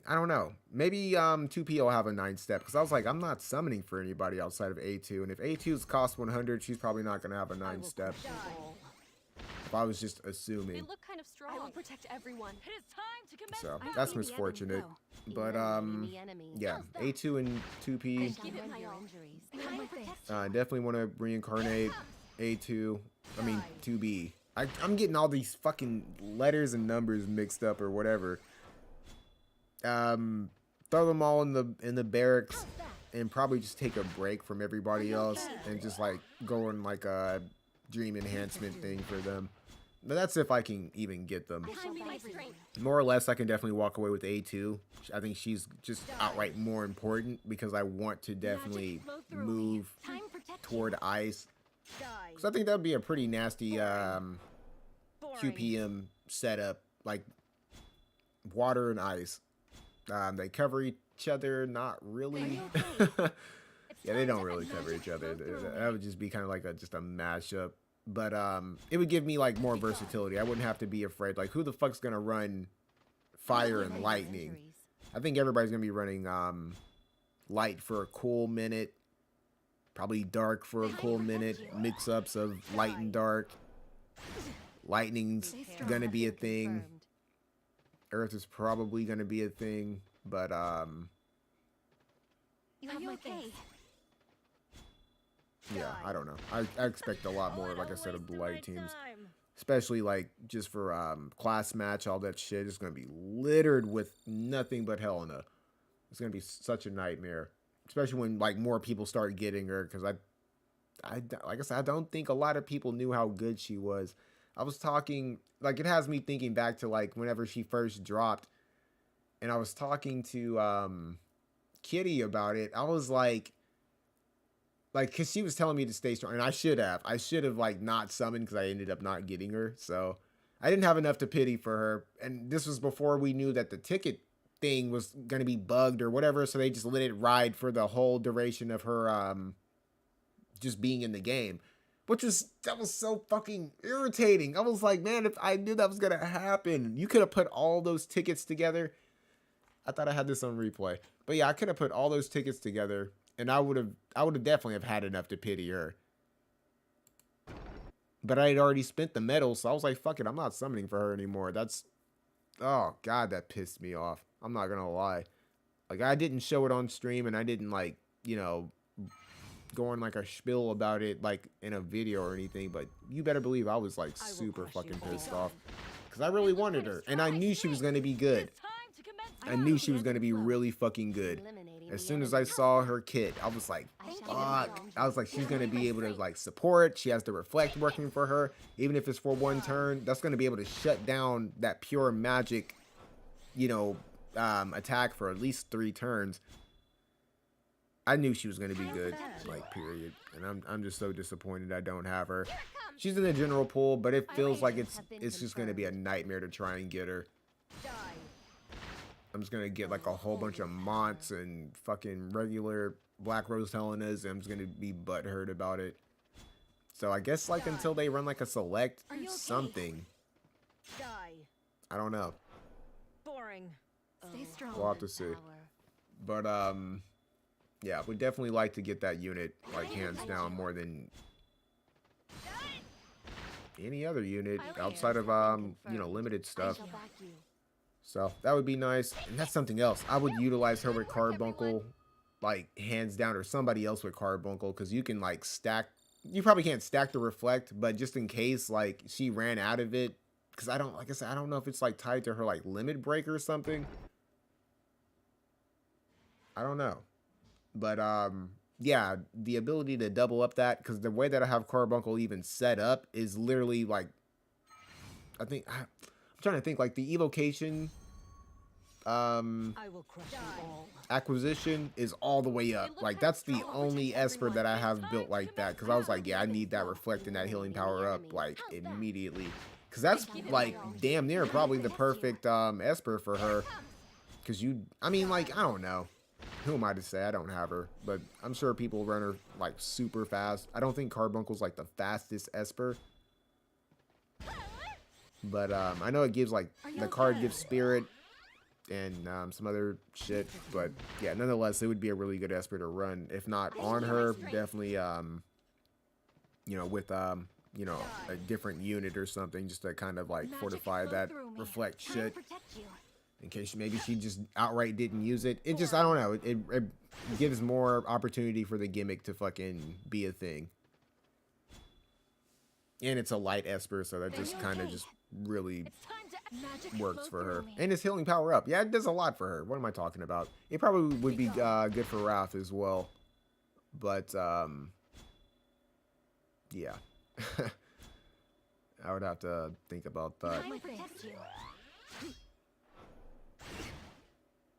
don't know. Maybe 2P will have a 9-step, because I was like, I'm not summoning for anybody outside of A2, and if A2's cost 100, she's probably not going to have a 9-step. If I was just They They assuming. look kind of strong. I will protect everyone. It is time to commence. So, battle. that's misfortunate. But, yeah, A2 and 2P, Give it my all. Time to protect. definitely want to reincarnate A2, I mean 2B. I'm getting all these fucking letters and numbers mixed up or whatever. Throw them all in the barracks and probably just take a break from everybody else and just like go on like a dream enhancement thing for them. But that's if I can even get them. Time be my strength. More or less, I can definitely walk away with A2. I think she's just outright more important because I want to definitely move Time protect toward ice. Because I think that would be a pretty nasty QPM setup, like water and ice. They cover each other, not really. Yeah, they don't really cover each other. That would just be kind of like just a mashup. But it would give me like more versatility. I wouldn't have to be afraid. Like, who the fuck's gonna run fire and lightning? I think everybody's gonna be running light for a cool minute, probably dark for a cool minute. Mix-ups of light and dark. Lightning's gonna be a thing. Earth is probably gonna be a thing, but You have my thanks. yeah, I don't know. I expect a lot more, like I said, of the light teams. Especially like just for class match, all that shit is gonna be littered with nothing but Helena. It's gonna be such a nightmare. Especially when like more people start getting her, because like I said, I don't think a lot of people knew how good she was. I was talking, like, it has me thinking back to like whenever she first dropped, and I was talking to Kitty about it. I was like, because she was telling me to stay strong, and I should have like not summoned because I ended up not getting her. So I didn't have enough to pity for her, and this was before we knew that the ticket thing was gonna be bugged or whatever. So they just let it ride for the whole duration of her just being in the game, that was so fucking irritating. I was like, man, if I knew that was gonna happen, you could have put all those tickets together. I thought I had this on replay, but yeah, I could have put all those tickets together, and I would have definitely have had enough to pity her. But I had already spent the medal, so I was like, fuck it, I'm not summoning for her anymore. Oh god, that pissed me off. I'm not gonna lie. Like, I didn't show it on stream, and I didn't like, you know, go on like a spiel about it like in a video or anything, but you better believe I was like super fucking pissed off because I really wanted her, and I knew she was gonna be good. It's time to commence I knew she was gonna be really fucking good. As soon as I saw her kit, I was like, fuck. I was like, she's gonna be able to like support. She has the reflect working for her, even if it's for one turn. That's gonna be able to shut down that pure magic, you know, attack for at least 3 turns. I knew she was gonna be good, like, period. And I'm just so disappointed I don't have her. She's in the general pool, but it feels like it's just gonna be a nightmare to try and get her. I'm just gonna get like a whole bunch of Monts and fucking regular Black Rose Helenas, and I'm just gonna be butthurt about it. So I guess like until they run like a select something. I don't know. Boring. Stay strong. We'll have to see. But yeah, would definitely like to get that unit like hands down more than any other unit outside of you know, limited I stuff. shall back you. So that would be nice. And that's something else. I would utilize her with Carbuncle, like hands down, or somebody else with Carbuncle, because you can like stack. You probably can't stack the reflect, but just in case like she ran out of it, because I don't, like I said, I don't know if it's like tied to her like limit break or something. I don't know, but yeah, the ability to double up that, because the way that I have Carbuncle even set up is literally like, I think I'm trying to think like the evocation I will crush you all. acquisition is all the way up. Like that's the only Esper that I have built like that, because I was like, yeah, I need that reflect and that healing power up like immediately, because that's like damn near probably the perfect Esper for her. Because you, I mean, like, I don't know, who am I to say? I don't have her, but I'm sure people run her like super fast. I don't think Carbuncle's like the fastest Esper, but I know it gives like the card gives spirit and some other shit, but yeah, nonetheless, it would be a really good Esper to run. If not on her, definitely you know, with you know, a different unit or something, just to kind of like fortify that reflect shit, Protect you. in case maybe she just outright didn't use it. It just, I don't know, it gives more opportunity for the gimmick to fucking be a thing. And it's a light Esper, so that just kind of just really works for her. And it's healing power up. Yeah, it does a lot for her. What am I talking about? It probably would be good for Raph as well. But, yeah. I would have to think about that. I will protect you.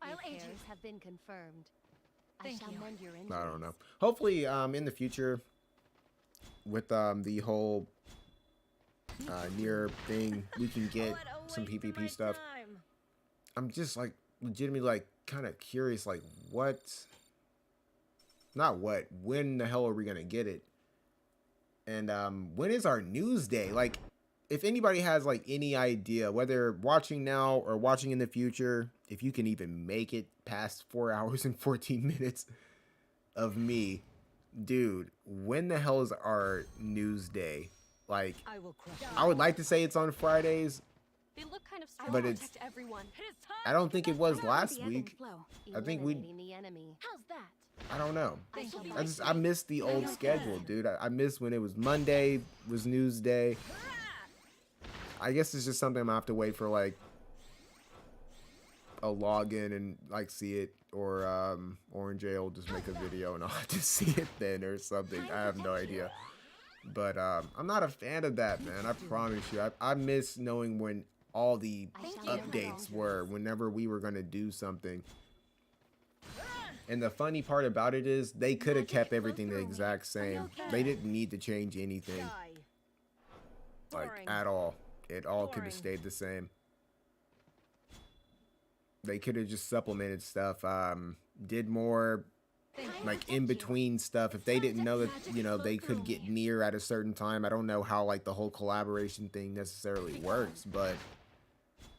I'll aid you. Have been confirmed. I Thank shall you. mend your injuries. I don't know. Hopefully, in the future, with the whole near thing, we can get some PvP stuff. I'm just like legitimately like kind of curious, like what? Not what? When the hell are we gonna get it? And when is our news day? Like, if anybody has like any idea, whether watching now or watching in the future, if you can even make it past 4 hours and 14 minutes of me, dude, when the hell is our news day? Like, I will crush you. I would like to say it's on Fridays, They look kind of but it's, everyone. I don't think it was last The ebb and week. flow. I think we, Eliminating the enemy. How's that? I don't know. I shall be I missed the old schedule, dude. I missed when it was Monday, was news day. I guess it's just something I'm gonna have to wait for, like, a login and, like, see it. Or, Orange A will just make a video and I'll have to see it then or something. I have no idea. But, I'm not a fan of that, man. I promise you. I miss knowing when all the updates were, whenever we were gonna do something. And the funny part about it is they could have kept everything the exact same. They didn't need to change anything, like, at all. It all could have stayed the same. They could have just supplemented stuff, did more like in between stuff. If they didn't know that, you know, they could get near at a certain time. I don't know how like the whole collaboration thing necessarily works, but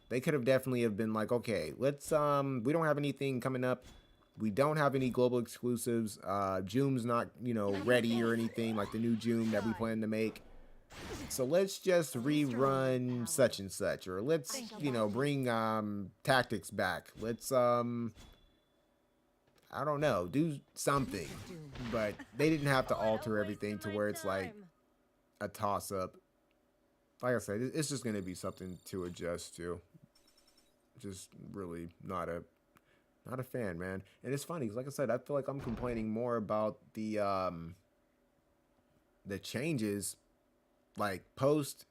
they could have definitely have been like, okay, let's we don't have anything coming up. We don't have any global exclusives. Joom's not, you know, ready or anything, like the new Joom that we plan to make. So let's just rerun such and such, or let's, you know, bring tactics back. Let's I don't know, do something. But they didn't have to alter everything to where it's like a toss up. Like I said, it's just gonna be something to adjust to. Just really not a fan, man. And it's funny, 'cause like I said, I feel like I'm complaining more about the changes, like, post,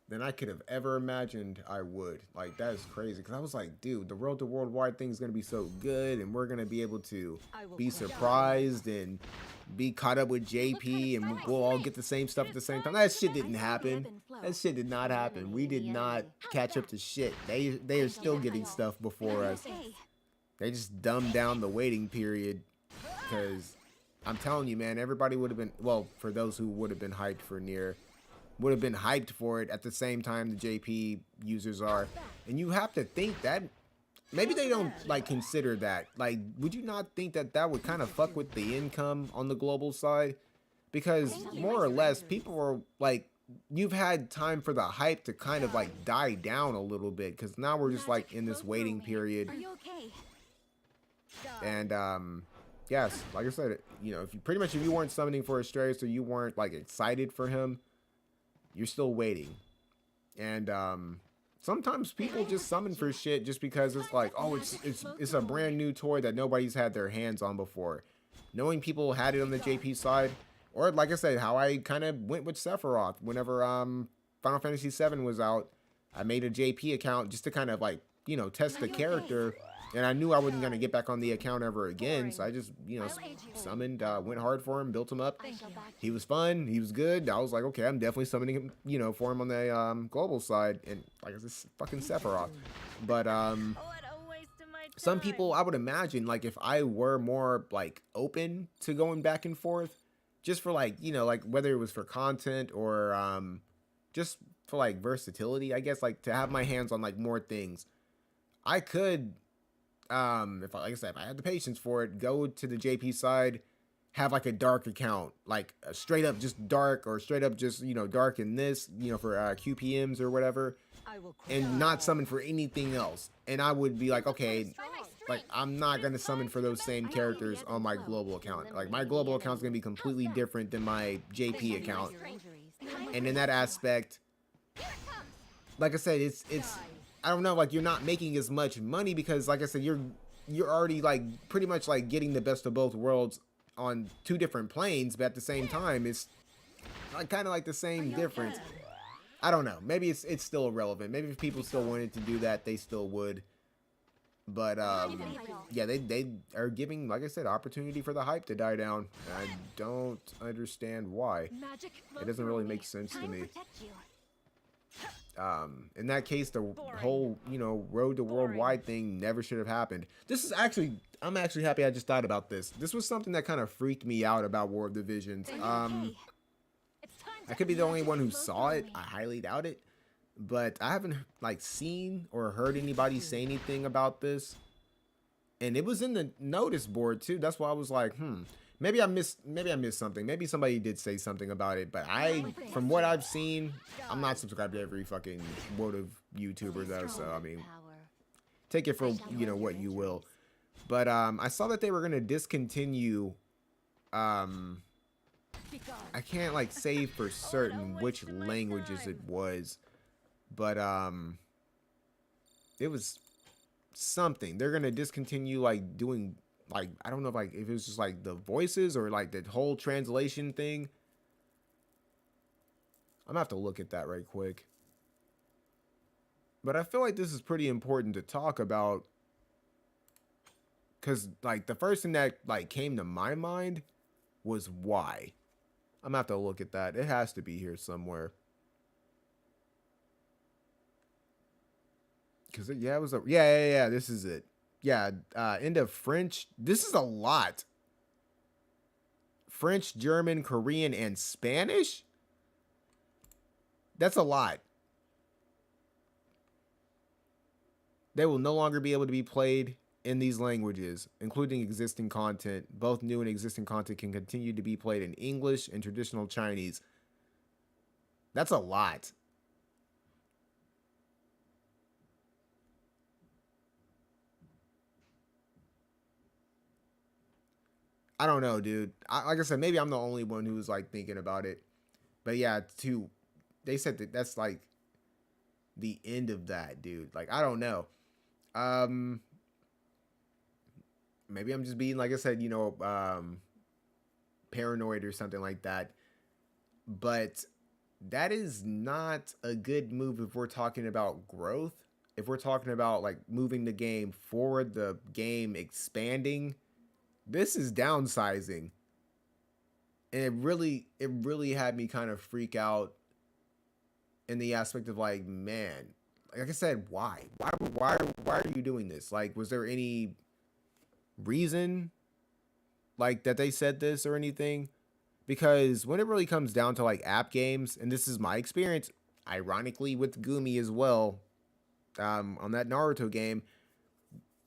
than I could have ever imagined I would. Like, that is crazy. Because I was like, dude, the Road to Worldwide thing is going to be so good, and we're going to be able to be surprised and be caught up with JP, and we'll all get the same stuff at the same time. That shit didn't happen. That shit did not happen. We did not catch up to shit. They are still getting stuff before us. They just dumbed down the waiting period, because I'm telling you, man, everybody would have been, well, for those who would have been hyped for Nier, would have been hyped for it at the same time the JP users are. And you have to think that maybe they don't like consider that. Like, would you not think that that would kind of fuck with the income on the global side? Because more or less, people are like, you've had time for the hype to kind of like die down a little bit, because now we're just like in this waiting period. Are you okay? And yes, like I said, you know, if you pretty much, if you weren't summoning for Astraeus or you weren't like excited for him, you're still waiting. And sometimes people just summon for shit just because it's like, oh, it's a brand new toy that nobody's had their hands on before. Knowing people had it on the JP side, or like I said, how I kind of went with Sephiroth whenever Final Fantasy VII was out. I made a JP account just to kind of like, you know, test the character. And I knew I wasn't going to get back on the account ever again. So I just, you know, summoned, went hard for him, built him up. He was fun. He was good. I was like, okay, I'm definitely summoning him, you know, for him on the global side. And like I said, fucking Sephiroth. But some people, I would imagine, like if I were more like open to going back and forth, just for like, you know, like whether it was for content or just for like versatility, I guess, like to have my hands on like more things, I could, if I, like I said, if I had the patience for it, go to the JP side, have like a dark account, like a straight up just dark, or straight up just, you know, dark in this, you know, for QPMs or whatever, and not summon for anything else. And I would be like, okay, like I'm not going to summon for those same characters on my global account. Like my global account is going to be completely different than my JP account. And in that aspect, like I said, it's I don't know, like you're not making as much money because, like I said, you're already like pretty much like getting the best of both worlds on two different planes, but at the same time, it's like kind of like the same difference. I don't know. Maybe it's still irrelevant. Maybe if people still wanted to do that, they still would. But yeah, they are giving, like I said, opportunity for the hype to die down. I don't understand why. It doesn't really make sense to me. In that case, the whole, you know, road to worldwide thing never should have happened. This is actually, I'm actually happy I just thought about this. This was something that kind of freaked me out about War of the Visions. I could be the only one who saw it. I highly doubt it. But I haven't like seen or heard anybody say anything about this. And it was in the notice board too. That's why I was like, maybe I missed something. Maybe somebody did say something about it, but from what I've seen, I'm not subscribed to every fucking World of YouTuber though, so I mean, take it for, you know, what you will. But I saw that they were gonna discontinue, I can't like say for certain which languages it was, but it was something. They're gonna discontinue like doing, like, I don't know if like if it was just like the voices or like the whole translation thing. I'm gonna have to look at that right quick. But I feel like this is pretty important to talk about, because like the first thing that like came to my mind was why. I'm gonna have to look at that. It has to be here somewhere. Because yeah, it was a yeah. This is it. Yeah, into French. This is a lot. French, German, Korean, and Spanish? That's a lot. They will no longer be able to be played in these languages, including existing content. Both new and existing content can continue to be played in English and traditional Chinese. That's a lot. I don't know, dude. Like I said, maybe I'm the only one who's like thinking about it. But yeah, they said that that's like the end of that, dude. Like, I don't know. Maybe I'm just being, like I said, you know, paranoid or something like that. But that is not a good move if we're talking about growth. If we're talking about like moving the game forward, the game expanding. This is downsizing. And it really had me kind of freak out in the aspect of like, man, like I said, why are you doing this? Like, was there any reason like that they said this or anything? Because when it really comes down to like app games, and this is my experience, ironically with Gumi as well, on that Naruto game,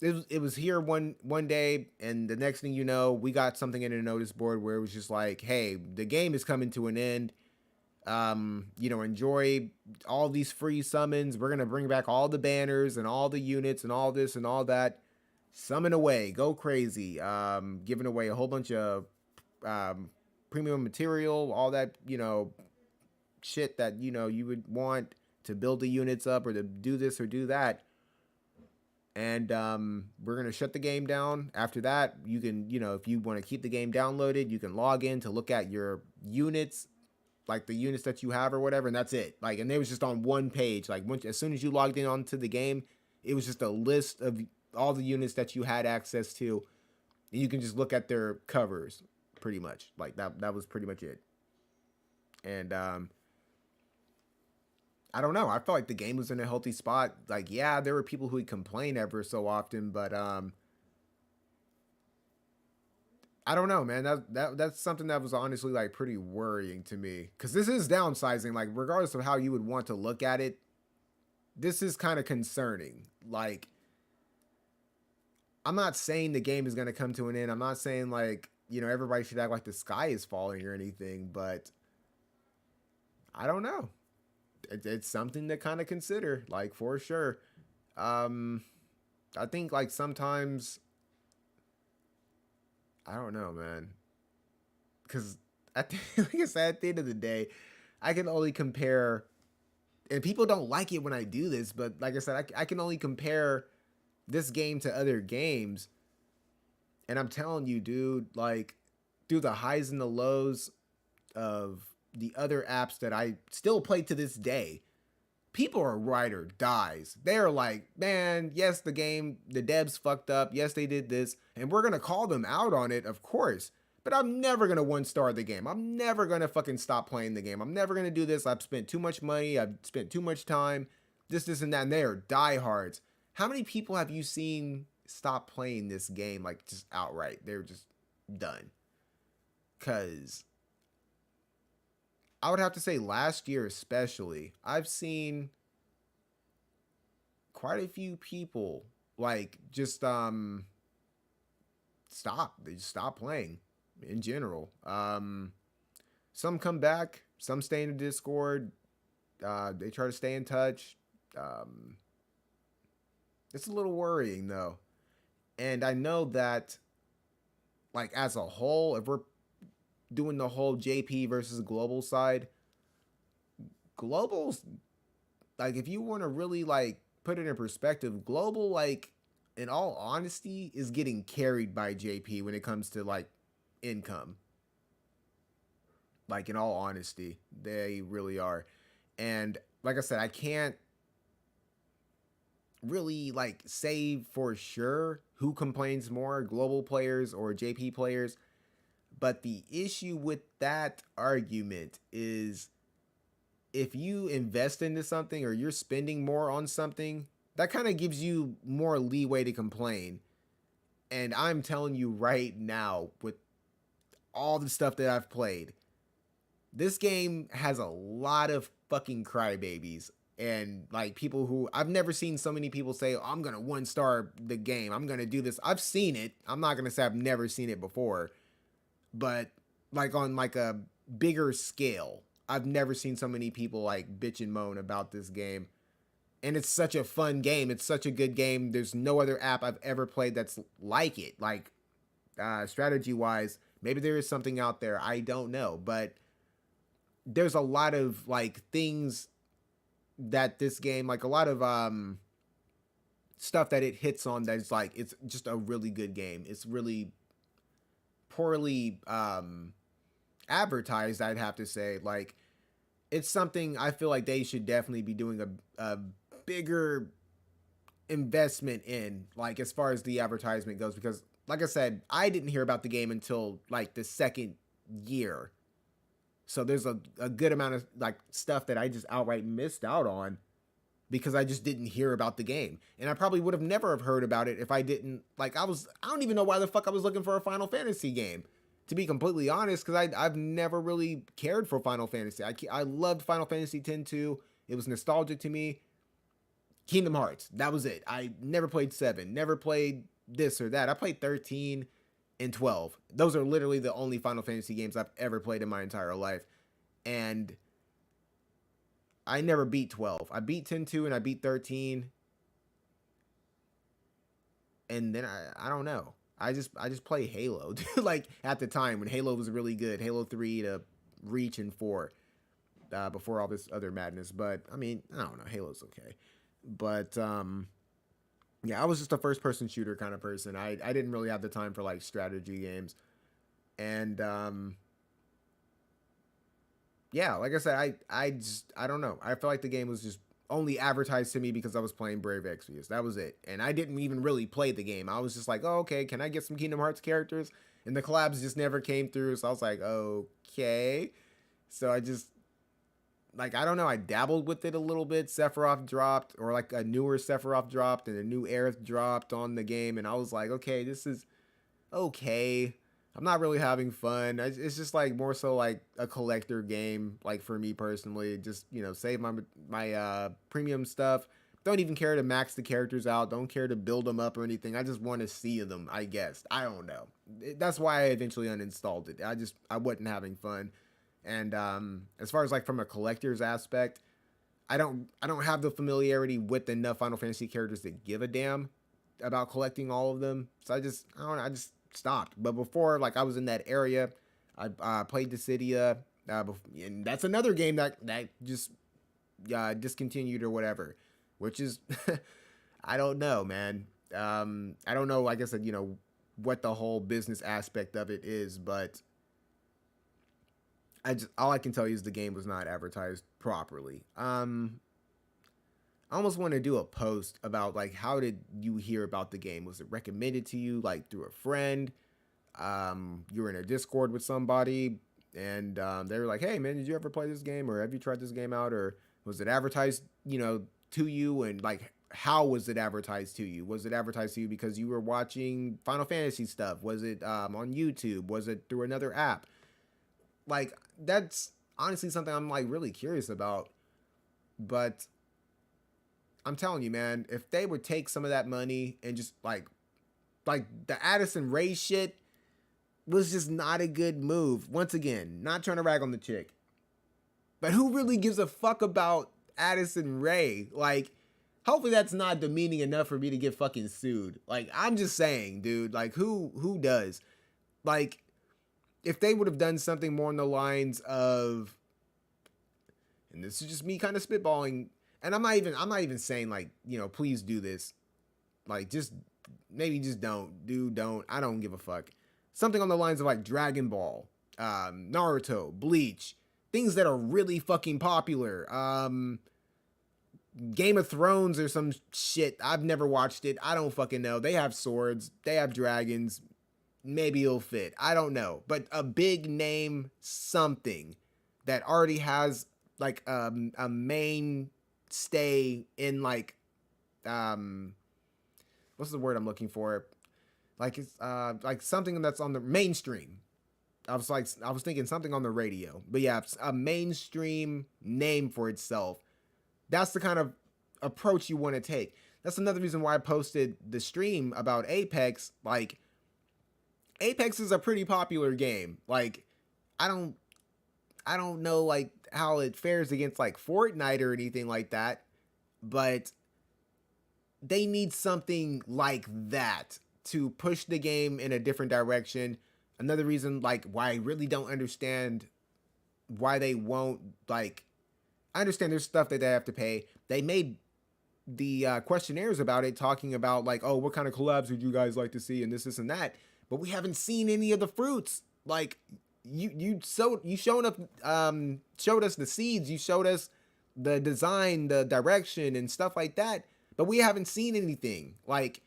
it was here one day, and the next thing you know, we got something in a notice board where it was just like, hey, the game is coming to an end. Enjoy all these free summons. We're gonna bring back all the banners and all the units and all this and all that. Summon away, go crazy. Giving away a whole bunch of premium material, all that, shit that you would want to build the units up or to do this or do that. And we're gonna shut the game down. After that, you can, if you want to keep the game downloaded, you can log in to look at your units, like the units that you have or whatever, and that's it. Like, and it was just on one page. Like, as soon as you logged in onto the game, it was just a list of all the units that you had access to, and you can just look at their covers, pretty much. Like that was pretty much it. And I don't know. I felt like the game was in a healthy spot. Like, yeah, there were people who would complain ever so often, but I don't know, man. That's something that was honestly like pretty worrying to me, because this is downsizing. Like, regardless of how you would want to look at it, this is kind of concerning. Like, I'm not saying the game is going to come to an end. I'm not saying like, everybody should act like the sky is falling or anything, but I don't know. It's something to kind of consider, like, for sure. I think like sometimes, I don't know, man, because like I said, at the end of the day, I can only compare, and people don't like it when I do this, but like I said, I can only compare this game to other games. And I'm telling you, dude, like, through the highs and the lows of the other apps that I still play to this day, people are ride or dies. They're like, man, yes, the devs fucked up. Yes, they did this. And we're going to call them out on it, of course. But I'm never going to 1-star the game. I'm never going to fucking stop playing the game. I'm never going to do this. I've spent too much money. I've spent too much time. This, and that. And they are diehards. How many people have you seen stop playing this game, like, just outright? They're just done. Because I would have to say last year especially, I've seen quite a few people, like, just stop. They just stop playing in general. Some come back. Some stay in the Discord. They try to stay in touch. It's a little worrying, though. And I know that, like, as a whole, if we're doing the whole JP versus global side, global's, like, if you want to really, like, put it in perspective, global, like, in all honesty, is getting carried by JP when it comes to, like, income. Like, in all honesty, they really are. And like I said, I can't really, like, say for sure who complains more, global players or JP players. But the issue with that argument is, if you invest into something or you're spending more on something, that kind of gives you more leeway to complain. And I'm telling you right now, with all the stuff that I've played, this game has a lot of fucking crybabies. And, like, people who, I've never seen so many people say, oh, I'm going to 1-star the game. I'm going to do this. I've seen it. I'm not going to say I've never seen it before. But, like, on, like, a bigger scale, I've never seen so many people, like, bitch and moan about this game. And it's such a fun game. It's such a good game. There's no other app I've ever played that's like it. Like, strategy-wise, maybe there is something out there. I don't know. But there's a lot of, like, things that this game, like, a lot of stuff that it hits on that is, like, it's just a really good game. It's really poorly advertised, I'd have to say. Like, it's something I feel like they should definitely be doing a bigger investment in, like, as far as the advertisement goes, because, like I said, I didn't hear about the game until, like, the second year. So there's a good amount of, like, stuff that I just outright missed out on because I just didn't hear about the game. And I probably would have never have heard about it if I didn't, like, I don't even know why the fuck I was looking for a Final Fantasy game, to be completely honest, because I've never really cared for Final Fantasy. I loved Final Fantasy X-2. It was nostalgic to me. Kingdom Hearts. That was it. I never played 7, never played this or that. I played 13 and 12. Those are literally the only Final Fantasy games I've ever played in my entire life. And I never beat 12. I beat 10-2 and I beat 13. And then I don't know. I just play Halo. Like at the time when Halo was really good. Halo 3 to Reach and 4. Before all this other madness. But I mean, I don't know. Halo's okay. But yeah, I was just a first person shooter kind of person. I didn't really have the time for like strategy games. And yeah, like I said, I don't know. I feel like the game was just only advertised to me because I was playing Brave Exvius. That was it. And I didn't even really play the game. I was just like, oh, okay, can I get some Kingdom Hearts characters? And the collabs just never came through. So I was like, okay. So I just, like, I don't know. I dabbled with it a little bit. Sephiroth dropped, or like a newer Sephiroth dropped, and a new Aerith dropped on the game. And I was like, okay, this is okay. I'm not really having fun. It's just like more so like a collector game, like for me personally. Just, you know, save my premium stuff. Don't even care to max the characters out. Don't care to build them up or anything. I just want to see them, I guess. I don't know. That's why I eventually uninstalled it. I wasn't having fun. And as far as like from a collector's aspect, I don't have the familiarity with enough Final Fantasy characters to give a damn about collecting all of them. So I just stopped. But before, like, I was in that area. I played Dissidia, and that's another game that just discontinued or whatever, which is I don't know, man. I don't know, like I said, you know, what the whole business aspect of it is, but all I can tell you is the game was not advertised properly. I almost want to do a post about like, how did you hear about the game? Was it recommended to you like through a friend? You were in a Discord with somebody and they were like, hey man, did you ever play this game, or have you tried this game out, or was it advertised, you know, to you? And like, how was it advertised to you? Was it advertised to you because you were watching Final Fantasy stuff? Was it on YouTube? Was it through another app? Like, that's honestly something I'm like really curious about. But I'm telling you, man, if they would take some of that money and just like the Addison Rae shit was just not a good move. Once again, not trying to rag on the chick, but who really gives a fuck about Addison Rae? Like, hopefully that's not demeaning enough for me to get fucking sued. Like, I'm just saying, dude, like who does? Like, if they would have done something more on the lines of, and this is just me kind of spitballing, and I'm not even saying like, you know, please do this. Like, just maybe just don't. I don't give a fuck. Something on the lines of like Dragon Ball, Naruto, Bleach, things that are really fucking popular. Game of Thrones or some shit. I've never watched it. I don't fucking know. They have swords. They have dragons. Maybe it'll fit. I don't know. But a big name something that already has like a mainstay in like what's the word I'm looking for? Like, it's like something that's on the mainstream. I was thinking something on the radio. But yeah, a mainstream name for itself. That's the kind of approach you want to take. That's another reason why I posted the stream about Apex. Like, Apex is a pretty popular game. Like, I don't know like how it fares against like Fortnite or anything like that, but they need something like that to push the game in a different direction. Another reason like why I really don't understand why they won't, like, I understand there's stuff that they have to pay. They made the questionnaires about it talking about like, oh, what kind of collabs would you guys like to see, and this and that. But we haven't seen any of the fruits. Like, you showed us the seeds, you showed us the design, the direction, and stuff like that. But we haven't seen anything. Like,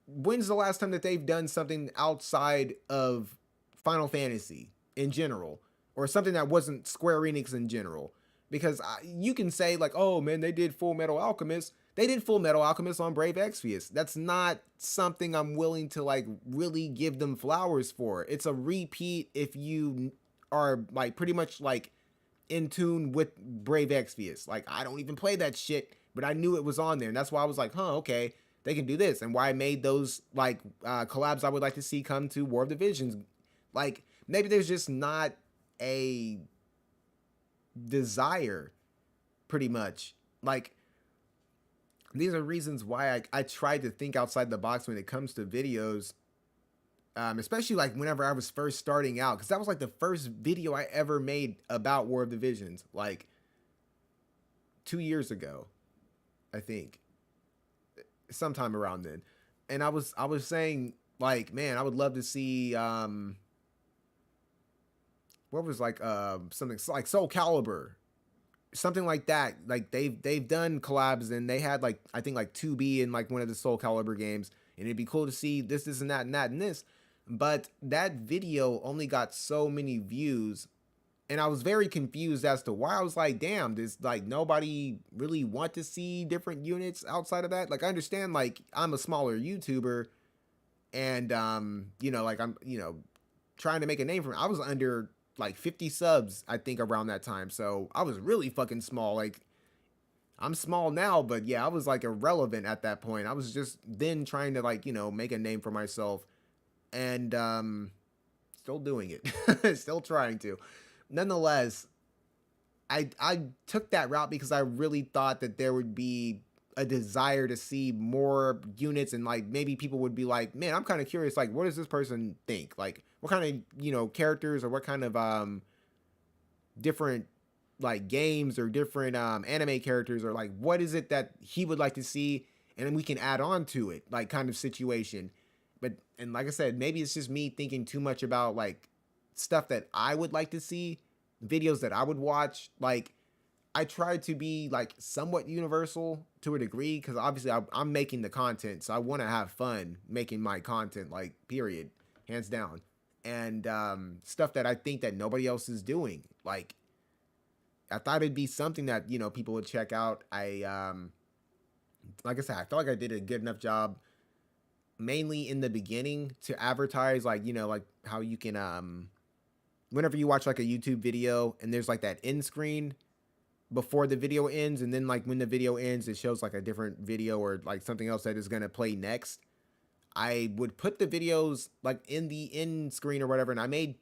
when's the last time that they've done something outside of Final Fantasy in general, or something that wasn't Square Enix in general? Because you can say like, oh man, they did Full Metal Alchemist. They did Full Metal Alchemist on Brave Exvius. That's not something I'm willing to like really give them flowers for. It's a repeat if you are like pretty much like in tune with Brave Exvius. Like, I don't even play that shit, but I knew it was on there, and that's why I was like, huh, okay, they can do this, and why I made those like collabs I would like to see come to War of the Visions. Like, maybe there's just not a desire, pretty much. Like, these are reasons why I tried to think outside the box when it comes to videos, especially like whenever I was first starting out, because that was like the first video I ever made about War of the Visions, like 2 years ago, I think, sometime around then. And I was saying, like, man, I would love to see what was like something like Soul Calibur, something like that. Like they've done collabs, and they had like, I think like 2B in like one of the Soul Calibur games, and it'd be cool to see this and that and that and this. But that video only got so many views, and I was very confused as to why. I was like, damn, does like nobody really want to see different units outside of that? Like, I understand, like, I'm a smaller YouTuber, and you know, like, I'm, you know, trying to make a name for it. I was under like 50 subs, I think, around that time. So I was really fucking small. Like, I'm small now, but yeah, I was like irrelevant at that point. I was just then trying to, like, you know, make a name for myself, and still doing it. Still trying to. Nonetheless, I took that route because I really thought that there would be a desire to see more units, and like maybe people would be like, man, I'm kind of curious, like, what does this person think? Like, what kind of, you know, characters, or what kind of different like games or different anime characters, or like what is it that he would like to see, and then we can add on to it, like, kind of situation. But, and like I said, maybe it's just me thinking too much about like stuff that I would like to see, videos that I would watch. Like, I try to be like somewhat universal to a degree, because obviously I'm making the content, so I want to have fun making my content, like, period, hands down. And stuff that I think that nobody else is doing. Like, I thought it'd be something that, you know, people would check out. Like I said, I felt like I did a good enough job, mainly in the beginning, to advertise, like, you know, like how you can whenever you watch like a YouTube video and there's like that end screen before the video ends, and then like when the video ends it shows like a different video or like something else that is going to play next. I would put the videos like in the end screen or whatever, and I made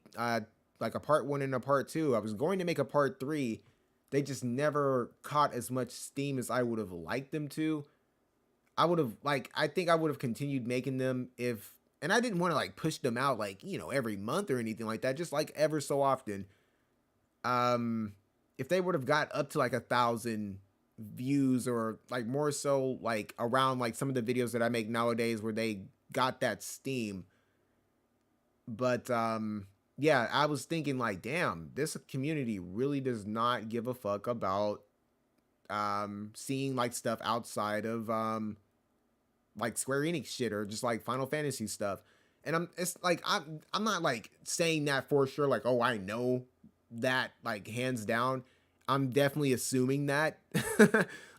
like a part 1 and a part 2. I was going to make a part 3. They just never caught as much steam as I would have liked them to. I would have, like, I think I would have continued making them if, and I didn't want to like push them out like, you know, every month or anything like that, just like ever so often. If they would have got up to like 1,000 views, or like more so like around like some of the videos that I make nowadays where they got that steam. But yeah, I was thinking like, damn, this community really does not give a fuck about seeing like stuff outside of like Square Enix shit, or just like Final Fantasy stuff. And it's like, I'm not like saying that for sure, like, oh, I know that, like, hands down. I'm definitely assuming that.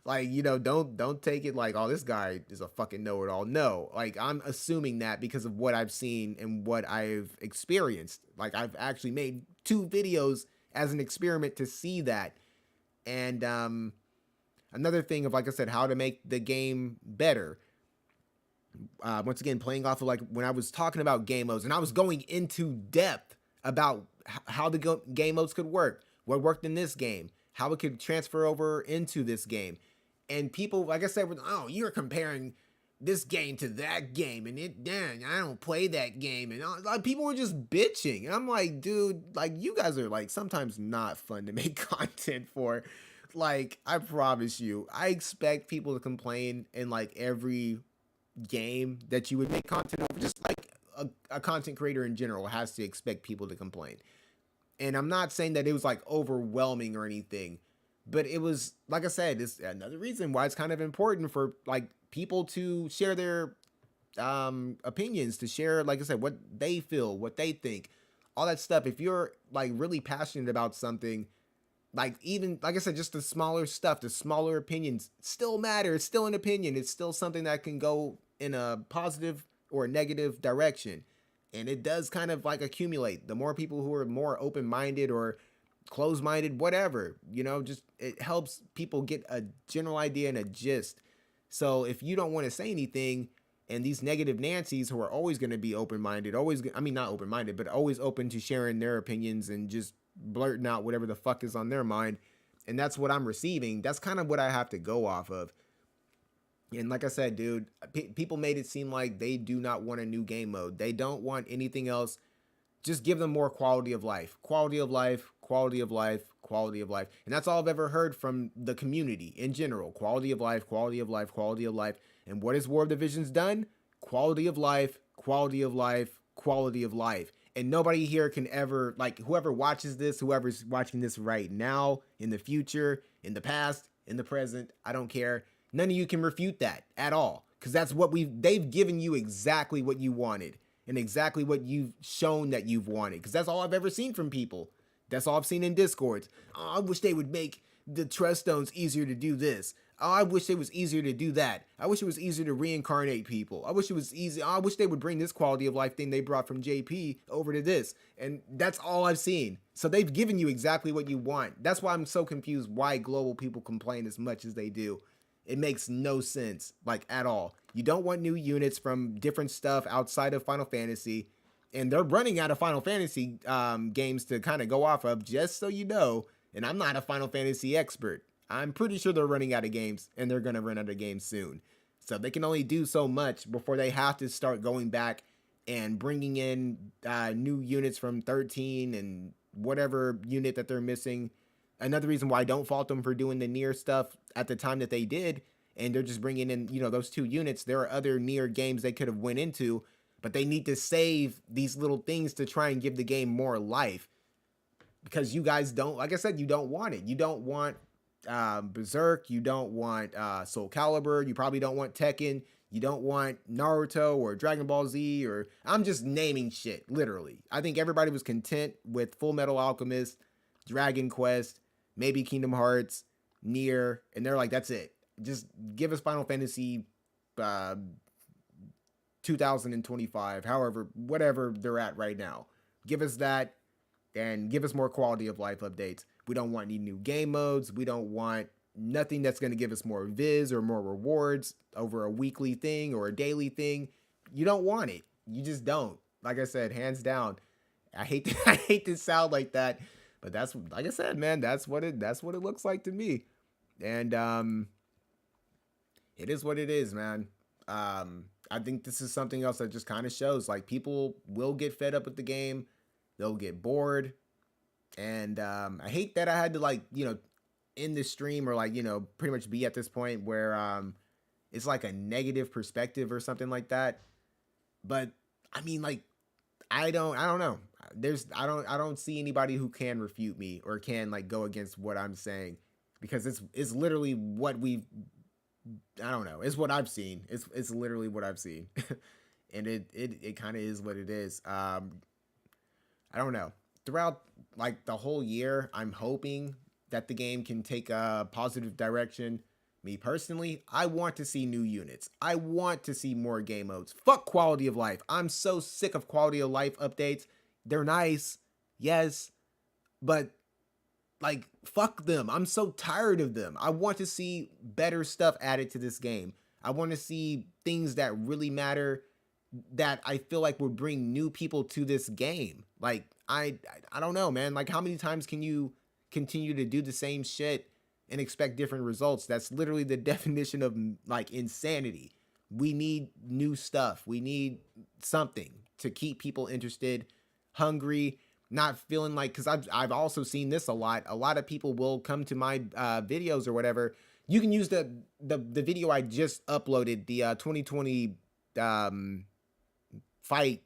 Like, you know, don't take it like, oh, this guy is a fucking know-it-all. No, like, I'm assuming that because of what I've seen and what I've experienced. Like, I've actually made 2 videos as an experiment to see that. And another thing of, like I said, how to make the game better. Once again, playing off of like when I was talking about game modes, and I was going into depth about how the game modes could work, what worked in this game, how it could transfer over into this game. And people, like I said, were, oh, you're comparing this game to that game, and dang, I don't play that game. And like, people were just bitching. And I'm like, dude, like, you guys are like sometimes not fun to make content for. Like, I promise you, I expect people to complain in like every game that you would make content over. Just like a content creator in general has to expect people to complain. And I'm not saying that it was like overwhelming or anything, but it was, like I said, it's another reason why it's kind of important for like people to share their opinions, to share, like I said, what they feel, what they think, all that stuff. If you're like really passionate about something, like, even, like I said, just the smaller stuff, the smaller opinions still matter. It's still an opinion. It's still something that can go in a positive or a negative direction. And it does kind of like accumulate. The more people who are more open-minded or closed-minded, whatever, you know, just it helps people get a general idea and a gist. So if you don't want to say anything, and these negative Nancys who are always going to be open-minded, always, I mean, not open-minded, but always open to sharing their opinions and just blurting out whatever the fuck is on their mind. And that's what I'm receiving. That's kind of what I have to go off of. And like I said, dude, people made it seem like they do not want a new game mode. They don't want anything else. Just give them more quality of life. Quality of life, quality of life, quality of life. And that's all I've ever heard from the community in general. Quality of life, quality of life, quality of life. And what has War of the Visions done? Quality of life, quality of life, quality of life. And nobody here can ever, like, whoever watches this, whoever's watching this right now, in the future, in the past, in the present, I don't care. None of you can refute that at all. Because that's what they've given you exactly what you wanted. And exactly what you've shown that you've wanted. Because that's all I've ever seen from people. That's all I've seen in Discords. Oh, I wish they would make the Trust Stones easier to do this. Oh, I wish it was easier to do that. I wish it was easier to reincarnate people. I wish it was easy. I wish they would bring this quality of life thing they brought from JP over to this. And that's all I've seen. So they've given you exactly what you want. That's why I'm so confused why global people complain as much as they do. It makes no sense, like, at all. You don't want new units from different stuff outside of Final Fantasy. And they're running out of Final Fantasy games to kind of go off of, just so you know. And I'm not a Final Fantasy expert. I'm pretty sure they're running out of games, and they're going to run out of games soon. So they can only do so much before they have to start going back and bringing in new units from 13 and whatever unit that they're missing. Another reason why I don't fault them for doing the Nier stuff at the time that they did, and they're just bringing in, you know, those 2 units. There are other Nier games they could have went into, but they need to save these little things to try and give the game more life. Because you guys don't, like I said, you don't want it. You don't want Berserk, you don't want Soul Calibur, you probably don't want Tekken, you don't want Naruto or Dragon Ball Z, or I'm just naming shit, literally. I think everybody was content with Full Metal Alchemist, Dragon Quest, maybe Kingdom Hearts, Nier, and they're like, that's it. Just give us Final Fantasy 2025, however, whatever they're at right now. Give us that, and give us more quality of life updates. We don't want any new game modes. We don't want nothing that's going to give us more viz or more rewards over a weekly thing or a daily thing. You don't want it. You just don't. Like I said, hands down. I hate to sound like that, but that's, like I said, man, that's what it looks like to me. And it is what it is, man. I think this is something else that just kind of shows, like, people will get fed up with the game. They'll get bored. And I hate that I had to, like, you know, end this stream, or, like, you know, pretty much be at this point where it's like a negative perspective or something like that. But I mean, like, I don't know. I don't see anybody who can refute me or can, like, go against what I'm saying, because it's literally what I don't know. It's what I've seen. It's literally what I've seen. And it kind of is what it is. I don't know. Throughout, like, the whole year, I'm hoping that the game can take a positive direction. Me personally, I want to see new units. I want to see more game modes. Fuck quality of life. I'm so sick of quality of life updates. They're nice, yes, but, like, fuck them. I'm so tired of them. I want to see better stuff added to this game. I want to see things that really matter, that I feel like would bring new people to this game. Like, I don't know, man. Like, how many times can you continue to do the same shit and expect different results? That's literally the definition of, like, insanity. We need new stuff. We need something to keep people interested, hungry, not feeling like, because I've also seen this a lot. A lot of people will come to my videos or whatever. You can use the video I just uploaded, the 2020 fight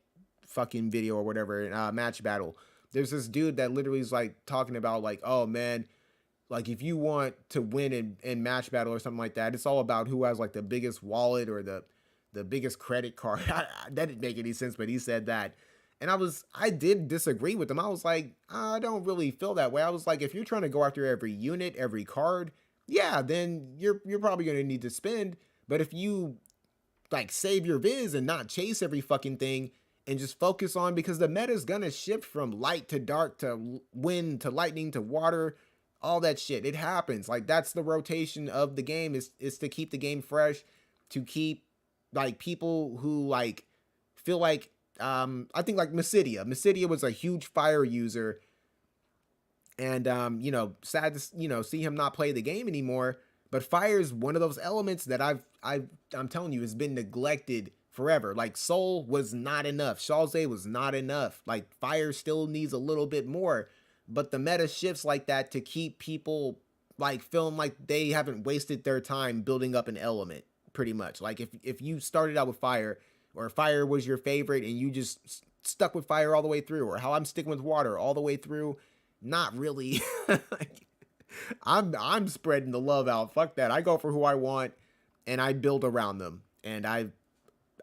fucking video or whatever, match battle. There's this dude that literally is, like, talking about, like, oh man, like, if you want to win in match battle or something like that, it's all about who has, like, the biggest wallet or the biggest credit card. That didn't make any sense, but he said that. And I did disagree with him. I was like, I don't really feel that way. I was like, if you're trying to go after every unit, every card, yeah, then you're probably going to need to spend. But if you, like, save your viz and not chase every fucking thing, and just focus on, because the meta is gonna shift from light to dark to wind to lightning to water, all that shit. It happens. Like, that's the rotation of the game, is to keep the game fresh, to keep like people who like feel like I think like Mysidia was a huge fire user, and you know, sad to, you know, see him not play the game anymore. But fire is one of those elements that I'm telling you has been neglected forever. Like, Soul was not enough. Shalze was not enough. Like, fire still needs a little bit more. But the meta shifts like that to keep people like feeling like they haven't wasted their time building up an element, pretty much. Like, if you started out with fire, or fire was your favorite and you just stuck with fire all the way through, or how I'm sticking with water all the way through, not really. I'm spreading the love out. Fuck that. I go for who I want and I build around them, and I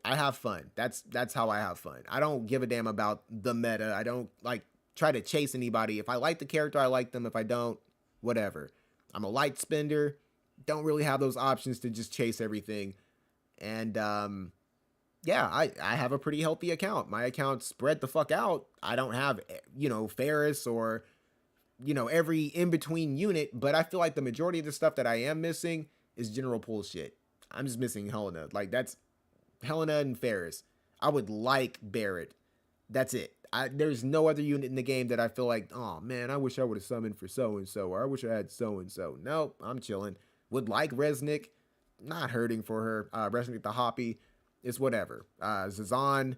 have fun. That's how I have fun. I don't give a damn about the meta. I don't like try to chase anybody. If I like the character, I like them. If I don't, whatever. I'm a light spender. Don't really have those options to just chase everything. And yeah, I have a pretty healthy account. My account spread the fuck out. I don't have, you know, Ferris or, you know, every in-between unit, but I feel like the majority of the stuff that I am missing is general pool shit. I'm just missing Helena. Like, that's Helena and Ferris. I would like Barret. That's it. There's no other unit in the game that I feel like, oh man, I wish I would have summoned for so-and-so, or I wish I had so-and-so. Nope, I'm chilling. Would like Resnick. Not hurting for her. Resnick the Hoppy. It's whatever. Zazan,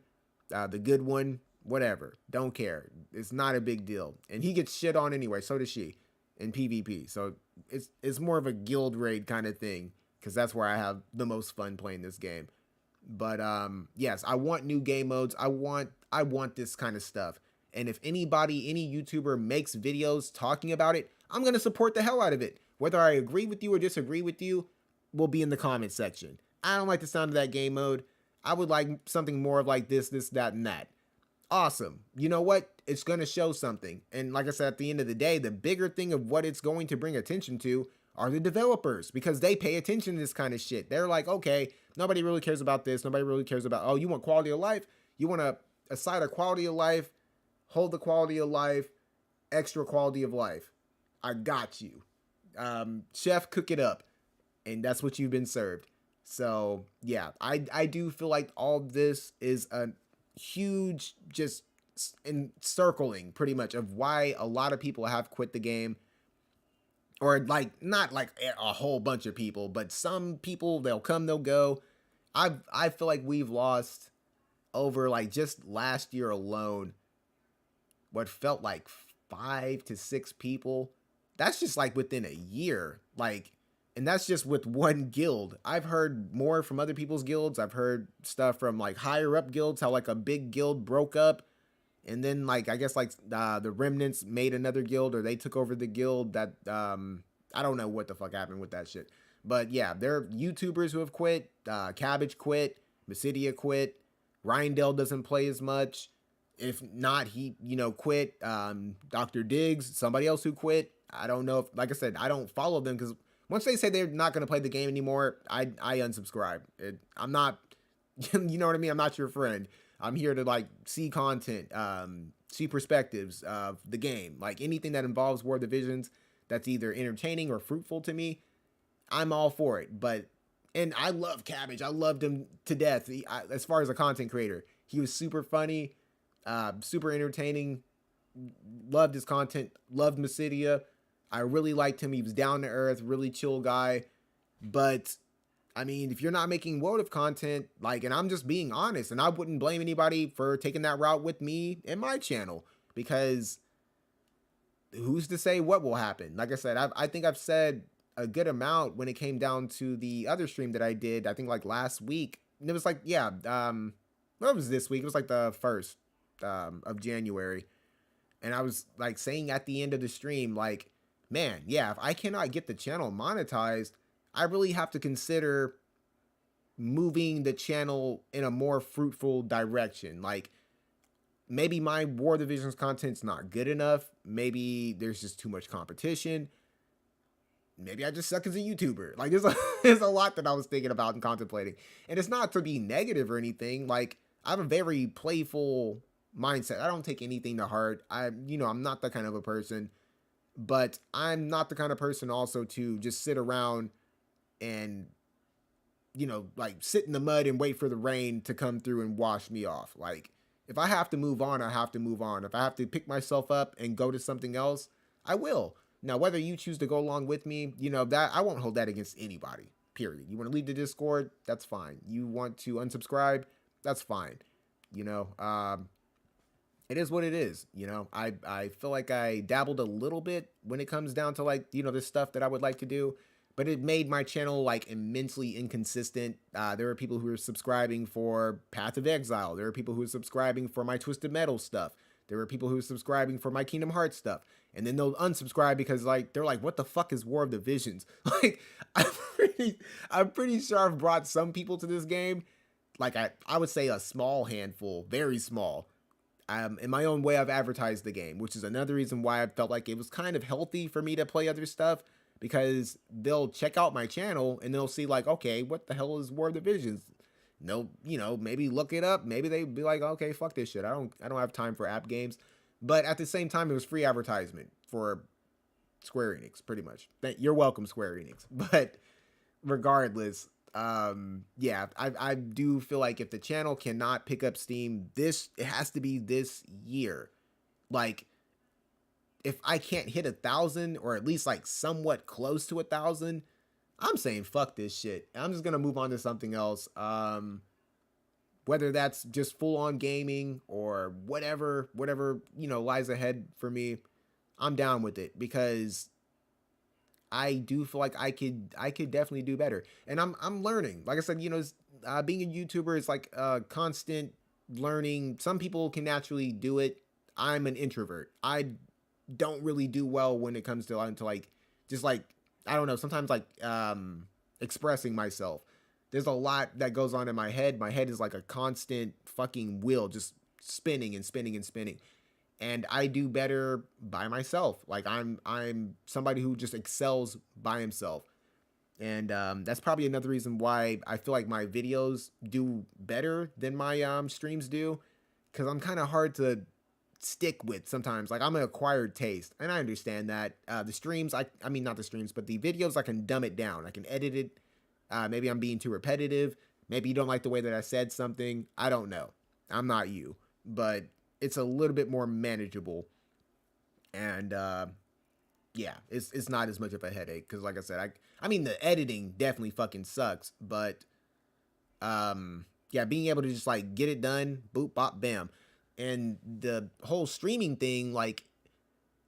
the good one, whatever. Don't care. It's not a big deal. And he gets shit on anyway. So does she in PvP. So it's more of a guild raid kind of thing, because that's where I have the most fun playing this game. But yes, I want new game modes. I want this kind of stuff. And if anybody, any YouTuber makes videos talking about it, I'm going to support the hell out of it. Whether I agree with you or disagree with you will be in the comment section. I don't like the sound of that game mode. I would like something more of like this, that, and that. Awesome. You know what? It's going to show something. And like I said, at the end of the day, the bigger thing of what it's going to bring attention to are the developers, because they pay attention to this kind of shit. They're like, okay, nobody really cares about this. Nobody really cares about, oh, you want quality of life? You want to aside a quality of life, hold the quality of life, extra quality of life. I got you. Chef, cook it up. And that's what you've been served. So yeah, I do feel like all this is a huge just encircling pretty much of why a lot of people have quit the game. Or like, not like a whole bunch of people, but some people, they'll come, they'll go. I feel like we've lost over like just last year alone what felt like 5 to 6 people. That's just like within a year. Like, and that's just with one guild. I've heard more from other people's guilds. I've heard stuff from like higher up guilds, how like a big guild broke up. And then like, I guess like the Remnants made another guild, or they took over the guild that, I don't know what the fuck happened with that shit. But yeah, there are YouTubers who have quit. Cabbage quit. Mysidia quit. Rindell doesn't play as much. If not, he, you know, quit. Dr. Diggs, somebody else who quit. I don't know if, like I said, I don't follow them, because once they say they're not going to play the game anymore, I unsubscribe. I'm not, you know what I mean? I'm not your friend. I'm here to like see content, see perspectives of the game. Like anything that involves War Divisions that's either entertaining or fruitful to me, I'm all for it. And I love Cabbage. I loved him to death. As far as a content creator, he was super funny, super entertaining. Loved his content. Loved Mysidia. I really liked him. He was down to earth, really chill guy. But I mean, if you're not making Wotif content, like, and I'm just being honest, and I wouldn't blame anybody for taking that route with me and my channel, because who's to say what will happen? Like I said, I think I've said a good amount when it came down to the other stream that I did, I think like last week. And it was like, yeah, what was this week? It was like the 1st of January. And I was like saying at the end of the stream, like, man, yeah, if I cannot get the channel monetized, I really have to consider moving the channel in a more fruitful direction. Like, maybe my War Divisions content's not good enough. Maybe there's just too much competition. Maybe I just suck as a YouTuber. Like, there's a lot that I was thinking about and contemplating. And it's not to be negative or anything. Like, I have a very playful mindset. I don't take anything to heart. I'm not that kind of a person, but I'm not the kind of person also to just sit around and, like sit in the mud and wait for the rain to come through and wash me off. Like, if I have to move on, I have to move on. If I have to pick myself up and go to something else, I will. Now, whether you choose to go along with me, that I won't hold that against anybody, period. You want to leave the Discord? That's fine. You want to unsubscribe? That's fine. It is what it is. I feel like I dabbled a little bit when it comes down to like, this stuff that I would like to do, but it made my channel like immensely inconsistent. There are people who are subscribing for Path of Exile. There are people who are subscribing for my Twisted Metal stuff. There are people who are subscribing for my Kingdom Hearts stuff. And then they'll unsubscribe because like they're like, what the fuck is War of the Visions? Like, I'm pretty sure I've brought some people to this game. Like I would say a small handful, very small. In my own way, I've advertised the game, which is another reason why I felt like it was kind of healthy for me to play other stuff, because they'll check out my channel and they'll see like, okay, what the hell is War of the Visions? No, maybe look it up. Maybe they'd be like, okay, fuck this shit. I don't have time for app games. But at the same time, it was free advertisement for Square Enix, pretty much. You're welcome, Square Enix. But regardless, yeah, I do feel like if the channel cannot pick up steam, it has to be this year. Like, if I can't hit 1,000 or at least like somewhat close to 1,000, I'm saying fuck this shit. I'm just gonna move on to something else. Whether that's just full on gaming or whatever, lies ahead for me, I'm down with it, because I do feel like I could definitely do better. And I'm learning. Like I said, being a YouTuber is like constant learning. Some people can naturally do it. I'm an introvert. I don't really do well when it comes to like, just like, I don't know, sometimes like expressing myself. There's a lot that goes on in my head. My head is like a constant fucking wheel, just spinning and spinning and spinning. And I do better by myself. Like I'm somebody who just excels by himself. And that's probably another reason why I feel like my videos do better than my streams do, because I'm kind of hard to stick with sometimes. Like, I'm an acquired taste, and I understand that. The streams, I mean not the streams, but the videos, I can dumb it down. I can edit it. Maybe I'm being too repetitive. Maybe you don't like the way that I said something. I don't know. I'm not you, but it's a little bit more manageable. And yeah, it's not as much of a headache, because like I said, I mean the editing definitely fucking sucks, but yeah, being able to just like get it done, boop, bop, bam. And the whole streaming thing, like,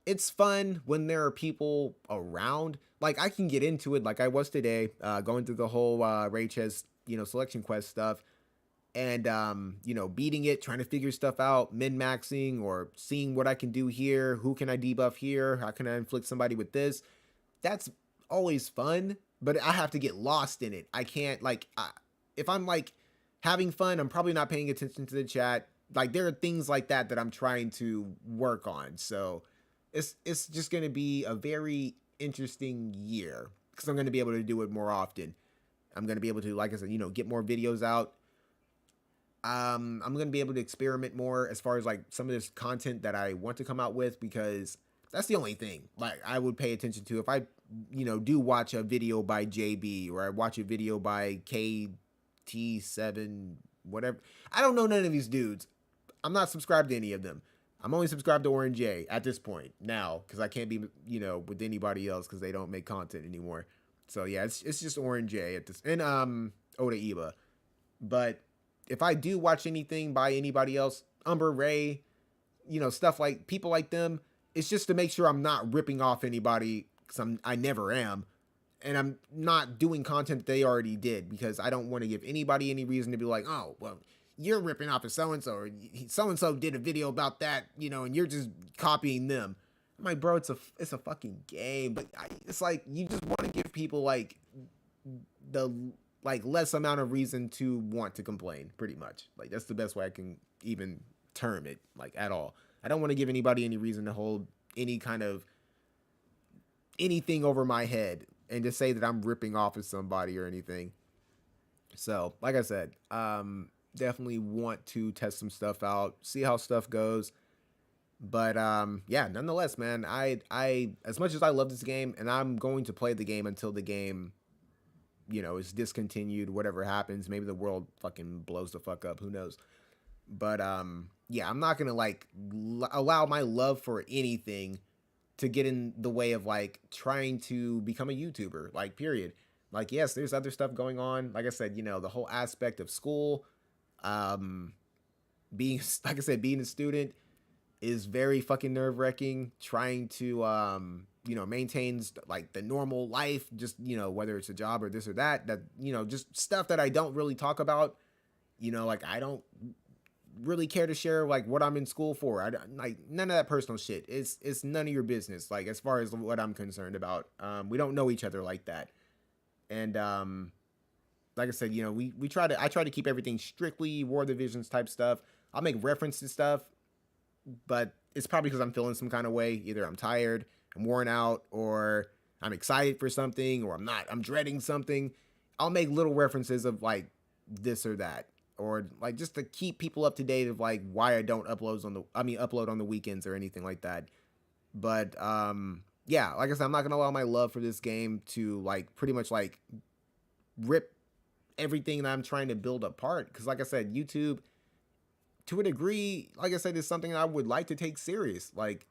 it's fun when there are people around. Like, I can get into it like I was today, going through the whole Raychess, selection quest stuff, and beating it, trying to figure stuff out, min-maxing, or seeing what I can do here, who can I debuff here, how can I inflict somebody with this. That's always fun, but I have to get lost in it. I can't, like, if I'm like having fun, I'm probably not paying attention to the chat. Like, there are things like that I'm trying to work on. So it's just going to be a very interesting year, because I'm going to be able to do it more often. I'm going to be able to, like I said, get more videos out. I'm going to be able to experiment more as far as like some of this content that I want to come out with, because that's the only thing like I would pay attention to. If I, do watch a video by JB, or I watch a video by KT7, whatever. I don't know none of these dudes. I'm not subscribed to any of them. I'm only subscribed to Orange J at this point now, because I can't be, with anybody else, because they don't make content anymore. So yeah, it's just Orange J at this, and Oda Iba. But if I do watch anything by anybody else, Umber Ray, stuff like people like them, it's just to make sure I'm not ripping off anybody, because I never am. And I'm not doing content that they already did, because I don't want to give anybody any reason to be like, oh, well, you're ripping off of so-and-so, or so-and-so did a video about that, and you're just copying them. I'm like, bro, it's a fucking game. But it's like, you just want to give people like the less amount of reason to want to complain, pretty much. Like, that's the best way I can even term it, like, at all. I don't want to give anybody any reason to hold any kind of anything over my head and just say that I'm ripping off of somebody or anything. So, like I said, definitely want to test some stuff out, see how stuff goes. But yeah, nonetheless, man, I as much as I love this game, and I'm going to play the game until the game, you know, is discontinued, whatever happens. Maybe the world fucking blows the fuck up, who knows. But yeah, I'm not gonna like allow my love for anything to get in the way of like trying to become a YouTuber, like, period. Like, yes, there's other stuff going on. Like I said, you know, the whole aspect of school, being, like I said, being a student is very fucking nerve-wracking. Trying to, you know, maintain like the normal life, just, you know, whether it's a job or this or that, you know, just stuff that I don't really talk about. You know, like, I don't really care to share like what I'm in school for. I don't, like, none of that personal shit. It's none of your business, like, as far as what I'm concerned about. We don't know each other like that. And like I said, you know, I try to keep everything strictly War of the Visions type stuff. I'll make reference to stuff, but it's probably because I'm feeling some kind of way. Either I'm tired, I'm worn out, or I'm excited for something, or I'm dreading something. I'll make little references of like this or that, or like just to keep people up to date of like why I don't upload on the weekends or anything like that. But yeah, like I said, I'm not gonna allow my love for this game to like pretty much like rip everything that I'm trying to build apart. Because like I said, YouTube, to a degree, like I said, is something I would like to take serious. Like,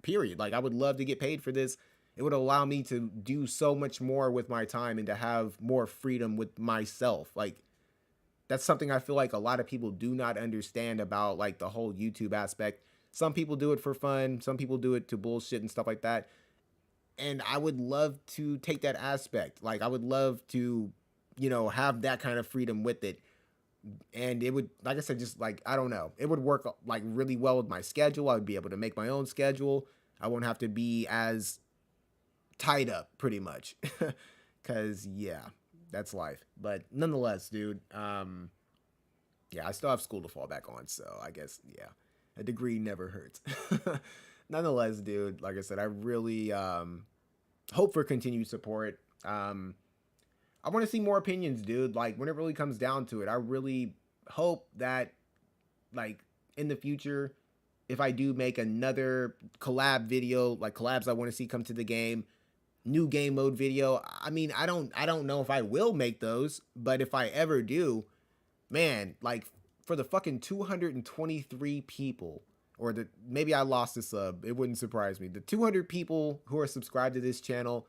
period. Like, I would love to get paid for this. It would allow me to do so much more with my time and to have more freedom with myself. Like, that's something I feel like a lot of people do not understand about like the whole YouTube aspect. Some people do it for fun. Some people do it to bullshit and stuff like that. And I would love to take that aspect. Like, I would love to, you know, have that kind of freedom with it. And it would, like I said, just like, I don't know, it would work like really well with my schedule. I would be able to make my own schedule. I won't have to be as tied up, pretty much. Because, yeah, that's life. But nonetheless, dude, yeah, I still have school to fall back on. So I guess, yeah, a degree never hurts. Nonetheless, dude, like I said, I really hope for continued support. I want to see more opinions, dude. Like, when it really comes down to it, I really hope that, like, in the future, if I do make another collab video, like collabs I want to see come to the game, new game mode video, I mean, I don't know if I will make those, but if I ever do, man, like, for the fucking 223 people, or maybe I lost a sub, it wouldn't surprise me, the 200 people who are subscribed to this channel,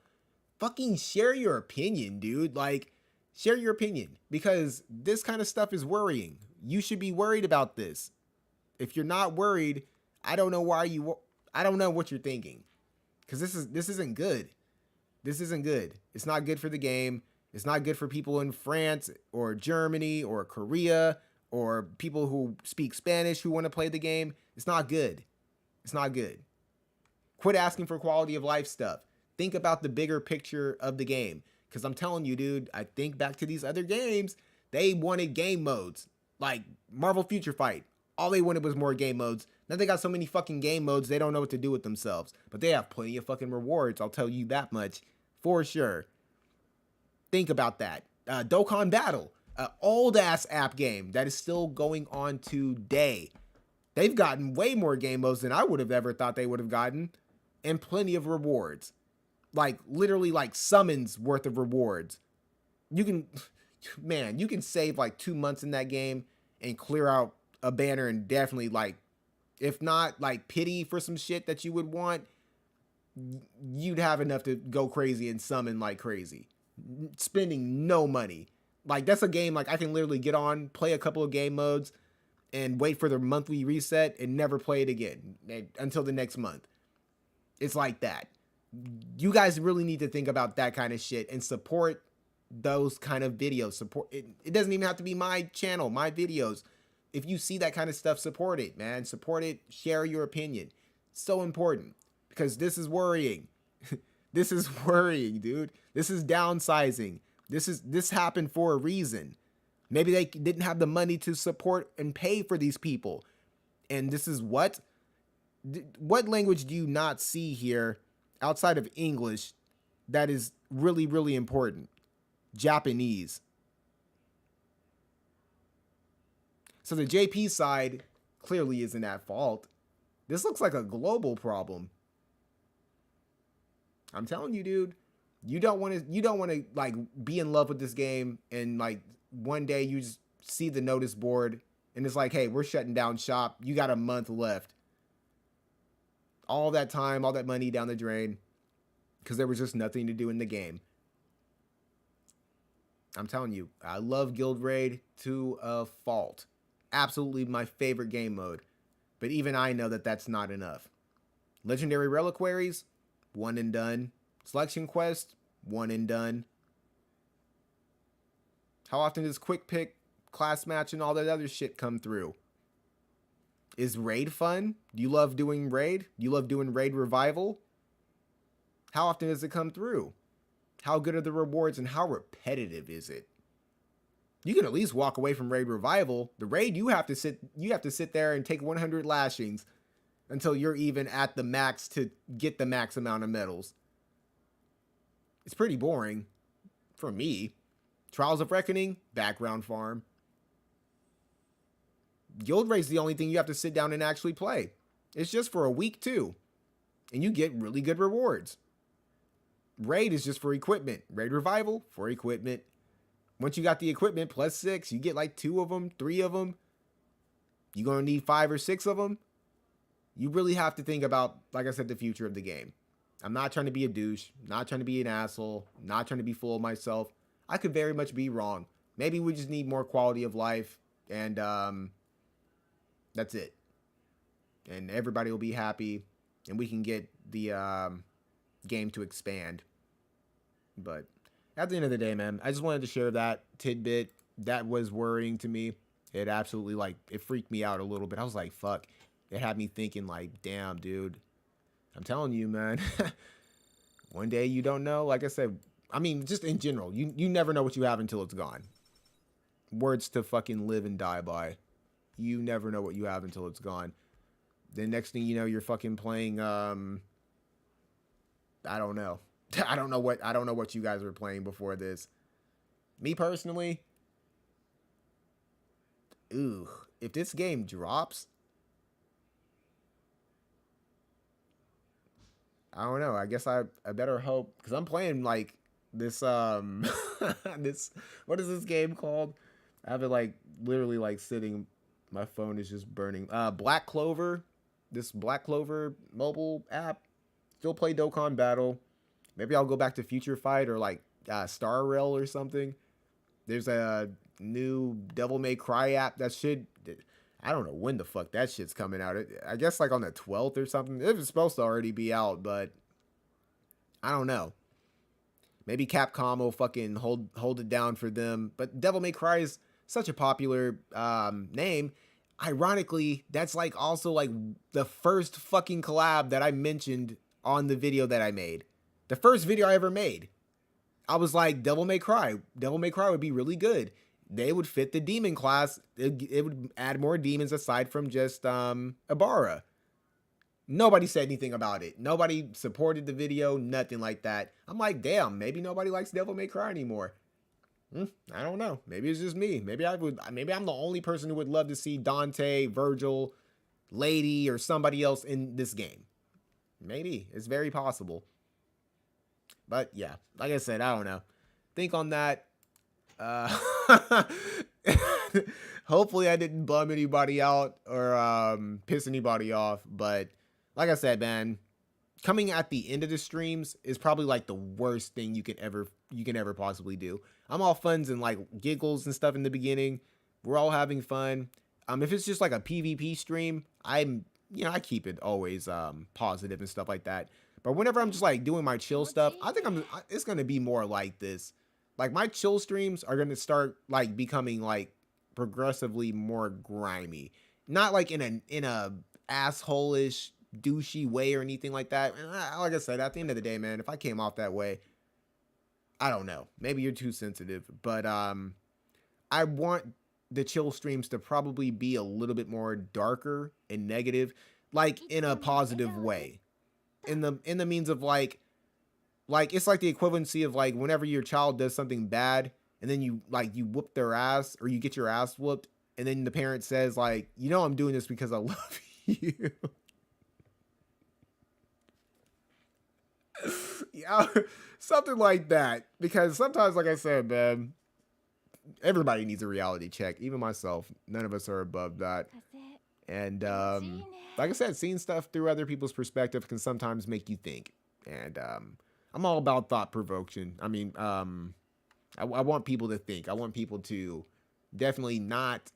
fucking share your opinion, dude. Like, share your opinion, because this kind of stuff is worrying. You should be worried about this. If you're not worried, I don't know I don't know what you're thinking, because this isn't good. This isn't good. It's not good for the game. It's not good for people in France or Germany or Korea or people who speak Spanish who want to play the game. It's not good. It's not good. Quit asking for quality of life stuff. Think about the bigger picture of the game. Because I'm telling you, dude, I think back to these other games, they wanted game modes. Like Marvel Future Fight. All they wanted was more game modes. Now they got so many fucking game modes, they don't know what to do with themselves. But they have plenty of fucking rewards, I'll tell you that much. For sure. Think about that. Dokkan Battle. An old-ass app game that is still going on today. They've gotten way more game modes than I would have ever thought they would have gotten. And plenty of rewards. Like, literally, like, summons worth of rewards. You can, man, you can save, like, 2 months in that game and clear out a banner and definitely, like, if not, like, pity for some shit that you would want, you'd have enough to go crazy and summon like crazy. Spending no money. Like, that's a game, like, I can literally get on, play a couple of game modes, and wait for the monthly reset and never play it again until the next month. It's like that. You guys really need to think about that kind of shit and support those kind of videos. Support it. It doesn't even have to be my channel, my videos. If you see that kind of stuff, support it, man. Support it. Share your opinion. It's so important, because this is worrying. This is worrying, dude. This is downsizing. This happened for a reason. Maybe they didn't have the money to support and pay for these people. And this is what language do you not see here outside of English that is really, really important? Japanese. So the JP side clearly isn't at fault. This looks like a global problem. I'm telling you, dude, you don't want to like be in love with this game and like one day you just see the notice board and it's like, hey, we're shutting down shop. You got a month left. All that time, all that money down the drain because there was just nothing to do in the game. I'm telling you, I love Guild Raid to a fault. Absolutely my favorite game mode. But even I know that that's not enough. Legendary Reliquaries, one and done. Selection Quest, one and done. How often does Quick Pick, Class Match, and all that other shit come through? Is Raid fun? Do you love doing Raid? Do you love doing Raid Revival? How often does it come through? How good are the rewards and how repetitive is it? You can at least walk away from Raid Revival. The Raid, you have to sit there and take 100 lashings until you're even at the max to get the max amount of medals. It's pretty boring for me. Trials of Reckoning, background farm. Guild Raid's the only thing you have to sit down and actually play. It's just for a week too. And you get really good rewards. Raid is just for equipment. Raid Revival for equipment. Once you got the equipment plus 6, you get like 2 of them, 3 of them. You're going to need 5 or 6 of them. You really have to think about, like I said, the future of the game. I'm not trying to be a douche, not trying to be an asshole, not trying to be full of myself. I could very much be wrong. Maybe we just need more quality of life and that's it. And everybody will be happy and we can get the game to expand. But at the end of the day, man, I just wanted to share that tidbit. That was worrying to me. It absolutely, like, it freaked me out a little bit. I was like, fuck. It had me thinking, like, damn, dude. I'm telling you, man. One day you don't know. Like I said, I mean, just in general, you never know what you have until it's gone. Words to fucking live and die by. You never know what you have until it's gone. The next thing you know, you're fucking playing, I don't know. I don't know what you guys were playing before this. Me personally, if this game drops, I don't know. I guess I better hope, because I'm playing like this this, what is this game called? I have it like literally like sitting, my phone is just burning. Black Clover, this Black Clover mobile app. Still play Dokkan Battle. Maybe I'll go back to Future Fight or like Star Rail or something. There's a new Devil May Cry app that should, I don't know when the fuck that shit's coming out. I guess like on the 12th or something. It was supposed to already be out, but I don't know. Maybe Capcom will fucking hold it down for them. But Devil May Cry is such a popular name. Ironically, that's like also like the first fucking collab that I mentioned on the video that I made. The first video I ever made. I was like, Devil May Cry. Devil May Cry would be really good. They would fit the demon class. It would add more demons aside from just Ibarra. Nobody said anything about it. Nobody supported the video, nothing like that. I'm like, damn, maybe nobody likes Devil May Cry anymore. I don't know. Maybe it's just me. Maybe I'm the only person who would love to see Dante, Virgil, Lady, or somebody else in this game. Maybe. It's very possible. But yeah, like I said, I don't know. Think on that. Hopefully I didn't bum anybody out or piss anybody off. But like I said, man, coming at the end of the streams is probably like the worst thing you can ever possibly do. I'm all funs and like giggles and stuff in the beginning. We're all having fun. If it's just like a PvP stream, I keep it always positive and stuff like that. But whenever I'm just like doing my chill stuff, I think it's going to be more like this. Like my chill streams are going to start like becoming like progressively more grimy. Not like in a asshole-ish douchey way or anything like that. And like I said, at the end of the day, man, if I came off that way, I don't know. Maybe you're too sensitive, but I want the chill streams to probably be a little bit more darker and negative, like in a positive way. In the means of like it's like the equivalency of like whenever your child does something bad and then you whoop their ass or you get your ass whooped and then the parent says like, you know, I'm doing this because I love you. Yeah, something like that. Because sometimes, like I said, man, everybody needs a reality check, even myself. None of us are above that. That's it. And Seen it. like I said, seeing stuff through other people's perspective can sometimes make you think. And I'm all about thought provoking. I mean, I want people to think. I want people to definitely not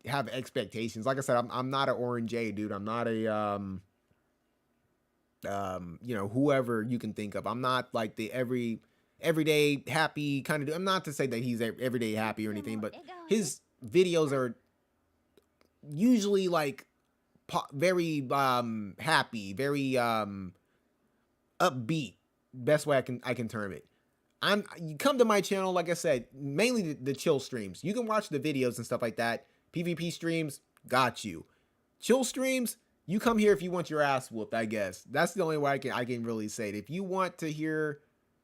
have expectations. Like I said, I'm not an Orange A, dude. I'm not a you know, whoever you can think of. I'm not like the everyday happy kind of dude. I'm not to say that he's everyday happy or anything, but his videos are usually like very happy, very upbeat. Best way I can term it. You come to my channel, like I said, mainly the chill streams. You can watch the videos and stuff like that. PvP streams, got you. Chill streams, you come here if you want your ass whooped, I guess. That's the only way I can really say it. If you want to hear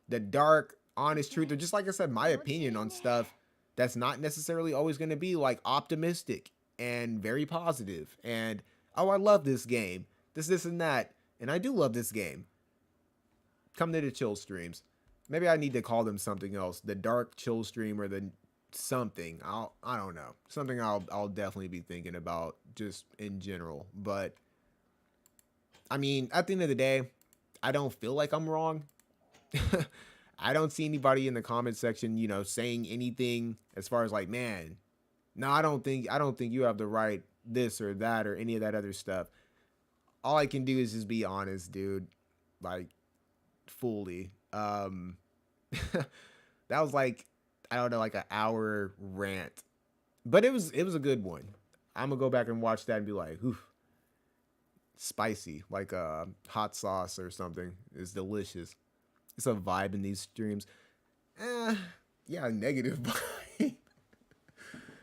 the dark, honest truth, or just like I said, my opinion on stuff that's not necessarily always going to be like optimistic and very positive. And, oh, I love this game. This, and that. And I do love this game. Come to the chill streams. Maybe I need to call them something else. The dark chill stream or the something. I don't know. Something I'll definitely be thinking about just in general. But I mean, at the end of the day, I don't feel like I'm wrong. I don't see anybody in the comment section, you know, saying anything as far as like, man, no, I don't think you have the right this or that or any of that other stuff. All I can do is just be honest, dude. Like, fully. That was like, I don't know, like an hour rant, but it was a good one. I'm gonna go back and watch that and be like, oof, spicy, like a hot sauce or something. It's delicious. It's a vibe in these streams. Yeah, negative vibe.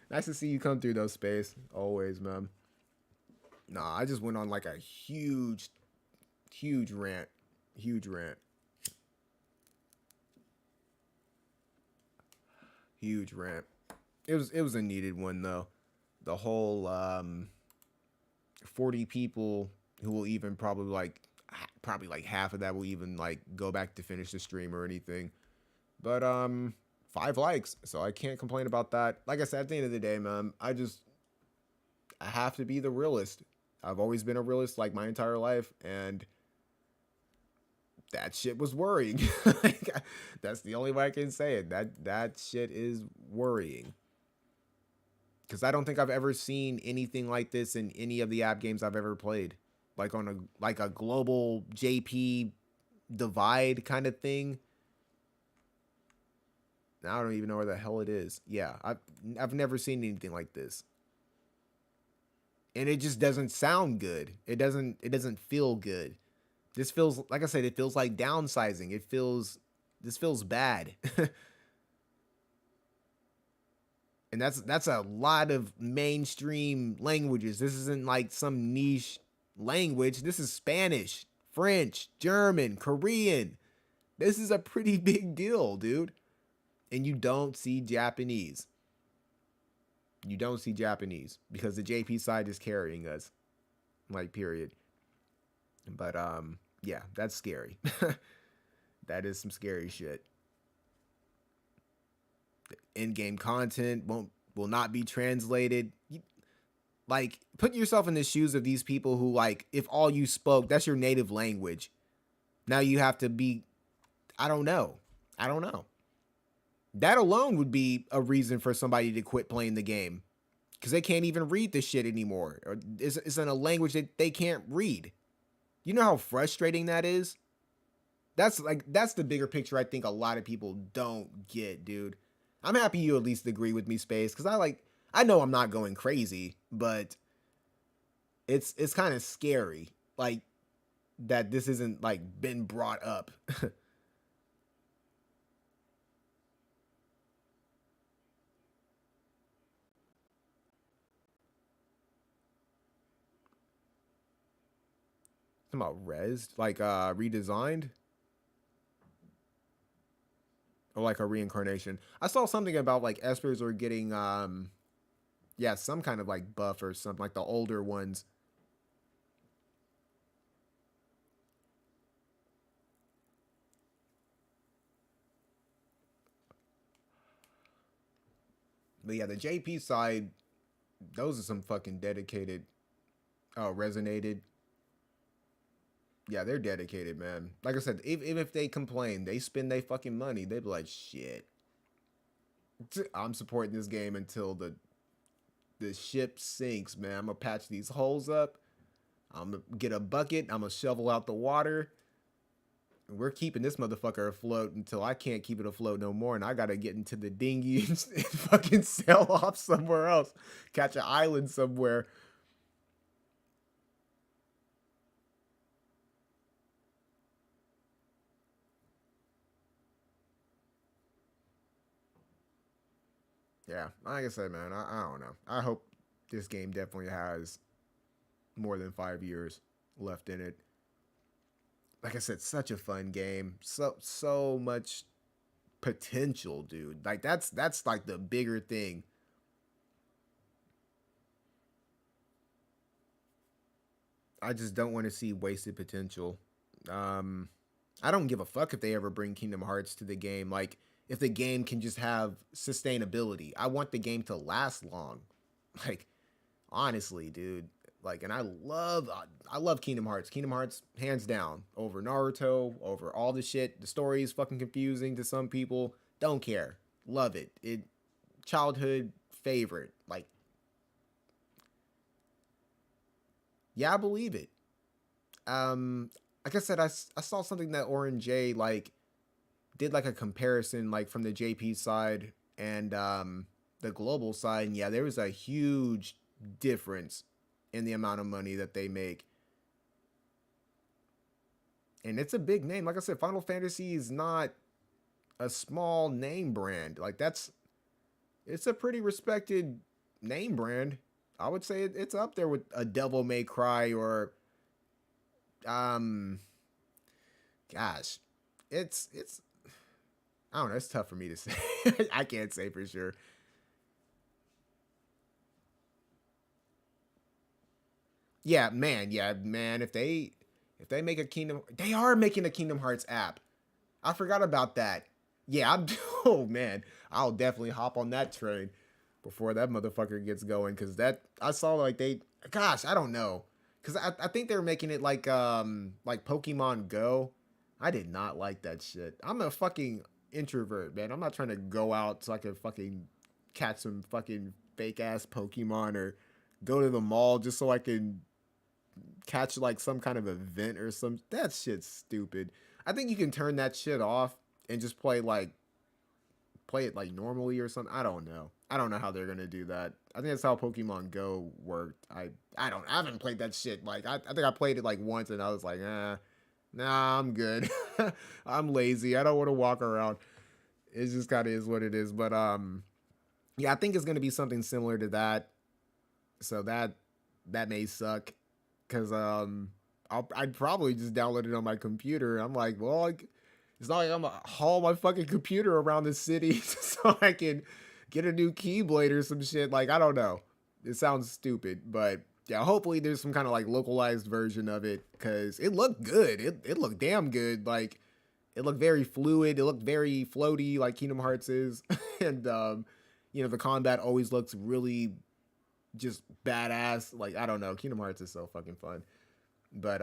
Nice to see you come through though, Space. Always, man. Nah, I just went on like a huge rant. Huge rant. It was a needed one though. The whole 40 people who will even probably like half of that will even like go back to finish the stream or anything. But 5 likes, so I can't complain about that. Like I said, at the end of the day, man, I have to be the realist. I've always been a realist like my entire life, and that shit was worrying. That's the only way I can say it. That shit is worrying. Because I don't think I've ever seen anything like this in any of the app games I've ever played. Like on a global JP divide kind of thing. I don't even know where the hell it is. Yeah, I've never seen anything like this. And it just doesn't sound good. It doesn't feel good. This feels, like I said, it feels like downsizing. This feels bad. And that's a lot of mainstream languages. This isn't like some niche language. This is Spanish, French, German, Korean. This is a pretty big deal, dude. And you don't see Japanese. You don't see Japanese because the JP side is carrying us. Like, period. But yeah, that's scary. That is some scary shit. In-game content will not be translated. Like, put yourself in the shoes of these people who, like, if all you spoke, that's your native language. Now you have to be, I don't know. That alone would be a reason for somebody to quit playing the game. Because they can't even read this shit anymore. Or it's in a language that they can't read. You know how frustrating that is? That's the bigger picture I think a lot of people don't get, dude. I'm happy you at least agree with me, Space, because I know I'm not going crazy, but it's kind of scary, like, that this isn't, like, been brought up. About res, like redesigned, or like a reincarnation. I saw something about like espers are getting yeah, some kind of like buff or something, like the older ones. But yeah, the JP side, those are some fucking dedicated. Oh, Resonated. Yeah, they're dedicated, man. Like I said, even if they complain, they spend their fucking money. They be like, shit, I'm supporting this game until the ship sinks, man. I'm gonna patch these holes up. I'm gonna get a bucket. I'm gonna shovel out the water. We're keeping this motherfucker afloat until I can't keep it afloat no more, and I gotta get into the dinghy and fucking sail off somewhere else, catch an island somewhere. Yeah, like I said, man, I don't know. I hope this game definitely has more than 5 years left in it. Like I said, such a fun game. So much potential, dude. Like that's like the bigger thing. I just don't want to see wasted potential. I don't give a fuck if they ever bring Kingdom Hearts to the game. Like, if the game can just have sustainability. I want the game to last long. Like, honestly, dude. Like, and I love Kingdom Hearts. Kingdom Hearts, hands down, over Naruto, over all the shit. The story is fucking confusing to some people. Don't care. Love it. Childhood favorite. Like, yeah, I believe it. Like I said, I saw something that Orange J, like, did like a comparison, like, from the JP side and the global side. And yeah, there was a huge difference in the amount of money that they make. And it's a big name. Like I said, Final Fantasy is not a small name brand. Like, it's a pretty respected name brand. I would say it's up there with a Devil May Cry or gosh, it's I don't know, it's tough for me to say. I can't say for sure. Yeah, man, if they make a Kingdom, they are making a Kingdom Hearts app. I forgot about that. Yeah, oh man, I'll definitely hop on that train before that motherfucker gets going, because that, I saw like gosh, I don't know. Because I think they were making it like Pokemon Go. I did not like that shit. I'm a fucking introvert, man. I'm not trying to go out so I can fucking catch some fucking fake ass Pokemon or go to the mall just so I can catch like some kind of event or some. That shit's stupid. I think you can turn that shit off and just play it like normally or something. I don't know how they're gonna do that. I think that's how Pokemon Go worked. I haven't played that shit. Like, I think I played it like once and I was like, nah, I'm good. I'm lazy. I don't want to walk around. It just kind of is what it is. But yeah, I think it's gonna be something similar to that. So that may suck, because I'd probably just download it on my computer. I'm like, well, like, it's not like I'm gonna haul my fucking computer around the city so I can get a new Keyblade or some shit. Like, I don't know. It sounds stupid, but yeah, hopefully there's some kind of like localized version of it, because it looked good. It looked damn good. Like, it looked very fluid. It looked very floaty, like Kingdom Hearts is. And, you know, the combat always looks really just badass. Like, I don't know. Kingdom Hearts is so fucking fun. But,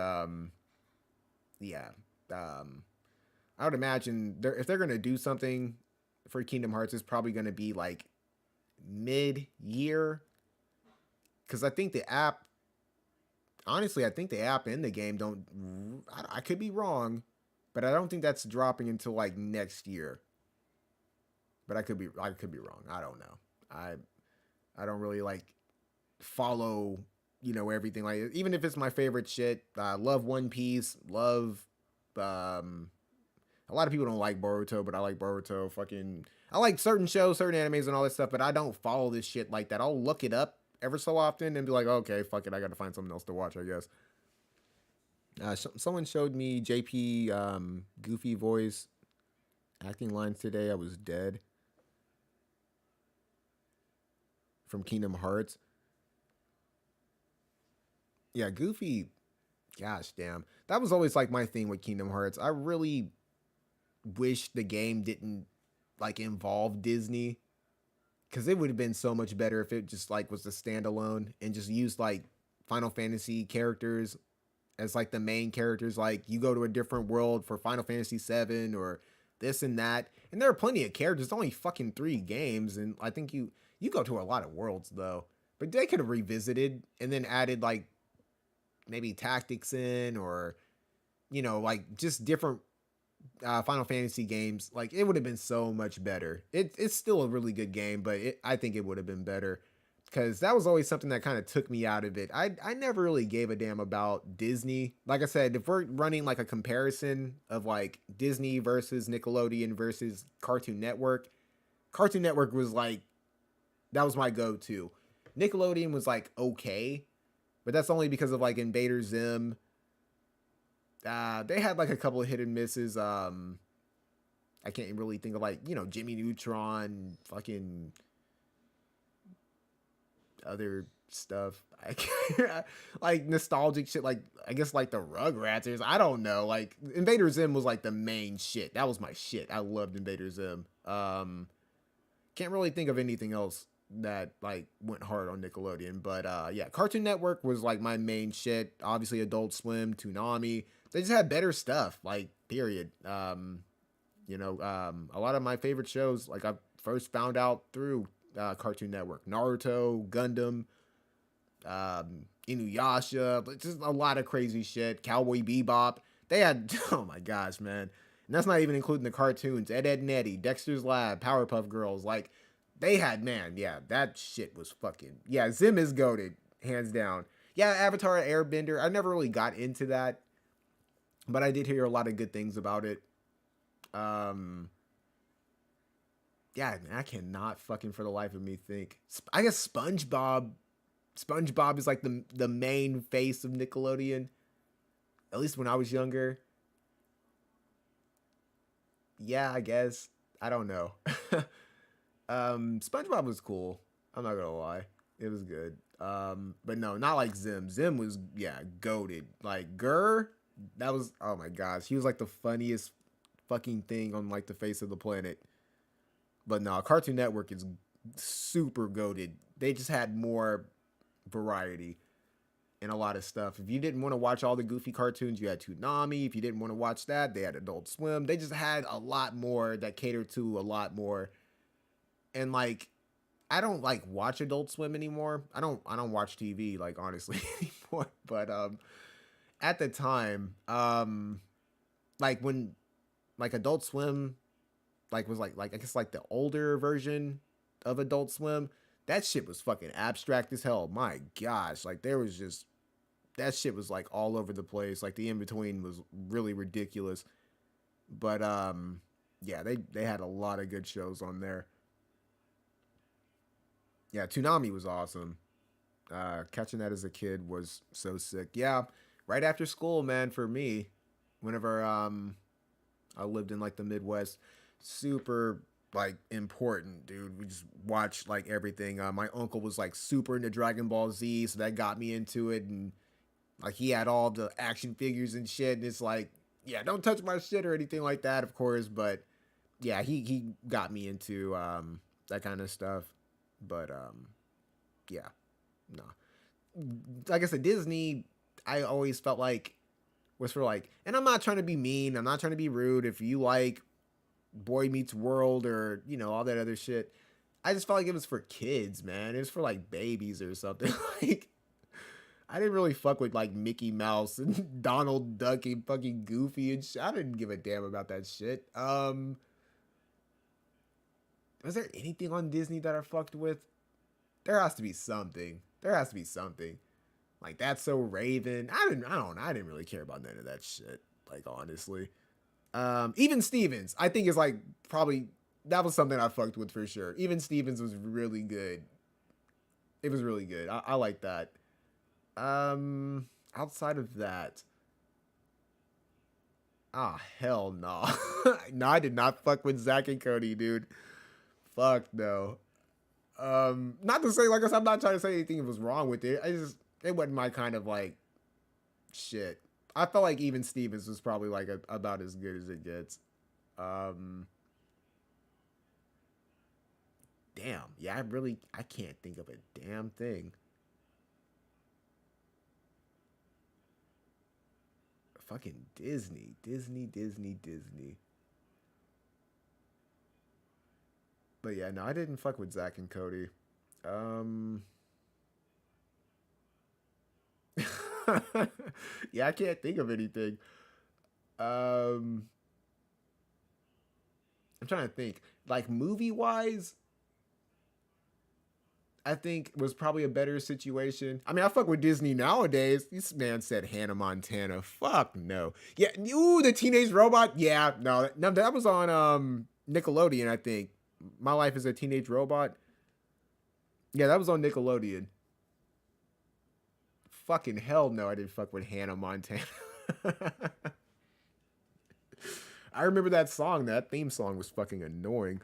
yeah. I would imagine if they're going to do something for Kingdom Hearts, it's probably going to be like mid-year. Because I think the app, honestly, I think the app in the game I could be wrong, but I don't think that's dropping until like next year. But I could be wrong. I don't know. I don't really like follow, you know, everything. Like, even if it's my favorite shit, I love One Piece, love, a lot of people don't like Boruto, but I like Boruto. I like certain shows, certain animes and all that stuff, but I don't follow this shit like that. I'll look it up ever so often and be like, okay, fuck it, I gotta find something else to watch, I guess. Someone showed me JP Goofy voice acting lines today. I was dead. from Kingdom Hearts. Yeah, Goofy, gosh damn. That was always like my thing with Kingdom Hearts. I really wish the game didn't like involve Disney, because it would have been so much better if it just like was a standalone and just used like Final Fantasy characters as like the main characters. Like you go to a different world for Final Fantasy 7 or this and that, and there are plenty of characters. It's only fucking 3 games, and I think you go to a lot of worlds though. But they could have revisited and then added like maybe tactics in, or you know, like just different Final Fantasy games. Like it would have been so much better. It's still a really good game, but I think it would have been better, because that was always something that kind of took me out of it. I never really gave a damn about Disney. Like I said, if we're running like a comparison of like Disney versus Nickelodeon versus Cartoon Network was like, that was my go-to. Nickelodeon was like okay, but that's only because of like Invader Zim. They had like a couple of hit and misses. I can't really think of like, you know, Jimmy Neutron, fucking other stuff. Like nostalgic shit, like I guess like the Rugrats. I don't know. Like Invader Zim was like the main shit. That was my shit. I loved Invader Zim. Can't really think of anything else that like went hard on Nickelodeon, but yeah, Cartoon Network was like my main shit. Obviously Adult Swim, Toonami, they just had better stuff, like period. You know, a lot of my favorite shows, like I first found out through Cartoon Network: Naruto, Gundam, Inuyasha, but just a lot of crazy shit. Cowboy Bebop, they had, oh my gosh, man. And that's not even including the cartoons: Ed, Ed and Eddie, Dexter's Lab, Powerpuff Girls. Like they had, man, yeah, that shit was fucking, yeah, Zim is goated, hands down. Yeah, Avatar Airbender, I never really got into that, but I did hear a lot of good things about it. Yeah, man, I cannot fucking for the life of me think. I guess SpongeBob is like the main face of Nickelodeon, at least when I was younger. Yeah, I guess. I don't know. SpongeBob was cool. I'm not gonna lie. It was good. But no, not like Zim. Zim was, yeah, goated. Like Gurr, that was, oh my gosh. He was like the funniest fucking thing on like the face of the planet. But no, Cartoon Network is super goated. They just had more variety and a lot of stuff. If you didn't want to watch all the goofy cartoons, you had Toonami. If you didn't want to watch that, they had Adult Swim. They just had a lot more that catered to a lot more. And like, I don't like watch Adult Swim anymore. I don't watch TV, like, honestly, anymore. But at the time, like when like Adult Swim like was like I guess like the older version of Adult Swim, that shit was fucking abstract as hell. My gosh, like there was just, that shit was like all over the place. Like the in between was really ridiculous. But yeah, they had a lot of good shows on there. Yeah, Toonami was awesome. Catching that as a kid was so sick. Yeah, right after school, man, for me, whenever I lived in like the Midwest, super like important, dude. We just watched like everything. My uncle was like super into Dragon Ball Z, so that got me into it, and like he had all the action figures and shit, and it's like, yeah, don't touch my shit or anything like that, of course, but yeah, he got me into that kind of stuff. But yeah, no, like I said, Disney, I always felt like was for like, and I'm not trying to be mean, I'm not trying to be rude. If you like Boy Meets World or, you know, all that other shit, I just felt like it was for kids, man. It was for like babies or something. Like I didn't really fuck with like Mickey Mouse and Donald Duck and fucking Goofy and shit. I didn't give a damn about that shit. Was there anything on Disney that I fucked with? There has to be something. Like That's So Raven. I didn't really care about none of that shit. Like honestly. Even Stevens, I think is like probably, that was something I fucked with for sure. Even Stevens was really good. It was really good. I like that. Outside of that, hell no. No, I did not fuck with Zack and Cody, dude. Fuck no. Not to say, like I said, I'm not trying to say anything was wrong with it. It wasn't my kind of like shit. I felt like Even Stevens was probably like about as good as it gets. Damn. Yeah, I can't think of a damn thing. Fucking Disney. But yeah, no, I didn't fuck with Zack and Cody. Yeah, I can't think of anything. I'm trying to think. Like movie-wise, I think was probably a better situation. I mean, I fuck with Disney nowadays. This man said Hannah Montana. Fuck no. Yeah, ooh, the Teenage Robot. Yeah, no, that was on Nickelodeon, I think. My Life as a Teenage Robot. Yeah, that was on Nickelodeon. Fucking hell no, I didn't fuck with Hannah Montana. I remember that song. That theme song was fucking annoying.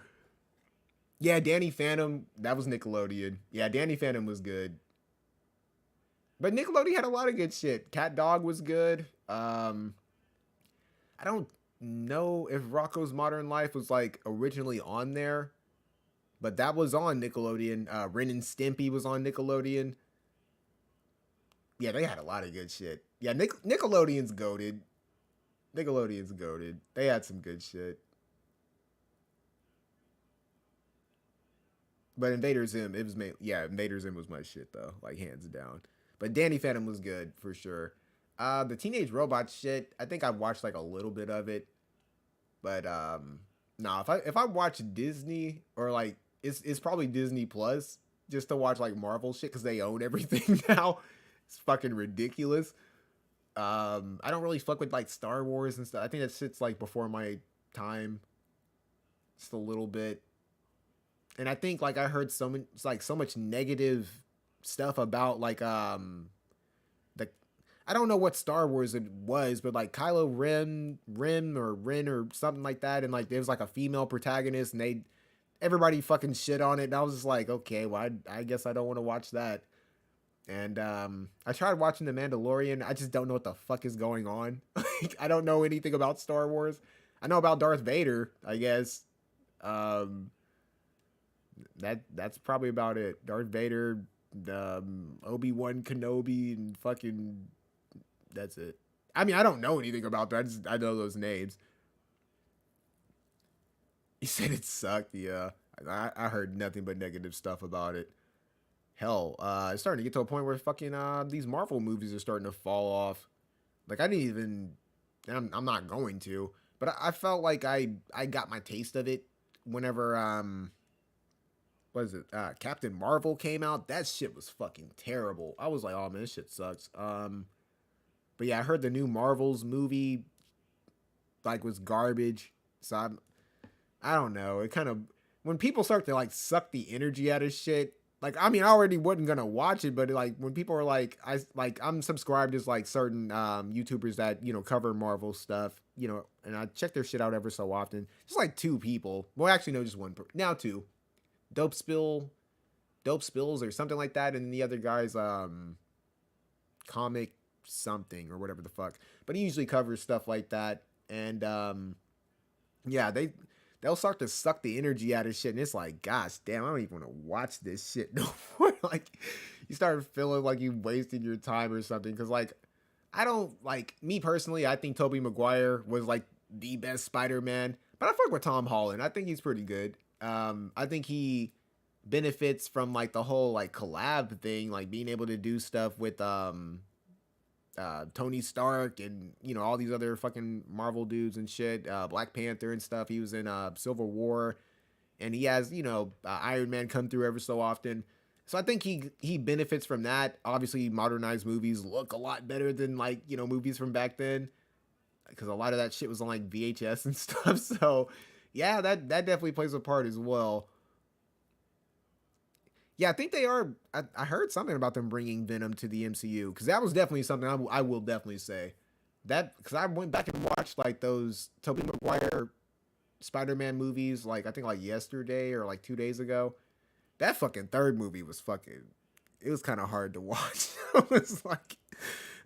Yeah, Danny Phantom, that was Nickelodeon. Yeah, Danny Phantom was good. But Nickelodeon had a lot of good shit. Cat Dog was good. I don't know if Rocko's Modern Life was like originally on there, but that was on Nickelodeon. Ren and Stimpy was on Nickelodeon. Yeah, they had a lot of good shit. Yeah, Nickelodeon's goated. Nickelodeon's goated. They had some good shit. But Invader Zim, Invader Zim was my shit though, like hands down. But Danny Phantom was good for sure. The Teenage Robot shit, I think I watched like a little bit of it. But nah, if I watch Disney or like it's probably Disney Plus just to watch like Marvel shit because they own everything now. It's fucking ridiculous. I don't really fuck with like Star Wars and stuff. I think that shit's like before my time. Just a little bit. And I think like I heard so much negative stuff about like I don't know what Star Wars it was, but like Kylo Ren or something like that, and like there was like a female protagonist, and everybody fucking shit on it, and I was just like, okay, well I guess I don't want to watch that. And I tried watching The Mandalorian. I just don't know what the fuck is going on. Like, I don't know anything about Star Wars. I know about Darth Vader, I guess. That's probably about it. Darth Vader, Obi-Wan Kenobi, and fucking that's it. I mean, I don't know anything about that. I know those names. He said it sucked. Yeah, I heard nothing but negative stuff about it. Hell, it's starting to get to a point where fucking these Marvel movies are starting to fall off. Like I didn't even. I'm not going to, but I felt like I got my taste of it whenever what is it? Captain Marvel came out. That shit was fucking terrible. I was like, oh man, this shit sucks. But yeah, I heard the new Marvels movie like was garbage. So I don't know. It kind of when people start to like suck the energy out of shit. Like I mean, I already wasn't gonna watch it, but like when people are like, I'm subscribed to like certain YouTubers that cover Marvel stuff, and I check their shit out ever so often. Just like 2 people. Well, actually, no, just 1. Now 2. Dope Spills or something like that, and the other guy's comic something or whatever the fuck. But he usually covers stuff like that, and yeah, they'll start to suck the energy out of shit, and it's like, gosh damn, I don't even want to watch this shit no more. Like, you start feeling like you wasted your time or something, because like, I don't like me personally. I think Tobey Maguire was like the best Spider-Man, but I fuck with Tom Holland. I think he's pretty good. I think he benefits from like the whole like collab thing, like being able to do stuff with Tony Stark and all these other fucking Marvel dudes and shit, Black Panther and stuff. He was in Civil War, and he has Iron Man come through every so often. So I think he benefits from that. Obviously, modernized movies look a lot better than like movies from back then, because a lot of that shit was on like VHS and stuff. So yeah, that definitely plays a part as well. Yeah, I think they are. I heard something about them bringing Venom to the MCU, because that was definitely something I will definitely say. That, because I went back and watched like those Tobey Maguire Spider-Man movies, like I think like yesterday or like 2 days ago. that fucking third movie was fucking, it was kind of hard to watch. It was like,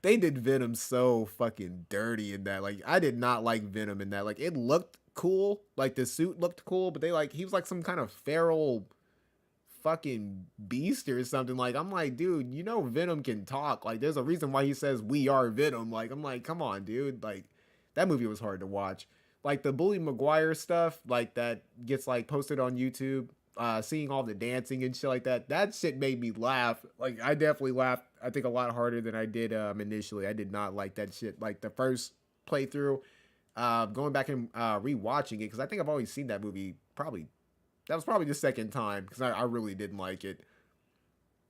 they did Venom so fucking dirty in that. Like, I did not like Venom in that. Like, it looked cool. Like, the suit looked cool, but they like, he was like some kind of feral fucking beast or something. Like, I'm like, dude, you know Venom can talk. Like, there's a reason why he says we are Venom. Like, I'm like, come on, dude. Like, that movie was hard to watch. Like, the Bully Maguire stuff, like, that gets like posted on YouTube, seeing all the dancing and shit like that, that shit made me laugh. Like, I definitely laughed, I think, a lot harder than I did initially. I did not like that shit. Like, the first playthrough, going back and rewatching it, because I think I've always seen that movie probably, that was probably the second time, because I really didn't like it.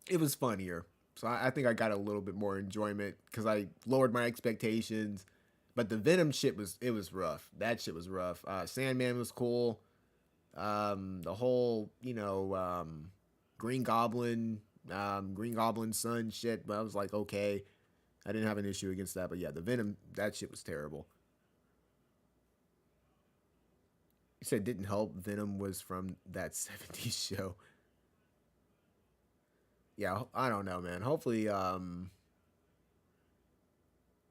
It was funnier. So I think I got a little bit more enjoyment because I lowered my expectations. But the Venom shit it was rough. That shit was rough. Sandman was cool. The whole, you know, Green Goblin son shit, but I was like, okay. I didn't have an issue against that. But yeah, the Venom, that shit was terrible. You said didn't help. Venom was from that 70s show. Yeah, I don't know, man. Hopefully,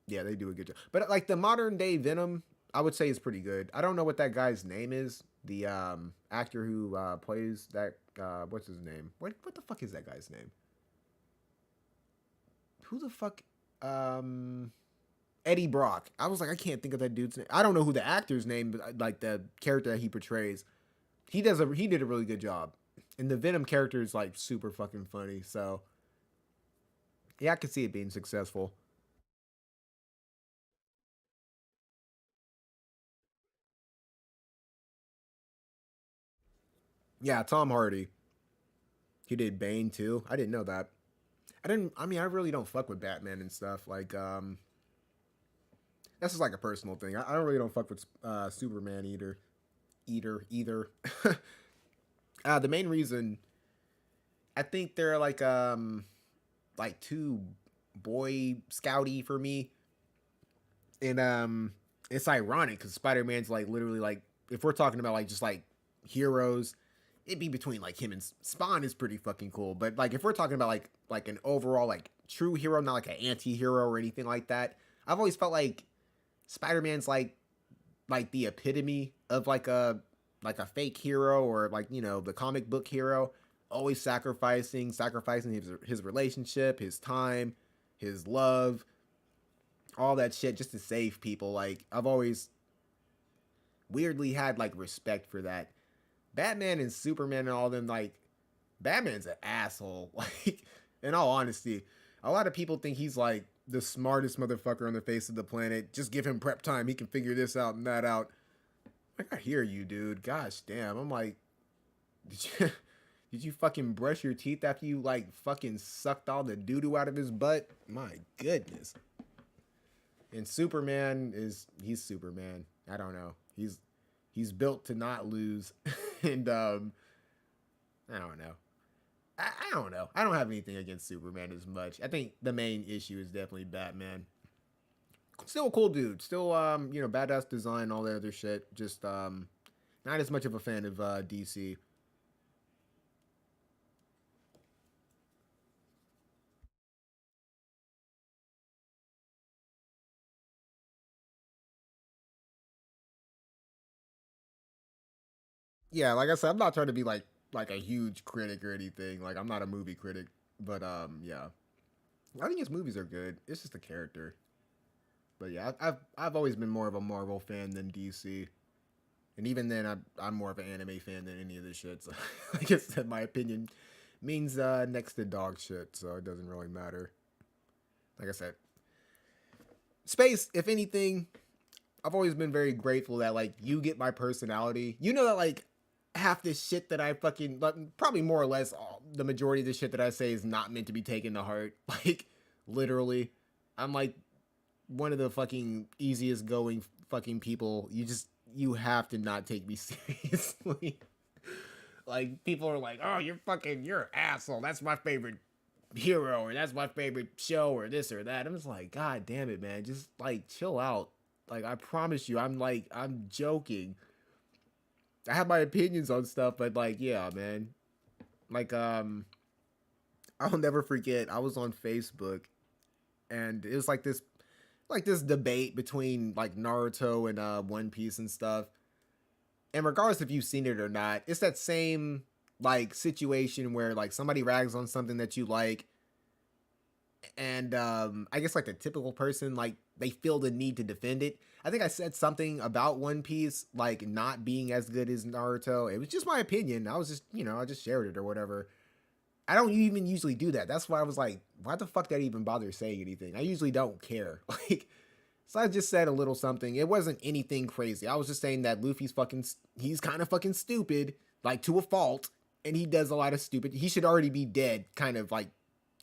yeah, they do a good job. But like the modern day Venom, I would say is pretty good. I don't know what that guy's name is. The actor who plays that, what's his name? What the fuck is that guy's name? Who the fuck? Eddie Brock. I was like, I can't think of that dude's name. I don't know who the actor's name, but like the character that he portrays. He did a really good job. And the Venom character is like super fucking funny. So yeah, I could see it being successful. Yeah, Tom Hardy. He did Bane too. I didn't know that. I mean, I really don't fuck with Batman and stuff. Like, that's just like a personal thing. I really don't fuck with Superman either. The main reason, I think they're like too boy scouty for me. And it's ironic because Spider-Man's like literally like, if we're talking about like just like heroes, it'd be between like him and Spawn is pretty fucking cool. But like if we're talking about like an overall like true hero, not like an anti-hero or anything like that, I've always felt like Spider-Man's like the epitome of like a fake hero, or like, you know, the comic book hero, always sacrificing his relationship, his time, his love, all that shit just to save people. Like, I've always weirdly had like respect for that. Batman and Superman and all them, like, Batman's an asshole. Like, in all honesty, a lot of people think he's like the smartest motherfucker on the face of the planet. Just give him prep time, he can figure this out and that out. Like, I hear you, dude. Gosh damn. I'm like, did you fucking brush your teeth after you like fucking sucked all the doo-doo out of his butt? My goodness. And Superman he's Superman. I don't know. He's built to not lose. And I don't know. I don't know. I don't have anything against Superman as much. I think the main issue is definitely Batman. Still a cool dude. Still, you know, badass design, all that other shit. Just, not as much of a fan of DC. Yeah, like I said, I'm not trying to be like a huge critic or anything. Like, I'm not a movie critic, but yeah, I think his movies are good. It's just the character. But yeah, I've always been more of a Marvel fan than DC, and even then, I'm more of an anime fan than any of this shit. So, like I said, my opinion means next to dog shit, so it doesn't really matter. Like I said, Space, if anything, I've always been very grateful that like you get my personality. You know that like half this shit that I fucking, probably more or less the majority of the shit that I say is not meant to be taken to heart. Like, literally, I'm like one of the fucking easiest going fucking people. You have to not take me seriously. Like, people are like, oh, you're an asshole. That's my favorite hero, or that's my favorite show, or this or that. I'm just like, God damn it, man. Just like chill out. Like, I promise you, I'm joking. I have my opinions on stuff, but like, yeah, man. Like, I'll never forget. I was on Facebook, and it was like this debate between like Naruto and One Piece and stuff. And regardless if you've seen it or not, it's that same like situation where like somebody rags on something that you like, and I guess like the typical person, like they feel the need to defend it. I think I said something about One Piece like not being as good as Naruto. It was just my opinion. I was just, I just shared it or whatever. I don't even usually do that. That's why I was like, why the fuck did I even bother saying anything? I usually don't care. Like, so I just said a little something. It wasn't anything crazy. I was just saying that Luffy's he's kind of fucking stupid, like to a fault, and he does a lot of stupid. He should already be dead, kind of like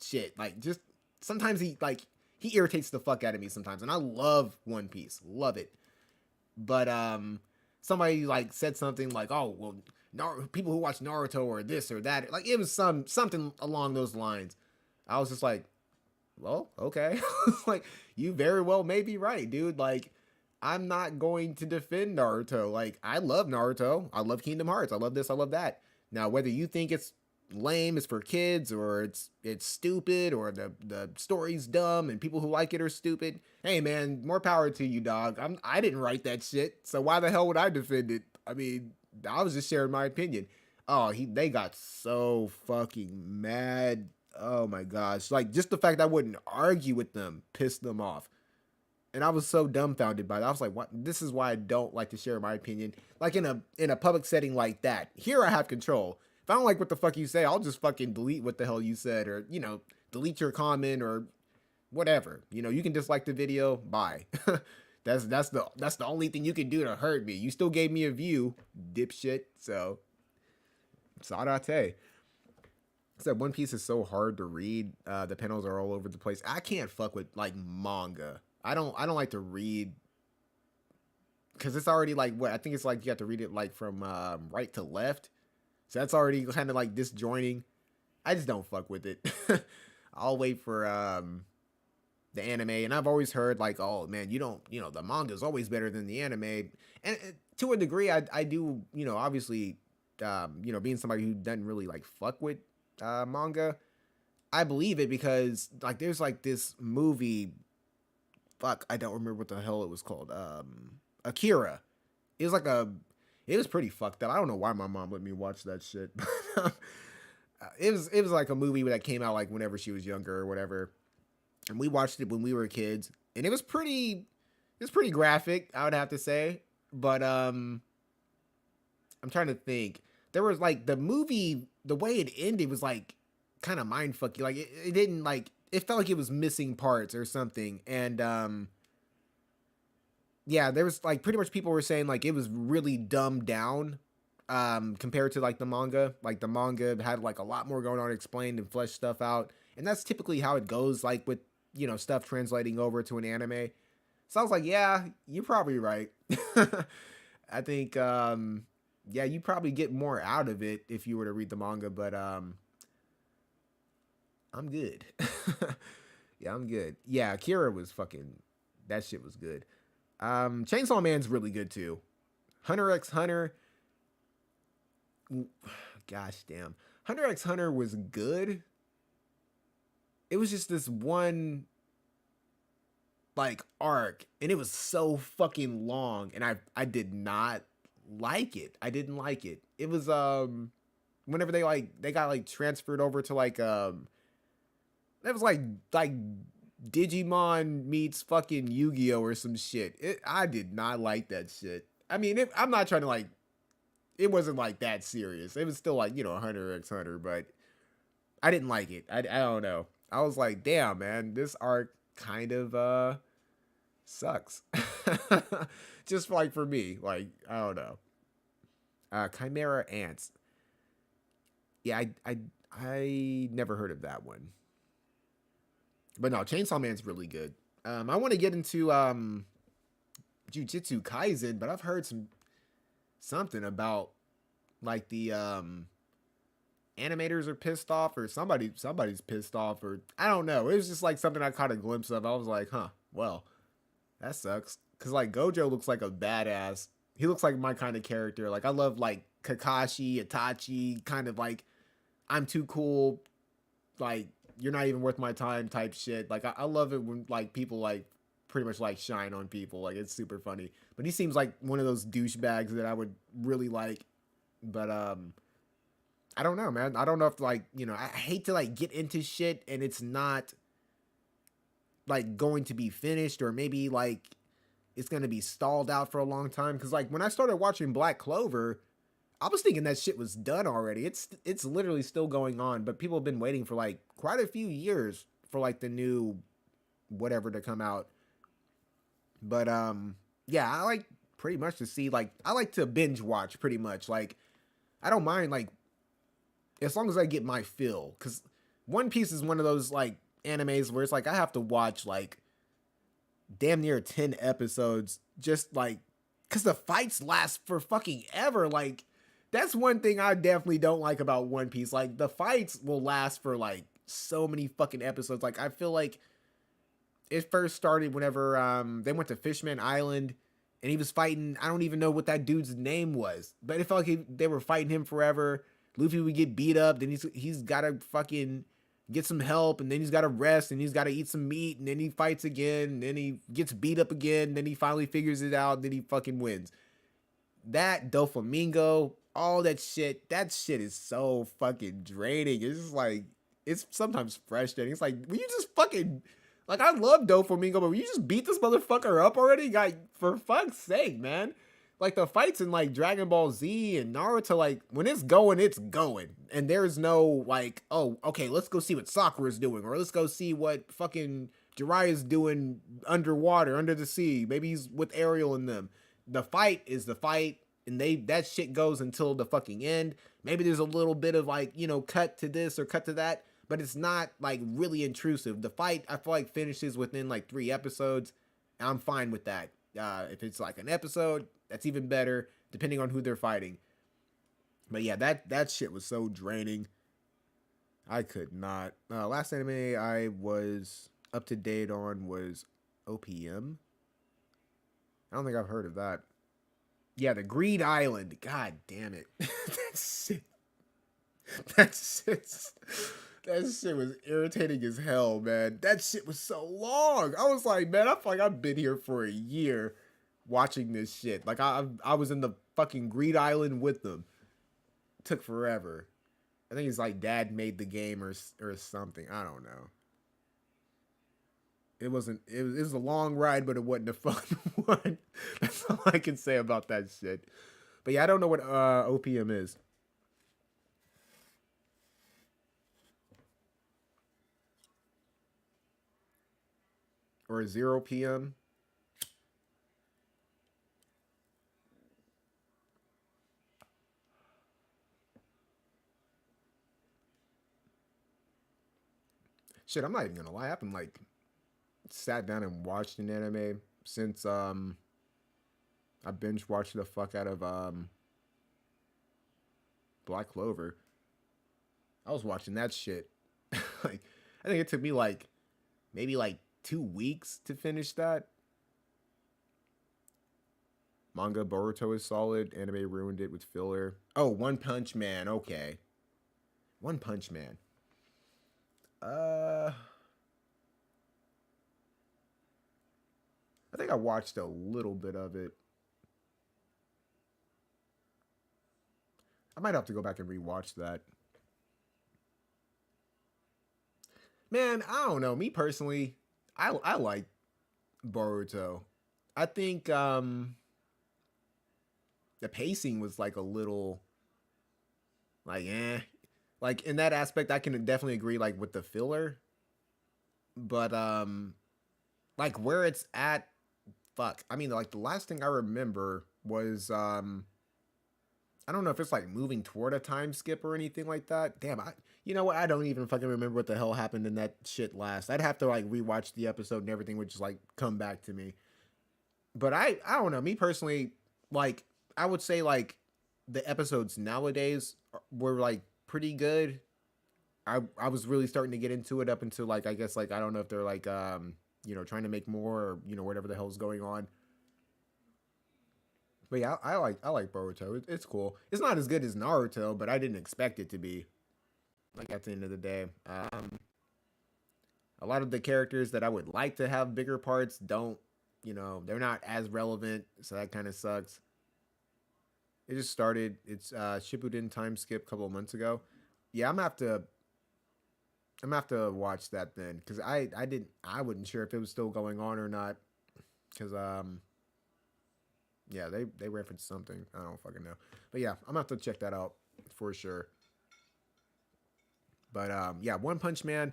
shit. Like, just sometimes he irritates the fuck out of me sometimes, and I love One Piece, love it. But somebody like said something like, "Oh, well, people who watch Naruto or this or that," like it was something along those lines. I was just like, well, okay. Like, you very well may be right, dude. Like, I'm not going to defend Naruto. Like, I love Naruto. I love Kingdom Hearts. I love this. I love that. Now, whether you think it's lame, it's for kids, or it's stupid, or the story's dumb and people who like it are stupid, hey man, more power to you, dog. I didn't write that shit, so why the hell would I defend it? I mean, I was just sharing my opinion. Oh, they got so fucking mad. Oh my gosh. Like, just the fact I wouldn't argue with them pissed them off. And I was so dumbfounded by that. I was like, what? This is why I don't like to share my opinion. Like in a public setting like that. Here I have control. If I don't like what the fuck you say, I'll just fucking delete what the hell you said, or, delete your comment or whatever. You can dislike the video. Bye. That's the only thing you can do to hurt me. You still gave me a view, dipshit. So, Sarate. Said One Piece is so hard to read. The panels are all over the place. I can't fuck with like manga. I don't like to read because it's already like what I think it's like you have to read it like from right to left. So that's already kind of like disjoining. I just don't fuck with it. I'll wait for the anime, and I've always heard like, oh man, the manga is always better than the anime, and to a degree, I do, obviously, being somebody who doesn't really like fuck with manga, I believe it because like there's like this movie, fuck, I don't remember what the hell it was called, Akira. It was pretty fucked up. I don't know why my mom let me watch that shit. It was like a movie that came out like whenever she was younger or whatever, and we watched it when we were kids, and it was pretty graphic, I would have to say. But I'm trying to think. There was like the movie, the way it ended was like kind of mindfucky. Like it didn't like, it felt like it was missing parts or something. And yeah, there was like pretty much people were saying like it was really dumbed down compared to like the manga. Like the manga had like a lot more going on, explained and fleshed stuff out. And that's typically how it goes, like with, stuff translating over to an anime. So I was like, yeah, you're probably right. I think, yeah, you probably get more out of it if you were to read the manga, but I'm good. Yeah, I'm good. Yeah, Akira was that shit was good. Chainsaw Man's really good too. Hunter x Hunter, gosh damn. Hunter x Hunter was good. It was just this one like arc, and it was so fucking long, and I did not like it. I didn't like it. It was whenever they got like transferred over to like that was like Digimon meets fucking Yu-Gi-Oh or some shit. I did not like that shit. I mean, I'm not trying to like, it wasn't like that serious. It was still like, Hunter x Hunter, but I didn't like it. I don't know. I was like, damn, man, this arc kind of sucks. Just like for me, like, I don't know. Chimera Ants. Yeah, I never heard of that one. But no, Chainsaw Man's really good. I want to get into Jujutsu Kaisen, but I've heard something about like the animators are pissed off, or somebody's pissed off, or I don't know. It was just like something I caught a glimpse of. I was like, huh, well, that sucks. Cause like Gojo looks like a badass. He looks like my kind of character. Like I love like Kakashi, Itachi, kind of like I'm too cool, like you're not even worth my time type shit. Like I love it when like people like pretty much like shine on people. Like it's super funny. But he seems like one of those douchebags that I would really like. But I don't know, man. I don't know if like, you know, I hate to like get into shit and it's not like going to be finished, or maybe like it's going to be stalled out for a long time. Cause like when I started watching Black Clover, I was thinking that shit was done already. It's literally still going on, but people have been waiting for like quite a few years for like the new whatever to come out. But yeah, I like pretty much to see like I like to binge watch pretty much. Like I don't mind like as long as I get my fill, cuz One Piece is one of those like animes where it's like I have to watch like damn near 10 episodes just like cuz the fights last for fucking ever. Like that's one thing I definitely don't like about One Piece. Like the fights will last for like so many fucking episodes. Like I feel like it first started whenever they went to Fishman Island and he was fighting, I don't even know what that dude's name was, but it felt like they were fighting him forever. Luffy would get beat up, then he's got to fucking get some help, and then he's got to rest, and he's got to eat some meat, and then he fights again, and then he gets beat up again, and then he finally figures it out, and then he fucking wins. That Doflamingo, all that shit is so fucking draining. It's just like, it's sometimes frustrating. It's like, will you just fucking, like, I love Doflamingo, but will you just beat this motherfucker up already? Like, for fuck's sake, man. Like, the fights in, like, Dragon Ball Z and Naruto, like, when it's going, it's going. And there's no, like, oh, okay, let's go see what Sakura's doing, or let's go see what fucking Jiraiya's doing underwater, under the sea. Maybe he's with Ariel and them. The fight is the fight, and that shit goes until the fucking end. Maybe there's a little bit of, like, you know, cut to this or cut to that, but it's not, like, really intrusive. The fight, I feel like, finishes within, like, 3 episodes. I'm fine with that. If it's, like, an episode, that's even better, depending on who they're fighting. But, yeah, that shit was so draining. I could not. Last anime I was up to date on was OPM. I don't think I've heard of that. Yeah, the Greed Island. God damn it. That shit was irritating as hell, man. That shit was so long. I was like, man, I feel like I've been here for a year watching this shit. Like, I was in the fucking Greed Island with them. It took forever. I think it's like dad made the game or something. I don't know. It was a long ride, but it wasn't a fun one. That's all I can say about that shit. But yeah, I don't know what OPM is. Or 0 PM. Shit, I'm not even gonna lie. I haven't like sat down and watched an anime since I binge watched the fuck out of Black Clover. I was watching that shit. Like, I think it took me like maybe like 2 weeks to finish that. Manga Boruto is solid. Anime ruined it with filler. Oh, One Punch Man. Okay. One Punch Man. I think I watched a little bit of it. I might have to go back and rewatch that. Man, I don't know. Me personally, I like Boruto. I think the pacing was like a little like like in that aspect I can definitely agree like with the filler. But like where it's at, fuck. I mean, like the last thing I remember was I don't know if it's like moving toward a time skip or anything like that. Damn, you know what? I don't even fucking remember what the hell happened in that shit last. I'd have to like rewatch the episode and everything would just like come back to me. But I don't know. Me personally, like I would say like the episodes nowadays were like pretty good. I was really starting to get into it up until like I guess like I don't know if they're like you know trying to make more or you know whatever the hell's going on. But yeah, I like Boruto. It's cool. It's not as good as Naruto, but I didn't expect it to be. Like at the end of the day, a lot of the characters that I would like to have bigger parts don't, they're not as relevant, so that kind of sucks. It just started. It's Shippuden time skip a couple of months ago. Yeah, I'm gonna have to watch that then, because I wasn't sure if it was still going on or not, because yeah, they referenced something. I don't fucking know, but yeah, I'm gonna have to check that out for sure. But yeah, One Punch Man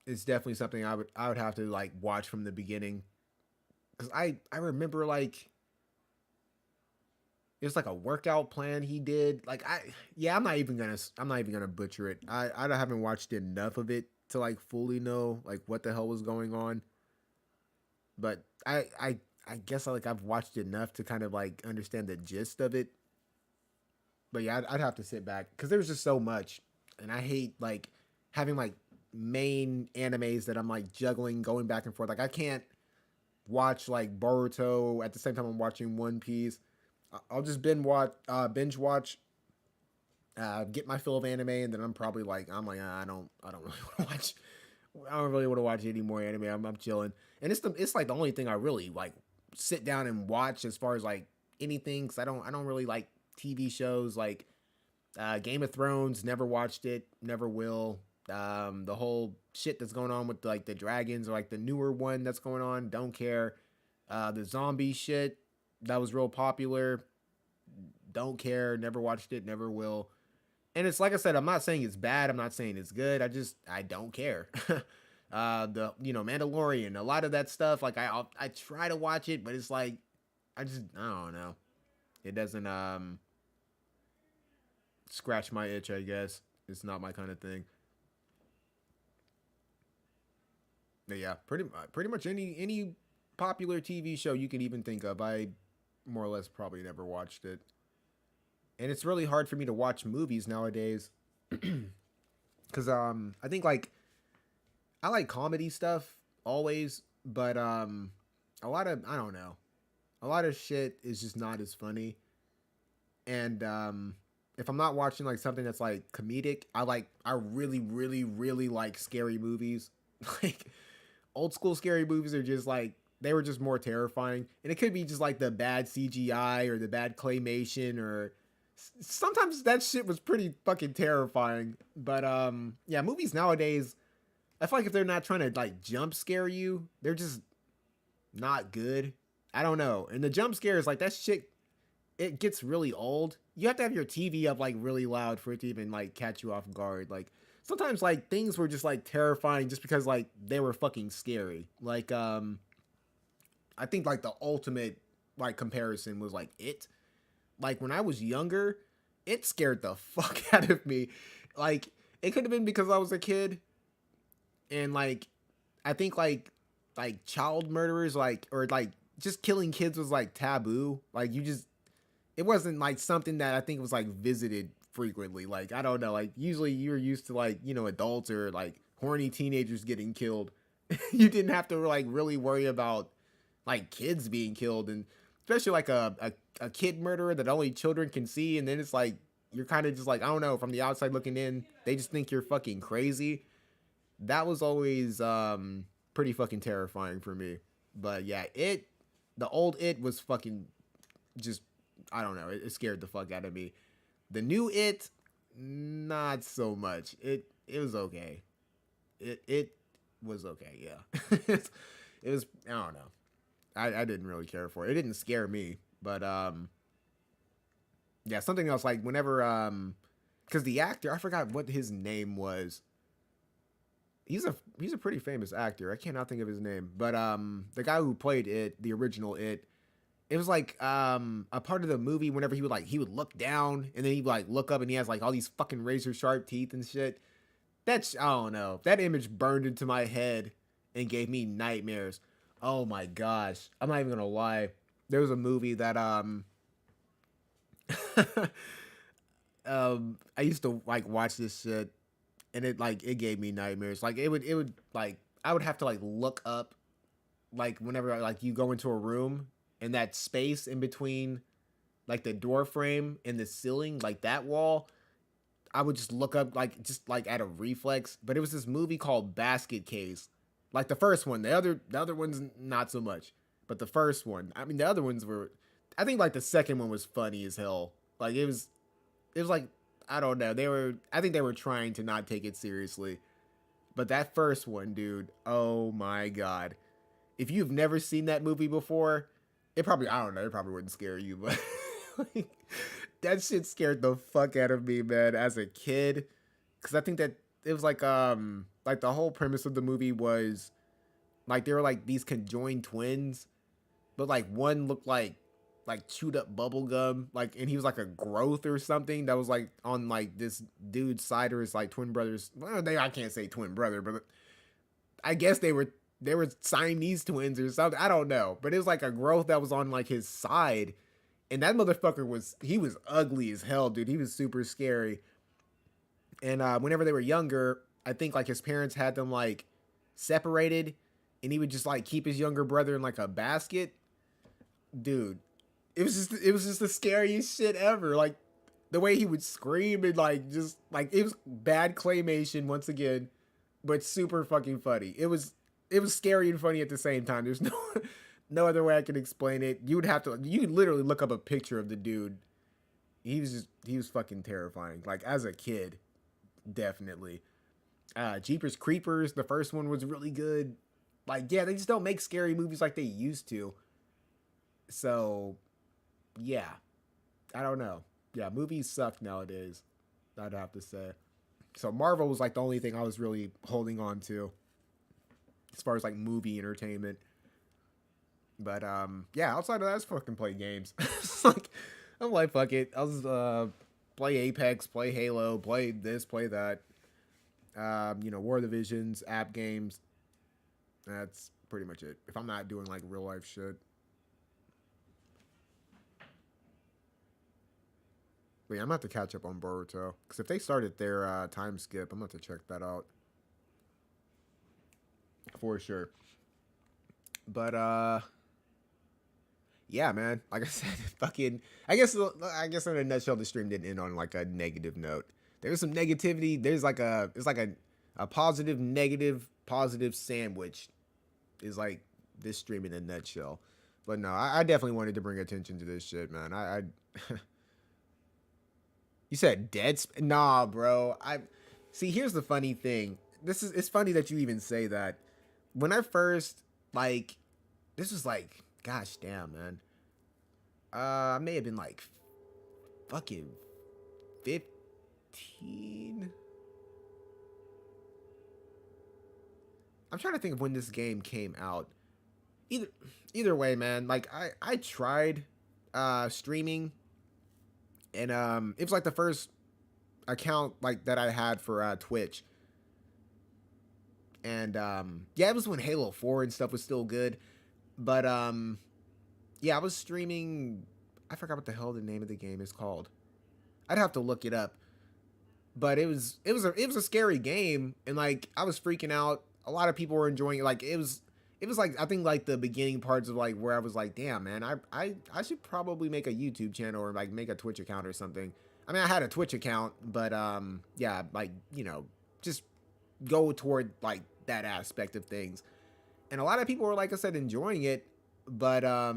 is definitely something I would have to like watch from the beginning, because I remember like it's like a workout plan he did. Like I'm not even gonna butcher it. I haven't watched enough of it to like fully know like what the hell was going on. But I guess I've watched enough to kind of like understand the gist of it. But yeah, I'd have to sit back because there's just so much, and I hate like having like main animes that I'm like juggling, going back and forth. Like I can't watch like Boruto at the same time I'm watching One Piece. I'll just binge watch, get my fill of anime, and then I'm like, I don't really want to watch any more anime. I'm chilling, and it's like the only thing I really like sit down and watch as far as like anything. Because I don't really like TV shows like Game of Thrones. Never watched it, never will. The whole shit that's going on with like the dragons or like the newer one that's going on, don't care. The zombie shit that was real popular, don't care, never watched it, never will. And it's like I said, I'm not saying it's bad, I'm not saying it's good, I don't care. The Mandalorian, a lot of that stuff, like I try to watch it, but it's like I don't know, it doesn't scratch my itch. I guess it's not my kind of thing. But yeah, pretty much any popular TV show you can even think of, I more or less probably never watched it. And it's really hard for me to watch movies nowadays, because I think like I like comedy stuff always, but a lot of, I don't know, a lot of shit is just not as funny. And if I'm not watching like something that's like comedic, I really really really like scary movies. Like old school scary movies are just like, they were just more terrifying. And it could be just like the bad CGI or the bad claymation, or sometimes that shit was pretty fucking terrifying. But yeah, movies nowadays, I feel like if they're not trying to like jump scare you, they're just not good. I don't know. And the jump scares, like that shit, it gets really old. You have to have your TV up like really loud for it to even like catch you off guard. Like sometimes like things were just like terrifying just because like they were fucking scary. Like I think like the ultimate like comparison was like It. Like when I was younger, it scared the fuck out of me. Like it could have been because I was a kid, and like I think like child murderers, like, or like just killing kids was like taboo. Like it wasn't like something that I think was like visited frequently. Like I don't know, like usually you're used to like, adults or like horny teenagers getting killed. You didn't have to like really worry about like kids being killed, and especially like a kid murderer that only children can see. And then it's like you're kind of just like, I don't know, from the outside looking in, they just think you're fucking crazy. That was always pretty fucking terrifying for me. But yeah, the old It was fucking just, I don't know, it scared the fuck out of me. The new It, not so much. It was okay. It was okay, yeah. It was, I don't know. I didn't really care for it. It didn't scare me, but yeah, something else, like whenever because the actor, I forgot what his name was. He's a pretty famous actor. I cannot think of his name, but the guy who played It, the original It was like a part of the movie whenever he would look down and then he'd like look up and he has like all these fucking razor sharp teeth and shit. That's, I don't know, that image burned into my head and gave me nightmares. Oh my gosh. I'm not even gonna lie. There was a movie that I used to like watch this shit, and it gave me nightmares. Like it would like, I would have to like look up, like whenever like you go into a room, and that space in between like the door frame and the ceiling, like that wall, I would just look up like just like at a reflex. But it was this movie called Basket Case, like the first one. The other ones not so much, but the first one. I mean, the other ones were. I think like the second one was funny as hell. Like it was like I don't know. I think they were trying to not take it seriously. But that first one, dude, oh my god. If you've never seen that movie before, I don't know, it probably wouldn't scare you, but like, that shit scared the fuck out of me, man, as a kid. Cause I think that it was like the whole premise of the movie was like they were like these conjoined twins, but like one looked like chewed up bubble gum, like, and he was like a growth or something that was like on like this dude's side or his like twin brothers. Well, I can't say twin brother, but I guess they were Siamese twins or something. I don't know, but it was like a growth that was on like his side, and that motherfucker was ugly as hell, dude. He was super scary. And whenever they were younger, I think like his parents had them like separated, and he would just like keep his younger brother in like a basket, dude. It was just the scariest shit ever. Like the way he would scream and like just like it was bad claymation once again, but super fucking funny. It was scary and funny at the same time. There's no other way I can explain it. You could literally look up a picture of the dude. He was fucking terrifying. Like as a kid, definitely. Jeepers Creepers, the first one was really good. Like yeah, they just don't make scary movies like they used to. So yeah, I don't know. Yeah, movies suck nowadays, I'd have to say. So Marvel was like the only thing I was really holding on to as far as like movie entertainment. But yeah, outside of that, I just fucking play games. I'm like, fuck it. I'll just play Apex, play Halo, play this, play that. War of the Visions, app games. That's pretty much it. If I'm not doing like real life shit. But yeah, I'm going to have to catch up on Boruto. Because if they started their time skip, I'm going to have to check that out. For sure. But, yeah, man. Like I said, I guess in a nutshell, the stream didn't end on like a negative note. There was some negativity. It's like a positive, negative, positive sandwich is like this stream in a nutshell. But no, I definitely wanted to bring attention to this shit, man. I You said Nah, bro. See, here's the funny thing. It's funny that you even say that. When I first, like, this was like, gosh damn, man. I may have been like fucking 15. I'm trying to think of when this game came out. Either way, man, like I tried streaming. And it was like the first account like that I had for Twitch. And yeah, it was when Halo 4 and stuff was still good. But yeah, I was streaming. I forgot what the hell the name of the game is called. I'd have to look it up. But it was a scary game, and like I was freaking out. A lot of people were enjoying it. Like it was like, I think like the beginning parts of like where I was like, damn, man, I should probably make a YouTube channel or like make a Twitch account or something. I mean, I had a Twitch account, but yeah, like, just go toward like that aspect of things. And a lot of people were, like I said, enjoying it, but I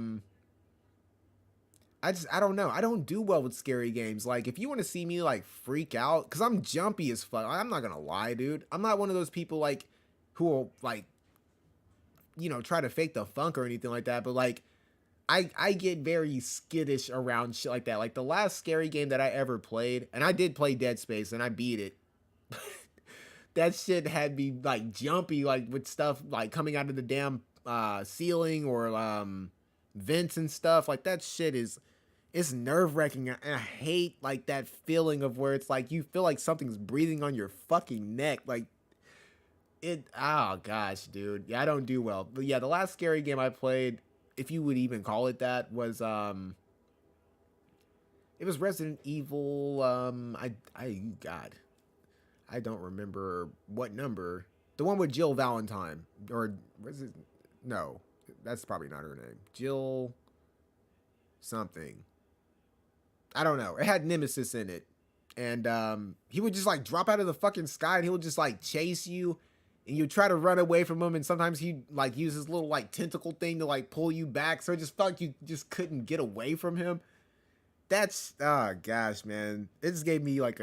don't know. I don't do well with scary games. Like if you want to see me like freak out, because I'm jumpy as fuck. I'm not gonna lie, dude. I'm not one of those people like who will like try to fake the funk or anything like that, but like I get very skittish around shit like that. Like the last scary game that I ever played, and I did play Dead Space and I beat it. That shit had me like jumpy, like with stuff like coming out of the damn ceiling or vents and stuff. Like that shit it's nerve-wracking, and I hate like that feeling of where it's like you feel like something's breathing on your fucking neck. Like oh gosh, dude. Yeah, I don't do well. But yeah, the last scary game I played, if you would even call it that, was it was Resident Evil. I don't remember what number. The one with Jill Valentine, or was it? No, that's probably not her name. Jill something. I don't know. It had Nemesis in it, and he would just like drop out of the fucking sky, and he would just like chase you, and you try to run away from him, and sometimes he like use his little like tentacle thing to like pull you back, so it just felt like you just couldn't get away from him. That's, oh gosh, man, it just gave me like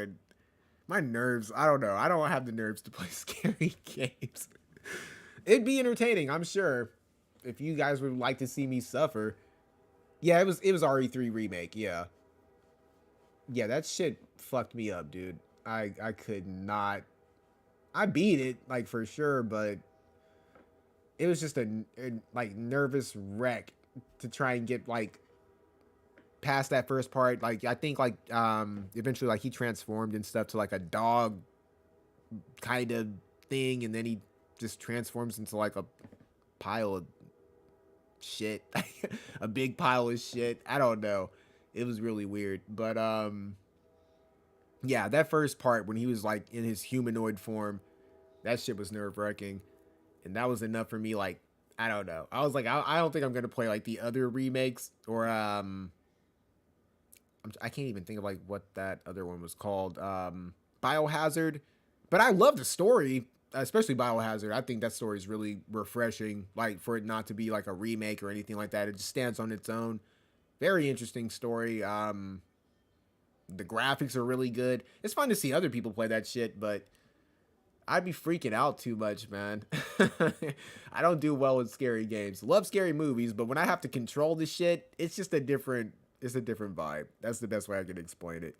my nerves. I don't know. I don't have the nerves to play scary games. It'd be entertaining, I'm sure, if you guys would like to see me suffer. Yeah, it was RE3 remake. Yeah, that shit fucked me up, dude. I could not. I beat it like for sure, but it was just a like nervous wreck to try and get like past that first part. Like I think like eventually like he transformed and stuff to like a dog kind of thing, and then he just transforms into like a pile of shit. A big pile of shit. I don't know. It was really weird. But yeah, that first part when he was like in his humanoid form, that shit was nerve-wracking. And that was enough for me. Like, I don't know. I was like, I don't think I'm gonna play like the other remakes, or I can't even think of like what that other one was called. Biohazard. But I love the story, especially Biohazard. I think that story is really refreshing, like for it not to be like a remake or anything like that. It just stands on its own. Very interesting story. The graphics are really good. It's fun to see other people play that shit, but I'd be freaking out too much, man. I don't do well with scary games. Love scary movies, but when I have to control the shit, it's just a different vibe. That's the best way I can explain it.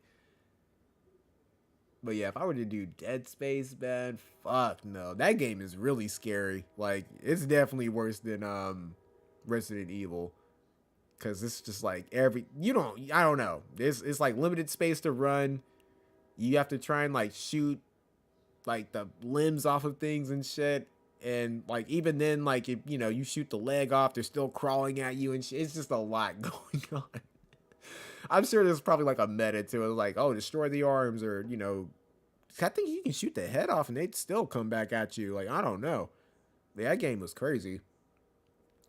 But yeah, if I were to do Dead Space, man, fuck no. That game is really scary. Like, it's definitely worse than Resident Evil. Cause it's just like I don't know. It's like limited space to run. You have to try and like shoot like the limbs off of things and shit. And like even then, like if you shoot the leg off, they're still crawling at you and shit. It's just a lot going on. I'm sure there's probably like a meta to it, like, oh, destroy the arms, or I think you can shoot the head off and they'd still come back at you. Like, I don't know. That game was crazy.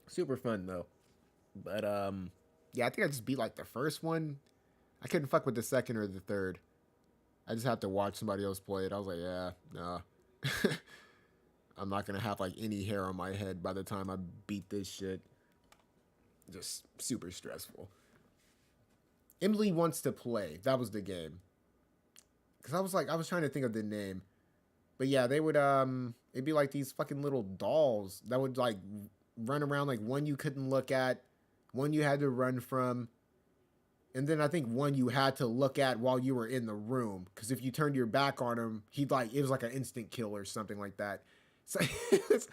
Super fun though. But yeah, I think I just beat like the first one. I couldn't fuck with the second or the third. I just had to watch somebody else play it. I was like, yeah, nah. I'm not gonna have like any hair on my head by the time I beat this shit. Just super stressful. Emily Wants to Play. That was the game. Cause I was trying to think of the name. But yeah, they would it'd be like these fucking little dolls that would like run around, like one you couldn't look at, one you had to run from, and then I think one you had to look at while you were in the room, because if you turned your back on him, it was like an instant kill or something like that. So it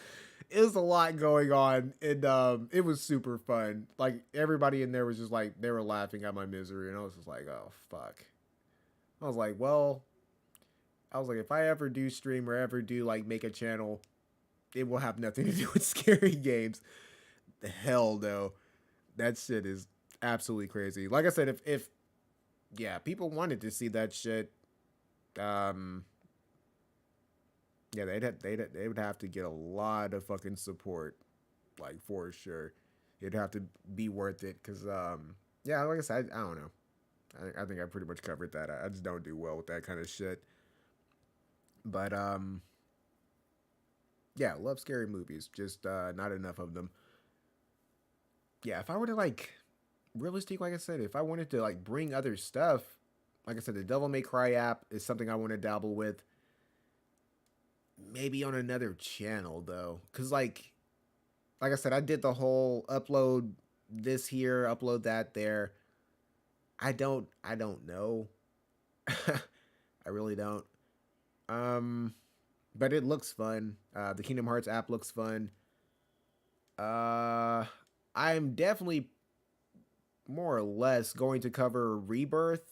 was a lot going on, and it was super fun. Like everybody in there was just like, they were laughing at my misery, and I was just like, oh fuck. I was like, if I ever do stream or ever do like make a channel, it will have nothing to do with scary games. The hell no. That shit is absolutely crazy. Like I said, if people wanted to see that shit, yeah, they would have to get a lot of fucking support, like for sure. It'd have to be worth it, cause yeah, like I said, I don't know. I think I pretty much covered that. I just don't do well with that kind of shit. But yeah, love scary movies, just not enough of them. Yeah, if I were to like realistic, like I said, if I wanted to like bring other stuff, like I said, the Devil May Cry app is something I want to dabble with. Maybe on another channel though, because like I said, I did the whole upload this here, upload that there. I don't know. I really don't. But it looks fun. The Kingdom Hearts app looks fun. I'm definitely more or less going to cover Rebirth,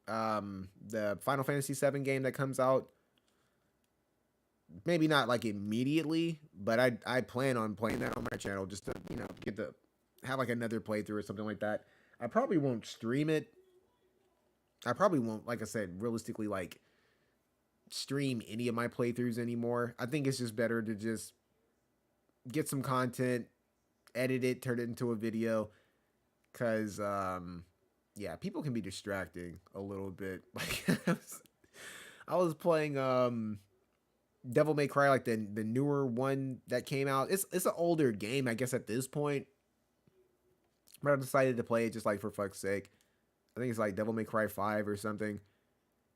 the Final Fantasy VII game that comes out. Maybe not like immediately, but I plan on playing that on my channel just to, have like another playthrough or something like that. I probably won't stream it. I probably won't, like I said, realistically, like stream any of my playthroughs anymore. I think it's just better to just get some content, edit it, turn it into a video, because yeah, people can be distracting a little bit. Like I was playing Devil May Cry, like the newer one that came out. It's an older game, I guess, at this point. But I decided to play it just like for fuck's sake. I think it's like Devil May Cry 5 or something.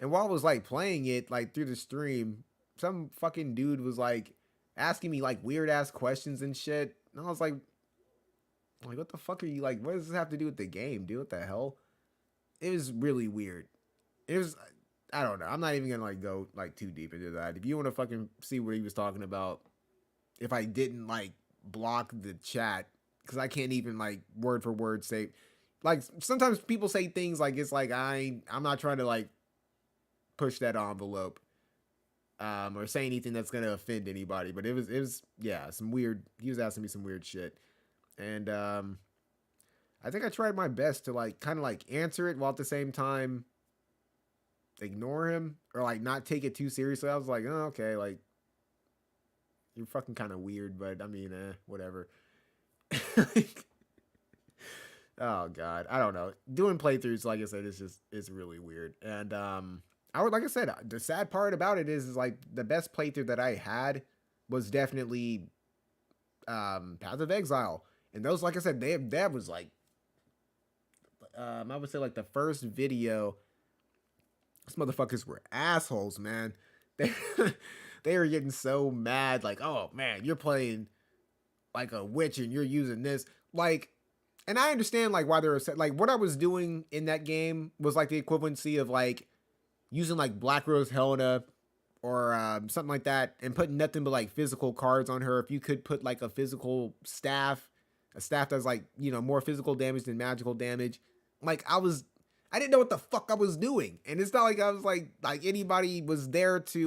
And while I was like playing it like through the stream, some fucking dude was like asking me like weird ass questions and shit. And I was like, what the fuck are you like? What does this have to do with the game, dude? What the hell? It was really weird. It was, I don't know. I'm not even gonna like go like too deep into that. If you want to fucking see what he was talking about, if I didn't like block the chat, because I can't even like word for word say, like sometimes people say things like it's like I'm not trying to like push that envelope or say anything that's gonna offend anybody, but it was yeah, some weird. He was asking me some weird shit, and I think I tried my best to like kind of like answer it while at the same time ignore him or like not take it too seriously. I was like, oh, okay, like you're fucking kind of weird, but I mean, whatever. Oh god, I don't know. Doing playthroughs, like I said, it's really weird. And I would, like I said, the sad part about it is like the best playthrough that I had was definitely Path of Exile. And those, like I said, that was like I would say like the first video. These motherfuckers were assholes, man. They were getting so mad, like, oh man, you're playing like a witch and you're using this, like, and I understand like why they're upset. Like what I was doing in that game was like the equivalency of like using like Black Rose Helena or something like that and putting nothing but like physical cards on her. If you could put like a physical staff, a staff that's like, you know, more physical damage than magical damage. Like I didn't know what the fuck I was doing. And it's not like I was like anybody was there to,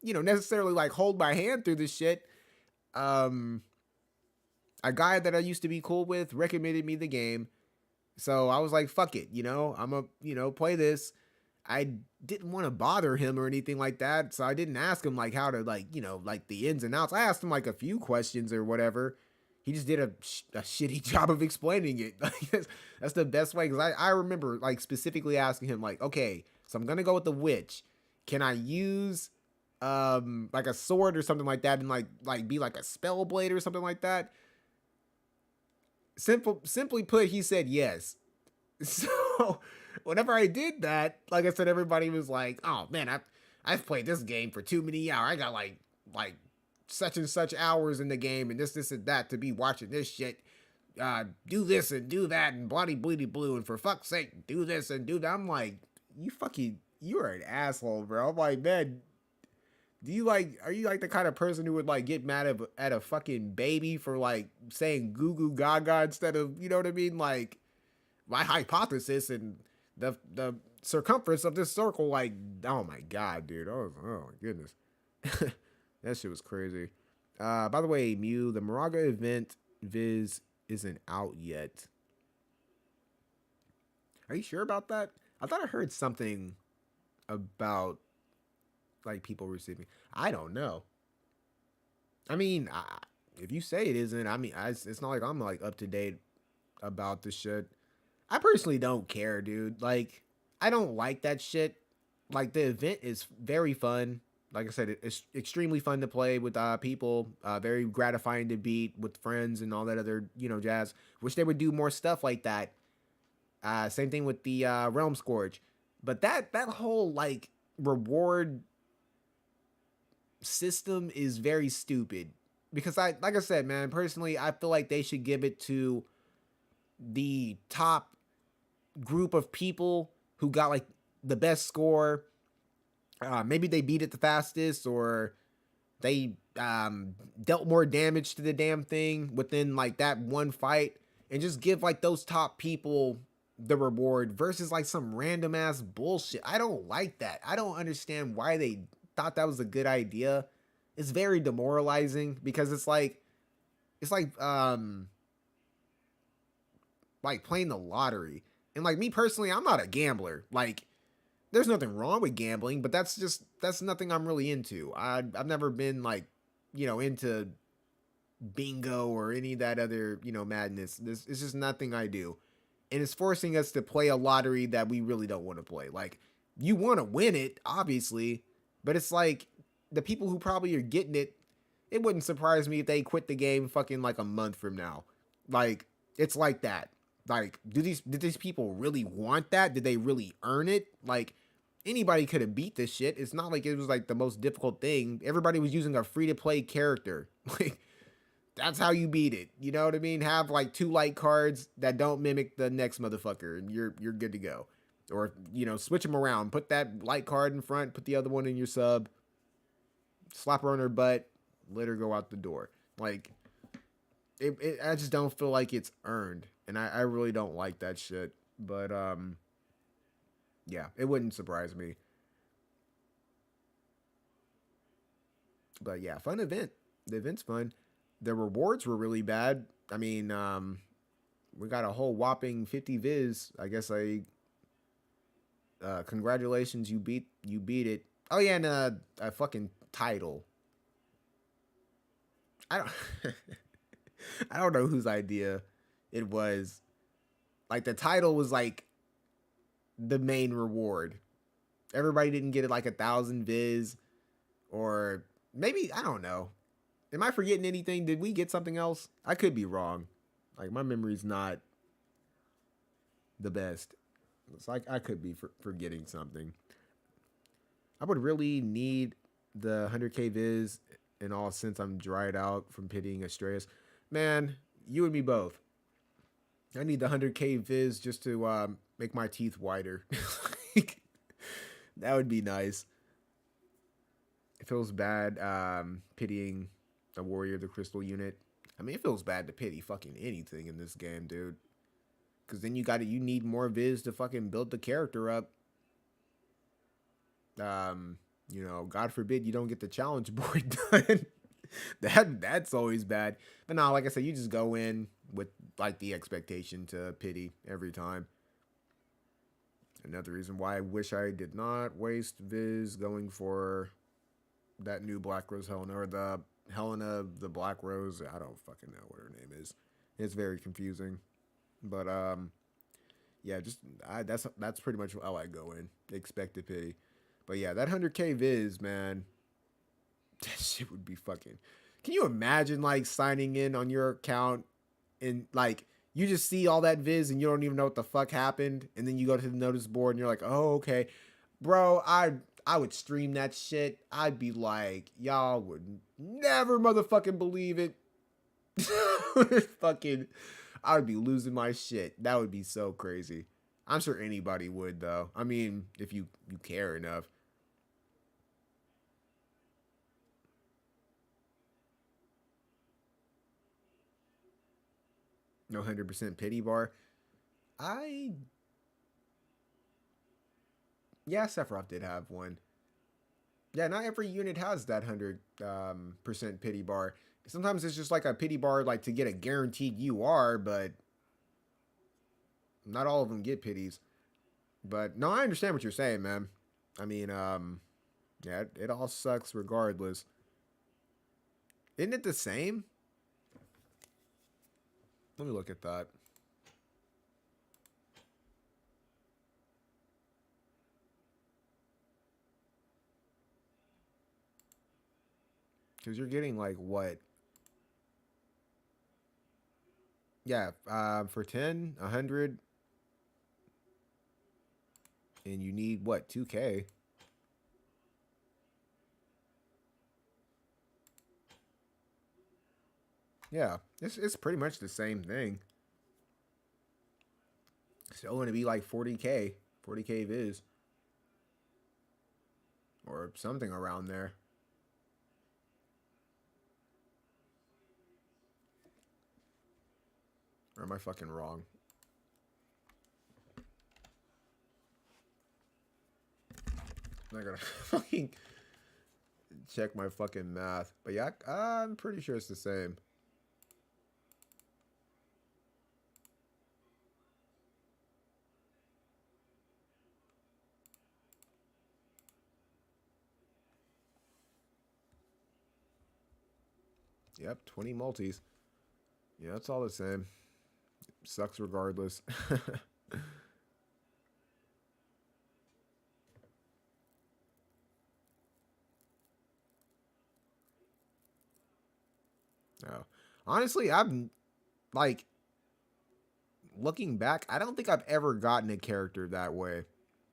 you know, necessarily like hold my hand through this shit. A guy that I used to be cool with recommended me the game. So I was like, fuck it, you know, I'm a, you know, play this. I didn't want to bother him or anything like that. So I didn't ask him like how to like, you know, like the ins and outs. I asked him like a few questions or whatever. He just did a shitty job of explaining it. That's the best way. Cause I remember like specifically asking him like, okay, so I'm going to go with the witch. Can I use like a sword or something like that and like be like a spell blade or something like that? Simply put, he said yes. So whenever I did that, like I said, everybody was like, oh man, I've played this game for too many hours. I got like such and such hours in the game and this and that to be watching this shit. Do this and do that and bloody bleedy blue and for fuck's sake, do this and do that. I'm like, you're an asshole, bro. I'm like, man, are you like the kind of person who would like get mad at a fucking baby for like saying goo goo gaga instead of, you know what I mean? Like my hypothesis and the circumference of this circle, like, oh my god, dude. Oh my goodness. That shit was crazy. By the way, Mew, the Moraga event Viz isn't out yet. Are you sure about that? I thought I heard something about like people receiving. I don't know. I mean, if you say it isn't, I mean, it's not like I'm like up to date about the shit. I personally don't care, dude. Like, I don't like that shit. Like, the event is very fun. Like I said, it's extremely fun to play with people. Very gratifying to beat with friends and all that other, you know, jazz. Wish they would do more stuff like that. Same thing with the Realm Scourge. But that whole, like, reward system is very stupid. Because, like I said, man, personally, I feel like they should give it to the top group of people who got, like, the best score. Maybe they beat it the fastest, or they dealt more damage to the damn thing within like that one fight, and just give like those top people the reward versus like some random ass bullshit. I don't like that. I don't understand why they thought that was a good idea. It's very demoralizing because it's like playing the lottery. And like me personally, I'm not a gambler. Like, there's nothing wrong with gambling, but that's nothing I'm really into. I've never been like, you know, into bingo or any of that other, you know, madness. It's just nothing I do. and it's forcing us to play a lottery that we really don't want to play. Like, you want to win it, obviously, but it's like the people who probably are getting it, it wouldn't surprise me if they quit the game fucking like a month from now. Like, it's like that. Like, did these people really want that? Did they really earn it? Like, anybody could have beat this shit. It's not like it was like the most difficult thing. Everybody was using a free-to-play character. Like, that's how you beat it. You know what I mean? Have like 2 light cards that don't mimic the next motherfucker, and you're good to go. Or, you know, switch them around. Put that light card in front, put the other one in your sub, slap her on her butt, let her go out the door. Like, I just don't feel like it's earned. And I really don't like that shit. But, yeah, it wouldn't surprise me. But yeah, fun event. The event's fun. The rewards were really bad. I mean, we got a whole whopping 50 viz. I guess congratulations, you beat it. Oh yeah, and a fucking title. I don't I don't know whose idea it was. Like, the title was like the main reward. Everybody didn't get it like 1,000 viz, or maybe, I don't know. Am I forgetting anything? Did we get something else? I could be wrong. Like, my memory's not the best. It's like I could be forgetting something. I would really need the 100k viz in all, since I'm dried out from pitying Astraeus. Man, you and me both. I need the 100k viz just to make my teeth whiter. That would be nice. It feels bad pitying the warrior of the crystal unit. I mean, it feels bad to pity fucking anything in this game, dude. Because then you need more viz to fucking build the character up. You know, God forbid you don't get the challenge board done. That's always bad. But no, like I said, you just go in with like the expectation to pity every time. Another reason why I wish I did not waste viz going for that new Black Rose Helena, or the Helena the Black Rose. I don't fucking know what her name is. It's very confusing. But yeah, just that's pretty much how I go in. Expect to pity. But yeah, that 100k viz, man, that shit would be fucking. Can you imagine like signing in on your account and like you just see all that viz and you don't even know what the fuck happened, and then you go to the notice board and you're like, oh, okay, bro, I would stream that shit. I'd be like, y'all would never motherfucking believe it. Fucking, I would be losing my shit. That would be so crazy. I'm sure anybody would, though. I mean, if you care enough. No 100% pity bar. Yeah, Sephiroth did have one. Yeah, not every unit has that 100% pity bar. Sometimes it's just like a pity bar, like to get a guaranteed UR, but not all of them get pities. But no, I understand what you're saying, man. I mean, yeah, it all sucks regardless. Isn't it the same? Let me look at that. Because you're getting like what? Yeah, for 10, 100. And you need what? 2K. Yeah, it's pretty much the same thing. Still going to be like 40K. 40K viz. Or something around there. Or am I fucking wrong? I'm not gonna fucking check my fucking math. But yeah, I'm pretty sure it's the same. Yep, 20 multis. Yeah, it's all the same. sucks regardless. No. Honestly, I'm like looking back, I don't think I've ever gotten a character that way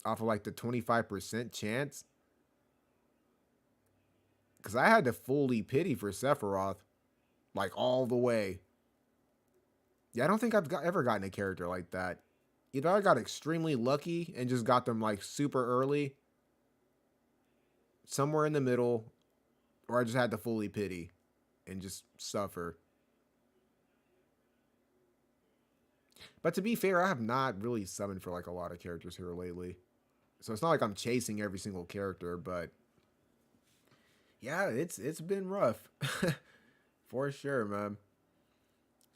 off of like the 25% chance. Because I had to fully pity for Sephiroth, like all the way. Yeah, I don't think I've ever gotten a character like that. Either I got extremely lucky and just got them like super early, somewhere in the middle, or I just had to fully pity and just suffer. But to be fair, I have not really summoned for like a lot of characters here lately. So it's not like I'm chasing every single character, but yeah, it's been rough. For sure, man.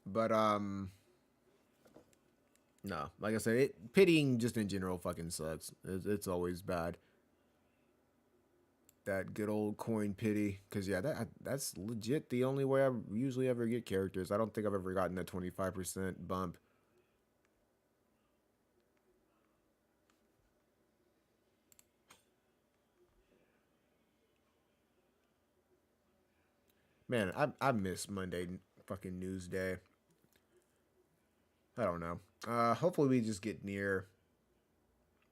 But no, like I said, pitying just in general fucking sucks. It's always bad. That good old coin pity, because yeah, that's legit the only way I usually ever get characters. I don't think I've ever gotten a 25% bump. Man, I miss Monday fucking news day. I don't know. Hopefully we just get near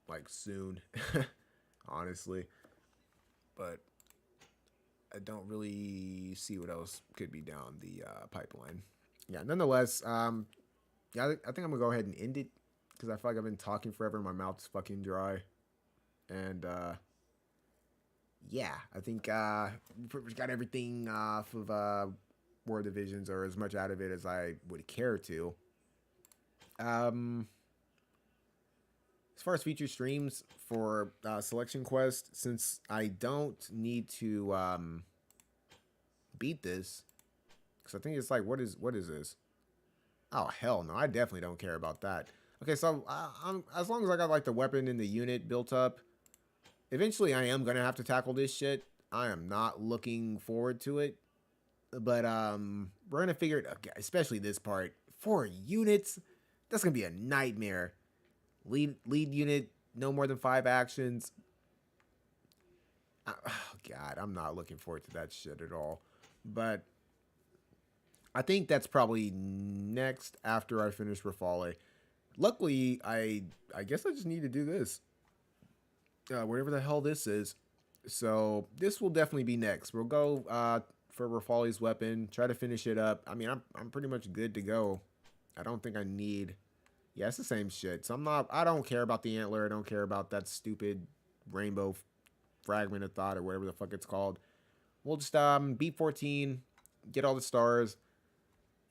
like soon. Honestly. But I don't really see what else could be down the pipeline. Yeah, nonetheless, yeah, I think I'm gonna go ahead and end it because I feel like I've been talking forever and my mouth's fucking dry. And yeah, I think we got everything off of War Divisions, or as much out of it as I would care to. As far as feature streams for Selection Quest, since I don't need to beat this, because I think it's like, what is this? Oh, hell no, I definitely don't care about that. Okay, so as long as I got like the weapon and the unit built up, eventually I am going to have to tackle this shit. I am not looking forward to it. But we're going to figure it out, especially this part. 4 units? That's going to be a nightmare. Lead unit, no more than 5 actions. Oh, God, I'm not looking forward to that shit at all. But I think that's probably next after I finish Rafale. Luckily, I guess I just need to do this. Whatever the hell this is. So this will definitely be next. We'll go for Rafale's weapon, try to finish it up. I mean, I'm pretty much good to go. I don't think I need. Yeah, it's the same shit. So I don't care about the antler. I don't care about that stupid rainbow fragment of thought or whatever the fuck it's called. We'll just beat 14, get all the stars,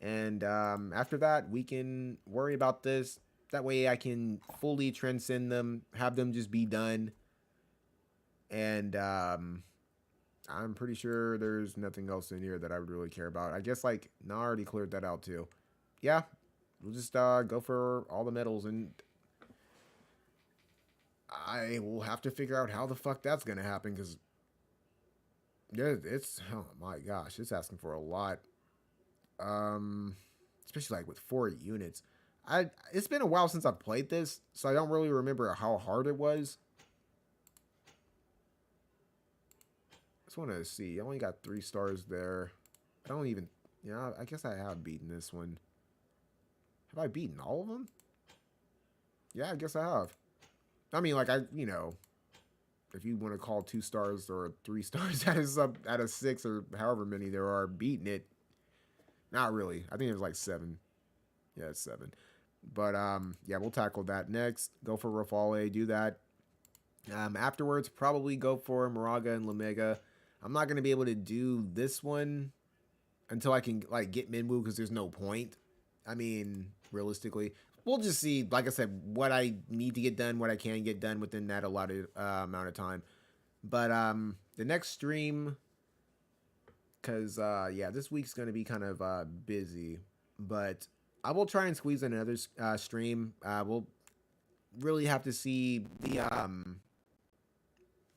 and after that we can worry about this. That way I can fully transcend them, have them just be done. And I'm pretty sure there's nothing else in here that I would really care about. I guess like, no, I already cleared that out too. Yeah, we'll just go for all the medals, and I will have to figure out how the fuck that's gonna happen, because yeah, it's, oh my gosh, it's asking for a lot. Especially like with 4 units. It's been a while since I've played this, so I don't really remember how hard it was. Just want to see. I only got 3 stars there. I don't even, yeah, I guess I have beaten this one. Have I beaten all of them? Yeah, I guess I have. I mean, like, you know, if you want to call 2 stars or 3 stars out of 6 or however many there are, beating it. Not really. I think it was like 7. Yeah, it's 7. But yeah, we'll tackle that next. Go for Rafale, do that. Afterwards, probably go for Moraga and Lamega. I'm not going to be able to do this one until I can like get Minwu, because there's no point. I mean, realistically, we'll just see, like I said, what I need to get done, what I can get done within that allotted amount of time. But the next stream, because yeah, this week's going to be kind of busy, but I will try and squeeze in another stream. We'll really have to see the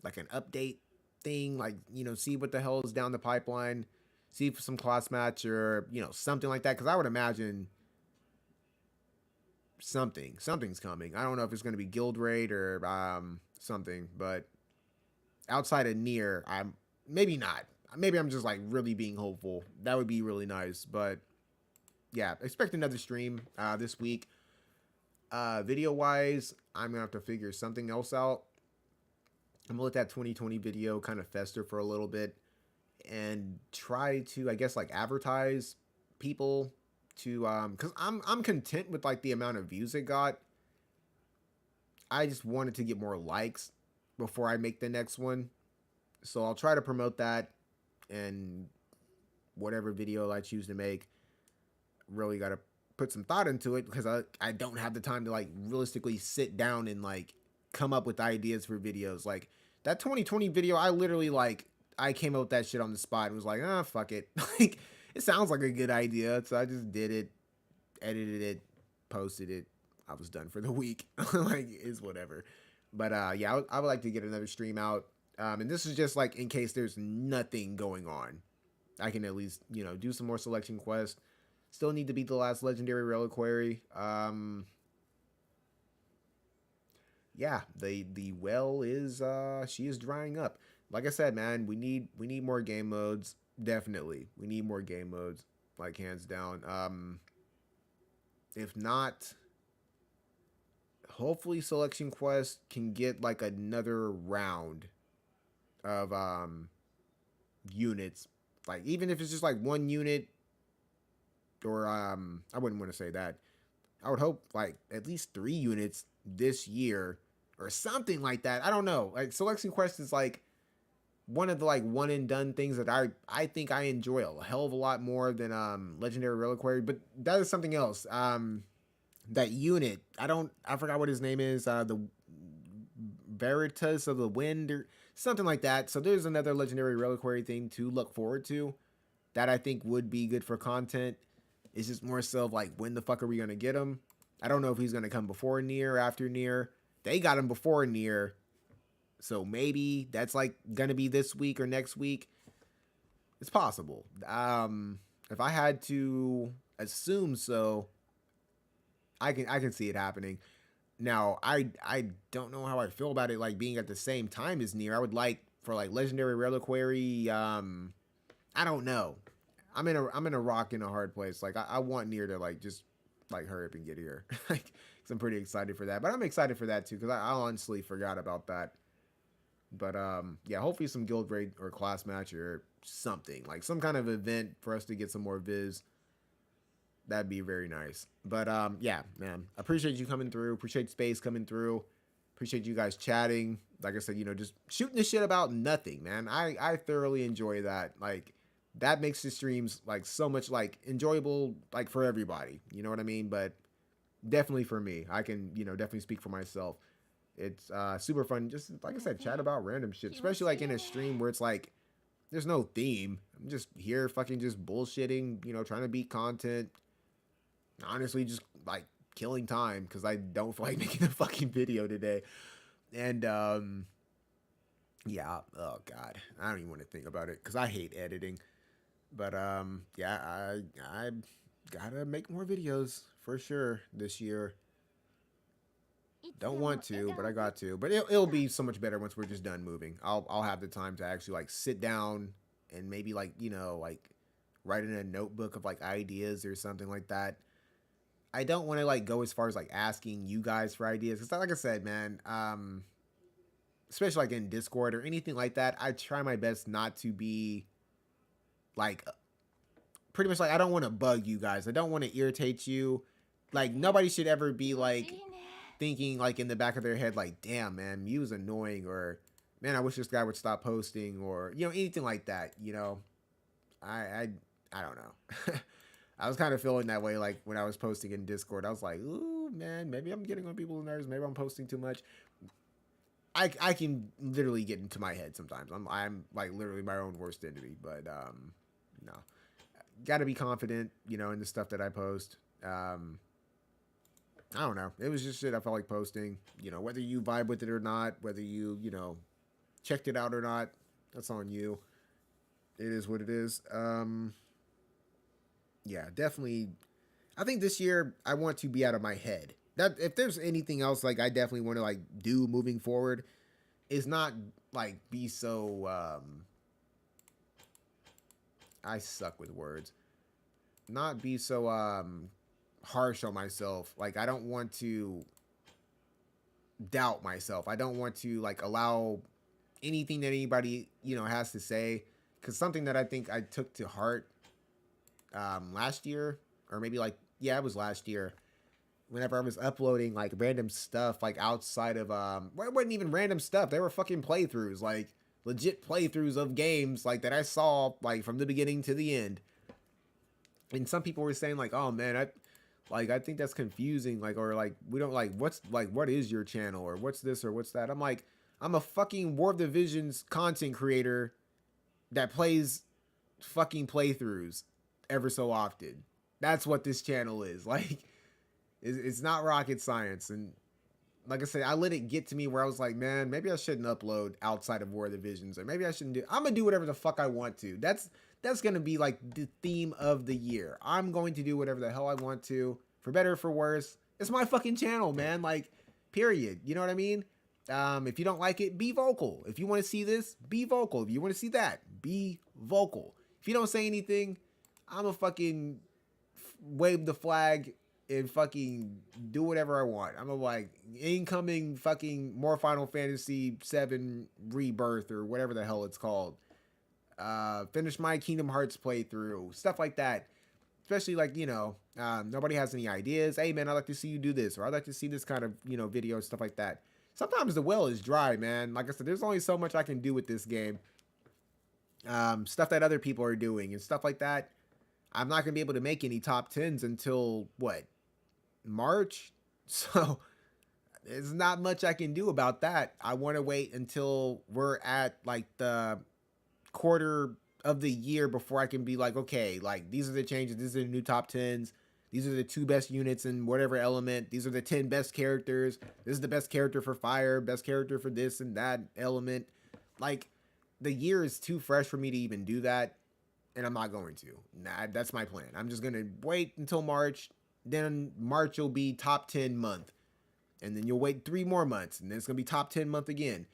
like an update thing, like, you know, see what the hell is down the pipeline, see if some class match or, you know, something like that, because I would imagine something's coming. I don't know if it's going to be Guild Raid or something, but outside of Nier, I'm maybe not. Maybe I'm just like really being hopeful. That would be really nice. But yeah, expect another stream this week. Video wise, I'm gonna have to figure something else out. I'm gonna let that 2020 video kind of fester for a little bit and try to, I guess, like advertise people to because I'm content with like the amount of views it got. I just wanted to get more likes before I make the next one, so I'll try to promote that, and whatever video I choose to make, really got to put some thought into it, because I don't have the time to like realistically sit down and like come up with ideas for videos. Like that 2020 video, I literally like I came up with that shit on the spot and was like, ah, fuck it. Like it sounds like a good idea, so I just did it, edited it, posted it. I was done for the week. Like it's whatever. But yeah, I would like to get another stream out. And this is just like in case there's nothing going on, I can at least, you know, do some more selection quests. Still need to beat the last legendary reliquary. Yeah, the well is she is drying up. Like I said, man, we need more game modes. Definitely, we need more game modes, like hands down. If not, hopefully Selection Quest can get like another round of units. Like even if it's just like one unit, or I wouldn't want to say that. I would hope like at least 3 units this year or something like that. I don't know. Like Selection Quest is like one of the like one and done things that I think I enjoy a hell of a lot more than Legendary Reliquary, but that is something else. That unit, I forgot what his name is, the Veritas of the Wind or something like that. So there's another Legendary Reliquary thing to look forward to that I think would be good for content. It's just more so of like, when the fuck are we gonna get him? I don't know if he's gonna come before Nier or after Nier. They got him before Nier, so maybe that's like gonna be this week or next week. It's possible. If I had to assume so, I can see it happening. Now, I don't know how I feel about it like being at the same time as Nier. I would like for like Legendary Reliquary. I don't know. I'm in a rock in a hard place. Like I want Nier to like just like hurry up and get here. Like, cause I'm pretty excited for that. But I'm excited for that too, because I honestly forgot about that. But yeah, hopefully some guild raid or class match or something, like some kind of event for us to get some more viz. That'd be very nice. But yeah, man, appreciate you coming through. Appreciate Space coming through. Appreciate you guys chatting. Like I said, you know, just shooting the shit about nothing, man. I thoroughly enjoy that. Like that makes the streams like so much like enjoyable, like for everybody. You know what I mean? But definitely for me, I can, you know, definitely speak for myself. It's super fun. Just like I said, chat about random shit, especially like in a stream where it's like there's no theme. I'm just here fucking just bullshitting, you know, trying to beat content. Honestly, just like killing time because I don't feel like making a fucking video today. And yeah, oh god, I don't even want to think about it because I hate editing. But yeah, I gotta make more videos for sure this year. Don't want to, but I got to. But it'll be so much better once we're just done moving. I'll have the time to actually like sit down and maybe like, you know, like write in a notebook of like ideas or something like that. I don't want to like go as far as like asking you guys for ideas, because like I said, man, especially like in Discord or anything like that, I try my best not to be like pretty much like, I don't want to bug you guys. I don't want to irritate you. Like nobody should ever be like thinking like in the back of their head like, damn man, Mew's annoying, or man, I wish this guy would stop posting, or you know, anything like that. You know, I don't know. I was kind of feeling that way like when I was posting in Discord. I was like, ooh man, maybe I'm getting on people's nerves, maybe I'm posting too much. I can literally get into my head sometimes. I'm like literally my own worst enemy. But no, gotta be confident, you know, in the stuff that I post. I don't know. It was just shit I felt like posting. You know, whether you vibe with it or not, whether you know, checked it out or not, that's on you. It is what it is. Yeah, definitely. I think this year I want to be out of my head that if there's anything else like I definitely want to like do moving forward, is not like be so I suck with words. Not be so harsh on myself. Like I don't want to doubt myself. I don't want to like allow anything that anybody, you know, has to say, cuz something that I think I took to heart last year, or maybe like, yeah, it was last year, whenever I was uploading like random stuff like outside of well, it wasn't even random stuff. They were fucking playthroughs, like legit playthroughs of games like that I saw like from the beginning to the end. And some people were saying like, "Oh man, I think that's confusing," like, or like, we don't like, what's like, what is your channel, or what's this or what's that? I'm like, I'm a fucking War of the Visions content creator that plays fucking playthroughs ever so often. That's what this channel is. Like, it's not rocket science. And like I said, I let it get to me where I was like, man, maybe I shouldn't upload outside of War of the Visions, or maybe I shouldn't do. I'm gonna do whatever the fuck I want to. That's gonna be like the theme of the year. I'm going to do whatever the hell I want to, for better or for worse. It's my fucking channel, man. Like, period. You know what I mean? If you don't like it, be vocal. If you want to see this, be vocal. If you want to see that, be vocal. If you don't say anything, I'm a fucking wave the flag and fucking do whatever I want. I'm a like incoming fucking more Final Fantasy 7 Rebirth or whatever the hell it's called. Finish my Kingdom Hearts playthrough, stuff like that. Especially like, you know, nobody has any ideas. Hey man, I'd like to see you do this, or I'd like to see this kind of, you know, video, stuff like that. Sometimes the well is dry, man. Like I said, there's only so much I can do with this game. Stuff that other people are doing and stuff like that. I'm not gonna be able to make any top 10s until what, March? So there's not much I can do about that. I want to wait until we're at like the quarter of the year before I can be like, okay, like these are the changes, these are the new top 10s, these are the 2 best units in whatever element, these are the 10 best characters, this is the best character for fire, best character for this and that element. Like, the year is too fresh for me to even do that, and I'm not going to. Nah, that's my plan. I'm just gonna wait until March. Then March will be top 10 month, and then you'll wait 3 more months, and then it's gonna be top 10 month again.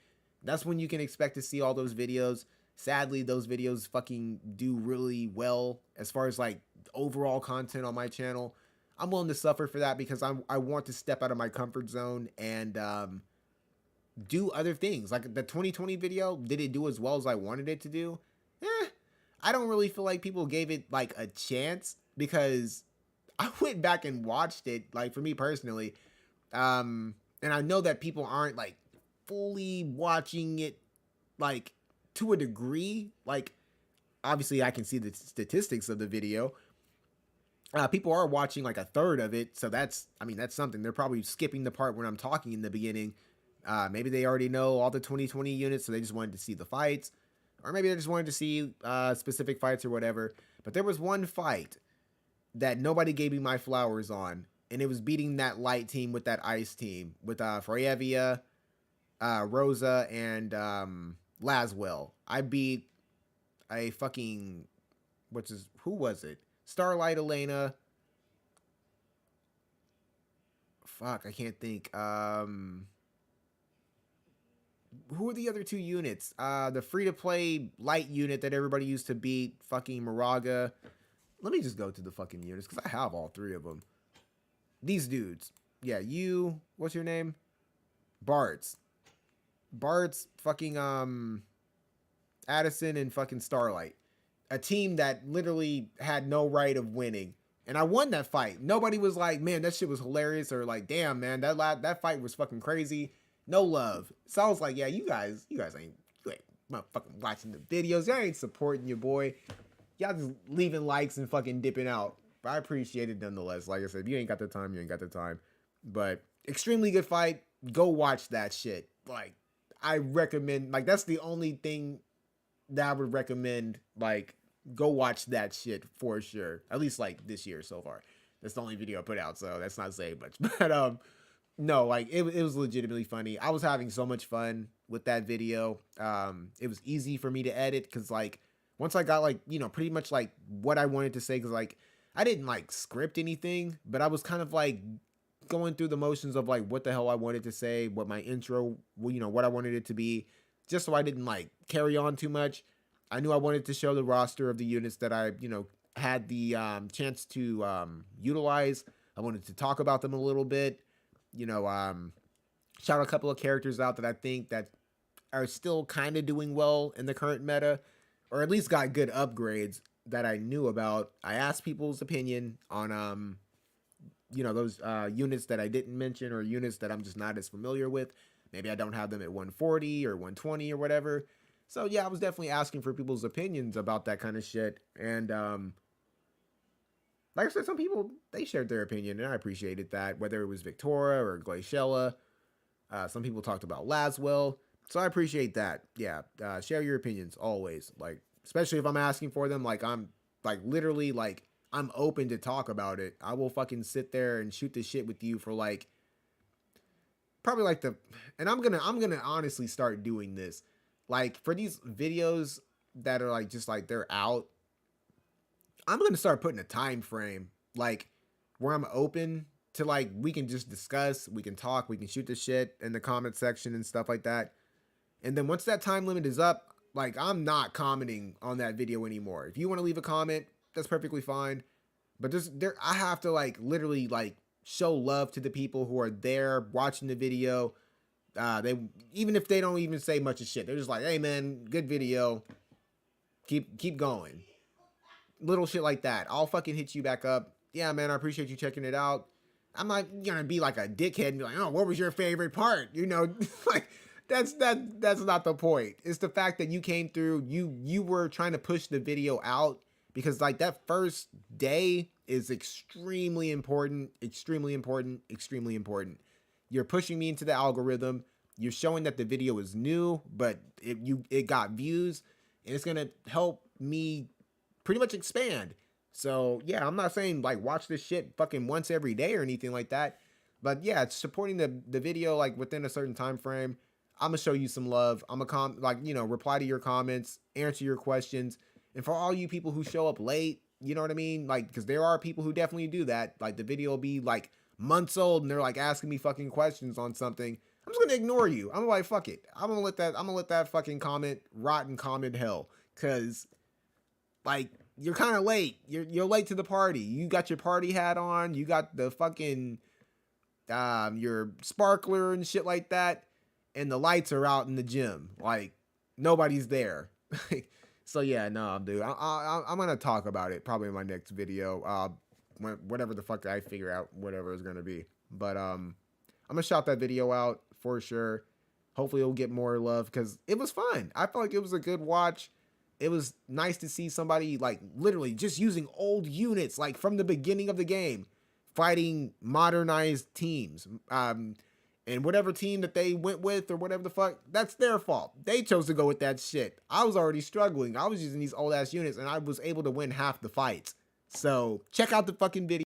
That's when you can expect to see all those videos. Sadly, those videos fucking do really well as far as like overall content on my channel. I'm willing to suffer for that because I want to step out of my comfort zone and do other things. Like the 2020 video, did it do as well as I wanted it to do? I don't really feel like people gave it like a chance, because I went back and watched it, like for me personally. And I know that people aren't like fully watching it like to a degree. Like, obviously I can see the statistics of the video. People are watching like a third of it. So that's, I mean, that's something. They're probably skipping the part when I'm talking in the beginning. Maybe they already know all the 2020 units, so they just wanted to see the fights. Or maybe they just wanted to see specific fights or whatever. But there was one fight that nobody gave me my flowers on. And it was beating that light team with that ice team. With Froyevia, Rosa, and Laswell. I beat a fucking... who was it? Starlight Elena. Fuck, I can't think. Who are the other 2 units? The free-to-play light unit that everybody used to beat. Fucking Moraga. Let me just go to the fucking units, because I have all 3 of them. These dudes. Yeah, you... What's your name? Bartz. Bartz, fucking, Addison, and fucking Starlight. A team that literally had no right of winning. And I won that fight. Nobody was like, man, that shit was hilarious, or like, damn, man, that fight was fucking crazy. No love. So I was like, yeah, you guys ain't motherfucking watching the videos. Y'all ain't supporting your boy. Y'all just leaving likes and fucking dipping out. But I appreciate it nonetheless. Like I said, if you ain't got the time, you ain't got the time. But extremely good fight. Go watch that shit. Like, I recommend, like, that's the only thing that I would recommend. Like, go watch that shit for sure. At least like this year so far. That's the only video I put out, so that's not saying much. But no, like it was legitimately funny. I was having so much fun with that video. It was easy for me to edit, because like once I got like, you know, pretty much like what I wanted to say, because like I didn't like script anything, but I was kind of like going through the motions of like what the hell I wanted to say, what my intro, you know, what I wanted it to be, just so I didn't like carry on too much. I knew I wanted to show the roster of the units that I, you know, had the chance to utilize. I wanted to talk about them a little bit, you know, shout a couple of characters out that I think that are still kind of doing well in the current meta, or at least got good upgrades that I knew about. I asked people's opinion on, you know, those units that I didn't mention, or units that I'm just not as familiar with. Maybe I don't have them at 140 or 120 or whatever. So yeah, I was definitely asking for people's opinions about that kind of shit. And like I said, some people, they shared their opinion, and I appreciated that, whether it was Victoria or Glaciella. Some people talked about Laswell. So I appreciate that. Yeah, share your opinions always. Like, especially if I'm asking for them, like I'm like literally like I'm open to talk about it. I will fucking sit there and shoot this shit with you for like probably like and I'm gonna honestly start doing this. Like for these videos that are like just like they're out, I'm gonna start putting a time frame like where I'm open to like we can just discuss, we can talk, we can shoot the shit in the comment section and stuff like that. And then once that time limit is up, like I'm not commenting on that video anymore. If you want to leave a comment, that's perfectly fine. But I have to like literally like show love to the people who are there watching the video. They, even if they don't even say much of shit, they're just like, hey man, good video. Keep going. Little shit like that. I'll fucking hit you back up. Yeah, man, I appreciate you checking it out. I'm not gonna be like a dickhead and be like, oh, what was your favorite part? You know, like that's not the point. It's the fact that you came through, you were trying to push the video out, because like that first day is extremely important, extremely important, extremely important. You're pushing me into the algorithm. You're showing that the video is new, but it got views, and it's gonna help me pretty much expand. So yeah, I'm not saying like watch this shit fucking once every day or anything like that, but yeah, it's supporting the video like within a certain time frame. I'm gonna show you some love. I'm gonna like, you know, reply to your comments, answer your questions. And for all you people who show up late, you know what I mean? Like, because there are people who definitely do that. Like the video will be like months old and they're like asking me fucking questions on something. I'm just gonna ignore you. I'm like, fuck it. I'm gonna let that fucking comment rot in comment hell. Cause like you're kind of late. You're late to the party. You got your party hat on. You got the fucking your sparkler and shit like that. And the lights are out in the gym. Like nobody's there. So yeah, no, dude. I'm gonna talk about it probably in my next video. Whatever the fuck I figure out, whatever it's gonna be. But I'm gonna shout that video out for sure. Hopefully it'll get more love because it was fun. I felt like it was a good watch. It was nice to see somebody like literally just using old units like from the beginning of the game, fighting modernized teams. And whatever team that they went with or whatever the fuck, that's their fault. They chose to go with that shit. I was already struggling. I was using these old ass units and I was able to win half the fights. So check out the fucking video.